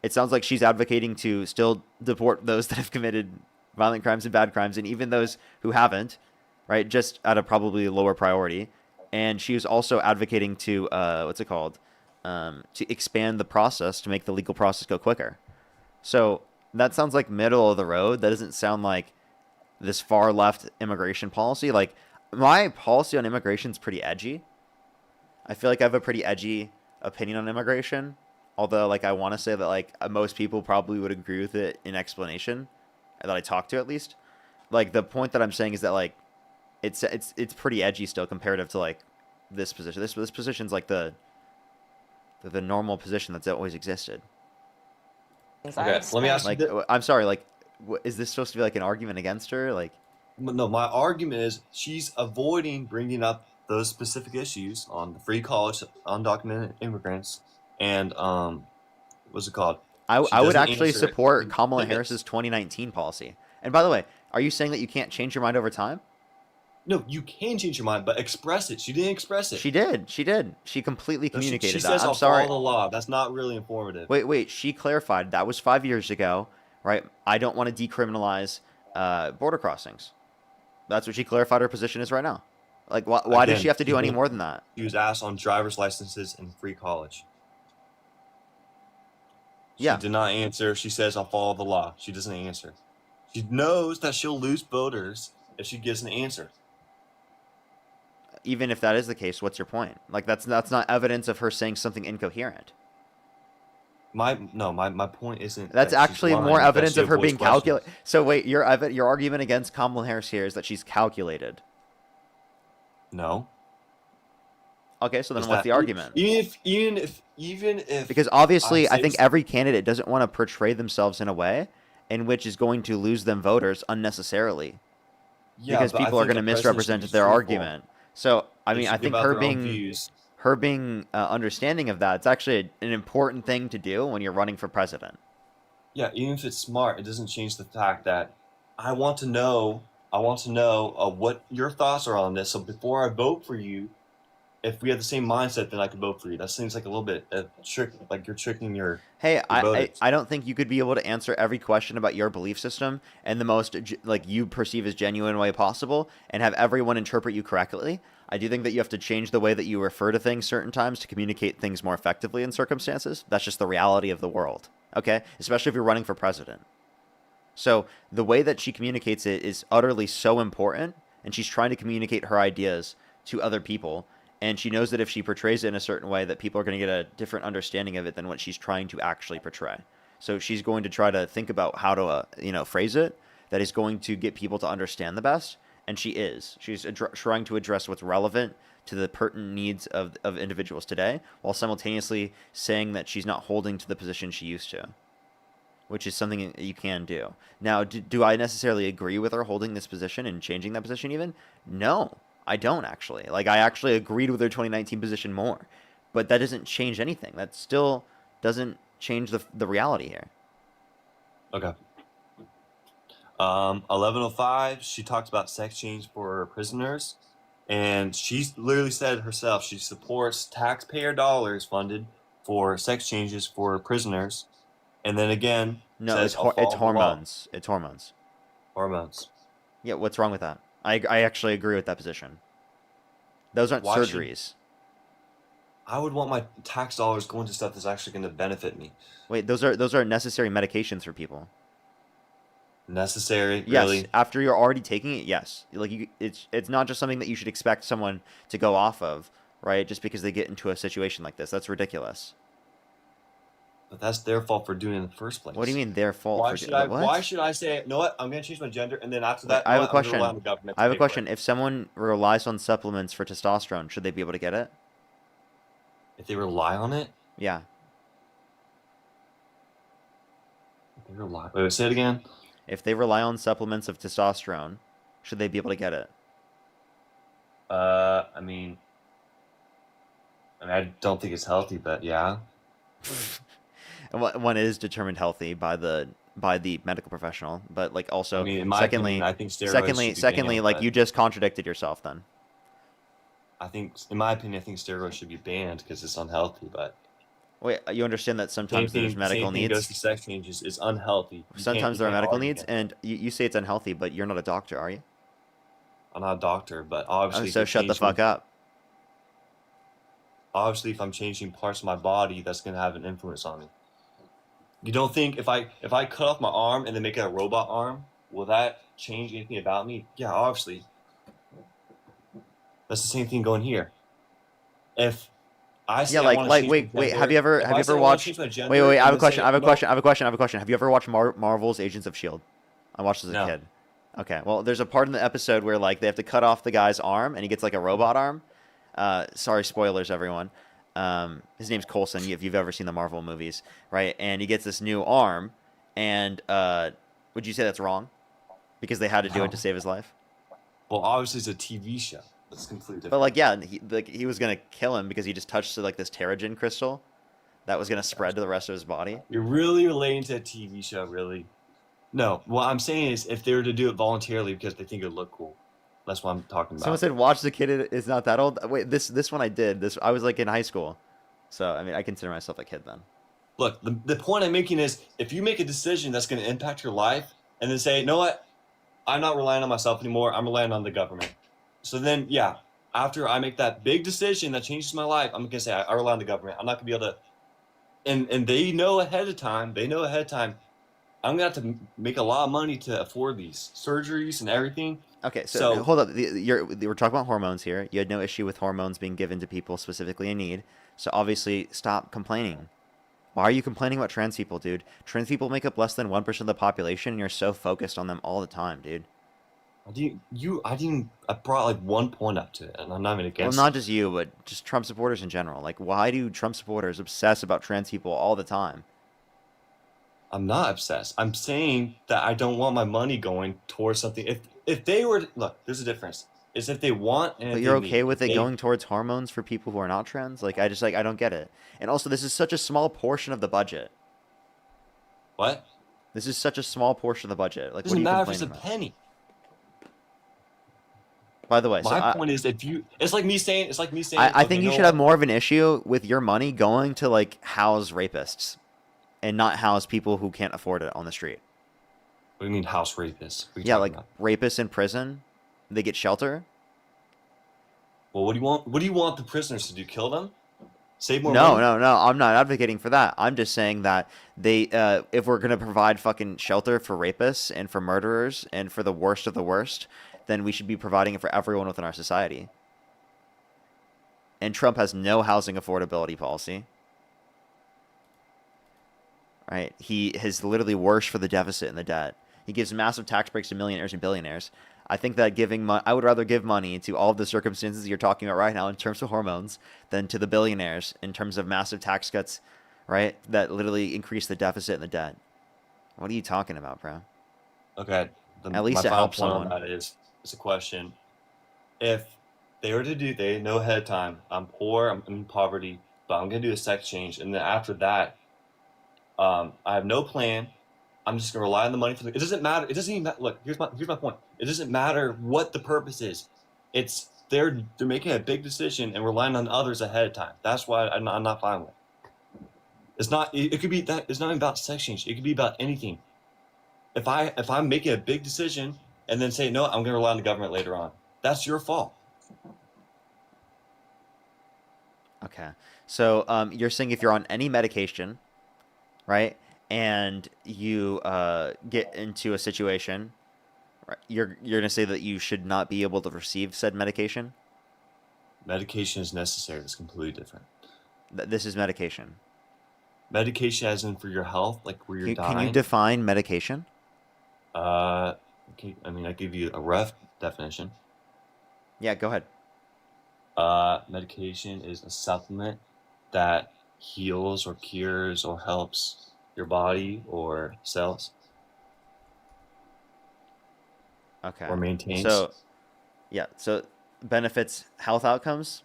Speaker 1: It sounds like she's advocating to still deport those that have committed violent crimes and bad crimes, and even those who haven't, right? Just at a probably lower priority. And she was also advocating to to expand the process to make the legal process go quicker. So that sounds like middle of the road. That doesn't sound like this far left immigration policy. Like, my policy on immigration is pretty edgy. I feel like I have a pretty edgy opinion on immigration, although like I want to say that like most people probably would agree with it in explanation that I talk to, at least. Like, the point that I'm saying is that like it's pretty edgy still comparative to like this position. This position's like the normal position that's always existed.
Speaker 18: Okay, let me ask you.
Speaker 1: Like, I'm sorry, like, is this supposed to be like an argument against her? Like,
Speaker 18: No, my argument is she's avoiding bringing up those specific issues on the free college, undocumented immigrants, and what's it called?
Speaker 1: I would
Speaker 18: doesn't
Speaker 1: actually
Speaker 18: answer it.
Speaker 1: support Kamala Harris's 2019 policy. And by the way, are you saying that you can't change your mind over time?
Speaker 18: No, you can change your mind, but express it. She didn't express it.
Speaker 1: She did. She completely
Speaker 18: No,
Speaker 1: communicated
Speaker 18: she
Speaker 1: that.
Speaker 18: says,
Speaker 1: I'm
Speaker 18: "I'll
Speaker 1: sorry.
Speaker 18: follow the law." That's not really informative.
Speaker 1: Wait. She clarified that was 5 years ago, right? I don't want to decriminalize border crossings. That's what she clarified her position is right now. Like, why does she have to do any more than that?
Speaker 18: She was asked on driver's licenses and free college.
Speaker 1: Yeah.
Speaker 18: She did not answer. She says, I'll follow the law. She doesn't answer. She knows that she'll lose voters if she gives an answer.
Speaker 1: Even if that is the case, what's your point? Like, that's not evidence of her saying something incoherent.
Speaker 18: My point isn't.
Speaker 1: That's
Speaker 18: that she's
Speaker 1: actually
Speaker 18: lying,
Speaker 1: more
Speaker 18: that
Speaker 1: evidence
Speaker 18: she
Speaker 1: of her
Speaker 18: avoids
Speaker 1: being calculated. So wait, your argument against Kamala Harris here is that she's calculated.
Speaker 18: No.
Speaker 1: Okay, so then
Speaker 18: Is
Speaker 1: what's
Speaker 18: that-
Speaker 1: the argument?
Speaker 18: Even if
Speaker 1: Because obviously, I
Speaker 18: say
Speaker 1: think every candidate doesn't want to portray themselves in a way in which is going to lose them voters unnecessarily.
Speaker 18: Yeah,
Speaker 1: Because
Speaker 18: but I
Speaker 1: people are
Speaker 18: think
Speaker 1: going to
Speaker 18: a president
Speaker 1: misrepresent
Speaker 18: should be
Speaker 1: their
Speaker 18: truthful.
Speaker 1: argument. So, I
Speaker 18: They
Speaker 1: mean,
Speaker 18: should
Speaker 1: I
Speaker 18: give
Speaker 1: think
Speaker 18: out
Speaker 1: her
Speaker 18: their own
Speaker 1: being
Speaker 18: views.
Speaker 1: understanding of that, it's actually an important thing to do when you're running for president.
Speaker 18: Yeah, even if it's smart, it doesn't change the fact that I want to know what your thoughts are on this. So before I vote for you, if we have the same mindset, then I could vote for you. That seems like a little bit a trick, like you're tricking your.
Speaker 1: Hey, I
Speaker 18: voters.
Speaker 1: don't think you could be able to answer every question about your belief system in the most like you perceive as genuine way possible and have everyone interpret you correctly. I do think that you have to change the way that you refer to things certain times to communicate things more effectively in circumstances. That's just the reality of the world. Okay? Especially if you're running for president. So the way that she communicates it is utterly so important, and she's trying to communicate her ideas to other people. And she knows that if she portrays it in a certain way, that people are going to get a different understanding of it than what she's trying to actually portray. So she's going to try to think about how to, phrase it that is going to get people to understand the best. And she is. She's trying to address what's relevant to the pertinent needs of individuals today, while simultaneously saying that she's not holding to the position she used to, which is something you can do. Now, do I necessarily agree with her holding this position and changing that position even? No. I don't actually. Like, I actually agreed with her 2019 position more. But that doesn't change anything. That still doesn't change the reality here.
Speaker 18: Okay. 1105. She talks about sex change for prisoners, and she's literally said herself she supports taxpayer dollars funded for sex changes for prisoners, and then again
Speaker 1: No,
Speaker 18: says,
Speaker 1: it's
Speaker 18: "I'll follow the law."
Speaker 1: hormones. It's hormones.
Speaker 18: Hormones.
Speaker 1: Yeah, what's wrong with that? I actually agree with that position. Those aren't surgeries.
Speaker 18: I would want my tax dollars going to stuff that's actually going to benefit me.
Speaker 1: Wait, those are necessary medications for people.
Speaker 18: Necessary,
Speaker 1: Yes,
Speaker 18: really?
Speaker 1: after you're already taking it, yes. Like it's not just something that you should expect someone to go off of, right? Just because they get into a situation like this. That's ridiculous.
Speaker 18: But that's their fault for doing it in the first place.
Speaker 1: What do you mean their fault?
Speaker 18: Why
Speaker 1: for
Speaker 18: should
Speaker 1: doing
Speaker 18: I?
Speaker 1: what?
Speaker 18: Why should I say, you know what? I'm going to change my gender, and then after that,
Speaker 1: I have a
Speaker 18: I'm gonna
Speaker 1: question.
Speaker 18: rely on the government to
Speaker 1: I have a
Speaker 18: pay for it.
Speaker 1: question. If someone relies on supplements for testosterone, should they be able to get it?
Speaker 18: If they rely on it,
Speaker 1: Yeah.
Speaker 18: if they rely. Wait, say it again.
Speaker 1: If they rely on supplements of testosterone, should they be able to get it?
Speaker 18: I mean, I don't think it's healthy, but yeah.
Speaker 1: And one is determined healthy by the medical professional, but like also
Speaker 18: I mean, in my
Speaker 1: secondly,
Speaker 18: opinion, I think steroids should be banned,
Speaker 1: like
Speaker 18: but-
Speaker 1: you just contradicted yourself then.
Speaker 18: I think, in my opinion, I think steroids should be banned because it's unhealthy. But
Speaker 1: Wait, you understand that sometimes there's medical
Speaker 18: same thing goes
Speaker 1: needs.
Speaker 18: to sex changes. It's unhealthy. You
Speaker 1: Sometimes
Speaker 18: can't-
Speaker 1: there are
Speaker 18: you can't
Speaker 1: medical
Speaker 18: argue
Speaker 1: needs,
Speaker 18: against
Speaker 1: and you say it's unhealthy, but you're not a doctor, are you?
Speaker 18: it. I'm not a doctor, but obviously, if
Speaker 1: So
Speaker 18: you're
Speaker 1: shut the
Speaker 18: changing-
Speaker 1: fuck up.
Speaker 18: Obviously, if I'm changing parts of my body, that's going to have an influence on me. You don't think if I cut off my arm and then make it a robot arm, will that change anything about me? Yeah, obviously. That's the same thing going here. If I say
Speaker 1: Yeah,
Speaker 18: I wanna
Speaker 1: like
Speaker 18: change
Speaker 1: wait,
Speaker 18: my
Speaker 1: wait.
Speaker 18: gender-
Speaker 1: Have you ever
Speaker 18: if I say I wanna
Speaker 1: watched?
Speaker 18: change my
Speaker 1: Wait,
Speaker 18: gender
Speaker 1: wait. I have
Speaker 18: and
Speaker 1: a question.
Speaker 18: say,
Speaker 1: I have a
Speaker 18: no-
Speaker 1: question. I have a question. I have a question. I have a question. Have you ever watched Marvel's Agents of Shield? I watched as a
Speaker 18: No.
Speaker 1: kid. Okay. Well, there's a part in the episode where like they have to cut off the guy's arm, and he gets like a robot arm. Sorry, spoilers, everyone. His name's Coulson. If you've ever seen the Marvel movies, right? And he gets this new arm, and would you say that's wrong? Because they had to do
Speaker 18: No.
Speaker 1: it to save his life.
Speaker 18: Well, obviously, it's a TV show. That's completely different.
Speaker 1: But like, yeah, he was gonna kill him because he just touched like this Terrigen crystal that was gonna spread to the rest of his body.
Speaker 18: You're really relating to a TV show, really? No. What I'm saying is, if they were to do it voluntarily because they think it would look cool, that's what I'm talking about.
Speaker 1: Someone said, "Watch the kid is not that old." Wait, this one I did. This I was like in high school, so I mean I consider myself a kid then.
Speaker 18: Look, the point I'm making is, if you make a decision that's going to impact your life, and then say, you know what, I'm not relying on myself anymore. I'm relying on the government. So then, yeah, after I make that big decision that changes my life, I'm going to say I rely on the government. I'm not going to be able to and they know ahead of time. They know ahead of time. I'm gonna have to make a lot of money to afford these surgeries and everything.
Speaker 1: Okay, so hold up. We're talking about hormones here. You had no issue with hormones being given to people specifically in need. So obviously, stop complaining. Why are you complaining about trans people, dude? Trans people make up less than 1% of the population, and you're so focused on them all the time, dude.
Speaker 18: I brought like 1 point up to it, and I'm not even
Speaker 1: Well,
Speaker 18: against
Speaker 1: not
Speaker 18: it.
Speaker 1: just you, but just Trump supporters in general. Like, why do Trump supporters obsess about trans people all the time?
Speaker 18: I'm not obsessed. I'm saying that I don't want my money going towards something. If they were look, there's a difference. Is if they want and
Speaker 1: But
Speaker 18: if
Speaker 1: you're
Speaker 18: they
Speaker 1: okay
Speaker 18: need.
Speaker 1: with it going towards hormones for people who are not trans? Like, I don't get it. And also, this is such a small portion of the budget.
Speaker 18: What?
Speaker 1: This is such a small portion of the budget. Like, what are
Speaker 18: Doesn't
Speaker 1: you
Speaker 18: matter if it's a
Speaker 1: complaining about?
Speaker 18: penny.
Speaker 1: By the way,
Speaker 18: My point is, it's like me saying,
Speaker 1: I
Speaker 18: okay,
Speaker 1: think you
Speaker 18: know
Speaker 1: should
Speaker 18: what?
Speaker 1: have more of an issue with your money going to like house rapists, and not house people who can't afford it on the street.
Speaker 18: What do you mean house rapists? What are you
Speaker 1: Yeah,
Speaker 18: talking
Speaker 1: like
Speaker 18: about?
Speaker 1: rapists in prison, they get shelter.
Speaker 18: Well, what do you want? What do you want the prisoners to do? Kill them? Save more
Speaker 1: No,
Speaker 18: money?
Speaker 1: no. I'm not advocating for that. I'm just saying that if we're gonna provide fucking shelter for rapists and for murderers and for the worst of the worst, then we should be providing it for everyone within our society. And Trump has no housing affordability policy. Right? He has literally worse for the deficit and the debt. He gives massive tax breaks to millionaires and billionaires. I think that I would rather give money to all of the circumstances you're talking about right now in terms of hormones than to the billionaires in terms of massive tax cuts, right? That literally increase the deficit and the debt. What are you talking about, bro?
Speaker 18: Okay.
Speaker 1: At least
Speaker 18: my
Speaker 1: it
Speaker 18: final
Speaker 1: helps
Speaker 18: point
Speaker 1: someone.
Speaker 18: on that is a question. If they were to do, they know ahead of time, I'm poor, I'm in poverty, but I'm gonna do a sex change, and then after that, I have no plan. I'm just gonna rely on the money for the. It doesn't matter. It doesn't even matter. Look, here's my point. It doesn't matter what the purpose is. It's they're making a big decision and relying on others ahead of time. That's why I'm not fine with it. It's not. It could be that. It's not even about sex change. It could be about anything. If I'm making a big decision and then say no, I'm gonna rely on the government later on. That's your fault.
Speaker 1: Okay. So you're saying if you're on any medication, right, and you get into a situation, right, you're gonna say that you should not be able to receive said medication?
Speaker 18: Medication is necessary. It's completely different.
Speaker 1: This is medication.
Speaker 18: Medication as in for your health, like where you're dying.
Speaker 1: Can you define medication?
Speaker 18: Okay, I mean, I give you a rough definition.
Speaker 1: Yeah, go ahead.
Speaker 18: Medication is a supplement that heals or cures or helps your body or cells.
Speaker 1: Okay.
Speaker 18: Or maintains.
Speaker 1: So, yeah. So benefits health outcomes.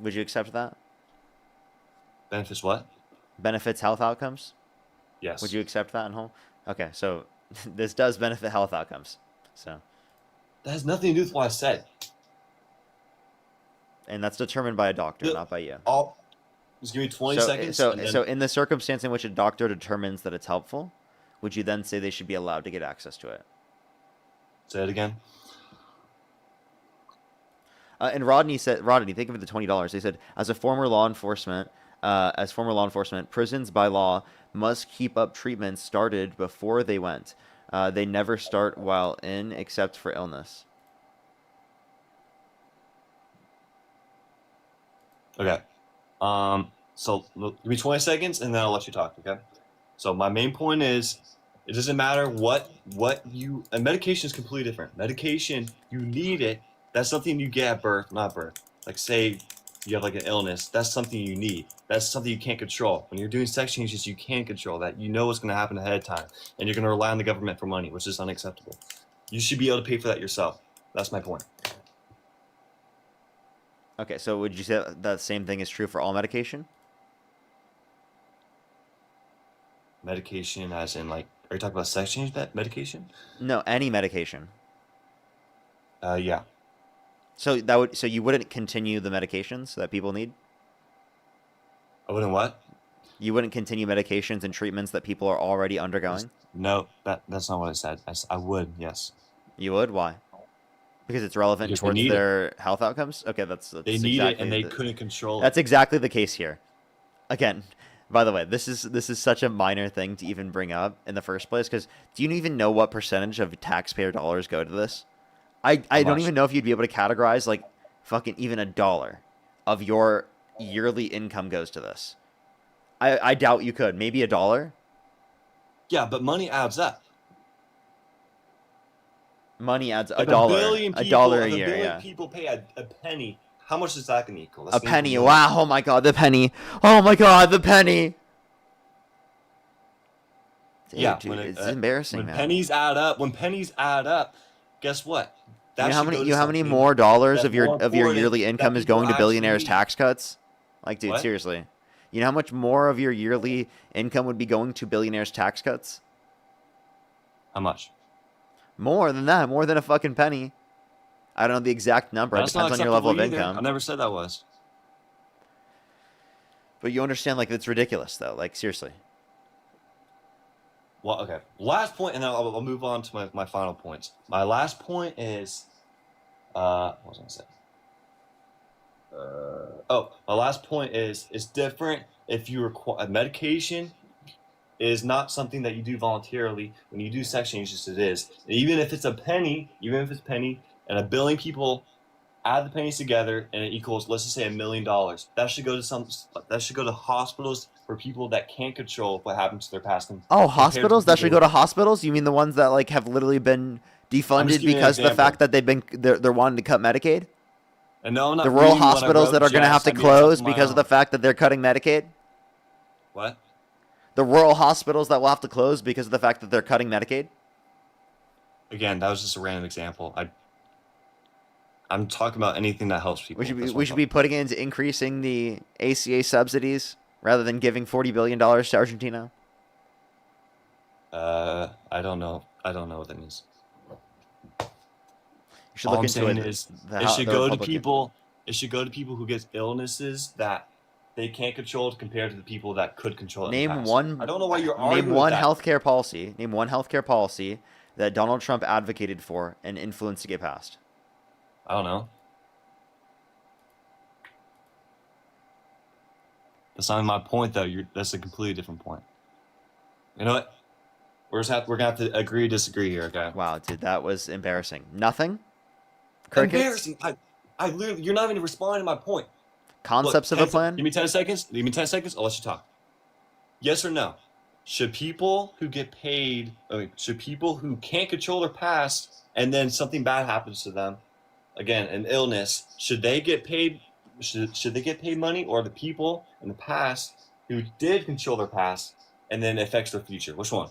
Speaker 1: Would you accept that?
Speaker 18: Benefits what?
Speaker 1: Benefits health outcomes.
Speaker 18: Yes.
Speaker 1: Would you accept that in whole? Okay. So this does benefit health outcomes. So.
Speaker 18: That has nothing to do with what I said.
Speaker 1: And that's determined by a doctor, not by you.
Speaker 18: Just give me 20 seconds.
Speaker 1: So in the circumstance in which a doctor determines that it's helpful, would you then say they should be allowed to get access to it?
Speaker 18: Say it again.
Speaker 1: And Rodney, think of the $20. They said, as former law enforcement, prisons by law must keep up treatments started before they went. They never start while in, except for illness.
Speaker 18: Okay. So give me 20 seconds and then I'll let you talk, okay? So my main point is it doesn't matter what you and medication is completely different. Medication, you need it. That's something you get at birth, not birth. Like say you have like an illness, that's something you need. That's something you can't control. When you're doing sex changes, you can't control that. You know what's going to happen ahead of time, and you're going to rely on the government for money, which is unacceptable. You should be able to pay for that yourself. That's my point.
Speaker 1: Okay, so would you say that same thing is true for all medication?
Speaker 18: Medication as in like, are you talking about sex change medication?
Speaker 1: No, any medication.
Speaker 18: Yeah.
Speaker 1: So you wouldn't continue the medications that people need?
Speaker 18: I wouldn't what?
Speaker 1: You wouldn't continue medications and treatments that people are already undergoing?
Speaker 18: No, that's not what I said. I would, yes.
Speaker 1: You would? Why? Because it's relevant
Speaker 18: Because
Speaker 1: towards their health outcomes? Okay, that's
Speaker 18: they need
Speaker 1: exactly
Speaker 18: it and they couldn't control it.
Speaker 1: That's exactly the case here. Again, By the way, this is such a minor thing to even bring up in the first place, because do you even know what percentage of taxpayer dollars go to this? I don't
Speaker 18: much?
Speaker 1: even know if you'd be able to categorize like fucking even $1 of your yearly income goes to this. I doubt you could. Maybe $1.
Speaker 18: Yeah, but money adds up.
Speaker 1: Money adds
Speaker 18: If
Speaker 1: $1, $1 a
Speaker 18: if a
Speaker 1: year.
Speaker 18: billion
Speaker 1: Yeah,
Speaker 18: people pay a penny, how much is that gonna equal? That's
Speaker 1: a
Speaker 18: gonna equal
Speaker 1: penny.
Speaker 18: millions.
Speaker 1: Wow! Oh my God, the penny! Oh my God, the penny! Dude, it's embarrassing,
Speaker 18: when
Speaker 1: man.
Speaker 18: pennies add up, guess what?
Speaker 1: You know how many
Speaker 18: something
Speaker 1: more dollars
Speaker 18: that's
Speaker 1: of your
Speaker 18: more important
Speaker 1: yearly
Speaker 18: that
Speaker 1: income is
Speaker 18: people
Speaker 1: going to
Speaker 18: actually
Speaker 1: billionaires'
Speaker 18: need.
Speaker 1: tax cuts? Like, dude,
Speaker 18: What?
Speaker 1: seriously. You know how much more of your yearly income would be going to billionaires' tax cuts?
Speaker 18: How much?
Speaker 1: More than that. More than a fucking penny. I don't know the exact number. It
Speaker 18: That's not
Speaker 1: depends on your level of
Speaker 18: acceptable either.
Speaker 1: income.
Speaker 18: I never said that was.
Speaker 1: But you understand, like, it's ridiculous, though. Like, seriously.
Speaker 18: Well, okay. Last point, and then I'll move on to my final points. My last point is, what was I gonna say? My last point is it's different if you require medication is not something that you do voluntarily. When you do sex changes, it is. And even if it's a penny, and a billion people add the pennies together, and it equals, let's just say, $1 million. That should go to hospitals for people that can't control what happens to their past.
Speaker 1: Oh, hospitals? That should go to hospitals? You mean the ones that, like, have literally been defunded
Speaker 18: giving you an
Speaker 1: because of the fact
Speaker 18: example.
Speaker 1: that they're wanting to cut Medicaid?
Speaker 18: And no, I'm not
Speaker 1: The rural
Speaker 18: reading what I
Speaker 1: hospitals
Speaker 18: wrote,
Speaker 1: that are going to have
Speaker 18: Jess.
Speaker 1: to
Speaker 18: I made this up
Speaker 1: close
Speaker 18: on my
Speaker 1: because of
Speaker 18: own.
Speaker 1: the fact that they're cutting Medicaid?
Speaker 18: What?
Speaker 1: The rural hospitals that will have to close because of the fact that they're cutting Medicaid?
Speaker 18: Again, that was just a random example. I'm talking about anything that helps people.
Speaker 1: We should be putting it into increasing the ACA subsidies rather than giving $40 billion to Argentina.
Speaker 18: I don't know. I don't know what that means.
Speaker 1: You should
Speaker 18: All
Speaker 1: look
Speaker 18: I'm
Speaker 1: into
Speaker 18: saying
Speaker 1: it.
Speaker 18: is
Speaker 1: The
Speaker 18: it should
Speaker 1: the
Speaker 18: go to
Speaker 1: Republican-
Speaker 18: people. It should go to people who get illnesses that they can't control compared to the people that could control it. in the
Speaker 1: Name
Speaker 18: past.
Speaker 1: one.
Speaker 18: I don't know why you're arguing
Speaker 1: Name one
Speaker 18: with that.
Speaker 1: healthcare policy. Name one healthcare policy that Donald Trump advocated for and influenced to get passed.
Speaker 18: I don't know. That's not my point, though. That's a completely different point. You know what? We're gonna have to agree to disagree here, okay?
Speaker 1: Wow, dude, that was embarrassing. Nothing. Crickets.
Speaker 18: Embarrassing. I literally, you're not even responding to my point.
Speaker 1: Concepts
Speaker 18: Look,
Speaker 1: of a plan.
Speaker 18: Give me 10 seconds. Give me 10 seconds. I'll let you talk. Yes or no? Should people who get paid, should people who can't control their past and then something bad happens to them, again, an illness, should they get paid? Should they get paid money, or the people in the past who did control their past and then it affects their future? Which one?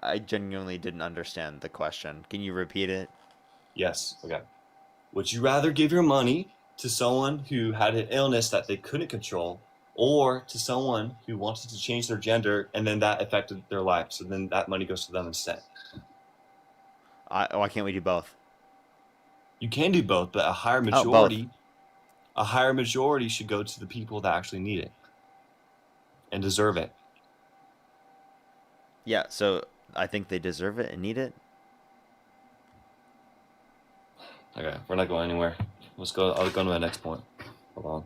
Speaker 1: I genuinely didn't understand the question. Can you repeat it?
Speaker 18: Yes. Okay. Would you rather give your money to someone who had an illness that they couldn't control, or to someone who wanted to change their gender and then that affected their life, so then that money goes to them instead?
Speaker 1: Why can't we do both?
Speaker 18: You can do both, but a higher majority should go to the people that actually need it and deserve it.
Speaker 1: Yeah, so I think they deserve it and need it.
Speaker 18: Okay, we're not going anywhere. Let's go. I'll go to my next point. Hold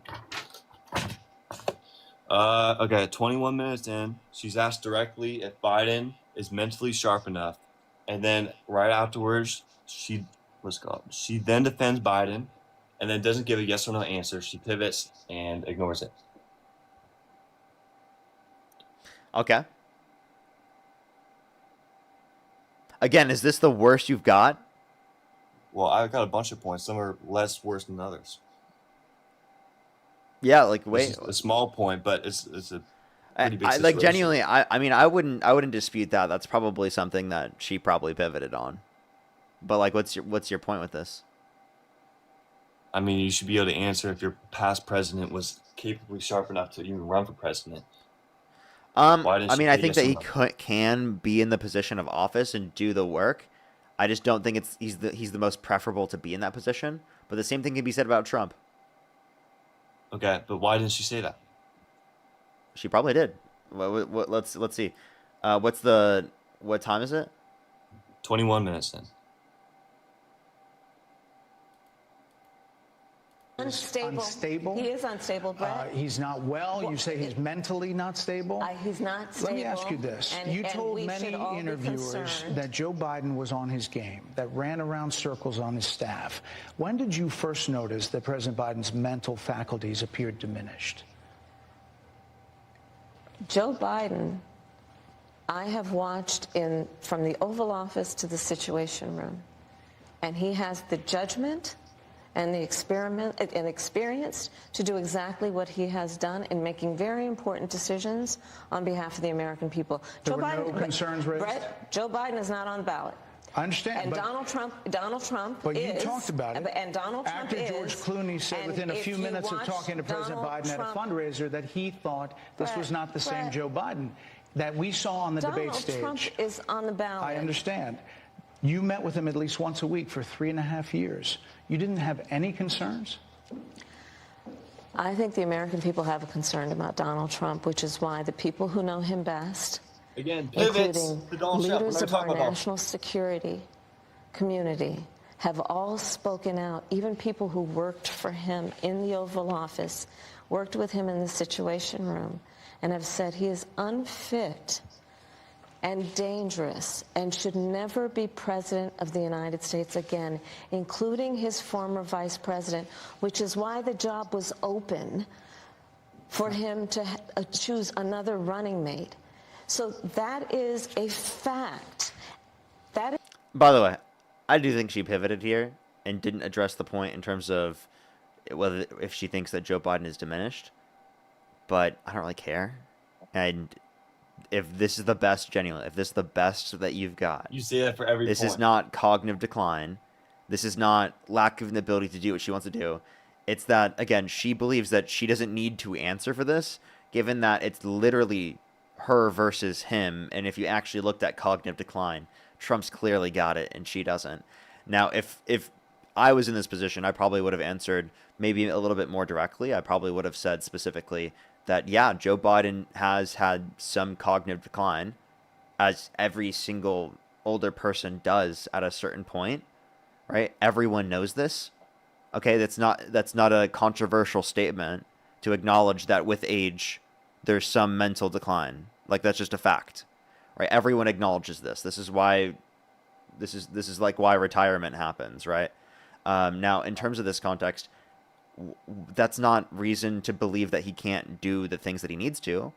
Speaker 18: on. Okay, 21 minutes in, she's asked directly if Biden is mentally sharp enough, and then right afterwards, she then defends Biden, and then doesn't give a yes or no answer. She pivots and ignores it.
Speaker 1: Okay. Again, is this the worst you've got?
Speaker 18: Well, I've got a bunch of points. Some are less worse than others.
Speaker 1: Yeah, like
Speaker 18: It's a small point, but it's a pretty big situation.
Speaker 1: like genuinely, I mean, I wouldn't dispute that. That's probably something that she probably pivoted on. But like, what's your point with this?
Speaker 18: I mean, you should be able to answer if your past president was capably sharp enough to even run for president.
Speaker 1: I mean, I think that he can be in the position of office and do the work. I just don't think he's the most preferable to be in that position. But the same thing can be said about Trump.
Speaker 18: Okay, but why didn't she say that?
Speaker 1: She probably did. Let's see. What time is it?
Speaker 18: 21 minutes in.
Speaker 23: unstable.
Speaker 22: He is unstable, Brett.
Speaker 23: He's not well. You say he's mentally not stable.
Speaker 22: He's not stable.
Speaker 23: Let me ask you this. You told many interviewers that Joe Biden was on his game, that ran around circles on his staff. When did you first notice that President Biden's mental faculties appeared diminished?
Speaker 22: Joe Biden, I have watched from the Oval Office to the Situation Room, and he has the judgment and the experience to do exactly what he has done in making very important decisions on behalf of the American people.
Speaker 23: There were no concerns raised?
Speaker 22: Brett, Joe Biden is not on the ballot.
Speaker 23: I understand.
Speaker 22: And Donald Trump
Speaker 23: But
Speaker 22: is,
Speaker 23: you talked about it.
Speaker 22: And Donald Trump
Speaker 23: After George Clooney said within a few minutes of talking to President Biden at a fundraiser that he thought this was not the same Joe Biden that we saw on the debate stage.
Speaker 22: Donald Trump is on the ballot.
Speaker 23: I understand. You met with him at least once a week for 3.5 years. You didn't have any concerns?
Speaker 22: I think the American people have a concern about Donald Trump, which is why the people who know him best,
Speaker 18: including
Speaker 22: leaders of our national security community, have all spoken out. Even people who worked for him in the Oval Office, worked with him in the Situation Room, and have said he is unfit and dangerous and should never be president of the United States again, including his former vice president, which is why the job was open for him to choose another running mate. So that is a fact.
Speaker 1: By the way, I do think she pivoted here and didn't address the point in terms of whether if she thinks that Joe Biden is diminished. But I don't really care. And if this is the best, genuinely, if this is the best that you've got,
Speaker 18: you say that for every
Speaker 1: this
Speaker 18: point.
Speaker 1: is not cognitive decline. This is not lack of the ability to do what she wants to do. It's that, again, she believes that she doesn't need to answer for this, given that it's literally her versus him. And if you actually looked at cognitive decline, Trump's clearly got it and she doesn't. Now, if I was in this position, I probably would have answered maybe a little bit more directly. I probably would have said specifically that, yeah, Joe Biden has had some cognitive decline, as every single older person does at a certain point, right? Everyone knows this. Okay, that's not a controversial statement to acknowledge that with age, there's some mental decline. Like, that's just a fact, right? Everyone acknowledges this. This is why, this is like why retirement happens, right? Now, in terms of this context, that's not reason to believe that he can't do the things that he needs to,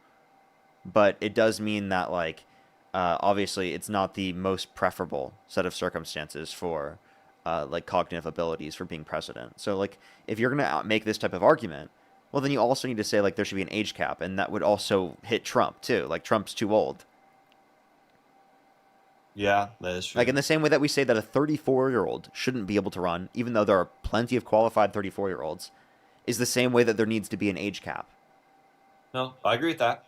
Speaker 1: but it does mean that, like, obviously it's not the most preferable set of circumstances for like cognitive abilities for being president. So, like, if you're gonna make this type of argument, well, then you also need to say, like, there should be an age cap, and that would also hit Trump too. Like, Trump's too old.
Speaker 18: Yeah, that is true.
Speaker 1: Like, in the same way that we say that a 34-year-old shouldn't be able to run, even though there are plenty of qualified 34-year-olds, is the same way that there needs to be an age cap.
Speaker 18: No, I agree with that.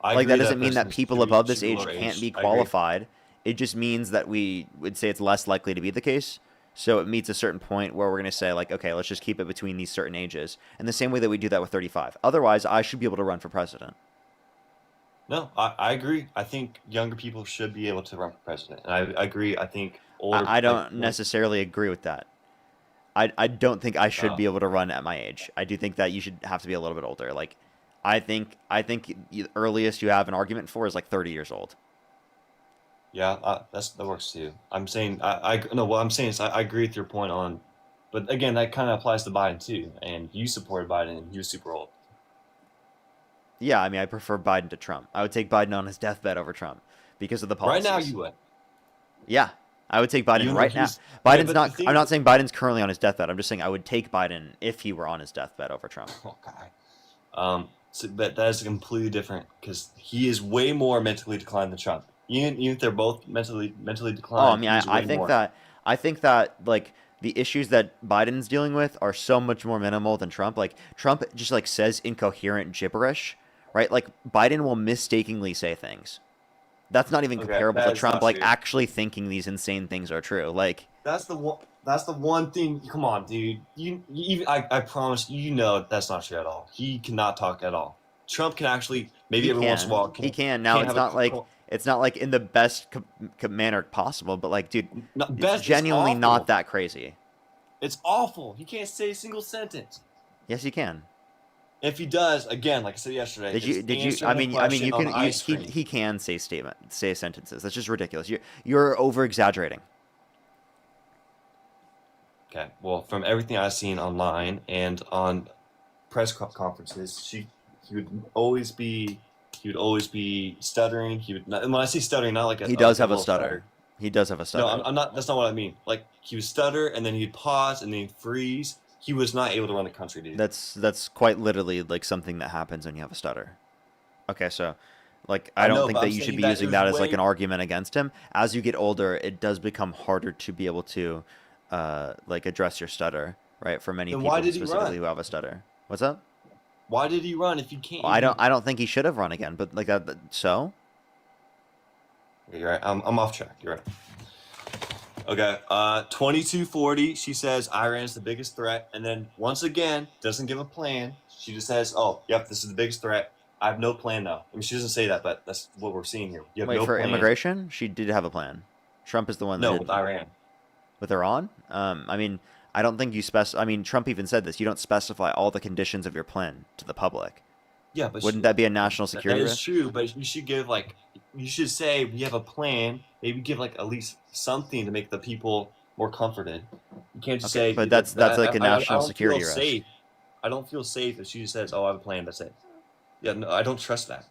Speaker 1: Like, that doesn't mean that people above this age can't be qualified. It just means that we would say it's less likely to be the case. So it meets a certain point where we're going to say, like, okay, let's just keep it between these certain ages. And the same way that we do that with 35. Otherwise, I should be able to run for president.
Speaker 18: No, I agree. I think younger people should be able to run for president. And I agree. I think older...
Speaker 1: I don't necessarily agree with that. I don't think I should be able to run at my age. I do think that you should have to be a little bit older. Like, I think the earliest you have an argument for is like 30 years old.
Speaker 18: Yeah, that works too. I'm saying what I'm saying is I agree with your point on, but again, that kind of applies to Biden too. And you supported Biden, and he was super old.
Speaker 1: Yeah, I mean, I prefer Biden to Trump. I would take Biden on his deathbed over Trump because of the policies.
Speaker 18: Right now, you would.
Speaker 1: Yeah, I would take Biden right now. Biden's not. I'm not saying Biden's currently on his deathbed. I'm just saying I would take Biden if he were on his deathbed over Trump.
Speaker 18: Okay. But that is completely different because he is way more mentally declined than Trump. Even if they're both mentally declined.
Speaker 1: Oh, I mean, I think that like the issues that Biden's dealing with are so much more minimal than Trump. Like, Trump just like says incoherent gibberish, right? Like, Biden will mistakenly say things. That's not even comparable to Trump, like, actually thinking these insane things are true. Like,
Speaker 18: that's the one thing. Come on, dude. I promise you know that's not true at all. He cannot talk at all. Trump can actually maybe every once in a while.
Speaker 1: He can. Now it's not like in the best manner possible, but like, dude, it's genuinely not that crazy.
Speaker 18: It's awful. He can't say a single sentence.
Speaker 1: Yes, you can.
Speaker 18: If he does, again, like I said yesterday,
Speaker 1: Did you?
Speaker 18: it's
Speaker 1: Did you?
Speaker 18: answering
Speaker 1: I
Speaker 18: the
Speaker 1: mean,
Speaker 18: question
Speaker 1: you
Speaker 18: on
Speaker 1: can.
Speaker 18: the ice cream.
Speaker 1: He can say sentences. That's just ridiculous. You're over exaggerating.
Speaker 18: Okay. Well, from everything I've seen online and on press conferences, he would always be stuttering. And when I say stuttering, not like
Speaker 1: He does have a
Speaker 18: little
Speaker 1: stutter. He does have a
Speaker 18: No,
Speaker 1: stutter.
Speaker 18: I'm not. That's not what I mean. Like he would stutter and then he'd pause and then he'd freeze. He was not able to run the country, dude.
Speaker 1: That's quite literally like something that happens when you have a stutter. Okay, so like I don't
Speaker 18: know,
Speaker 1: think
Speaker 18: but
Speaker 1: that
Speaker 18: I'm
Speaker 1: you should
Speaker 18: saying
Speaker 1: be
Speaker 18: that
Speaker 1: using
Speaker 18: it
Speaker 1: that
Speaker 18: was
Speaker 1: as like
Speaker 18: way-
Speaker 1: an argument against him. As you get older, it does become harder to be able to like address your stutter, right? For many
Speaker 18: Then
Speaker 1: people
Speaker 18: why did he
Speaker 1: specifically
Speaker 18: run?
Speaker 1: who have a stutter. What's up?
Speaker 18: Why did he run if you can't?
Speaker 1: Well, I don't think he should have run again, but like that. So
Speaker 18: Yeah, you're right. I'm off track. You're right. Okay. 2240. She says Iran is the biggest threat, and then once again doesn't give a plan. She just says, "Oh, yep, this is the biggest threat. I have no plan though." I mean, she doesn't say that, but that's what we're seeing here. You have
Speaker 1: wait,
Speaker 18: no
Speaker 1: for
Speaker 18: plan.
Speaker 1: immigration, she did have a plan. Trump is the one that
Speaker 18: No,
Speaker 1: didn't.
Speaker 18: with Iran.
Speaker 1: With Iran? I mean, I don't think you I mean, Trump even said this. You don't specify all the conditions of your plan to the public.
Speaker 18: Yeah, but
Speaker 1: Wouldn't that be a national security
Speaker 18: That is
Speaker 1: risk?
Speaker 18: true, but you should give you should say we have a plan. Maybe give at least something to make the people more comforted. You can't just
Speaker 1: Okay,
Speaker 18: say.
Speaker 1: but that's like a national
Speaker 18: I don't
Speaker 1: security
Speaker 18: feel
Speaker 1: risk.
Speaker 18: safe. I don't feel safe if she just says, "Oh, I have a plan." That's it. Yeah, no, I don't trust that.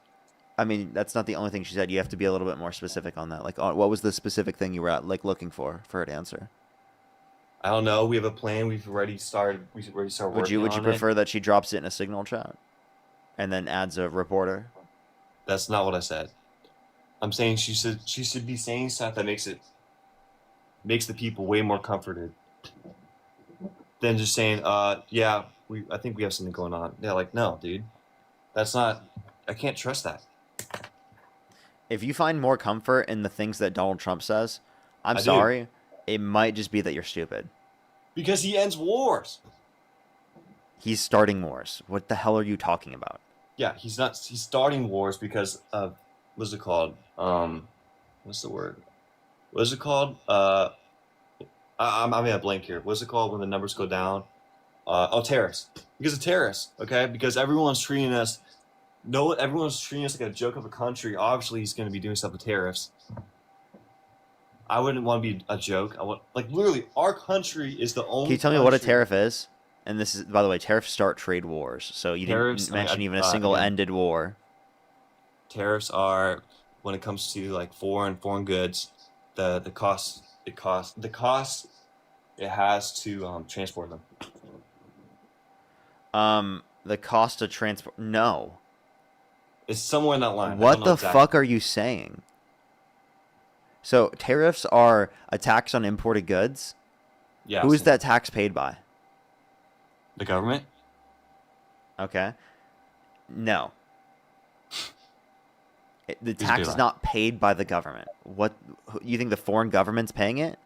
Speaker 1: I mean, that's not the only thing she said. You have to be a little bit more specific on that. Like, what was the specific thing you were looking for her to answer?
Speaker 18: I don't know. We have a plan. We've already started. We already started working
Speaker 1: Would you
Speaker 18: on
Speaker 1: prefer
Speaker 18: it.
Speaker 1: that she drops it in a signal chat, and then adds a reporter?
Speaker 18: That's not what I said. I'm saying she should be saying stuff that makes the people way more comforted than just saying, yeah, I think we have something going on. Yeah, like, no, dude. That's not, I can't trust that.
Speaker 1: If you find more comfort in the things that Donald Trump says, I'm
Speaker 18: I do.
Speaker 1: sorry, it might just be that you're stupid.
Speaker 18: Because he ends wars.
Speaker 1: He's starting wars. What the hell are you talking about?
Speaker 18: Yeah, he's starting wars because of, what's it called? What's the word? What is it called? I'm in a blank here. What's it called when the numbers go down? Terrorists. Because of terrorists, okay? Because everyone's treating us like a joke of a country. Obviously, he's going to be doing stuff with tariffs. I wouldn't want to be a joke. Literally, our country is the only.
Speaker 1: Can you tell me what a tariff is? And this is, by the way, tariffs start trade wars. So you didn't mention even a single-ended war.
Speaker 18: Tariffs are, when it comes to foreign goods, the cost it has to transport them.
Speaker 1: The cost of transport. No.
Speaker 18: It's somewhere in that line.
Speaker 1: What the fuck are you saying? So tariffs are a tax on imported goods?
Speaker 18: Yeah.
Speaker 1: Who is that tax paid by?
Speaker 18: The government?
Speaker 1: Okay. No. The tax is not paid by the government. What, you think the foreign government's paying it?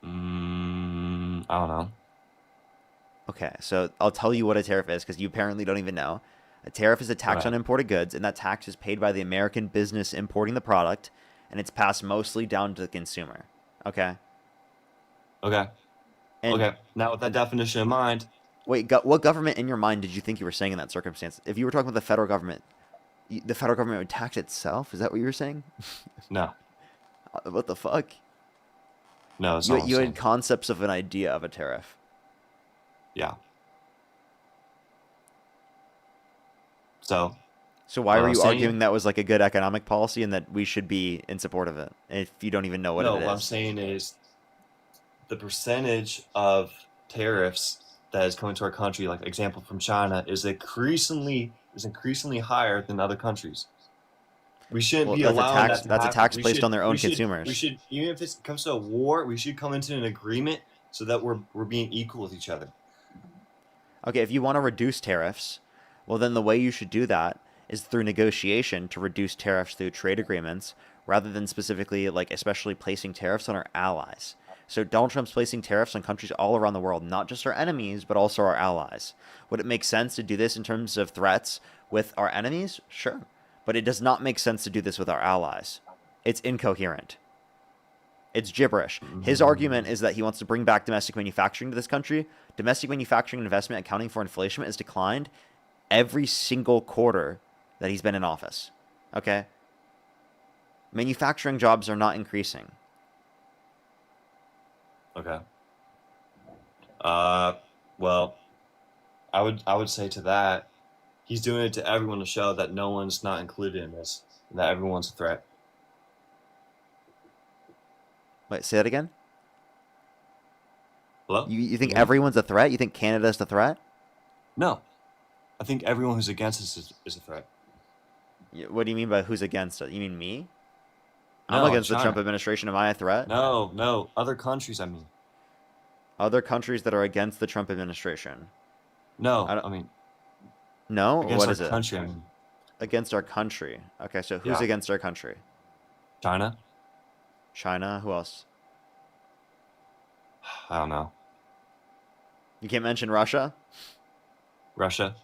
Speaker 18: I don't know.
Speaker 1: Okay, so I'll tell you what a tariff is because you apparently don't even know. A tariff is a tax on imported goods, and that tax is paid by the American business importing the product, and it's passed mostly down to the consumer. Okay?
Speaker 18: Okay. Okay. Now with that definition in mind.
Speaker 1: Wait, what government in your mind did you think you were saying in that circumstance? If you were talking about the federal government, the federal government would tax itself? Is that what you were saying?
Speaker 18: No.
Speaker 1: What the fuck?
Speaker 18: No, that's not what I'm
Speaker 1: you
Speaker 18: saying.
Speaker 1: had concepts of an idea of a tariff.
Speaker 18: Yeah. So
Speaker 1: why were you arguing that was like a good economic policy and that we should be in support of it if you don't even know what it is?
Speaker 18: No, what I'm saying is the percentage of tariffs that is coming to our country, like example from China, is increasingly higher than other countries. We shouldn't be allowing that to
Speaker 1: That's a
Speaker 18: happen.
Speaker 1: tax placed on their own consumers.
Speaker 18: We should, even if it comes to a war, we should come into an agreement so that we're being equal with each other.
Speaker 1: Okay, if you want to reduce tariffs, well, then the way you should do that is through negotiation to reduce tariffs through trade agreements rather than specifically, especially placing tariffs on our allies. So Donald Trump's placing tariffs on countries all around the world, not just our enemies, but also our allies. Would it make sense to do this in terms of threats with our enemies? Sure. But it does not make sense to do this with our allies. It's incoherent. It's gibberish. His argument is that he wants to bring back domestic manufacturing to this country. Domestic manufacturing investment accounting for inflation has declined every single quarter that he's been in office. Okay? Manufacturing jobs are not increasing.
Speaker 18: Okay. Well, I would say to that, he's doing it to everyone to show that no one's not included in this, and that everyone's a threat.
Speaker 1: Wait, say that again?
Speaker 18: Hello?
Speaker 1: You think everyone's a threat? You think Canada's the threat?
Speaker 18: No. I think everyone who's against this is a threat.
Speaker 1: What do you mean by who's against it? You mean me?
Speaker 18: No,
Speaker 1: I'm against the
Speaker 18: China.
Speaker 1: Trump administration. Am I a threat?
Speaker 18: No. Other countries, I mean.
Speaker 1: Other countries that are against the Trump administration.
Speaker 18: No, I mean.
Speaker 1: No?
Speaker 18: Against
Speaker 1: What
Speaker 18: our
Speaker 1: is it?
Speaker 18: country, I mean.
Speaker 1: Against our country. Okay, so who's
Speaker 18: Yeah.
Speaker 1: against our country?
Speaker 18: China?
Speaker 1: China? Who else?
Speaker 18: I don't know.
Speaker 1: You can't mention Russia?
Speaker 18: Russia?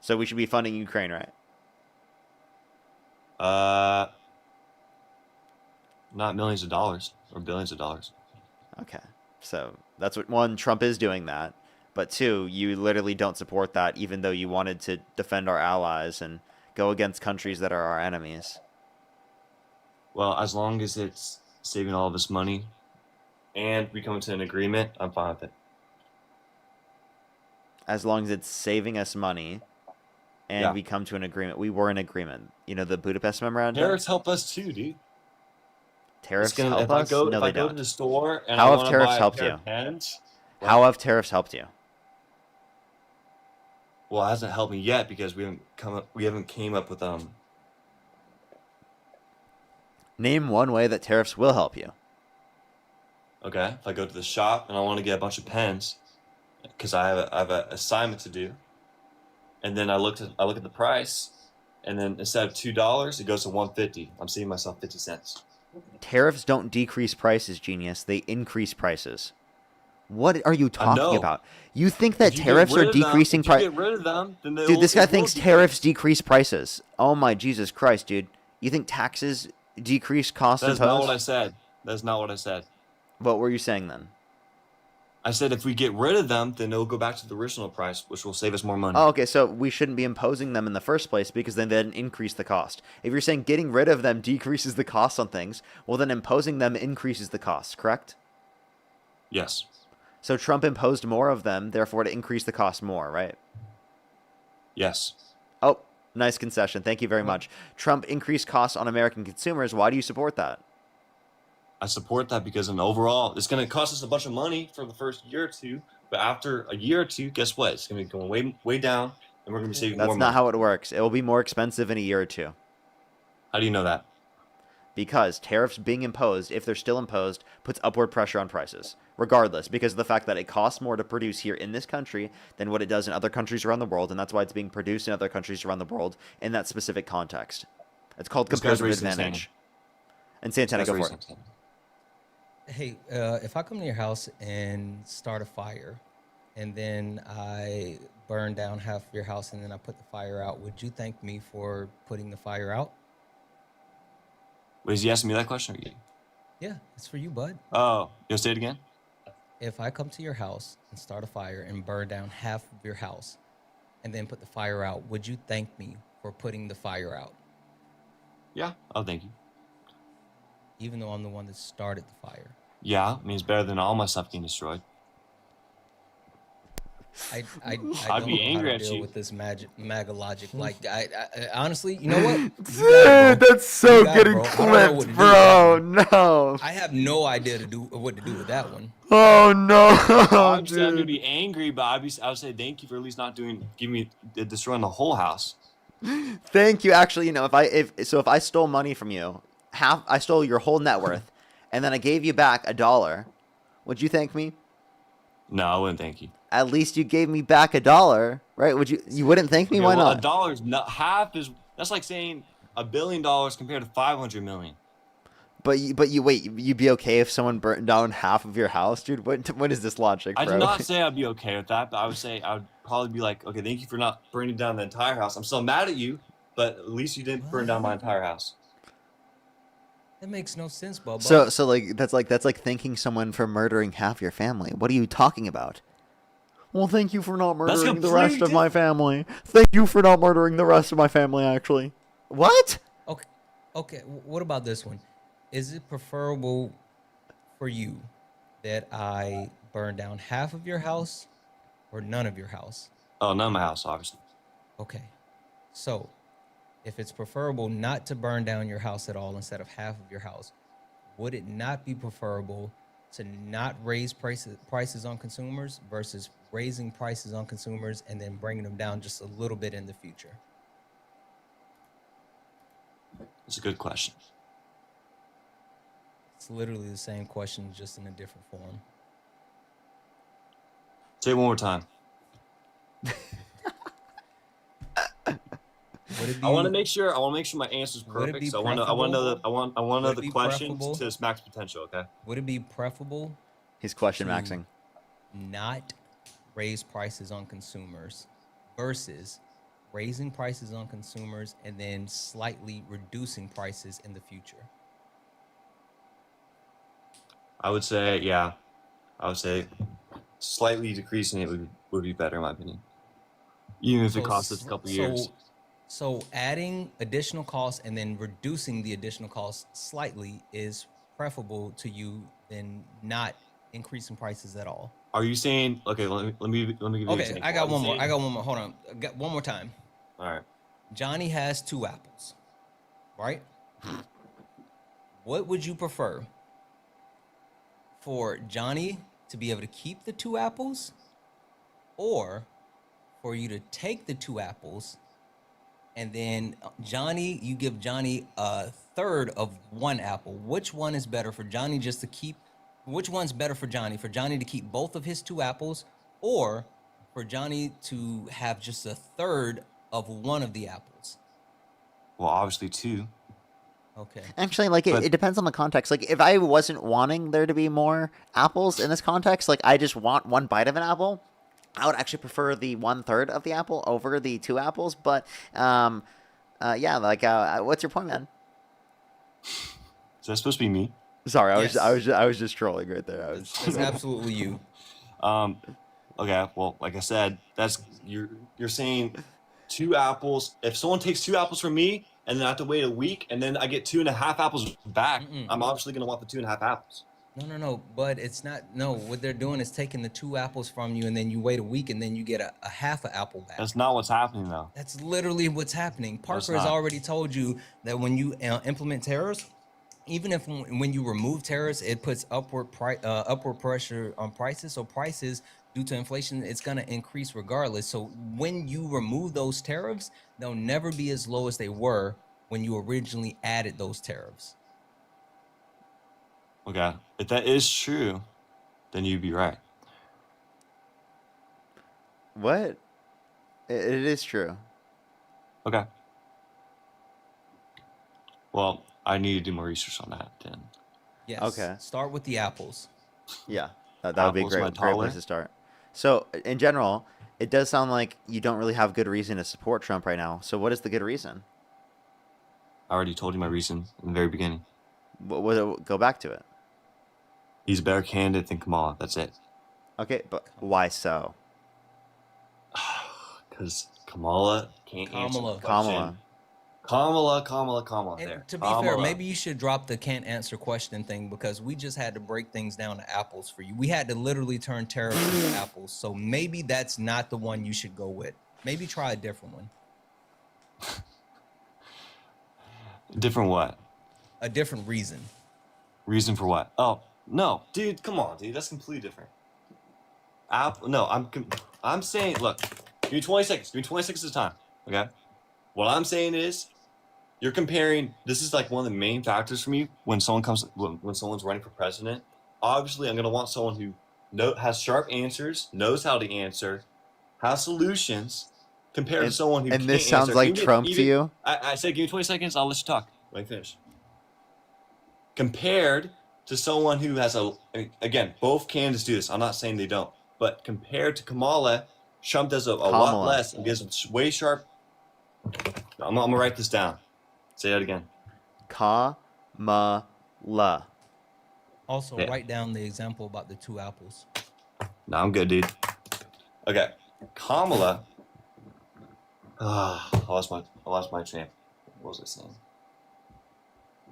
Speaker 1: So we should be funding Ukraine, right?
Speaker 18: Not millions of dollars or billions of dollars.
Speaker 1: Okay. So that's what, one, Trump is doing that. But two, you literally don't support that even though you wanted to defend our allies and go against countries that are our enemies.
Speaker 18: Well, as long as it's saving all of us money and we come to an agreement, I'm fine with it.
Speaker 1: As long as it's saving us money and
Speaker 18: Yeah.
Speaker 1: we come to an agreement. We were in agreement. You know, the Budapest Memorandum?
Speaker 18: Tariffs help us too, dude.
Speaker 1: Tariffs
Speaker 18: If
Speaker 1: help
Speaker 18: I
Speaker 1: us?
Speaker 18: go,
Speaker 1: No,
Speaker 18: if
Speaker 1: they
Speaker 18: I go to
Speaker 1: don't.
Speaker 18: the store and
Speaker 1: How
Speaker 18: I
Speaker 1: have
Speaker 18: want to
Speaker 1: tariffs
Speaker 18: buy a
Speaker 1: helped
Speaker 18: pair
Speaker 1: you?
Speaker 18: of pens,
Speaker 1: How have tariffs helped you?
Speaker 18: well, it hasn't helped me yet because we haven't came up with
Speaker 1: Name one way that tariffs will help you.
Speaker 18: Okay, if I go to the shop and I want to get a bunch of pens because I have an assignment to do, and then I look at the price, and then instead of $2, it goes to $1.50. I'm saving myself 50 cents.
Speaker 1: Tariffs don't decrease prices, genius. They increase prices. What are you talking
Speaker 18: know.
Speaker 1: about? You think that
Speaker 18: If you
Speaker 1: tariffs
Speaker 18: get rid
Speaker 1: are
Speaker 18: of them-
Speaker 1: decreasing
Speaker 18: if you
Speaker 1: prices?
Speaker 18: get rid of them, then
Speaker 1: Dude, this guy
Speaker 18: it will
Speaker 1: thinks
Speaker 18: decrease.
Speaker 1: tariffs decrease prices. Oh my Jesus Christ, dude. You think taxes decrease costs
Speaker 18: That's not what I
Speaker 1: imposed?
Speaker 18: said. That's not what I said.
Speaker 1: What were you saying then?
Speaker 18: I said if we get rid of them, then it'll go back to the original price, which will save us more money.
Speaker 1: Oh, okay, so we shouldn't be imposing them in the first place because then increase the cost. If you're saying getting rid of them decreases the cost on things, well then imposing them increases the cost, correct?
Speaker 18: Yes.
Speaker 1: So Trump imposed more of them, therefore to increase the cost more, right?
Speaker 18: Yes.
Speaker 1: Oh, nice concession. Thank you very much. Trump increased costs on American consumers. Why do you support that?
Speaker 18: I support that because in overall, it's going to cost us a bunch of money for the first year or two, but after a year or two, guess what? It's going to be going way down, and we're going to be saving more
Speaker 1: That's
Speaker 18: money.
Speaker 1: not how it works. It will be more expensive in a year or two.
Speaker 18: How do you know that?
Speaker 1: Because tariffs being imposed, if they're still imposed, puts upward pressure on prices, regardless, because of the fact that it costs more to produce here in this country than what it does in other countries around the world, and that's why it's being produced in other countries around the world in that specific context. It's called
Speaker 18: This guy's
Speaker 1: comparative
Speaker 18: racist,
Speaker 1: advantage. And Santana, go for it.
Speaker 4: Hey, if I come to your house and start a fire, and then I burn down half of your house, and then I put the fire out, would you thank me for putting the fire out?
Speaker 18: Wait, is he asking me that question? Or you?
Speaker 4: Yeah, it's for you, bud.
Speaker 18: Oh, you'll say it again?
Speaker 4: If I come to your house and start a fire and burn down half of your house, and then put the fire out, would you thank me for putting the fire out?
Speaker 18: Yeah, I'll thank you.
Speaker 4: Even though I'm the one that started the fire.
Speaker 18: Yeah, I mean, it's better than all my stuff getting destroyed.
Speaker 4: I
Speaker 18: I'd
Speaker 4: don't
Speaker 18: be
Speaker 4: know
Speaker 18: angry
Speaker 4: how
Speaker 18: at
Speaker 4: to deal
Speaker 18: you.
Speaker 4: with this MAGA logic. Like, I honestly, you know what? You
Speaker 1: Dude,
Speaker 4: got it, bro.
Speaker 1: that's so
Speaker 4: You got it,
Speaker 1: getting
Speaker 4: bro. I don't know what
Speaker 1: clipped,
Speaker 4: to do with
Speaker 1: bro.
Speaker 4: that one.
Speaker 1: No.
Speaker 4: I have no idea what to do with that one.
Speaker 1: Oh no,
Speaker 18: I'm saying I'm gonna
Speaker 1: dude.
Speaker 18: be angry, but I would say thank you for at least not destroying the whole house.
Speaker 1: Thank you. Actually, you know, if I stole money from you, I stole your whole net worth, and then I gave you back $1, would you thank me?
Speaker 18: No, I wouldn't thank you.
Speaker 1: At least you gave me back $1, right? You wouldn't thank me?
Speaker 18: Okay,
Speaker 1: Why
Speaker 18: well,
Speaker 1: not?
Speaker 18: $1 not half is that's like saying $1 billion compared to 500 million.
Speaker 1: But you'd be okay if someone burnt down half of your house, dude? What is this logic, bro?
Speaker 18: I did not say I'd be okay with that, but I would probably be like, okay, thank you for not burning down the entire house. I'm still mad at you, but at least you didn't burn down my entire house.
Speaker 4: That makes no sense, Bubba.
Speaker 1: So that's like thanking someone for murdering half your family. What are you talking about? Well, thank you for not murdering the rest of my family. Thank you for not murdering the rest of my family, actually. What?
Speaker 4: Okay. What about this one? Is it preferable for you that I burn down half of your house or none of your house?
Speaker 18: Oh, none of my house, obviously.
Speaker 4: Okay. So, if it's preferable not to burn down your house at all instead of half of your house, would it not be preferable to not raise prices on consumers versus raising prices on consumers and then bringing them down just a little bit in the future?
Speaker 18: It's a good question.
Speaker 4: It's literally the same question, just in a different form.
Speaker 18: Say it one more time. I want to make sure my answer's perfect. So I want to know the question to its max potential. Okay.
Speaker 4: Would it be preferable?
Speaker 1: He's question maxing.
Speaker 4: Not raise prices on consumers versus raising prices on consumers and then slightly reducing prices in the future?
Speaker 18: I would say, yeah. I would say slightly decreasing it would be better in my opinion. Even if it costs us a couple years.
Speaker 4: So adding additional costs and then reducing the additional costs slightly is preferable to you than not increasing prices at all.
Speaker 18: Are you saying, okay, let me give you an
Speaker 4: Okay,
Speaker 18: example.
Speaker 4: I got one more. Hold on. I got one more time.
Speaker 18: All right.
Speaker 4: Johnny has 2 apples, right? What would you prefer? For Johnny to be able to keep the 2 apples, or for you to take the 2 apples and then you give Johnny a third of 1 apple? Which one is better for Johnny just to keep? Which one's better for Johnny? For Johnny to keep both of his 2 apples, or for Johnny to have just a third of 1 of the apples?
Speaker 18: Well, obviously 2.
Speaker 4: Okay.
Speaker 1: Actually, like, it depends on the context. Like, if I wasn't wanting there to be more apples in this context, like, I just want 1 bite of an apple, I would actually prefer the 1/3 of the apple over the 2 apples. But, yeah, like, what's your point, man?
Speaker 18: Is that supposed to be me?
Speaker 1: Sorry,
Speaker 4: Yes.
Speaker 1: I was just trolling right there.
Speaker 4: It's absolutely you.
Speaker 18: Okay, well, like I said, that's you're saying 2 apples. If someone takes 2 apples from me and then I have to wait a week and then I get 2.5 apples back, I'm obviously gonna want the 2.5 apples.
Speaker 4: No, but it's not. No, what they're doing is taking the 2 apples from you and then you wait a week and then you get a half an apple back.
Speaker 18: That's not what's happening though.
Speaker 4: That's literally what's happening. Parker has
Speaker 18: not.
Speaker 4: already told you that when you implement tariffs, even if when you remove tariffs, it puts upward pressure on prices. So prices, due to inflation, it's going to increase regardless. So when you remove those tariffs, they'll never be as low as they were when you originally added those tariffs.
Speaker 18: Okay, if that is true, then you'd be right.
Speaker 1: What? It is true.
Speaker 18: Okay. Well, I need to do more research on that then.
Speaker 4: Yes.
Speaker 1: Okay.
Speaker 4: Start with the apples.
Speaker 1: Yeah, that would be a
Speaker 18: Apples, my
Speaker 1: great
Speaker 18: taller.
Speaker 1: place to start. So, in general, it does sound like you don't really have good reason to support Trump right now. So, what is the good reason?
Speaker 18: I already told you my reason in the very beginning.
Speaker 1: Go back to it.
Speaker 18: He's a better candidate than Kamala. That's it.
Speaker 1: Okay, but why so?
Speaker 18: Because Kamala can't answer the
Speaker 1: Kamala.
Speaker 18: question. Kamala.
Speaker 4: And
Speaker 18: There.
Speaker 4: to be fair, maybe you should drop the can't answer question thing, because we just had to break things down to apples for you. We had to literally turn tariffs into apples. So maybe that's not the one you should go with. Maybe try a different one.
Speaker 18: Different what?
Speaker 4: A different reason.
Speaker 18: Reason for what? Oh, no, dude, come on, dude. That's completely different. I'm saying, look, give me 20 seconds. Give me 20 seconds of time, okay? What I'm saying is, you're comparing, this is like one of the main factors for me when someone's running for president. Obviously, I'm going to want someone who has sharp answers, knows how to answer, has solutions, compared to someone who can't answer.
Speaker 1: And this sounds like Trump to you?
Speaker 18: I said, give me 20 seconds, I'll let you talk. Let me finish. Compared to someone who has again, both candidates do this. I'm not saying they don't. But compared to Kamala, Trump does a lot less and gives way sharp. I'm going to write this down. Say that again.
Speaker 1: Kamala.
Speaker 4: Also,
Speaker 18: Yeah.
Speaker 4: write down the example about the 2 apples.
Speaker 18: No, I'm good, dude. Okay, Kamala. I lost my train. What was I saying?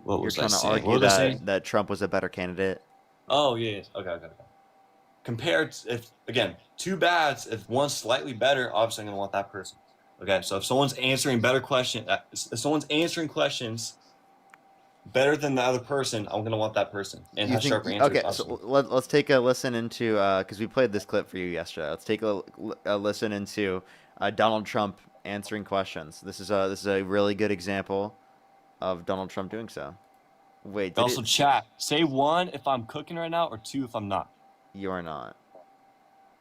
Speaker 18: What
Speaker 1: You're
Speaker 18: was I
Speaker 1: trying to
Speaker 18: saying?
Speaker 1: argue
Speaker 18: What was I saying?
Speaker 1: that Trump was a better candidate.
Speaker 18: Oh yeah. Okay. Compared to, if again, 2 bads, if one's slightly better, obviously I'm gonna want that person. Okay, so if someone's answering questions better than the other person, I'm gonna want that person and
Speaker 1: You
Speaker 18: have
Speaker 1: think?
Speaker 18: sharper answers.
Speaker 1: Okay, so let's take a listen into because we played this clip for you yesterday. Let's take a listen into Donald Trump answering questions. This is a really good example of Donald Trump doing so. Wait,
Speaker 18: Also, chat. Say 1 if I'm cooking right now, or 2 if I'm not.
Speaker 1: You're not.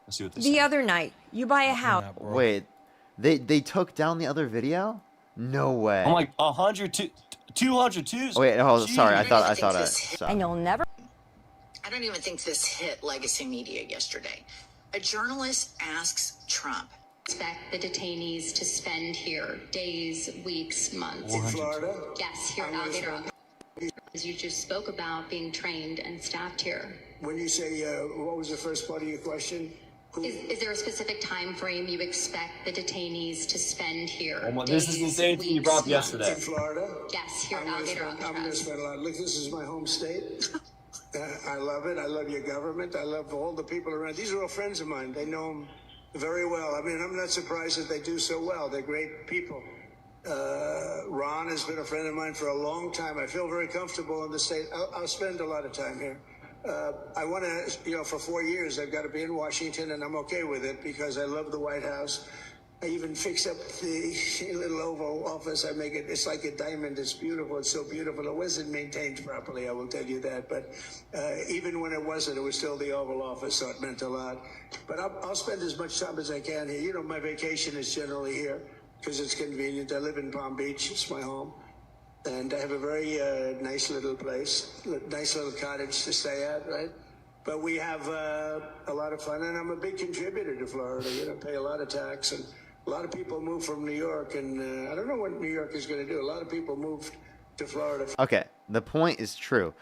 Speaker 18: Let's see what they say.
Speaker 2: The other night, you buy a house.
Speaker 1: Wait, they took down the other video? No way.
Speaker 18: I'm like 102, 202.
Speaker 1: Oh, wait, hold on, sorry. I thought I saw.
Speaker 2: And you'll never.
Speaker 20: I don't even think this hit legacy media yesterday. A journalist asks Trump.
Speaker 21: Expect the detainees to spend here days, weeks, months.
Speaker 20: In Florida?
Speaker 21: Yes, here at Alligator. As you just spoke about being trained and staffed here.
Speaker 20: When you say, what was the first part of your question?
Speaker 21: Is there a specific time frame you expect the detainees to spend here?
Speaker 18: This is the same thing you brought up yesterday.
Speaker 20: In Florida?
Speaker 21: Yes, here at Alligator.
Speaker 20: I'm going to spend a lot. Look, this is my home state. I love it. I love your government. I love all the people around. These are all friends of mine. They know them very well. I mean, I'm not surprised that they do so well. They're great people. Ron has been a friend of mine for a long time. I feel very comfortable in the state. I'll spend a lot of time here. I want to, for 4 years, I've got to be in Washington, and I'm okay with it because I love the White House. I even fix up the little Oval Office. I make it, it's like a diamond. It's beautiful. It's so beautiful. It wasn't maintained properly, I will tell you that. But even when it wasn't, it was still the Oval Office, so it meant a lot. But I'll spend as much time as I can here. You know, my vacation is generally here because it's convenient. I live in Palm Beach. It's my home. And I have a very nice little place, nice little cottage to stay at, right? But we have a lot of fun, and I'm a big contributor to Florida. You know, pay a lot of tax, and a lot of people move from New York, and I don't know what New York is going to do. A lot of people moved to Florida.
Speaker 1: Okay, the point is true.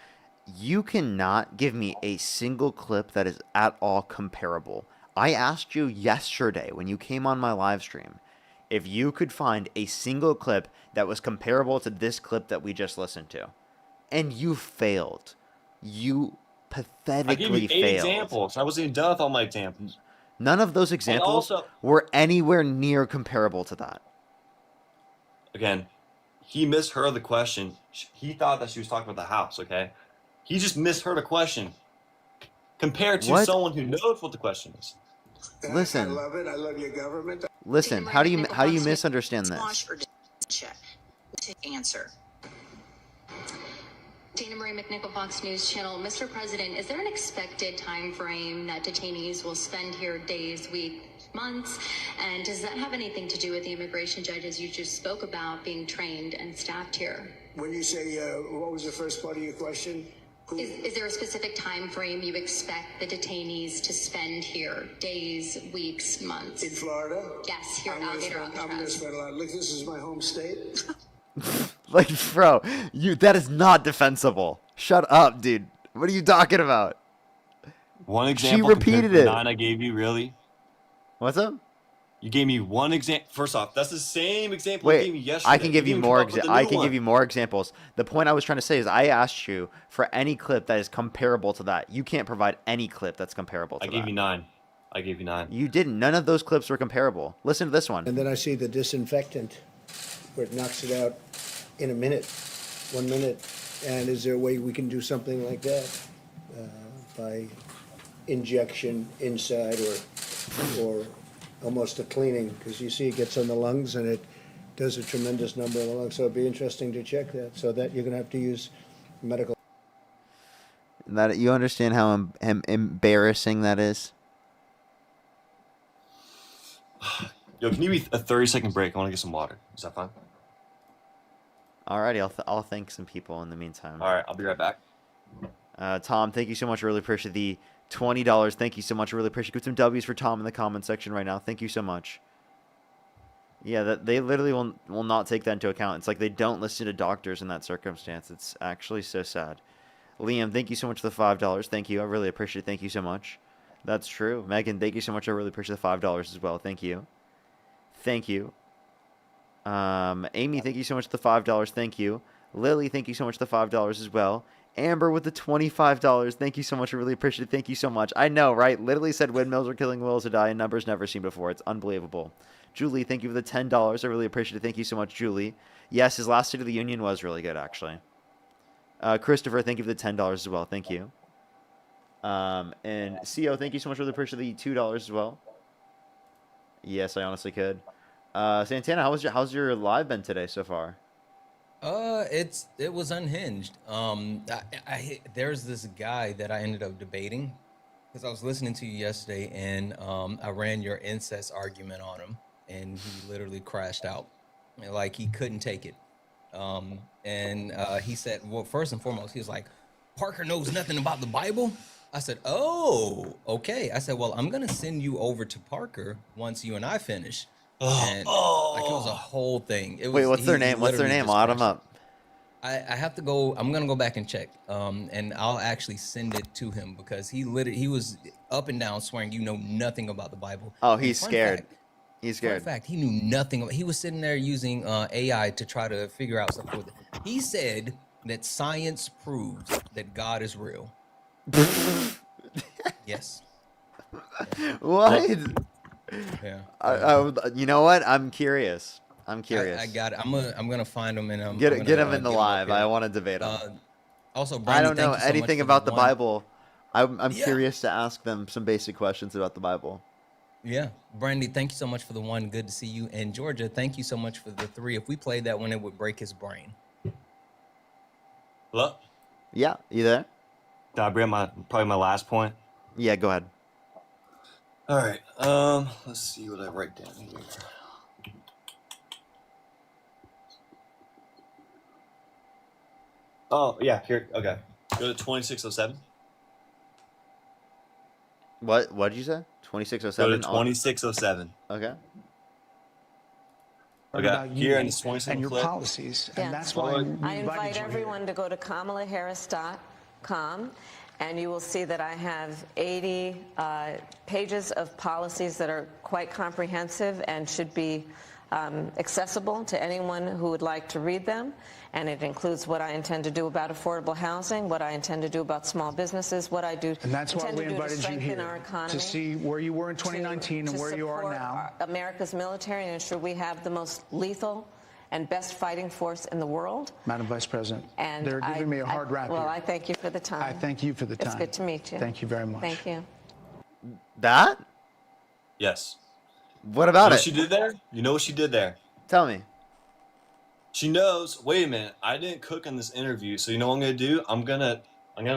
Speaker 1: You cannot give me a single clip that is at all comparable. I asked you yesterday when you came on my live stream if you could find a single clip that was comparable to this clip that we just listened to. And you failed. You pathetically
Speaker 18: I gave you 8
Speaker 1: failed.
Speaker 18: examples. I wasn't even done with all my examples.
Speaker 1: None of those examples were anywhere near comparable to that.
Speaker 18: Again, he misheard the question. He thought that she was talking about the house, okay? He just misheard a question compared to someone who knows what the question is.
Speaker 1: Listen.
Speaker 20: I love it. I love your government.
Speaker 1: Listen, how do you misunderstand this?
Speaker 20: Squash or check to answer.
Speaker 21: Dana Marie McNichol, Fox News Channel. Mr. President, is there an expected time frame that detainees will spend here days, weeks, months? And does that have anything to do with the immigration judges you just spoke about being trained and staffed here?
Speaker 20: When you say, what was the first part of your question?
Speaker 21: Is there a specific time frame you expect the detainees to spend here? Days, weeks, months?
Speaker 20: In Florida?
Speaker 21: Yes, here at Alligator.
Speaker 20: I'm going to spend a lot. Look, this is my home state.
Speaker 1: Like, bro, that is not defensible. Shut up, dude. What are you talking about?
Speaker 18: One example.
Speaker 1: She repeated it.
Speaker 18: 9 I gave you, really?
Speaker 1: What's up?
Speaker 18: You gave me one example. First off, that's the same example you gave me
Speaker 1: Wait,
Speaker 18: yesterday.
Speaker 1: I can give you more. I can
Speaker 18: one.
Speaker 1: give you more examples. The point I was trying to say is, I asked you for any clip that is comparable to that. You can't provide any clip that's comparable to that.
Speaker 18: I gave you 9. I gave you 9.
Speaker 1: You didn't. None of those clips were comparable. Listen to this one.
Speaker 20: And then I see the disinfectant, where it knocks it out in a minute, 1 minute. And is there a way we can do something like that by injection inside or almost a cleaning? Because you see it gets on the lungs and it does a tremendous number of the lungs. So it'd be interesting to check that. So that you're going to have to use medical.
Speaker 1: That you understand how embarrassing that is?
Speaker 18: Yo, can you give me a 30-second break? I want to get some water. Is that fine?
Speaker 1: Alrighty, I'll thank some people in the meantime.
Speaker 18: All right, I'll be right back.
Speaker 1: Tom, thank you so much. Really appreciate the $20. Thank you so much. Really appreciate it. Give some W's for Tom in the comment section right now. Thank you so much. Yeah, that they literally will not take that into account. It's like they don't listen to doctors in that circumstance. It's actually so sad. Liam, thank you so much for the $5. Thank you. I really appreciate it. Thank you so much. That's true. Megan, thank you so much. I really appreciate the $5 as well. Thank you. Thank you. Amy, thank you so much for the $5. Thank you. Lily, thank you so much for the $5 as well. Amber with the $25. Thank you so much. I really appreciate it. Thank you so much. I know, right? Literally said windmills are killing wills to die and numbers never seen before. It's unbelievable. Julie, thank you for the $10. I really appreciate it. Thank you so much, Julie. Yes, his last State of the Union was really good, actually. Christopher, thank you for the $10 as well. Thank you. And CO, thank you so much. Really appreciate the $2 as well. Yes, I honestly could. Santana, how's your live been today so far?
Speaker 4: It was unhinged. There's this guy that I ended up debating because I was listening to you yesterday, and I ran your incest argument on him, and he literally crashed out, like he couldn't take it. And he said, well, first and foremost, he was like, Parker knows nothing about the Bible. I said, oh, okay. I said, well, I'm gonna send you over to Parker once you and I finish. And like it was a whole thing.
Speaker 1: Wait, what's their name? What's their name? I'll add them up.
Speaker 4: I have to go. I'm gonna go back and check. And I'll actually send it to him because he was up and down swearing you know nothing about the Bible.
Speaker 1: Oh, he's scared. He's scared.
Speaker 4: In fact, he knew nothing. He was sitting there using AI to try to figure out stuff with it. He said that science proves that God is real. Yes.
Speaker 1: What?
Speaker 4: Yeah.
Speaker 1: You know what? I'm curious. I
Speaker 4: got it. I'm gonna find him and
Speaker 1: get him in the live. I want to debate him.
Speaker 4: Also, Brandy,
Speaker 1: I don't know anything about the Bible. I'm
Speaker 4: Yeah.
Speaker 1: curious to ask them some basic questions about the Bible.
Speaker 4: Yeah, Brandy, thank you so much for the 1. Good to see you. And Georgia, thank you so much for the 3. If we played that one, it would break his brain.
Speaker 18: Hello?
Speaker 1: Yeah, you there?
Speaker 18: Did I bring probably my last point?
Speaker 1: Yeah, go ahead.
Speaker 18: All right. Let's see what I write down here. Oh yeah, here. Okay, go to 2607.
Speaker 1: What did you say? 2607.
Speaker 18: Go to 2607.
Speaker 1: Okay.
Speaker 23: About
Speaker 18: here in
Speaker 23: you
Speaker 18: the 27
Speaker 23: and your
Speaker 18: clip.
Speaker 23: policies, and
Speaker 22: Yes.
Speaker 23: that's why we
Speaker 22: I
Speaker 23: invited
Speaker 22: invite
Speaker 23: you
Speaker 22: everyone to go to KamalaHarris.com, and you will see that I have 80 pages of policies that are quite comprehensive and should be accessible to anyone who would like to read them. And it includes what I intend to do about affordable housing, what I intend to do about small businesses, what I do
Speaker 23: And that's why
Speaker 22: intend
Speaker 23: we
Speaker 22: to do to
Speaker 23: invited you
Speaker 22: strengthen
Speaker 23: here
Speaker 22: our economy.
Speaker 23: to see where you were in 2019 and where you are
Speaker 22: support
Speaker 23: now.
Speaker 22: America's military and ensure we have the most lethal and best fighting force in the world.
Speaker 23: Madam Vice President,
Speaker 22: And
Speaker 23: they're giving me a hard rap
Speaker 22: Well,
Speaker 23: here.
Speaker 22: I thank you for the time.
Speaker 23: I thank you for the time.
Speaker 22: It's good to meet you.
Speaker 23: Thank you very much.
Speaker 22: Thank you.
Speaker 1: That?
Speaker 18: Yes.
Speaker 1: What about
Speaker 18: You know
Speaker 1: it?
Speaker 18: what she did there? You know what she did there?
Speaker 1: Tell me.
Speaker 18: She knows, wait a minute, I didn't cook on this interview, so you know what I'm gonna do? I'm gonna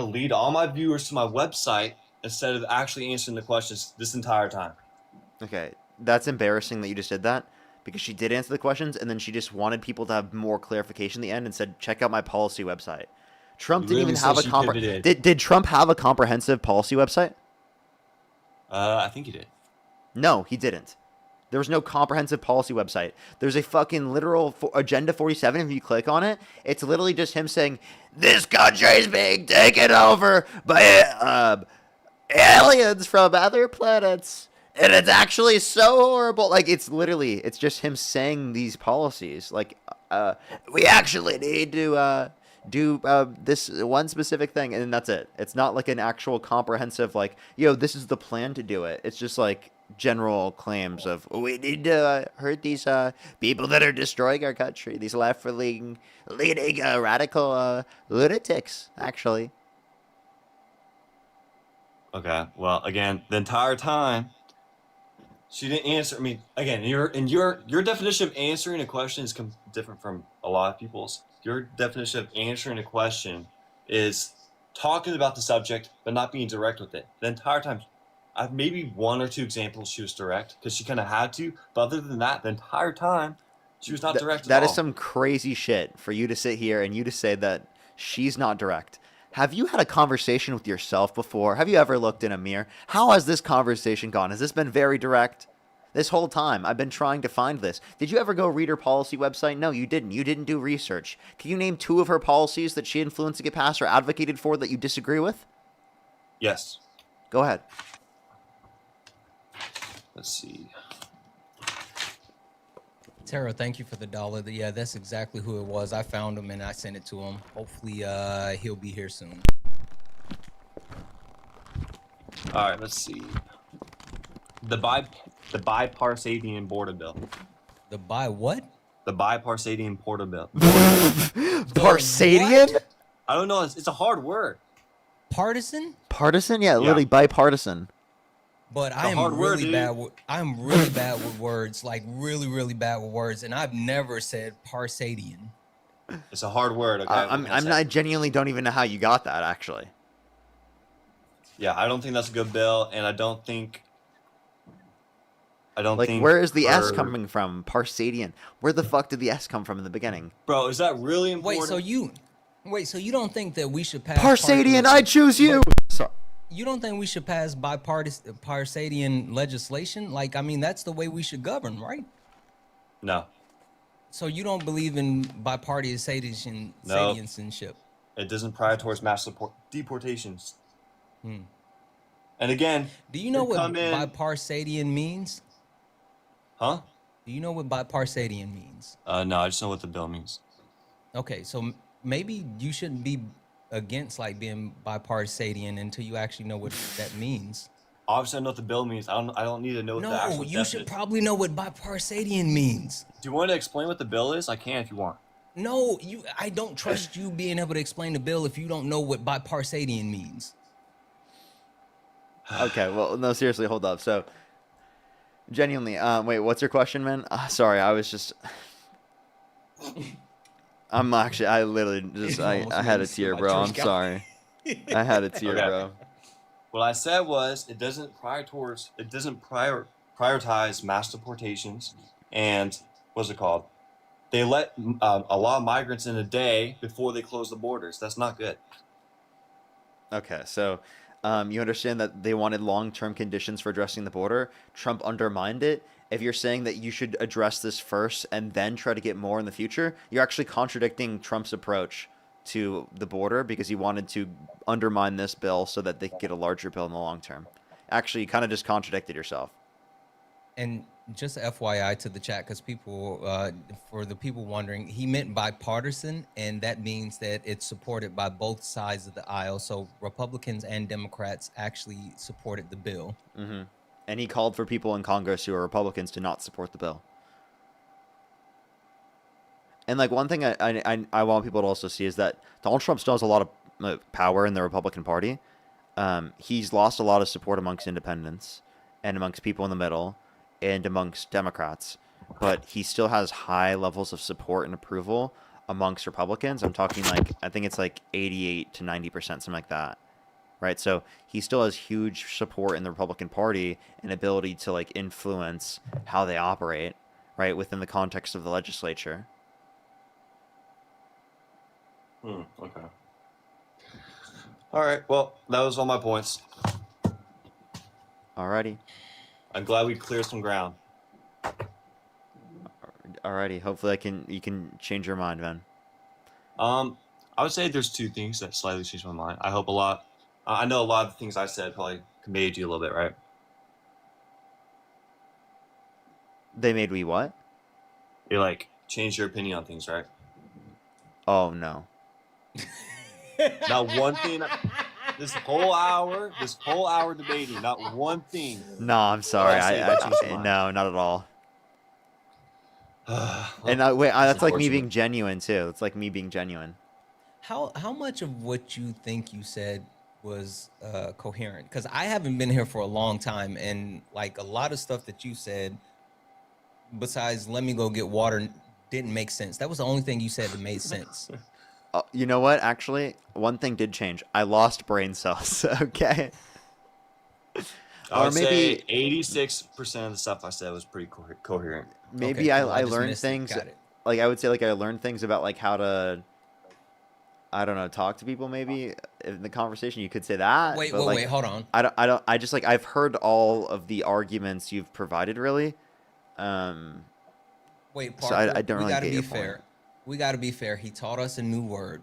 Speaker 18: lead all my viewers to my website instead of actually answering the questions this entire time.
Speaker 1: Okay, that's embarrassing that you just did that because she did answer the questions and then she just wanted people to have more clarification at the end and said, check out my policy website. Trump didn't even have a did Trump have a comprehensive policy website?
Speaker 18: I think he did.
Speaker 1: No, he didn't. There was no comprehensive policy website. There's a fucking literal Agenda 47. If you click on it, it's literally just him saying, this country is being taken over by aliens from other planets. And it's actually so horrible. Like, it's just him saying these policies. Like, we actually need to do this one specific thing. And that's it. It's not like an actual comprehensive, like, yo, this is the plan to do it. It's just like general claims of we need to hurt these people that are destroying our country, these left-leaning radical lunatics, actually.
Speaker 18: Okay, well, again, the entire time she didn't answer. I mean, again, your definition of answering a question is different from a lot of people's. Your definition of answering a question is talking about the subject but not being direct with it. The entire time, I've maybe 1 or 2 examples she was direct because she kind of had to, but other than that, the entire time she was not direct at all.
Speaker 1: That is some crazy shit for you to sit here and you to say that she's not direct. Have you had a conversation with yourself before? Have you ever looked in a mirror? How has this conversation gone? Has this been very direct? This whole time, I've been trying to find this. Did you ever go read her policy website? No, you didn't. You didn't do research. Can you name 2 of her policies that she influenced to get passed or advocated for that you disagree with?
Speaker 18: Yes.
Speaker 1: Go ahead.
Speaker 18: Let's see.
Speaker 4: Tara, thank you for the $1. Yeah, that's exactly who it was. I found him and I sent it to him. Hopefully, he'll be here soon.
Speaker 18: All right, let's see. The bipartisan border bill.
Speaker 4: The what?
Speaker 18: The bipartisan border bill.
Speaker 1: Parsadian?
Speaker 18: I don't know. It's a hard word.
Speaker 4: Partisan?
Speaker 1: Partisan? Yeah, literally bipartisan.
Speaker 4: But I am really bad with words, like really, really bad with words, and I've never said Parsadian.
Speaker 18: It's a hard word. Okay,
Speaker 1: I genuinely don't even know how you got that, actually.
Speaker 18: Yeah, I don't think that's a good bill, and I don't think.
Speaker 1: Where is the S coming from? Parsadian. Where the fuck did the S come from in the beginning?
Speaker 18: Bro, is that really important?
Speaker 4: Wait, so you don't think that we should pass
Speaker 1: Parsadian, I choose you. Sorry.
Speaker 4: You don't think we should pass bipartisan Parsadian legislation? Like, I mean, that's the way we should govern, right?
Speaker 18: No.
Speaker 4: So you don't believe in bipartisan citizenship?
Speaker 18: It doesn't prioritize mass deportations. And again,
Speaker 4: do you know what bipartisan means?
Speaker 18: Huh?
Speaker 4: Do you know what bipartisan means?
Speaker 18: No, I just know what the bill means.
Speaker 4: Okay, so maybe you shouldn't be against like being bipartisan until you actually know what that means.
Speaker 18: Obviously, I know what the bill means. I don't need to know what the actual
Speaker 4: No, you should probably know what bipartisan means.
Speaker 18: Do you want to explain what the bill is? I can if you want.
Speaker 4: No, I don't trust you being able to explain the bill if you don't know what bipartisan means.
Speaker 1: Okay, well, no, seriously, hold up. So, genuinely, wait, what's your question, man? Sorry, I was just... I literally just, I had a tear, bro. I'm sorry. I had a tear, bro.
Speaker 18: What I said was, it doesn't prioritize mass deportations, and what's it called? They let a lot of migrants in a day before they close the borders. That's not good.
Speaker 1: Okay, so you understand that they wanted long-term conditions for addressing the border. Trump undermined it. If you're saying that you should address this first and then try to get more in the future, you're actually contradicting Trump's approach to the border because he wanted to undermine this bill so that they could get a larger bill in the long term. Actually, you kind of just contradicted yourself.
Speaker 4: And just FYI to the chat, because people, for the people wondering, he meant bipartisan, and that means that it's supported by both sides of the aisle. So Republicans and Democrats actually supported the bill.
Speaker 1: Mm-hmm. And he called for people in Congress who are Republicans to not support the bill. And like one thing I want people to also see is that Donald Trump still has a lot of power in the Republican Party. He's lost a lot of support amongst independents and amongst people in the middle and amongst Democrats, but he still has high levels of support and approval amongst Republicans. I'm talking like, I think it's like 88 to 90%, something like that. Right. So he still has huge support in the Republican Party and ability to like influence how they operate, right, within the context of the legislature.
Speaker 18: Okay. All right. Well, that was all my points.
Speaker 1: Alrighty.
Speaker 18: I'm glad we cleared some ground.
Speaker 1: Alrighty. Hopefully you can change your mind, man.
Speaker 18: I would say there's 2 things that slightly changed my mind. I hope a lot. I know a lot of the things I said probably conveyed you a little bit, right?
Speaker 1: They made me what?
Speaker 18: You like changed your opinion on things, right?
Speaker 1: Oh no.
Speaker 18: Not one thing. This whole hour debating, not one thing.
Speaker 1: No, I'm sorry. No, not at all. And that's like me being genuine too. It's like me being genuine.
Speaker 4: How much of what you think you said was coherent? Because I haven't been here for a long time, and like a lot of stuff that you said, besides "let me go get water," didn't make sense. That was the only thing you said that made sense.
Speaker 1: You know what? Actually, one thing did change. I lost brain cells. Okay.
Speaker 18: I would say 86% of the stuff I said was pretty coherent.
Speaker 1: Maybe
Speaker 4: Okay,
Speaker 1: I
Speaker 4: just
Speaker 1: learned
Speaker 4: missed it.
Speaker 1: things.
Speaker 4: Got it.
Speaker 1: Like I would say, like I learned things about like how to, I don't know, talk to people. Maybe in the conversation, you could say that.
Speaker 4: Wait,
Speaker 1: but, like,
Speaker 4: hold on.
Speaker 1: I just like I've heard all of the arguments you've provided, really,
Speaker 4: Wait,
Speaker 1: So
Speaker 4: Parker,
Speaker 1: I don't
Speaker 4: we
Speaker 1: really
Speaker 4: gotta
Speaker 1: get
Speaker 4: be
Speaker 1: your
Speaker 4: fair.
Speaker 1: point.
Speaker 4: We gotta be fair. He taught us a new word,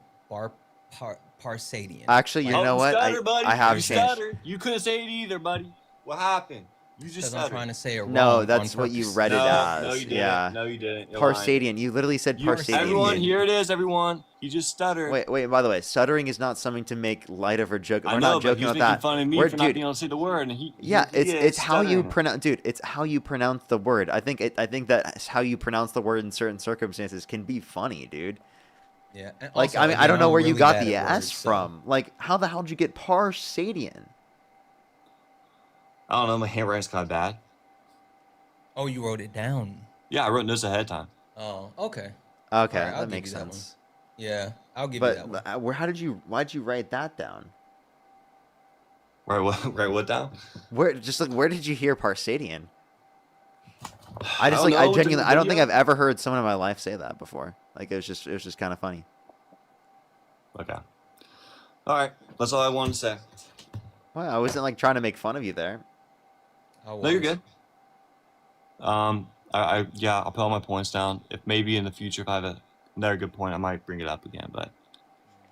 Speaker 4: Parsadian.
Speaker 1: Actually, you
Speaker 4: Like,
Speaker 1: know
Speaker 18: You
Speaker 1: what?
Speaker 18: stuttered, buddy.
Speaker 1: I have
Speaker 18: You
Speaker 1: changed.
Speaker 18: stuttered. You couldn't say it either, buddy. What happened? You just
Speaker 4: because I'm
Speaker 18: stuttered.
Speaker 4: trying to say it
Speaker 1: No,
Speaker 4: wrong
Speaker 1: that's
Speaker 4: on
Speaker 1: what you
Speaker 4: purpose.
Speaker 1: read it
Speaker 18: No,
Speaker 1: as.
Speaker 18: you didn't.
Speaker 1: Yeah.
Speaker 18: No, you didn't. You're lying.
Speaker 1: Parsadian. You literally said Parsadian.
Speaker 18: Everyone,
Speaker 1: dude.
Speaker 18: here it is, everyone. You just stuttered.
Speaker 1: Wait. By the way, stuttering is not something to make light of or joke.
Speaker 18: I
Speaker 1: We're
Speaker 18: know,
Speaker 1: not
Speaker 18: but
Speaker 1: joking
Speaker 18: he's
Speaker 1: about
Speaker 18: making
Speaker 1: that.
Speaker 18: fun of me
Speaker 1: We're,
Speaker 18: for not
Speaker 1: dude,
Speaker 18: being able to say the word, and
Speaker 1: yeah,
Speaker 18: he is
Speaker 1: it's how you
Speaker 18: stuttering.
Speaker 1: pronounce, dude. It's how you pronounce the word. I think that how you pronounce the word in certain circumstances can be funny, dude.
Speaker 4: Yeah. And
Speaker 1: Like,
Speaker 4: also,
Speaker 1: I mean, I
Speaker 4: again,
Speaker 1: don't know
Speaker 4: I'm
Speaker 1: where you
Speaker 4: really
Speaker 1: got
Speaker 4: bad
Speaker 1: the
Speaker 4: at
Speaker 1: S
Speaker 4: words, so-
Speaker 1: from. Like, how the hell did you get Parsadian?
Speaker 18: I don't know. My handwriting's kind of bad.
Speaker 4: Oh, you wrote it down.
Speaker 18: Yeah, I wrote notes ahead of time.
Speaker 4: Oh, okay.
Speaker 1: Okay,
Speaker 4: All right, I'll
Speaker 1: that
Speaker 4: give
Speaker 1: makes
Speaker 4: you that one.
Speaker 1: sense.
Speaker 4: Yeah, I'll give you that one.
Speaker 1: But why'd you write that down?
Speaker 18: Write what down?
Speaker 1: Where did you hear Parsadian?
Speaker 18: I don't know,
Speaker 1: I
Speaker 18: with the
Speaker 1: genuinely, I don't think
Speaker 18: video.
Speaker 1: I've ever heard someone in my life say that before. Like, it was just kind of funny.
Speaker 18: Okay. All right. That's all I wanted to say.
Speaker 1: Well, I wasn't like trying to make fun of you there.
Speaker 18: No, you're good. I'll put all my points down. If maybe in the future, if I have another good point, I might bring it up again. But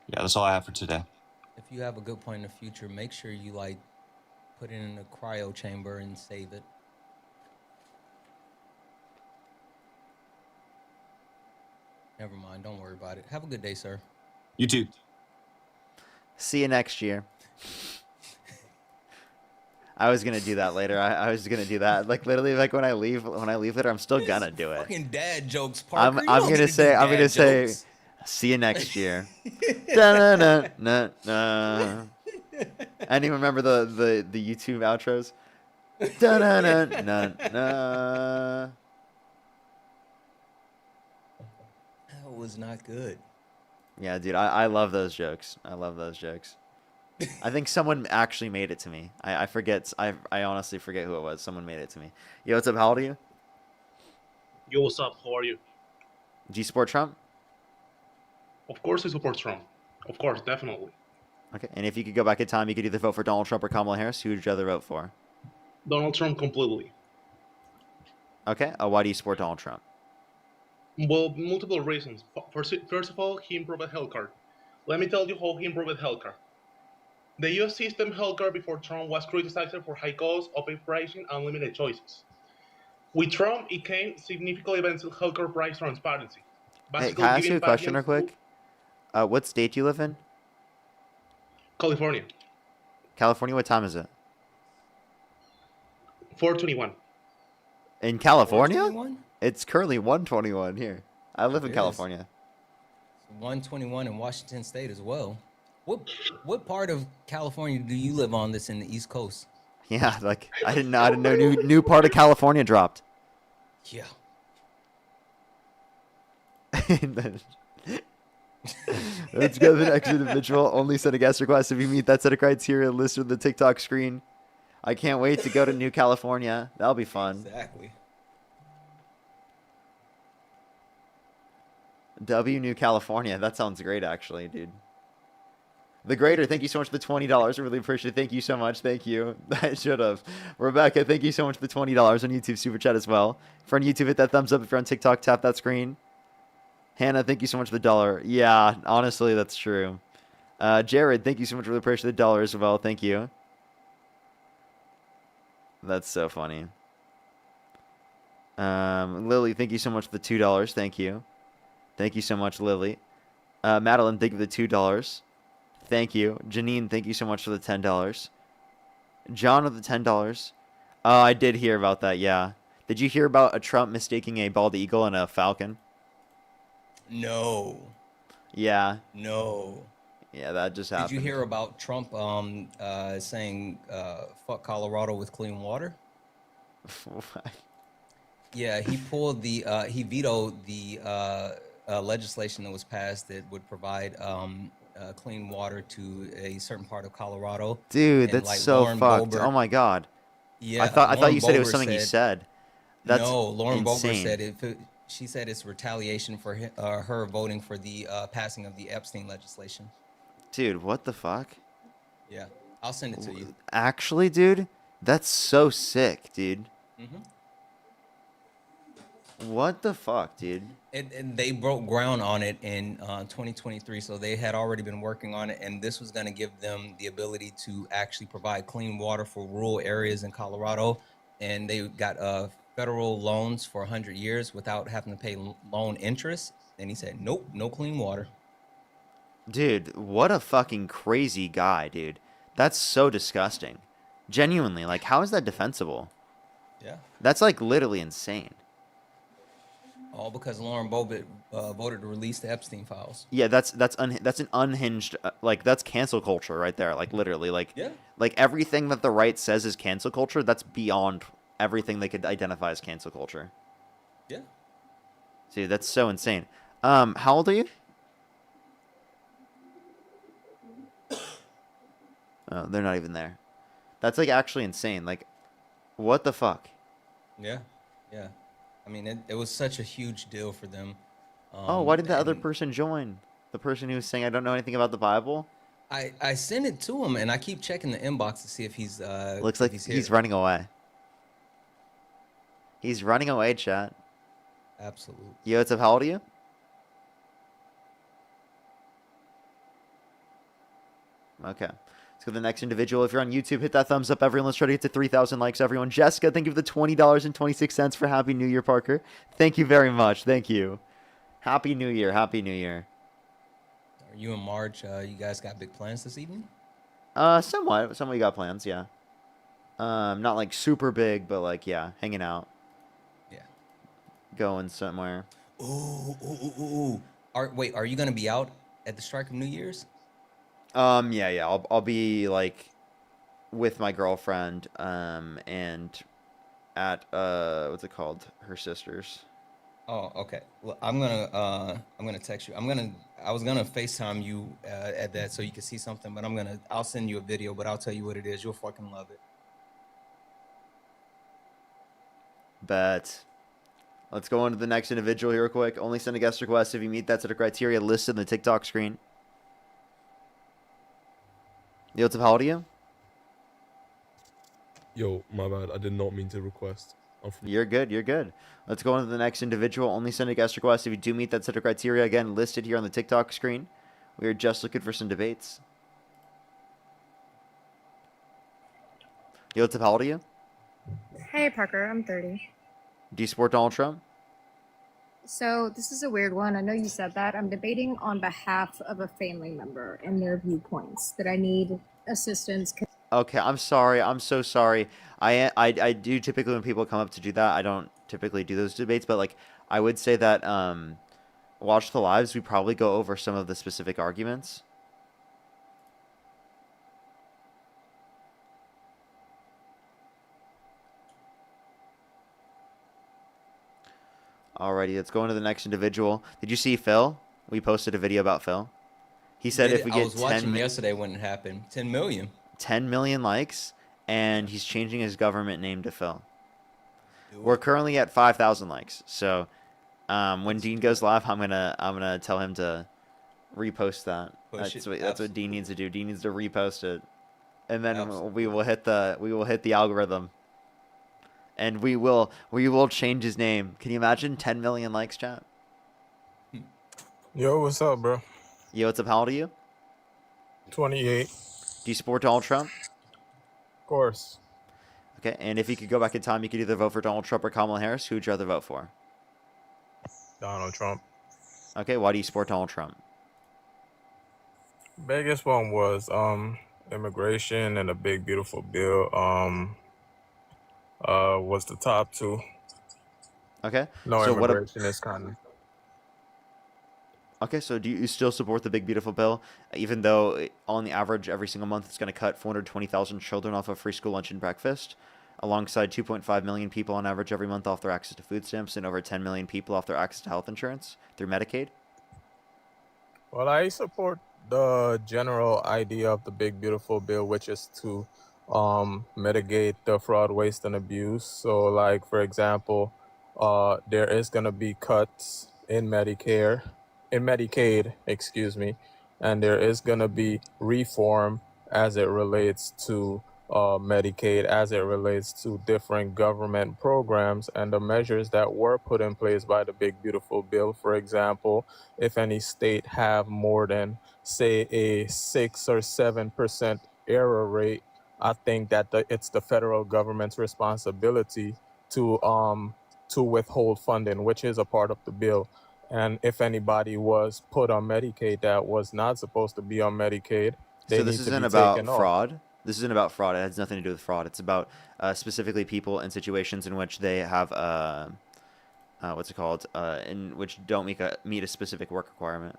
Speaker 18: yeah, that's all I have for today.
Speaker 4: If you have a good point in the future, make sure you like put it in a cryo chamber and save it. Never mind. Don't worry about it. Have a good day, sir.
Speaker 18: You too.
Speaker 1: See you next year. I was gonna do that later. I was gonna do that. Like literally, like when I leave later, I'm still gonna do it.
Speaker 4: Fucking dad jokes, Parker.
Speaker 1: I'm
Speaker 4: You don't
Speaker 1: gonna
Speaker 4: get to
Speaker 1: say
Speaker 4: do
Speaker 1: I'm gonna
Speaker 4: dad
Speaker 1: say
Speaker 4: jokes.
Speaker 1: see you next year. Da-na-na-na-na. Anyone remember the YouTube outros? Da-na-na-na-na.
Speaker 4: That was not good.
Speaker 1: Yeah, dude, I love those jokes. I love those jokes. I think someone actually made it to me. I forget. I honestly forget who it was. Someone made it to me. Yo, what's up? How old are you?
Speaker 5: Yo, what's up? How are you?
Speaker 1: Do you support Trump?
Speaker 5: Of course I support Trump. Of course, definitely.
Speaker 1: Okay. And if you could go back in time, you could either vote for Donald Trump or Kamala Harris. Who would you rather vote for?
Speaker 5: Donald Trump completely.
Speaker 1: Okay. Why do you support Donald Trump?
Speaker 5: Well, multiple reasons. First of all, he improved healthcare. Let me tell you how he improved healthcare. The U.S. system healthcare before Trump was criticized for high costs, open pricing, and limited choices. With Trump, it came significantly advanced healthcare price transparency.
Speaker 1: Hey, can I ask you a question real quick? What state do you live in?
Speaker 5: California.
Speaker 1: California. What time is it?
Speaker 5: 4:21.
Speaker 1: In California?
Speaker 4: 4:21?
Speaker 1: It's currently 1:21 here. I live in
Speaker 4: It is.
Speaker 1: California.
Speaker 4: 121 in Washington State as well. What part of California do you live on that's in the East Coast?
Speaker 1: Yeah, like I didn't know new part of California dropped.
Speaker 4: Yeah.
Speaker 1: Let's go to the next individual. Only send a guest request if you meet that set of criteria listed on the TikTok screen. I can't wait to go to New California. That'll be fun.
Speaker 4: Exactly.
Speaker 1: W New California. That sounds great, actually, dude. The Greater, thank you so much for the $20. I really appreciate it. Thank you so much. Thank you. I should have. Rebecca, thank you so much for the $20 on YouTube Super Chat as well. If you're on YouTube, hit that thumbs up. If you're on TikTok, tap that screen. Hannah, thank you so much for the $1. Yeah, honestly, that's true. Jared, thank you so much. Really appreciate the $1 as well. Thank you. That's so funny. Lily, thank you so much for the $2. Thank you. Thank you so much, Lily. Madeline, thank you for the $2. Thank you. Janine, thank you so much for the $10. John with the $10. Oh, I did hear about that, yeah. Did you hear about a Trump mistaking a bald eagle and a falcon?
Speaker 4: No.
Speaker 1: Yeah.
Speaker 4: No.
Speaker 1: Yeah, that just happened.
Speaker 4: Did you hear about Trump saying fuck Colorado with clean water? Yeah, he pulled the he vetoed the legislation that was passed that would provide clean water to a certain part of Colorado.
Speaker 1: Dude,
Speaker 4: And,
Speaker 1: that's
Speaker 4: like,
Speaker 1: so
Speaker 4: Lauren
Speaker 1: fucked.
Speaker 4: Boebert-
Speaker 1: Oh my god.
Speaker 4: Yeah,
Speaker 1: I thought
Speaker 4: Lauren
Speaker 1: you said it was
Speaker 4: Boebert
Speaker 1: something you said. That's
Speaker 4: no, Lauren Boebert
Speaker 1: insane.
Speaker 4: said she said it's retaliation for her voting for the passing of the Epstein legislation.
Speaker 1: Dude, what the fuck?
Speaker 4: Yeah, I'll send it to you.
Speaker 1: Actually, dude, that's so sick, dude.
Speaker 4: Mm-hmm.
Speaker 1: What the fuck, dude?
Speaker 4: And they broke ground on it in 2023, so they had already been working on it, and this was going to give them the ability to actually provide clean water for rural areas in Colorado, and they got federal loans for 100 years without having to pay loan interest. And he said, nope, no clean water.
Speaker 1: Dude, what a fucking crazy guy, dude. That's so disgusting. Genuinely, like, how is that defensible?
Speaker 4: Yeah.
Speaker 1: That's, like, literally insane.
Speaker 4: All because Lauren Boebert voted to release the Epstein files.
Speaker 1: Yeah, that's an unhinged, like, that's cancel culture right there, like, literally, like,
Speaker 4: Yeah.
Speaker 1: like, everything that the right says is cancel culture, that's beyond everything they could identify as cancel culture.
Speaker 4: Yeah.
Speaker 1: Dude, that's so insane. How old are you? Oh, they're not even there. That's, like, actually insane. Like, what the fuck?
Speaker 4: Yeah. Yeah. I mean, it was such a huge deal for them.
Speaker 1: Oh, why did the other person join? The person who was saying, I don't know anything about the Bible?
Speaker 4: I sent it to him, and I keep checking the inbox to see if he's
Speaker 1: Looks like he's running away. He's running away, chat.
Speaker 4: Absolutely.
Speaker 1: Yo, what's up? How old are you? Okay. Let's go to the next individual. If you're on YouTube, hit that thumbs up, everyone. Let's try to get to 3,000 likes, everyone. Jessica, thank you for the $20.26 for Happy New Year, Parker. Thank you very much. Thank you. Happy New Year. Happy New Year.
Speaker 4: Are you and Marge, you guys got big plans this evening?
Speaker 1: Somewhat. Somewhat got plans, yeah. Not like super big, but like, yeah, hanging out.
Speaker 4: Yeah.
Speaker 1: Going somewhere.
Speaker 4: Ooh. Wait, are you going to be out at the strike of New Year's?
Speaker 1: Yeah. I'll be like with my girlfriend, and at what's it called? Her sister's.
Speaker 4: Oh, okay. Well, I'm gonna text you. I was gonna FaceTime you at that so you can see something, but I'll send you a video, but I'll tell you what it is. You'll fucking love it.
Speaker 1: Bet. Let's go on to the next individual here real quick. Only send a guest request if you meet that set of criteria listed in the TikTok screen. Yo, what's up? How old are you?
Speaker 7: Yo, my bad. I did not mean to request.
Speaker 1: You're good. You're good. Let's go on to the next individual. Only send a guest request if you do meet that set of criteria. Again, listed here on the TikTok screen. We are just looking for some debates. Yo, what's up? How old are you?
Speaker 8: Hey, Parker. I'm 30.
Speaker 1: Do you support Donald Trump?
Speaker 8: So this is a weird one. I know you said that. I'm debating on behalf of a family member and their viewpoints that I need assistance.
Speaker 1: Okay, I'm sorry. I'm so sorry. I do typically, when people come up to do that, I don't typically do those debates, but like I would say that watch the lives, we probably go over some of the specific arguments. Alrighty, let's go into the next individual. Did you see Phil? We posted a video about Phil. He said if we get
Speaker 4: I was watching yesterday when it happened. 10 million.
Speaker 1: 10 million likes, and he's changing his government name to Phil. We're currently at 5,000 likes. So when Dean goes live, I'm gonna tell him to repost that. That's what Dean needs to do. Dean needs to repost it, and then we will hit the algorithm. And we will change his name. Can you imagine 10 million likes, chat?
Speaker 11: Yo, what's up, bro?
Speaker 1: Yo, what's up? How old are you?
Speaker 11: 28.
Speaker 1: Do you support Donald Trump?
Speaker 11: Of course.
Speaker 1: Okay, and if you could go back in time, you could either vote for Donald Trump or Kamala Harris. Who would you rather vote for?
Speaker 11: Donald Trump.
Speaker 1: Okay, why do you support Donald Trump?
Speaker 11: Biggest one was immigration and a big beautiful bill. Was the top two.
Speaker 1: Okay.
Speaker 11: No,
Speaker 1: so
Speaker 11: immigration is kind of.
Speaker 1: Okay, so do you still support the big beautiful bill, even though on the average every single month it's going to cut 420,000 children off of free school lunch and breakfast, alongside 2.5 million people on average every month off their access to food stamps, and over 10 million people off their access to health insurance through Medicaid?
Speaker 11: Well, I support the general idea of the big beautiful bill, which is to mitigate the fraud, waste, and abuse. So, like for example, there is going to be cuts in Medicaid, excuse me, and there is going to be reform as it relates to Medicaid as it relates to different government programs and the measures that were put in place by the big beautiful bill. For example, if any state have more than say a 6 or 7% error rate, I think that it's the federal government's responsibility to withhold funding, which is a part of the bill. And if anybody was put on Medicaid that was not supposed to be on Medicaid, they
Speaker 1: So this
Speaker 11: need to
Speaker 1: isn't
Speaker 11: be
Speaker 1: about
Speaker 11: taken off.
Speaker 1: fraud. This isn't about fraud. It has nothing to do with fraud. It's about specifically people in situations in which they have what's it called? In which don't meet a specific work requirement.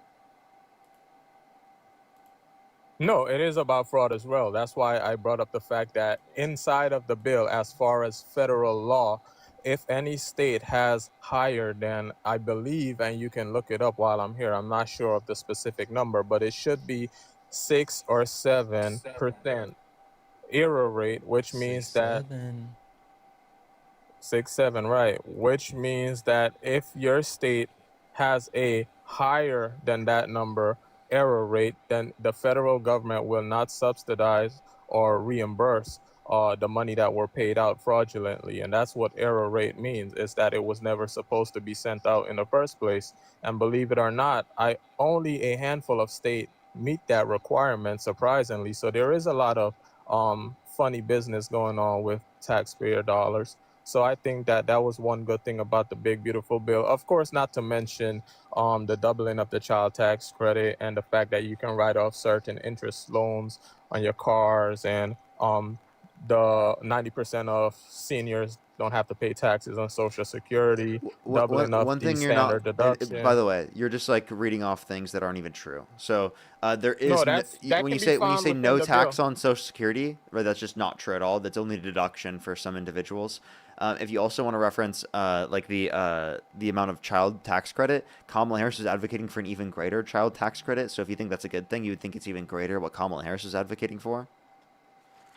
Speaker 11: No, it is about fraud as well. That's why I brought up the fact that inside of the bill, as far as federal law, if any state has higher than, I believe, and you can look it up while I'm here, I'm not sure of the specific number, but it should be 6 or 7% error rate, which means that 6, 7, right? Which means that if your state has a higher than that number error rate, then the federal government will not subsidize or reimburse the money that were paid out fraudulently. And that's what error rate means, is that it was never supposed to be sent out in the first place. And believe it or not, only a handful of states meet that requirement, surprisingly. So there is a lot of funny business going on with taxpayer dollars. So I think that that was one good thing about the big beautiful bill. Of course, not to mention the doubling of the child tax credit and the fact that you can write off certain interest loans on your cars, and the 90% of seniors don't have to pay taxes on Social Security, doubling of
Speaker 1: One
Speaker 11: the
Speaker 1: thing you're not.
Speaker 11: standard
Speaker 1: By
Speaker 11: deduction.
Speaker 1: the way, you're just like reading off things that aren't even true. So there
Speaker 11: No,
Speaker 1: is
Speaker 11: that
Speaker 1: when
Speaker 11: can
Speaker 1: you
Speaker 11: be
Speaker 1: say
Speaker 11: found within
Speaker 1: no
Speaker 11: the
Speaker 1: tax
Speaker 11: bill.
Speaker 1: on Social Security, right? That's just not true at all. That's only a deduction for some individuals. If you also want to reference like the amount of child tax credit, Kamala Harris is advocating for an even greater child tax credit. So if you think that's a good thing, you would think it's even greater what Kamala Harris is advocating for.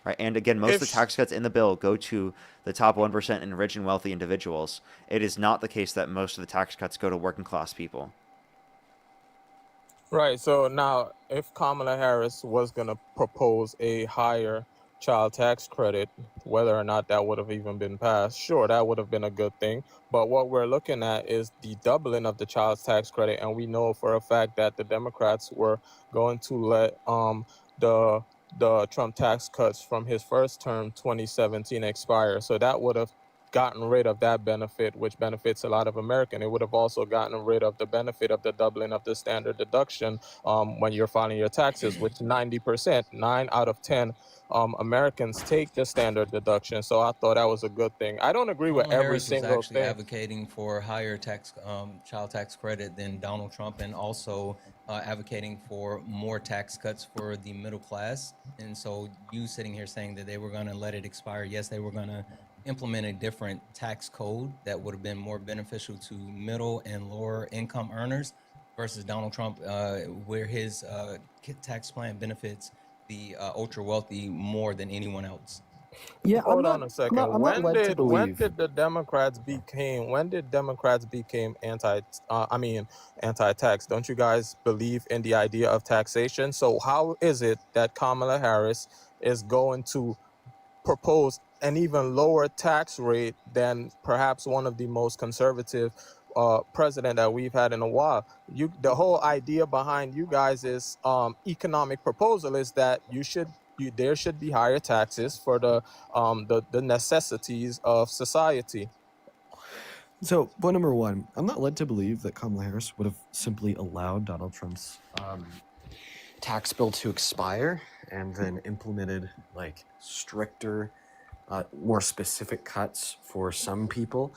Speaker 1: Right. And again, most of the tax cuts in the bill go to the top 1% and rich and wealthy individuals. It is not the case that most of the tax cuts go to working class people.
Speaker 11: Right. So now, if Kamala Harris was going to propose a higher child tax credit, whether or not that would have even been passed, sure, that would have been a good thing. But what we're looking at is the doubling of the child tax credit. And we know for a fact that the Democrats were going to let the Trump tax cuts from his first term, 2017, expire. So that would have gotten rid of that benefit, which benefits a lot of Americans. It would have also gotten rid of the benefit of the doubling of the standard deduction when you're filing your taxes, which 90%, 9 out of 10 Americans take the standard deduction. So I thought that was a good thing. I don't agree with
Speaker 4: Kamala
Speaker 11: every
Speaker 4: Harris was
Speaker 11: single
Speaker 4: actually
Speaker 11: thing.
Speaker 4: advocating for higher child tax credit than Donald Trump, and also advocating for more tax cuts for the middle class. And so you sitting here saying that they were going to let it expire, yes, they were going to implement a different tax code that would have been more beneficial to middle and lower income earners, versus Donald Trump, where his tax plan benefits the ultra wealthy more than anyone else.
Speaker 15: Yeah,
Speaker 11: Hold on a second.
Speaker 15: I'm not led to
Speaker 11: When
Speaker 15: believe.
Speaker 11: did Democrats became anti-tax? Don't you guys believe in the idea of taxation? So how is it that Kamala Harris is going to propose an even lower tax rate than perhaps one of the most conservative president that we've had in a while? The whole idea behind you guys is economic proposal is that there should be higher taxes for the necessities of society.
Speaker 15: So, point number one, I'm not led to believe that Kamala Harris would have simply allowed Donald Trump's tax bill to expire and then implemented like stricter, more specific cuts for some people.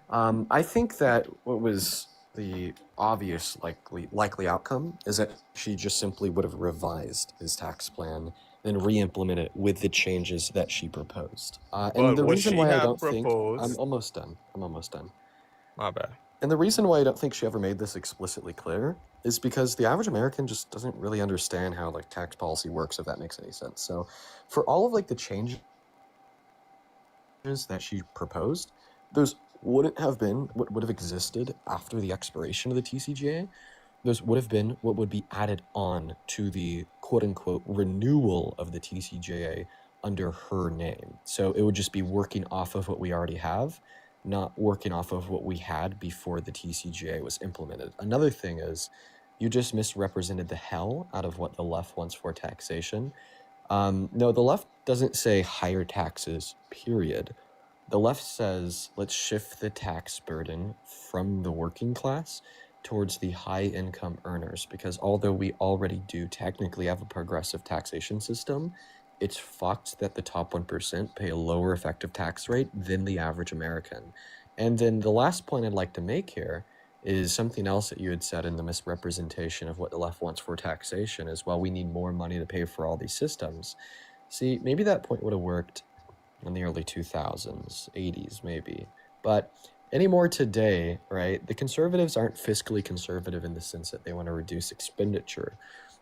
Speaker 15: I think that what was the obvious likely outcome is that she just simply would have revised his tax plan, then re-implemented it with the changes that she proposed.
Speaker 11: But
Speaker 15: And the
Speaker 11: what
Speaker 15: reason
Speaker 11: she
Speaker 15: why I
Speaker 11: had
Speaker 15: don't think I'm
Speaker 11: proposed,
Speaker 15: almost done.
Speaker 11: my bad.
Speaker 15: And the reason why I don't think she ever made this explicitly clear is because the average American just doesn't really understand how like tax policy works, if that makes any sense. So for all of like the changes that she proposed, those wouldn't have been what would have existed after the expiration of the TCJA. Those would have been what would be added on to the quote-unquote renewal of the TCJA under her name. So it would just be working off of what we already have, not working off of what we had before the TCJA was implemented. Another thing is, you just misrepresented the hell out of what the left wants for taxation. No, the left doesn't say higher taxes, period. The left says, let's shift the tax burden from the working class towards the high-income earners, because although we already do technically have a progressive taxation system, it's fucked that the top 1% pay a lower effective tax rate than the average American. And then the last point I'd like to make here is something else that you had said in the misrepresentation of what the left wants for taxation is, well, we need more money to pay for all these systems. See, maybe that point would have worked in the early 2000s, 80s maybe. But anymore today, right, the conservatives aren't fiscally conservative in the sense that they want to reduce expenditure.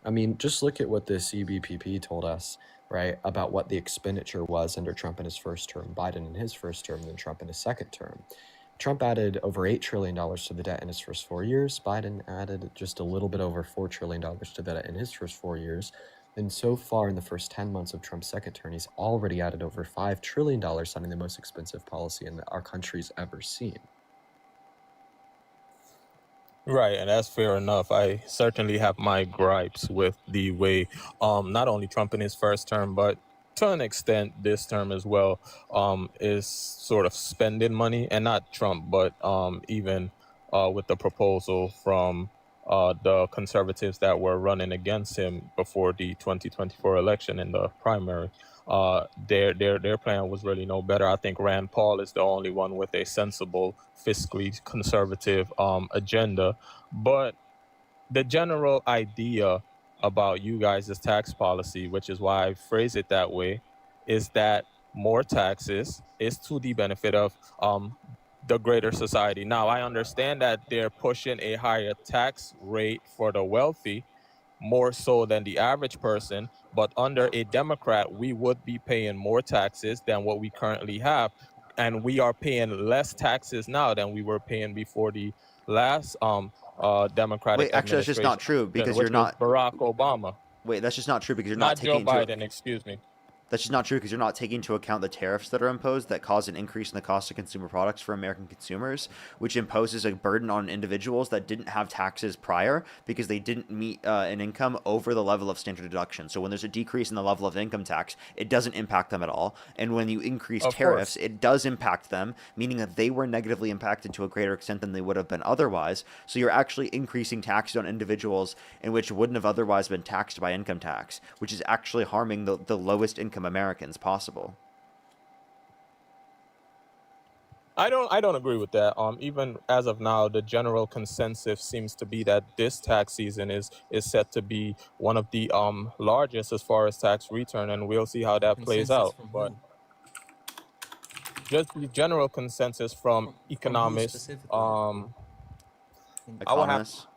Speaker 15: I mean, just look at what the CBPP told us, right, about what the expenditure was under Trump in his first term, Biden in his first term, then Trump in his second term. Trump added over $8 trillion to the debt in his first 4 years. Biden added just a little bit over $4 trillion to the debt in his first 4 years. And so far in the first 10 months of Trump's second term, he's already added over $5 trillion, signing the most expensive policy in our country's ever seen.
Speaker 11: Right, and that's fair enough. I certainly have my gripes with the way not only Trump in his first term, but to an extent this term as well, is sort of spending money, and not Trump, but even with the proposal from the conservatives that were running against him before the 2024 election in the primary. Their plan was really no better. I think Rand Paul is the only one with a sensible, fiscally conservative agenda. But the general idea about you guys' tax policy, which is why I phrase it that way, is that more taxes is to the benefit of the greater society. Now, I understand that they're pushing a higher tax rate for the wealthy, more so than the average person, but under a Democrat, we would be paying more taxes than what we currently have. And we are paying less taxes now than we were paying before the last Democratic
Speaker 1: Wait, actually, that's just not true because you're
Speaker 11: which was
Speaker 1: not.
Speaker 11: Barack Obama.
Speaker 1: Wait, that's just not true because you're not
Speaker 11: Not Joe
Speaker 1: taking into.
Speaker 11: Biden, excuse me.
Speaker 1: That's just not true because you're not taking into account the tariffs that are imposed that cause an increase in the cost of consumer products for American consumers, which imposes a burden on individuals that didn't have taxes prior because they didn't meet an income over the level of standard deduction. So when there's a decrease in the level of income tax, it doesn't impact them at all. And when you increase
Speaker 11: Of
Speaker 1: tariffs,
Speaker 11: course.
Speaker 1: it does impact them, meaning that they were negatively impacted to a greater extent than they would have been otherwise. So you're actually increasing taxes on individuals in which wouldn't have otherwise been taxed by income tax, which is actually harming the lowest income Americans possible.
Speaker 11: I don't agree with that. Even as of now, the general consensus seems to be that this tax season is set to be one of the largest as far as tax return, and we'll see how that plays
Speaker 4: Consensus
Speaker 11: out.
Speaker 4: from
Speaker 11: But
Speaker 4: who?
Speaker 11: just the general consensus from
Speaker 4: From who
Speaker 11: economists,
Speaker 4: specifically?
Speaker 11: I would have,
Speaker 1: Economists.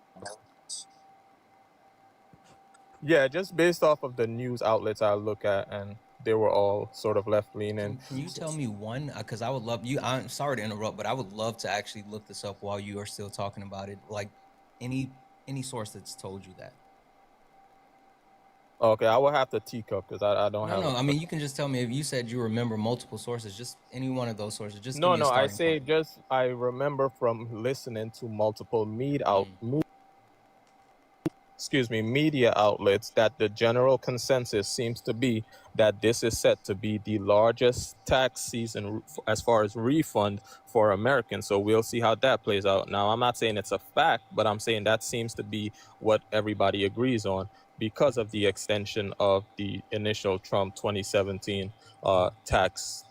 Speaker 11: yeah, just based off of the news outlets I look at, and they were all sort of left leaning.
Speaker 4: Can you tell me one? Because I would love you. I'm sorry to interrupt, but I would love to actually look this up while you are still talking about it. Like any source that's told you that.
Speaker 11: Okay, I will have to teacup because I don't have.
Speaker 4: No, I mean you can just tell me if you said you remember multiple sources, just any one of those sources. Just
Speaker 11: No,
Speaker 4: give me a
Speaker 11: no, I
Speaker 4: starting
Speaker 11: say
Speaker 4: point.
Speaker 11: just I remember from listening to multiple media outlets that the general consensus seems to be that this is set to be the largest tax season as far as refund for Americans. So we'll see how that plays out. Now, I'm not saying it's a fact, but I'm saying that seems to be what everybody agrees on because of the extension of the initial Trump 2017 tax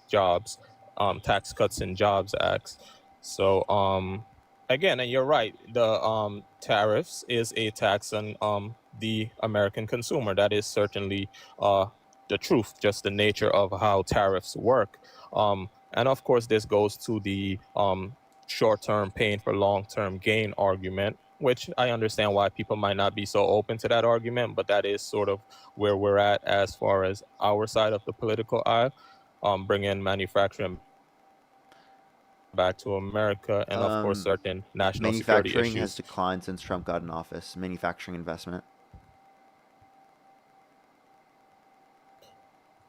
Speaker 11: cuts and jobs acts. So, again, and you're right, the tariffs is a tax on the American consumer. That is certainly the truth, just the nature of how tariffs work. And of course, this goes to the short-term pain for long-term gain argument, which I understand why people might not be so open to that argument, but that is sort of where we're at as far as our side of the political aisle, bringing manufacturing back to America, and of course certain national security
Speaker 1: Manufacturing has
Speaker 11: issues.
Speaker 1: declined since Trump got in office. Manufacturing investment.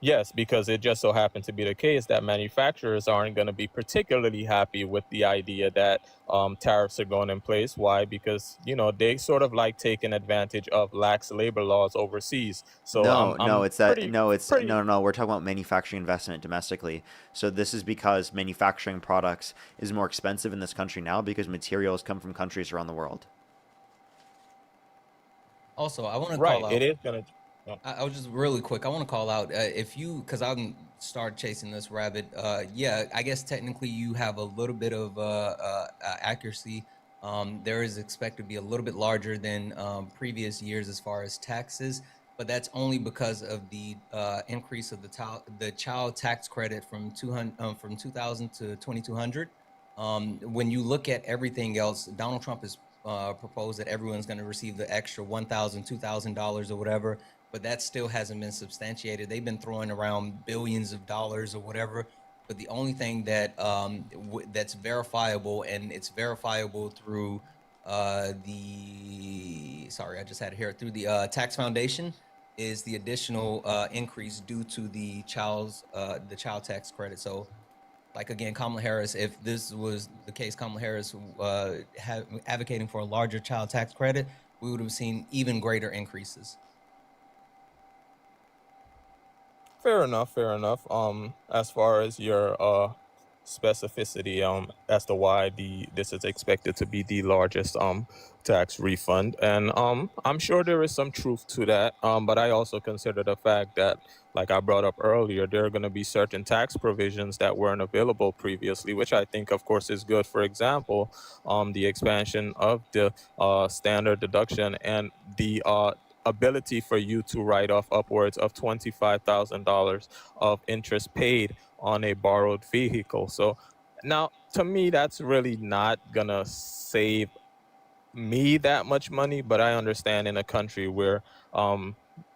Speaker 11: Yes, because it just so happened to be the case that manufacturers aren't going to be particularly happy with the idea that tariffs are going in place. Why? Because they sort of like taking advantage of lax labor laws overseas. So
Speaker 1: No, no,
Speaker 11: I'm
Speaker 1: it's that.
Speaker 11: pretty
Speaker 1: No, it's
Speaker 11: pretty
Speaker 1: no, no. We're talking about manufacturing investment domestically. So this is because manufacturing products is more expensive in this country now because materials come from countries around the world.
Speaker 4: Also, I want to
Speaker 11: right.
Speaker 4: call
Speaker 11: It
Speaker 4: out.
Speaker 11: is going to.
Speaker 4: I was just really quick. I want to call out if you, because I'm start chasing this rabbit. Yeah, I guess technically you have a little bit of accuracy. There is expected to be a little bit larger than previous years as far as taxes, but that's only because of the increase of the child tax credit from 2000 to 2200. When you look at everything else, Donald Trump has proposed that everyone's going to receive the extra $1,000, $2,000 or whatever, but that still hasn't been substantiated. They've been throwing around billions of dollars or whatever, but the only thing that that's verifiable, and it's verifiable through I just had it here, through the tax foundation, is the additional increase due to the child tax credit. So, like, again, Kamala Harris, if this was the case, Kamala Harris advocating for a larger child tax credit, we would have seen even greater increases.
Speaker 11: Fair enough, fair enough. As far as your specificity as to why this is expected to be the largest tax refund, and I'm sure there is some truth to that. But I also consider the fact that, like I brought up earlier, there are going to be certain tax provisions that weren't available previously, which I think, of course, is good. For example, the expansion of the standard deduction and the ability for you to write off upwards of $25,000 of interest paid on a borrowed vehicle. So now, to me, that's really not gonna save me that much money, but I understand in a country where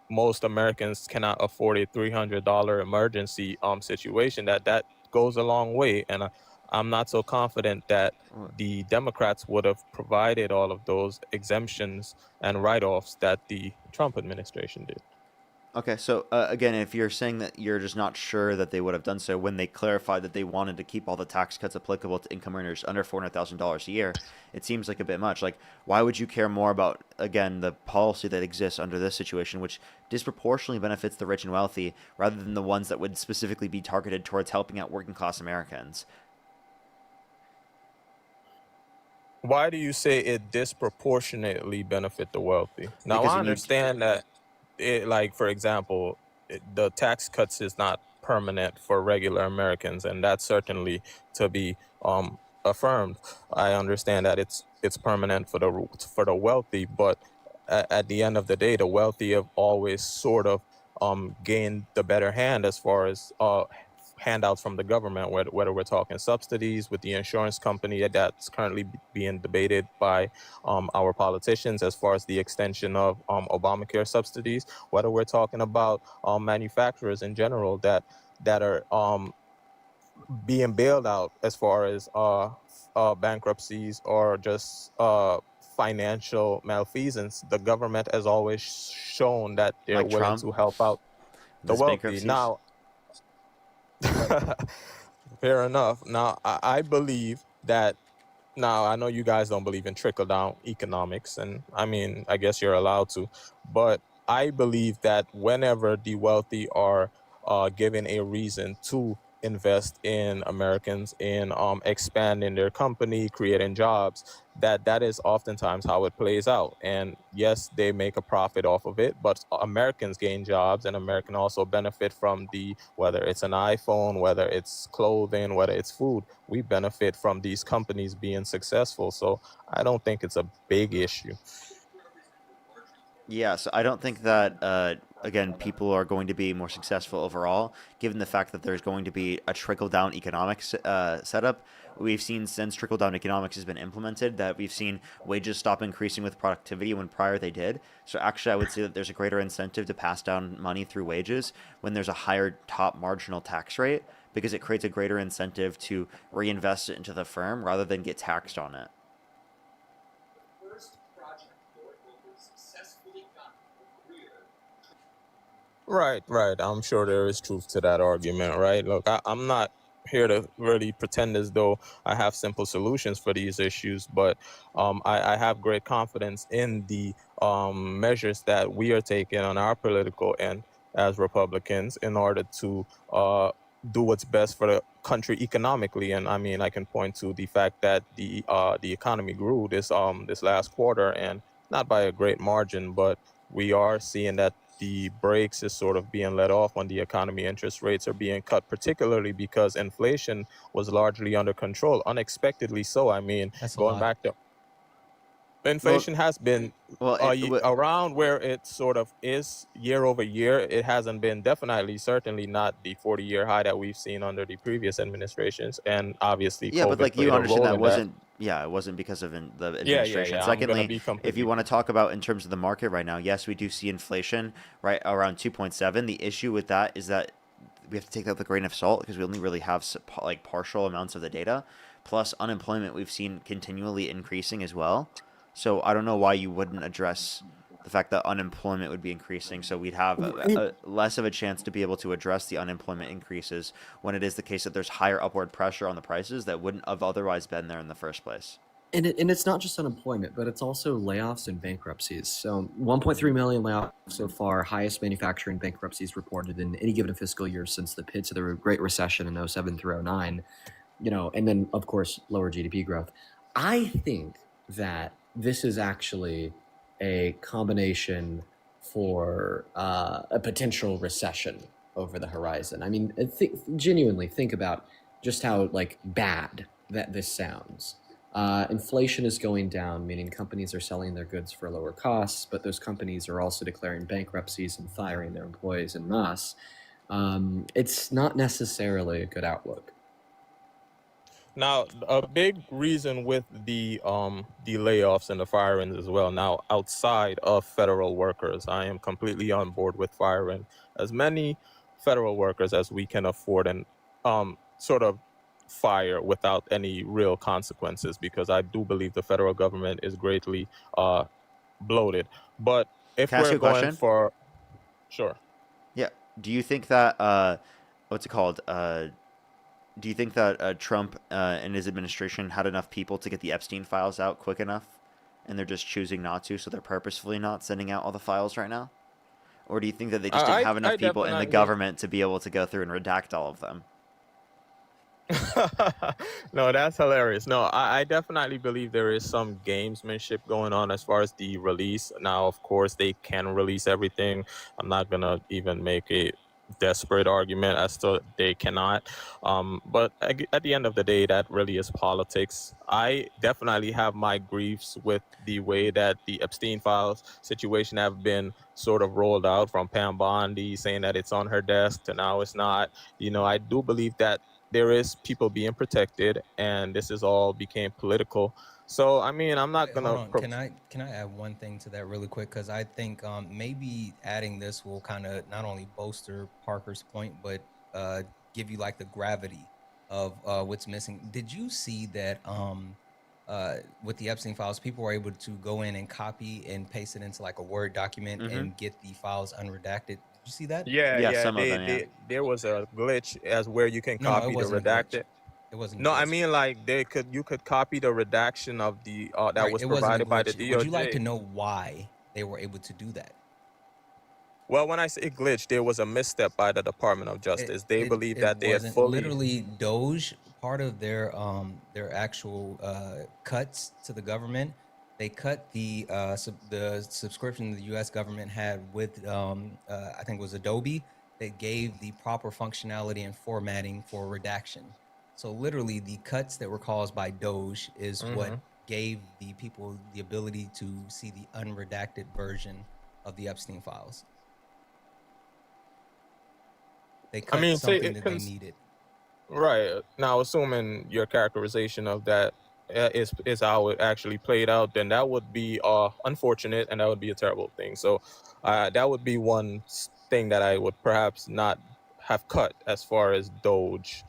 Speaker 11: most Americans cannot afford a $300 emergency situation, that goes a long way. And I'm not so confident that the Democrats would have provided all of those exemptions and write-offs that the Trump administration did.
Speaker 1: Okay, so again, if you're saying that you're just not sure that they would have done so when they clarified that they wanted to keep all the tax cuts applicable to income earners under $400,000 a year, it seems like a bit much. Like, why would you care more about, again, the policy that exists under this situation, which disproportionately benefits the rich and wealthy, rather than the ones that would specifically be targeted towards helping out working class Americans?
Speaker 11: Why do you say it disproportionately benefit the wealthy? Now,
Speaker 1: Because
Speaker 11: I
Speaker 1: when you
Speaker 11: understand that like, for example, the tax cuts is not permanent for regular Americans, and that's certainly to be affirmed. I understand that it's permanent for the wealthy, but at the end of the day, the wealthy have always sort of gained the better hand as far as handouts from the government, whether we're talking subsidies with the insurance company that's currently being debated by our politicians, as far as the extension of Obamacare subsidies, whether we're talking about manufacturers in general that are being bailed out as far as bankruptcies or just financial malfeasance. The government has always shown that they're
Speaker 1: like
Speaker 11: willing
Speaker 1: Trump,
Speaker 11: to help out the
Speaker 1: his
Speaker 11: wealthy.
Speaker 1: bankruptcies.
Speaker 11: Now, fair enough. Now, I believe that. Now, I know you guys don't believe in trickle down economics, and I mean, I guess you're allowed to, but I believe that whenever the wealthy are given a reason to invest in Americans, in expanding their company, creating jobs, that is oftentimes how it plays out. And yes, they make a profit off of it, but Americans gain jobs, and Americans also benefit from whether it's an iPhone, whether it's clothing, whether it's food, we benefit from these companies being successful. So I don't think it's a big issue.
Speaker 1: Yeah, so I don't think that, again, people are going to be more successful overall, given the fact that there's going to be a trickle-down economics setup. We've seen since trickle-down economics has been implemented that we've seen wages stop increasing with productivity when prior they did. So actually, I would say that there's a greater incentive to pass down money through wages when there's a higher top marginal tax rate, because it creates a greater incentive to reinvest it into the firm rather than get taxed on it.
Speaker 11: Right, right. I'm sure there is truth to that argument, right? Look, I'm not here to really pretend as though I have simple solutions for these issues, but I have great confidence in the measures that we are taking on our political end as Republicans in order to do what's best for the country economically. And I mean, I can point to the fact that the economy grew this last quarter, and not by a great margin, but we are seeing that the brakes is sort of being let off on the economy. Interest rates are being cut, particularly because inflation was largely under control, unexpectedly so. I mean,
Speaker 4: That's a
Speaker 11: going
Speaker 4: lie.
Speaker 11: back to
Speaker 1: Well,
Speaker 11: inflation has been
Speaker 1: well,
Speaker 11: around where it sort of is year over year. It hasn't been definitely, certainly not the 40-year high that we've seen under the previous administrations, and obviously
Speaker 1: yeah, but
Speaker 11: COVID
Speaker 1: like you
Speaker 11: played a
Speaker 1: understand
Speaker 11: role
Speaker 1: that
Speaker 11: in that.
Speaker 1: wasn't, yeah, it wasn't because of the
Speaker 11: Yeah, yeah,
Speaker 1: administration.
Speaker 11: yeah. I'm gonna
Speaker 1: Secondly,
Speaker 11: be
Speaker 1: if you
Speaker 11: completely.
Speaker 1: want to talk about in terms of the market right now, yes, we do see inflation right around 2.7. The issue with that is that we have to take that with a grain of salt because we only really have like partial amounts of the data. Plus, unemployment we've seen continually increasing as well. So I don't know why you wouldn't address the fact that unemployment would be increasing, so we'd have a less of a chance to be able to address the unemployment increases when it is the case that there's higher upward pressure on the prices that wouldn't have otherwise been there in the first place.
Speaker 15: And it's not just unemployment, but it's also layoffs and bankruptcies. So 1.3 million layoffs so far, highest manufacturing bankruptcies reported in any given fiscal year since the pits of the Great Recession in 07 through 09. And then of course lower GDP growth. I think that this is actually a combination for a potential recession over the horizon. I mean, genuinely think about just how bad that this sounds. Inflation is going down, meaning companies are selling their goods for lower costs, but those companies are also declaring bankruptcies and firing their employees en masse. It's not necessarily a good outlook.
Speaker 11: Now, a big reason with the layoffs and the firings as well. Now, outside of federal workers, I am completely on board with firing as many federal workers as we can afford and sort of fire without any real consequences, because I do believe the federal government is greatly bloated. But if
Speaker 1: Can I ask
Speaker 11: we're
Speaker 1: you a
Speaker 11: going
Speaker 1: question?
Speaker 11: for, sure.
Speaker 1: Yeah. Do you think that what's it called? Do you think that Trump and his administration had enough people to get the Epstein files out quick enough, and they're just choosing not to, so they're purposefully not sending out all the files right now? Or do you think that they just didn't have enough
Speaker 11: I
Speaker 1: people in the
Speaker 11: definitely.
Speaker 1: government to be able to go through and redact all of them?
Speaker 11: No, that's hilarious. No, I definitely believe there is some gamesmanship going on as far as the release. Now, of course, they can release everything. I'm not gonna even make a desperate argument as to they cannot. But at the end of the day, that really is politics. I definitely have my griefs with the way that the Epstein files situation have been sort of rolled out, from Pam Bondi saying that it's on her desk to now it's not. I do believe that there is people being protected, and this is all became political. So I mean, I'm not
Speaker 4: Wait,
Speaker 11: gonna.
Speaker 4: hold on. Can I add one thing to that really quick? Because I think maybe adding this will kind of not only bolster Parker's point, but give you like the gravity of what's missing. Did you see that with the Epstein files, people were able to go in and copy and paste it into like a Word document and get the files unredacted? Did you see that?
Speaker 11: Yeah,
Speaker 1: Yeah,
Speaker 11: yeah.
Speaker 1: some of them, yeah.
Speaker 11: There was a glitch as where you can
Speaker 4: No, it
Speaker 11: copy the
Speaker 4: wasn't a glitch.
Speaker 11: redacted.
Speaker 4: It wasn't a
Speaker 11: No,
Speaker 4: glitch.
Speaker 11: I mean like you could copy the redaction of the that
Speaker 4: Right,
Speaker 11: was
Speaker 4: it wasn't a
Speaker 11: provided by the
Speaker 4: glitch. Would you like to
Speaker 11: DOJ.
Speaker 4: know why they were able to do that?
Speaker 11: Well, when I say glitch, there was a misstep by the Department of Justice. They believe
Speaker 4: It
Speaker 11: that they had
Speaker 4: wasn't
Speaker 11: fully.
Speaker 4: literally Doge. Part of their actual cuts to the government. They cut the subscription the U.S. government had with I think it was Adobe, that gave the proper functionality and formatting for redaction. So literally, the cuts that were caused by Doge is what gave the people the ability to see the unredacted version of the Epstein files. They cut something that they needed.
Speaker 11: Right. Now, assuming your characterization of that is how it actually played out, then that would be unfortunate, and that would be a terrible thing. So that would be one thing that I would perhaps not have cut as far as Doge.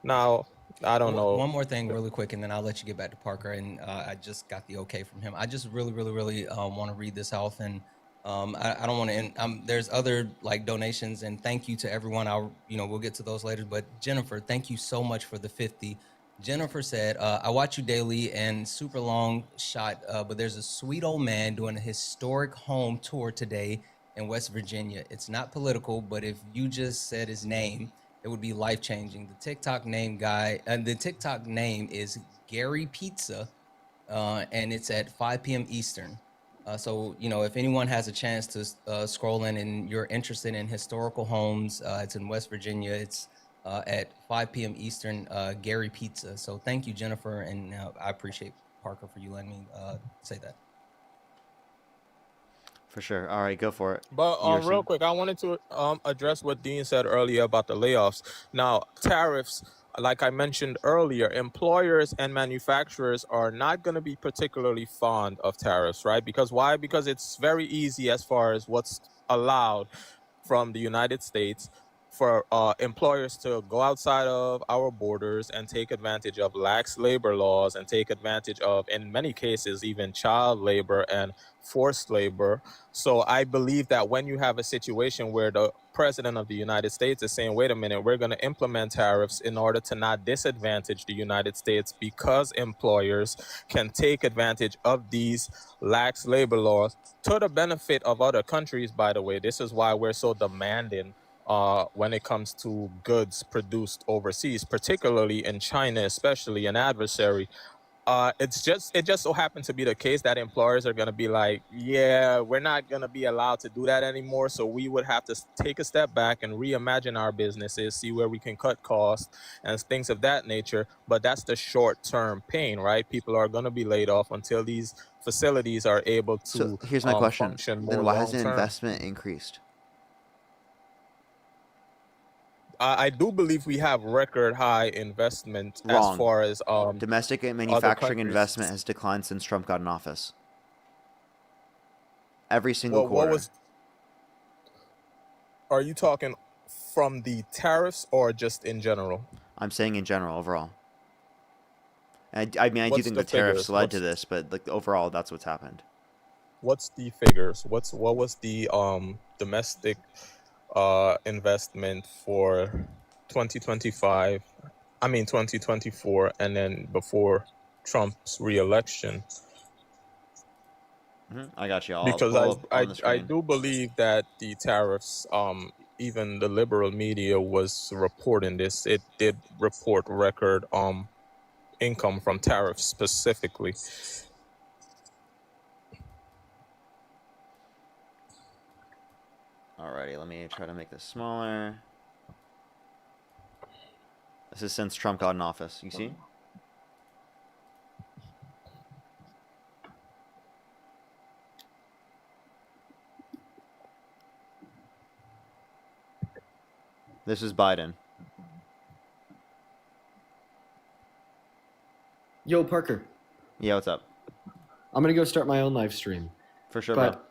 Speaker 11: Now, I don't know.
Speaker 4: One more thing really quick, and then I'll let you get back to Parker. And I just got the okay from him. I just really want to read this off. And I don't want to. There's other like donations, and thank you to everyone. We'll get to those later. But Jennifer, thank you so much for the 50. Jennifer said, "I watch you daily and super long shot, but there's a sweet old man doing a historic home tour today in West Virginia. It's not political, but if you just said his name, it would be life changing. The TikTok name is Gary Pizza, and it's at 5 p.m. Eastern." So, if anyone has a chance to scroll in and you're interested in historical homes, it's in West Virginia. It's at 5 p.m. Eastern, Gary Pizza. So thank you, Jennifer, and I appreciate Parker for you letting me say that.
Speaker 1: For sure. All right, go for it.
Speaker 11: But real quick, I wanted to address what Dean said earlier about the layoffs. Now, tariffs, like I mentioned earlier, employers and manufacturers are not going to be particularly fond of tariffs, right? Because why? Because it's very easy as far as what's allowed from the United States for employers to go outside of our borders and take advantage of lax labor laws and take advantage of, in many cases, even child labor and forced labor. So I believe that when you have a situation where the president of the United States is saying, wait a minute, we're going to implement tariffs in order to not disadvantage the United States because employers can take advantage of these lax labor laws to the benefit of other countries, by the way. This is why we're so demanding when it comes to goods produced overseas, particularly in China, especially an adversary. It just so happened to be the case that employers are going to be like, yeah, we're not going to be allowed to do that anymore. So we would have to take a step back and reimagine our businesses, see where we can cut costs and things of that nature. But that's the short-term pain, right? People are going to be laid off until these facilities are able to
Speaker 1: So here's my question.
Speaker 11: function more
Speaker 1: Then why hasn't
Speaker 11: long-term.
Speaker 1: investment increased?
Speaker 11: I do believe we have record high investment
Speaker 1: Wrong.
Speaker 11: as far as
Speaker 1: Domestic and
Speaker 11: other
Speaker 1: manufacturing
Speaker 11: countries.
Speaker 1: investment has declined since Trump got in office. Every single
Speaker 11: Well,
Speaker 1: quarter.
Speaker 11: Are you talking from the tariffs or just in general?
Speaker 1: I'm saying in general, overall. And I mean, I do
Speaker 11: What's
Speaker 1: think
Speaker 11: the
Speaker 1: the tariffs
Speaker 11: figures?
Speaker 1: led to this, but like overall, that's what's happened.
Speaker 11: What's the figures? What was the domestic investment for 2025? I mean 2024, and then before Trump's reelection?
Speaker 1: I got you. I'll
Speaker 11: Because
Speaker 1: pull up on the
Speaker 11: I
Speaker 1: screen.
Speaker 11: do believe that the tariffs, even the liberal media was reporting this. It did report record income from tariffs specifically.
Speaker 1: Alrighty, let me try to make this smaller. This is since Trump got in office. You see? This is Biden.
Speaker 15: Yo, Parker.
Speaker 1: Yeah, what's up?
Speaker 15: I'm gonna go start my own live stream.
Speaker 1: For sure,
Speaker 15: but
Speaker 1: bro.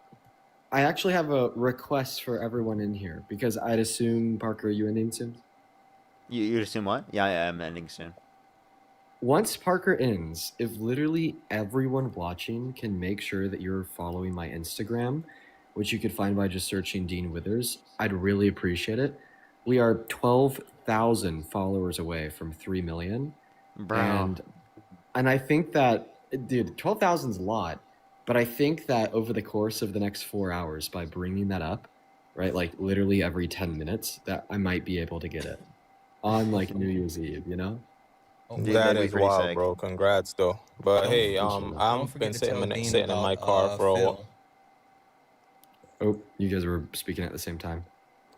Speaker 15: I actually have a request for everyone in here because I'd assume, Parker, are you ending soon?
Speaker 1: You'd assume what? Yeah, I'm ending soon.
Speaker 15: Once Parker ends, if literally everyone watching can make sure that you're following my Instagram, which you could find by just searching Dean Withers, I'd really appreciate it. We are 12,000 followers away from 3 million.
Speaker 1: Bro.
Speaker 15: And I think that, dude, 12,000 is a lot, but I think that over the course of the next 4 hours, by bringing that up, right, like literally every 10 minutes, that I might be able to get it on like New Year's Eve, you know?
Speaker 11: That is wild, bro. Congrats, though. But hey, I've been sitting in my car for a while.
Speaker 15: Oh, you guys were speaking at the same time.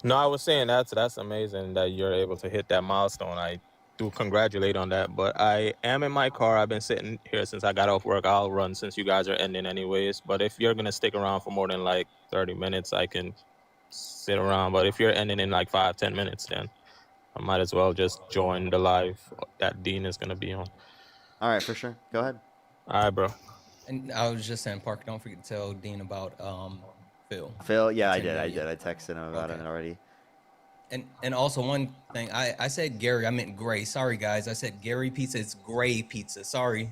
Speaker 11: No, I was saying that's amazing that you're able to hit that milestone. I do congratulate on that. But I am in my car. I've been sitting here since I got off work. I'll run since you guys are ending anyways. But if you're gonna stick around for more than like 30 minutes, I can sit around. But if you're ending in like 5-10 minutes, then I might as well just join the live that Dean is gonna be on.
Speaker 1: All right, for sure. Go ahead.
Speaker 11: All right, bro.
Speaker 4: And I was just saying, Parker, don't forget to tell Dean about Phil.
Speaker 1: Phil, yeah, I did. I texted him about it already.
Speaker 4: And also one thing, I said Gary, I meant Gray. Sorry, guys. I said Gary Pizza. It's Gray Pizza. Sorry.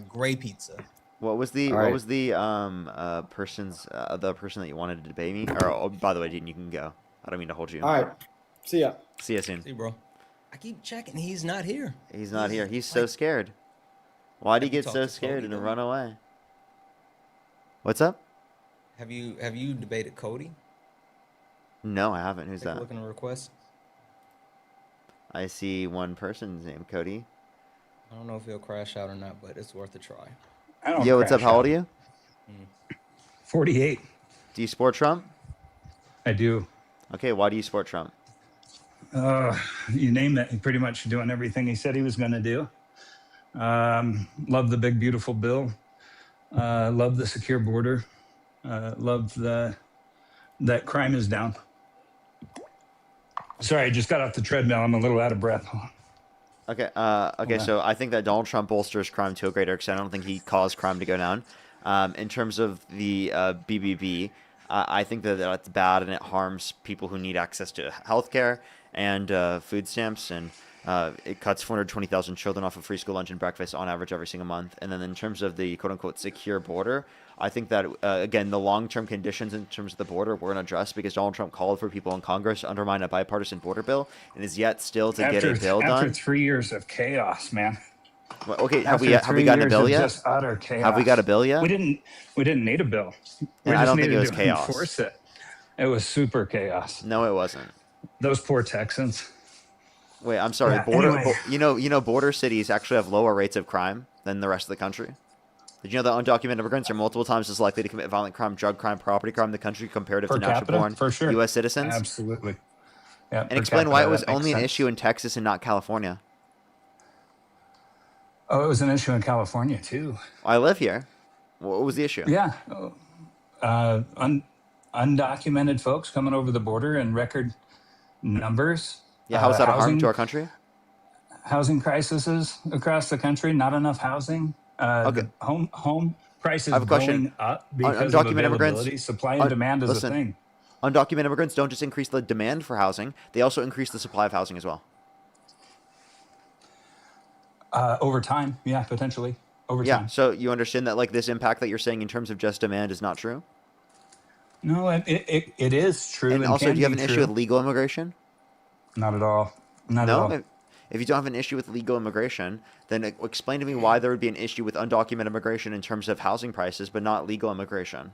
Speaker 4: Gray Pizza.
Speaker 1: What
Speaker 3: Alright.
Speaker 1: was the person's the person that you wanted to debate me? Or by the way, Dean, you can go. I don't mean to hold you.
Speaker 16: All right. See ya.
Speaker 1: See you soon.
Speaker 4: See, bro. I keep checking. He's not here.
Speaker 1: He's not here. He's so scared. Why'd he
Speaker 4: Have you
Speaker 1: get
Speaker 4: talked
Speaker 1: so
Speaker 4: to
Speaker 1: scared
Speaker 4: Cody,
Speaker 1: and
Speaker 4: though?
Speaker 1: run away? What's up?
Speaker 4: Have you debated Cody?
Speaker 1: No, I haven't. Who's
Speaker 4: Take a
Speaker 1: that?
Speaker 4: look in the request.
Speaker 1: I see one person's name, Cody.
Speaker 4: I don't know if he'll crash out or not, but it's worth a try.
Speaker 9: I don't
Speaker 1: Yo, what's up?
Speaker 9: crash
Speaker 1: How old
Speaker 9: out.
Speaker 1: are you?
Speaker 9: 48.
Speaker 1: Do you support Trump?
Speaker 9: I do.
Speaker 1: Okay, why do you support Trump?
Speaker 9: You name it. Pretty much doing everything he said he was going to do. Love the big, beautiful bill. Love the secure border. Love that crime is down. Sorry, I just got off the treadmill. I'm a little out of breath.
Speaker 1: Okay. So I think that Donald Trump bolsters crime to a greater extent. I don't think he caused crime to go down. In terms of the BBB, I think that that's bad and it harms people who need access to healthcare and food stamps, and it cuts 420,000 children off of free school lunch and breakfast on average every single month. And then in terms of the quote-unquote secure border, I think that, again, the long-term conditions in terms of the border we're going to address because Donald Trump called for people in Congress to undermine a bipartisan border bill and is yet still to get a bill
Speaker 9: after
Speaker 1: done.
Speaker 9: 3 years of chaos, man.
Speaker 1: Well, okay, have
Speaker 9: After
Speaker 1: we gotten a
Speaker 9: 3
Speaker 1: bill
Speaker 9: years of
Speaker 1: yet?
Speaker 9: just utter chaos.
Speaker 1: Have we got a bill yet?
Speaker 9: We didn't need a bill. We
Speaker 1: And I
Speaker 9: just
Speaker 1: don't think
Speaker 9: needed
Speaker 1: it was
Speaker 9: to
Speaker 1: chaos.
Speaker 9: enforce it. It was super chaos.
Speaker 1: No, it wasn't.
Speaker 9: Those poor Texans.
Speaker 1: Wait, I'm sorry.
Speaker 9: Yeah,
Speaker 1: Border,
Speaker 9: anyway.
Speaker 1: you know, border cities actually have lower rates of crime than the rest of the country. Did you know that undocumented immigrants are multiple times as likely to commit violent crime, drug crime, property crime in the country comparative
Speaker 9: Per
Speaker 1: to
Speaker 9: capita,
Speaker 1: natural-born
Speaker 9: for sure.
Speaker 1: U.S. citizens?
Speaker 9: Absolutely. Yeah,
Speaker 1: And
Speaker 9: per
Speaker 1: explain why it
Speaker 9: capita,
Speaker 1: was
Speaker 9: that makes
Speaker 1: only an
Speaker 9: sense.
Speaker 1: issue in Texas and not California.
Speaker 9: Oh, it was an issue in California too.
Speaker 1: I live here. What was the issue?
Speaker 9: Yeah. Undocumented folks coming over the border in record numbers.
Speaker 1: Yeah, how is that a harm
Speaker 9: Housing-
Speaker 1: to our country?
Speaker 9: Housing crises across the country, not enough housing.
Speaker 1: Okay.
Speaker 9: Home prices
Speaker 1: I have a question.
Speaker 9: going up because of availability. Supply and demand is a thing.
Speaker 1: Undocumented immigrants don't just increase the demand for housing; they also increase the supply of housing as well.
Speaker 9: Over time, yeah, potentially. Over
Speaker 1: Yeah.
Speaker 9: time.
Speaker 1: So you understand that, like, this impact that you're saying in terms of just demand is not true.
Speaker 9: No, it is true.
Speaker 1: And also,
Speaker 9: can
Speaker 1: do you have
Speaker 9: be
Speaker 1: an issue
Speaker 9: true.
Speaker 1: with legal immigration?
Speaker 9: Not at all. Not at
Speaker 1: No.
Speaker 9: all.
Speaker 1: If you don't have an issue with legal immigration, then explain to me why there would be an issue with undocumented immigration in terms of housing prices, but not legal immigration.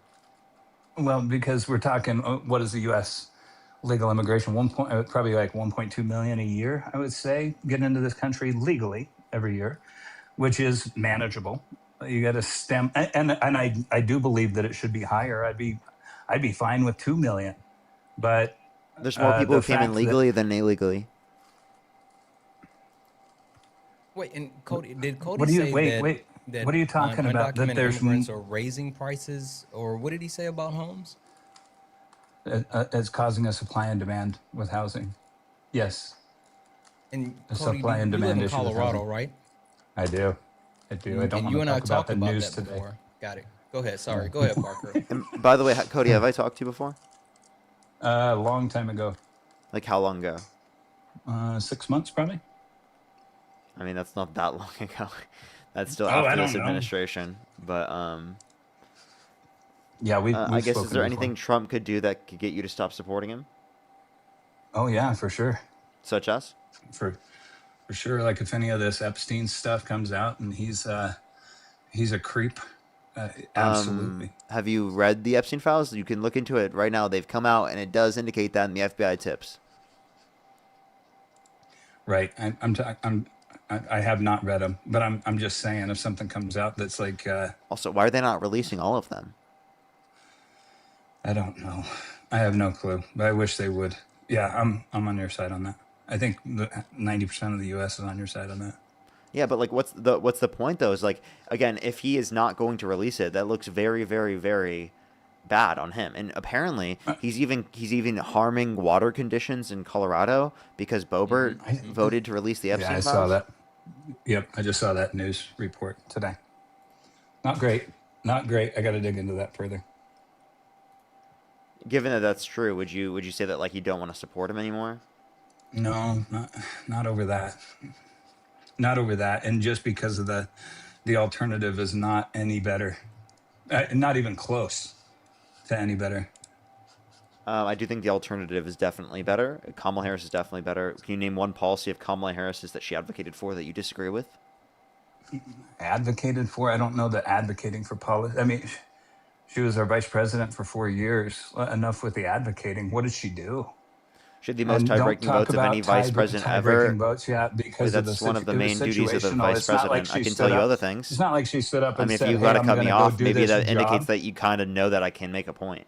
Speaker 9: Well, because we're talking, what is the U.S. legal immigration? Probably like 1.2 million a year, I would say, get into this country legally every year, which is manageable. You got to stem, and I do believe that it should be higher. I'd be fine with 2 million, but
Speaker 1: There's more people
Speaker 9: the
Speaker 1: who came in
Speaker 9: fact
Speaker 1: legally than illegally.
Speaker 4: Wait, and Cody, did Cody
Speaker 9: What do you-
Speaker 4: say
Speaker 9: wait,
Speaker 4: that,
Speaker 9: wait.
Speaker 4: that
Speaker 9: What are you talking about? That
Speaker 4: undocumented
Speaker 9: there's
Speaker 4: immigrants are raising prices, or what did he say about homes?
Speaker 9: It's causing a supply and demand with housing. Yes.
Speaker 4: And
Speaker 9: A
Speaker 4: Cody,
Speaker 9: supply
Speaker 4: you
Speaker 9: and
Speaker 4: live
Speaker 9: demand
Speaker 4: in
Speaker 9: issue with
Speaker 4: Colorado,
Speaker 9: housing.
Speaker 4: right?
Speaker 9: I do. I do. I don't
Speaker 4: And
Speaker 9: want
Speaker 4: you
Speaker 9: to
Speaker 4: and I
Speaker 9: talk about
Speaker 4: talked
Speaker 9: the
Speaker 4: about
Speaker 9: news
Speaker 4: that
Speaker 9: today.
Speaker 4: before. Got it. Go ahead. Sorry. Go ahead, Parker.
Speaker 1: And by the way, Cody, have I talked to you before?
Speaker 9: A long time ago.
Speaker 1: Like how long ago?
Speaker 9: 6 months, probably.
Speaker 1: I mean, that's not that long ago. That's still
Speaker 9: Oh, I
Speaker 1: after this
Speaker 9: don't know.
Speaker 1: administration. But
Speaker 9: Yeah,
Speaker 1: I
Speaker 9: we've
Speaker 1: guess is
Speaker 9: spoken
Speaker 1: there
Speaker 9: before.
Speaker 1: anything Trump could do that could get you to stop supporting him?
Speaker 9: Oh yeah, for sure.
Speaker 1: Such as?
Speaker 9: For sure. Like if any of this Epstein stuff comes out, and he's a creep. Absolutely.
Speaker 1: Have you read the Epstein files? You can look into it right now. They've come out, and it does indicate that in the FBI tips.
Speaker 9: Right. I have not read them, but I'm just saying if something comes out that's like
Speaker 1: Also, why are they not releasing all of them?
Speaker 9: I don't know. I have no clue, but I wish they would. Yeah, I'm on your side on that. I think 90% of the U.S. is on your side on that.
Speaker 1: Yeah, but like, what's the point though? Is like, again, if he is not going to release it, that looks very, very, very bad on him. And apparently, he's even harming water conditions in Colorado because Boebert voted to release the Epstein
Speaker 9: Yeah, I
Speaker 1: files.
Speaker 9: saw that. Yep, I just saw that news report today. Not great. Not great. I got to dig into that further.
Speaker 1: Given that that's true, would you say that like you don't want to support him anymore?
Speaker 9: No, not over that. Not over that, and just because of the the alternative is not any better, not even close to any better.
Speaker 1: I do think the alternative is definitely better. Kamala Harris is definitely better. Can you name one policy of Kamala Harris's that she advocated for that you disagree with?
Speaker 9: Advocated for? I don't know that advocating for policy. I mean, she was our vice president for 4 years. Enough with the advocating. What did she do?
Speaker 1: She had the most tie-breaking votes of any vice president ever.
Speaker 9: Votes, yeah, because
Speaker 1: that's one of the main duties of the
Speaker 9: situational.
Speaker 1: vice
Speaker 9: It's not like
Speaker 1: president.
Speaker 9: she
Speaker 1: I can
Speaker 9: stood
Speaker 1: tell you
Speaker 9: up-
Speaker 1: other things.
Speaker 9: It's not like she stood up
Speaker 1: I
Speaker 9: and
Speaker 1: mean, if
Speaker 9: said,
Speaker 1: you
Speaker 9: "Hey,
Speaker 1: got to
Speaker 9: I'm
Speaker 1: cut
Speaker 9: gonna
Speaker 1: me
Speaker 9: go
Speaker 1: off,
Speaker 9: do
Speaker 1: maybe
Speaker 9: this
Speaker 1: that indicates
Speaker 9: job."
Speaker 1: that you kind of know that I can make a point.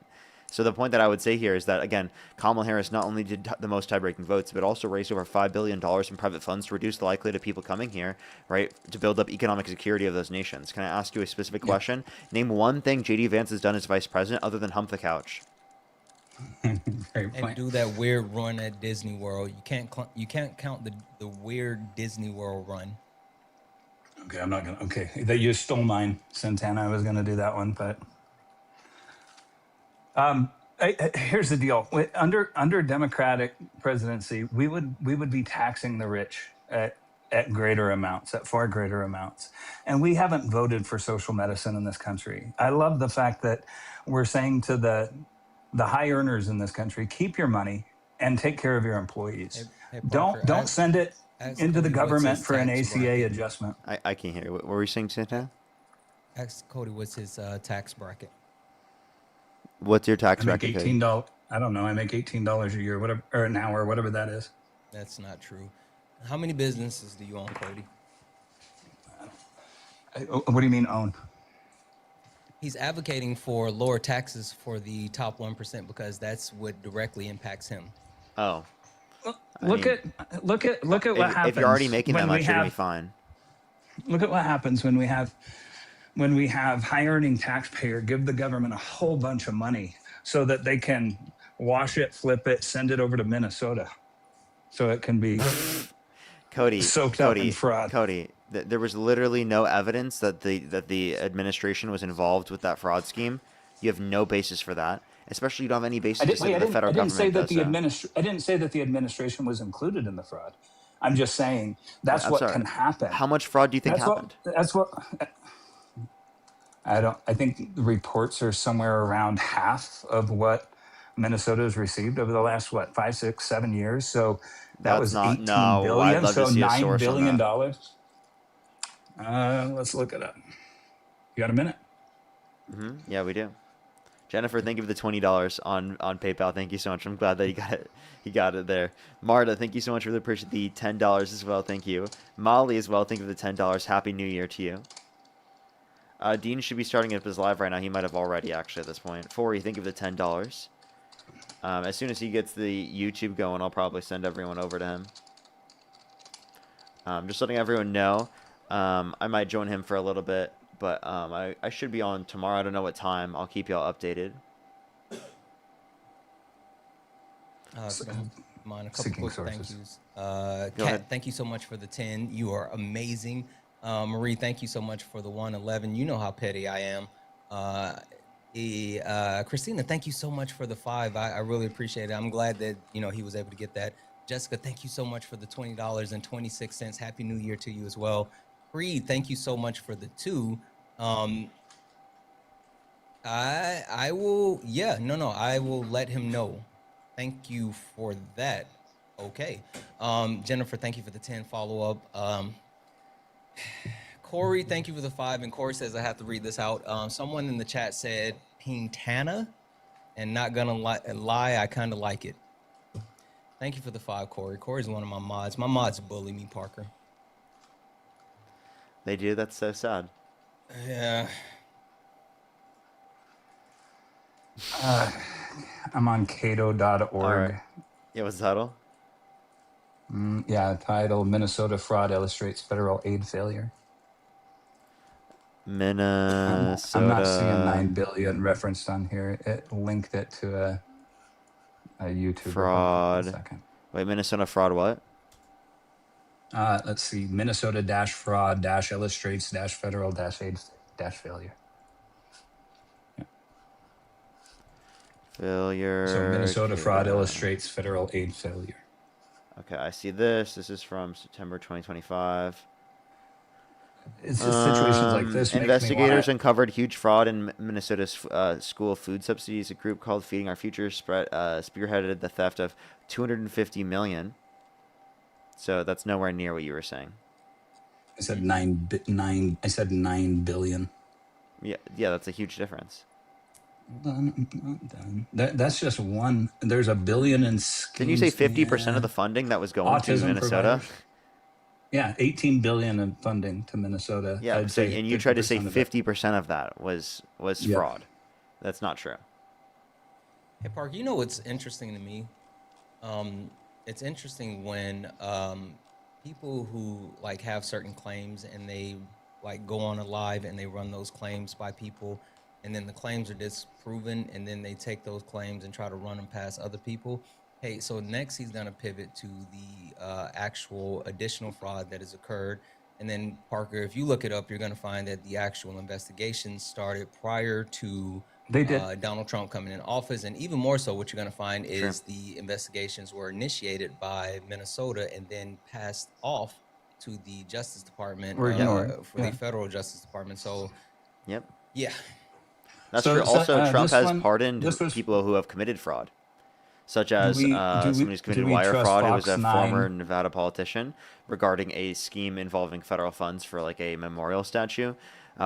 Speaker 1: So the point that I would say here is that, again, Kamala Harris not only did the most tie-breaking votes, but also raised over $5 billion in private funds to reduce the likelihood of people coming here, right, to build up economic security of those nations. Can I ask you a specific question? Name one thing J.D. Vance has done as vice president other than hump the couch.
Speaker 4: And do that weird run at Disney World. You can't count the weird Disney World run.
Speaker 9: Okay, I'm not gonna. Okay, that you stole mine, Santana. I was gonna do that one, but here's the deal: under Democratic presidency, we would be taxing the rich at greater amounts, at far greater amounts, and we haven't voted for social medicine in this country. I love the fact that we're saying to the high earners in this country, keep your money and take care of your employees.
Speaker 4: Hey, Parker,
Speaker 9: Don't send it into the
Speaker 4: Cody, what's
Speaker 9: government
Speaker 4: his
Speaker 9: for an
Speaker 4: tax
Speaker 9: ACA
Speaker 4: bracket?
Speaker 9: adjustment.
Speaker 1: I can't hear you. What were you saying, Santana?
Speaker 4: Ask Cody what's his tax bracket.
Speaker 1: What's your tax
Speaker 9: I make
Speaker 1: bracket, Cody?
Speaker 9: $18. I don't know. I make $18 a year, whatever, or an hour, whatever that is.
Speaker 4: That's not true. How many businesses do you own, Cody?
Speaker 9: What do you mean own?
Speaker 4: He's advocating for lower taxes for the top 1% because that's what directly impacts him.
Speaker 1: Oh.
Speaker 9: Look at what happens.
Speaker 1: If you're already making that
Speaker 9: when
Speaker 1: much,
Speaker 9: we
Speaker 1: you're gonna be
Speaker 9: have-
Speaker 1: fine.
Speaker 9: Look at what happens when we have high earning taxpayer give the government a whole bunch of money so that they can wash it, flip it, send it over to Minnesota, so it can be soaked up in fraud.
Speaker 1: Cody, there was literally no evidence that the administration was involved with that fraud scheme. You have no basis for that. Especially, you don't have any basis to say that the federal government does so.
Speaker 9: I didn't say that the administration was included in the fraud. I'm just saying that's
Speaker 1: I'm
Speaker 9: what
Speaker 1: sorry.
Speaker 9: can happen.
Speaker 1: How much fraud do you think happened?
Speaker 9: I think the reports are somewhere around half of what Minnesota has received over the last 5, 6, 7 years. So that was $18 billion.
Speaker 1: I'd love
Speaker 9: So
Speaker 1: to see a
Speaker 9: $9
Speaker 1: source on
Speaker 9: billion
Speaker 1: that.
Speaker 9: dollars. Let's look it up. You got a minute?
Speaker 1: Mm-hmm. Yeah, we do. Jennifer, thank you for the $20 on PayPal. Thank you so much. I'm glad that he got it there. Marta, thank you so much. Really appreciate the $10 as well. Thank you. Molly as well. Thank you for the $10. Happy New Year to you. Dean should be starting up his live right now. He might have already actually at this point. Forey, thank you for the $10. As soon as he gets the YouTube going, I'll probably send everyone over to him. Just letting everyone know. I might join him for a little bit. But I should be on tomorrow. I don't know what time. I'll keep y'all updated.
Speaker 4: Mine, a couple quick thank yous.
Speaker 1: Go
Speaker 4: Kat,
Speaker 1: ahead.
Speaker 4: thank you so much for the 10. You are amazing. Marie, thank you so much for the 111. You know how petty I am. Christina, thank you so much for the 5. I really appreciate it. I'm glad that he was able to get that. Jessica, thank you so much for the $20.26. Happy New Year to you as well. Creed, thank you so much for the 2. I will I will let him know. Thank you for that. Okay. Jennifer, thank you for the 10 follow-up. Corey, thank you for the 5. And Corey says I have to read this out. Someone in the chat said Pintana, and not gonna lie, I kind of like it. Thank you for the 5, Corey. Corey's one of my mods. My mods bully me, Parker.
Speaker 1: They do? That's so sad.
Speaker 4: Yeah.
Speaker 9: I'm on cato.org.
Speaker 1: All right. Yeah, what's the title?
Speaker 9: Title Minnesota Fraud Illustrates Federal Aid Failure.
Speaker 1: Minnesota.
Speaker 9: I'm not seeing 9 billion referenced on here. It linked it to a YouTuber.
Speaker 1: Fraud. Wait, Minnesota fraud what?
Speaker 9: Let's see. Minnesota-fraud-illustrates-federal-aid-failure.
Speaker 1: Failure.
Speaker 9: So Minnesota
Speaker 1: okay.
Speaker 9: fraud illustrates federal aid failure.
Speaker 1: Okay, I see this. This is from September 2025.
Speaker 9: It's just situations like this makes me
Speaker 1: Investigators
Speaker 9: want
Speaker 1: uncovered huge fraud in Minnesota's school food subsidies. A group called Feeding Our Future spearheaded the theft of 250 million. So that's nowhere near what you were saying.
Speaker 9: I said nine. I said 9 billion.
Speaker 1: Yeah, that's a huge difference.
Speaker 9: That's just one. There's a billion in schemes.
Speaker 1: Didn't you say 50% of the funding that was going to
Speaker 9: autism
Speaker 1: Minnesota?
Speaker 9: providers? Yeah, 18 billion in funding to Minnesota.
Speaker 1: Yeah,
Speaker 9: I'd
Speaker 1: so
Speaker 9: say
Speaker 1: and you tried to say
Speaker 9: 50% of it.
Speaker 1: 50% of that was
Speaker 9: Yeah.
Speaker 1: fraud. That's not true.
Speaker 4: Hey, Park, you know what's interesting to me? It's interesting when people who like have certain claims and they like go on a live and they run those claims by people, and then the claims are disproven, and then they take those claims and try to run them past other people. Hey, so next he's gonna pivot to the actual additional fraud that has occurred. And then Parker, if you look it up, you're gonna find that the actual investigation started prior to
Speaker 9: They did.
Speaker 4: Donald Trump coming in office. And even more so, what you're gonna find
Speaker 1: Sure.
Speaker 4: is the investigations were initiated by Minnesota and then passed off to the Justice Department
Speaker 9: Or ignored,
Speaker 4: for
Speaker 9: yeah.
Speaker 4: the federal Justice Department. So,
Speaker 1: Yep.
Speaker 4: yeah.
Speaker 1: That's
Speaker 9: So-
Speaker 1: true.
Speaker 9: so,
Speaker 1: Also, Trump
Speaker 9: this
Speaker 1: has
Speaker 9: one-
Speaker 1: pardoned
Speaker 9: this was-
Speaker 1: people who have committed fraud, such as someone who's committed
Speaker 9: do we
Speaker 1: wire
Speaker 9: trust
Speaker 1: fraud, who was
Speaker 9: Fox
Speaker 1: a
Speaker 9: 9?
Speaker 1: former Nevada politician, regarding a scheme involving federal funds for like a memorial statue.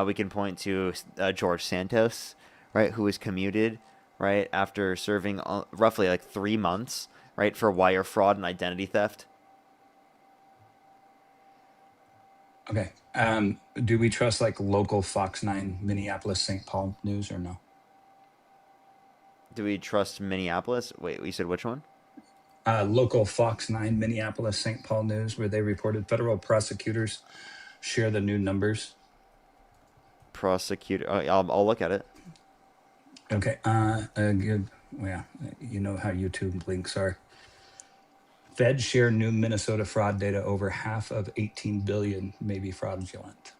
Speaker 1: We can point to George Santos, right, who was commuted, right, after serving roughly like 3 months, right, for wire fraud and identity theft.
Speaker 9: Okay. Do we trust like local Fox 9 Minneapolis St. Paul news or no?
Speaker 1: Do we trust Minneapolis? Wait, you said which one?
Speaker 9: Local Fox 9 Minneapolis St. Paul news, where they reported federal prosecutors share the new numbers.
Speaker 1: Prosecutor. Oh, I'll look at it.
Speaker 9: Okay. Good. Yeah, you know how YouTube links are. Fed share new Minnesota fraud data. Over half of 18 billion may be fraudulent.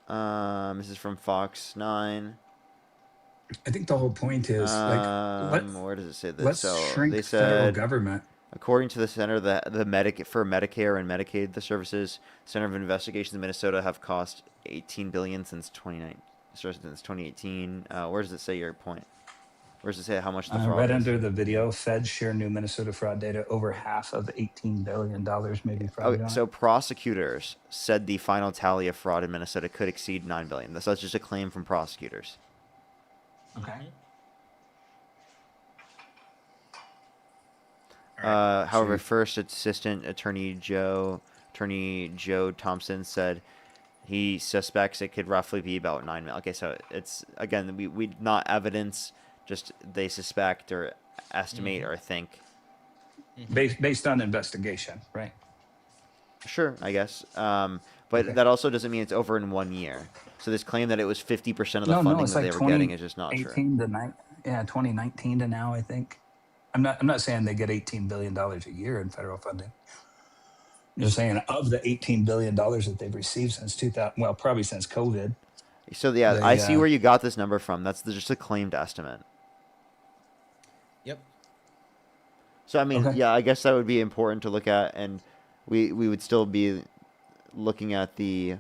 Speaker 1: This is from Fox 9.
Speaker 9: I think the whole point is
Speaker 1: Where does it say this?
Speaker 9: let's
Speaker 1: So
Speaker 9: shrink
Speaker 1: they
Speaker 9: federal
Speaker 1: said,
Speaker 9: government.
Speaker 1: according to the center, the for Medicare and Medicaid, the services Center of Investigations in Minnesota have cost 18 billion since 2018. Where does it say your point? Where does it say how much the fraud
Speaker 9: Right
Speaker 1: is?
Speaker 9: under the video, Fed share new Minnesota fraud data. Over half of $18 billion may be fraudulent.
Speaker 1: Okay, so prosecutors said the final tally of fraud in Minnesota could exceed 9 billion. So that's just a claim from prosecutors.
Speaker 9: Okay.
Speaker 1: However, First Assistant Attorney Joe Thompson said he suspects it could roughly be about 9 million. Okay, so it's again we not evidence, just they suspect or estimate or think.
Speaker 9: Based on investigation, right?
Speaker 1: Sure, I guess. But that also doesn't mean it's over in 1 year. So this claim that it was 50% of the funding
Speaker 9: it's
Speaker 1: that
Speaker 9: like
Speaker 1: they were getting is just not true.
Speaker 9: 2019 to now, I think. I'm not saying they get $18 billion a year in federal funding. I'm just saying of the $18 billion that they've received since 2000, well, probably since COVID.
Speaker 1: So yeah, I see where you got this number from. That's just a claimed estimate.
Speaker 4: Yep.
Speaker 1: So I mean, yeah, I guess that would be important to look at, and we would still be looking at the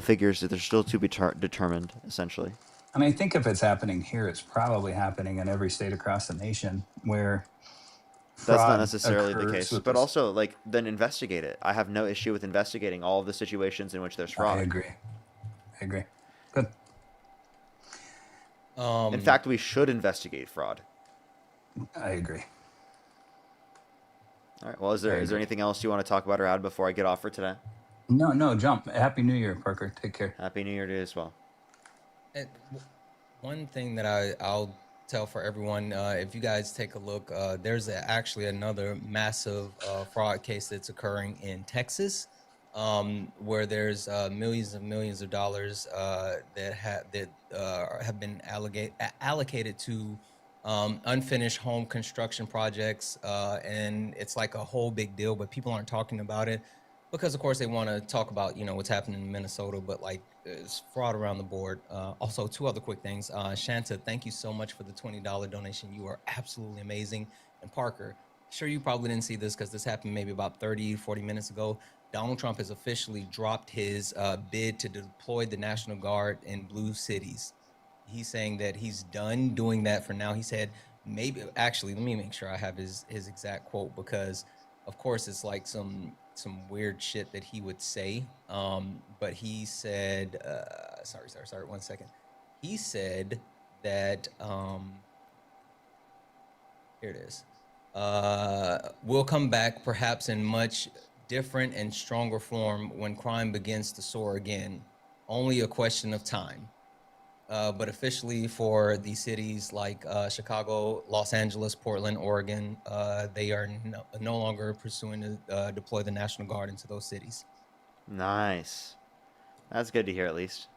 Speaker 1: figures that they're still to be determined, essentially.
Speaker 9: And I think if it's happening here, it's probably happening in every state across the nation where
Speaker 1: That's not
Speaker 9: fraud
Speaker 1: necessarily the
Speaker 9: occurs
Speaker 1: case,
Speaker 9: with
Speaker 1: but
Speaker 9: this.
Speaker 1: also like then investigate it. I have no issue with investigating all of the situations in which there's fraud.
Speaker 9: I agree. Good.
Speaker 1: In fact, we should investigate fraud.
Speaker 9: I agree.
Speaker 1: All right. Well, is there anything else you want to talk about or add before I get off for today?
Speaker 9: No, jump. Happy New Year, Parker. Take care.
Speaker 1: Happy New Year to you as well.
Speaker 4: One thing that I'll tell for everyone, if you guys take a look, there's actually another massive fraud case that's occurring in Texas, where there's millions of dollars that have been allocated to unfinished home construction projects, and it's like a whole big deal, but people aren't talking about it because, of course, they want to talk about what's happening in Minnesota, but like it's fraud around the board. Also, two other quick things. Shanta, thank you so much for the $20 donation. You are absolutely amazing. And Parker, sure you probably didn't see this because this happened maybe about 30, 40 minutes ago. Donald Trump has officially dropped his bid to deploy the National Guard in blue cities. He's saying that he's done doing that for now. He said maybe, actually, let me make sure I have his exact quote, because of course it's like some weird shit that he would say. But he said, sorry, 1 second. He said that, here it is. We'll come back perhaps in much different and stronger form when crime begins to soar again. Only a question of time. But officially for the cities like Chicago, Los Angeles, Portland, Oregon, they are no longer pursuing to deploy the National Guard into those cities.
Speaker 1: Nice. That's good to hear, at least.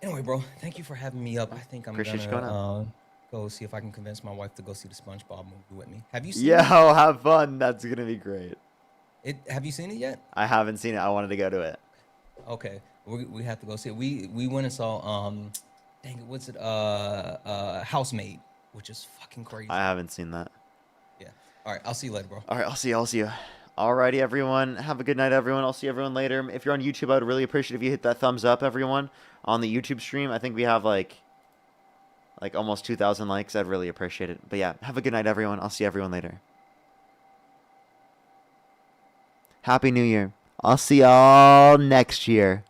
Speaker 4: Anyway, bro, thank you for having me up. I think I'm
Speaker 1: Appreciate you
Speaker 4: gonna go see if I can convince my wife to go see the SpongeBob movie with me. Have you seen
Speaker 1: Yeah,
Speaker 4: it?
Speaker 1: I'll have fun. That's gonna be great.
Speaker 4: Have you seen it yet?
Speaker 1: I haven't seen it. I wanted to go to it.
Speaker 4: Okay, we have to go see it. We went and saw dang it, what's it? Housemaid, which is fucking crazy.
Speaker 1: I haven't seen that.
Speaker 4: Yeah. All right, I'll see you later, bro.
Speaker 1: All right, I'll see you. Alrighty, everyone. Have a good night, everyone. I'll see everyone later. If you're on YouTube, I would really appreciate if you hit that thumbs up, everyone, on the YouTube stream. I think we have like almost 2,000 likes. I'd really appreciate it. But yeah, have a good night, everyone. I'll see everyone later. Happy New Year. I'll see y'all next year.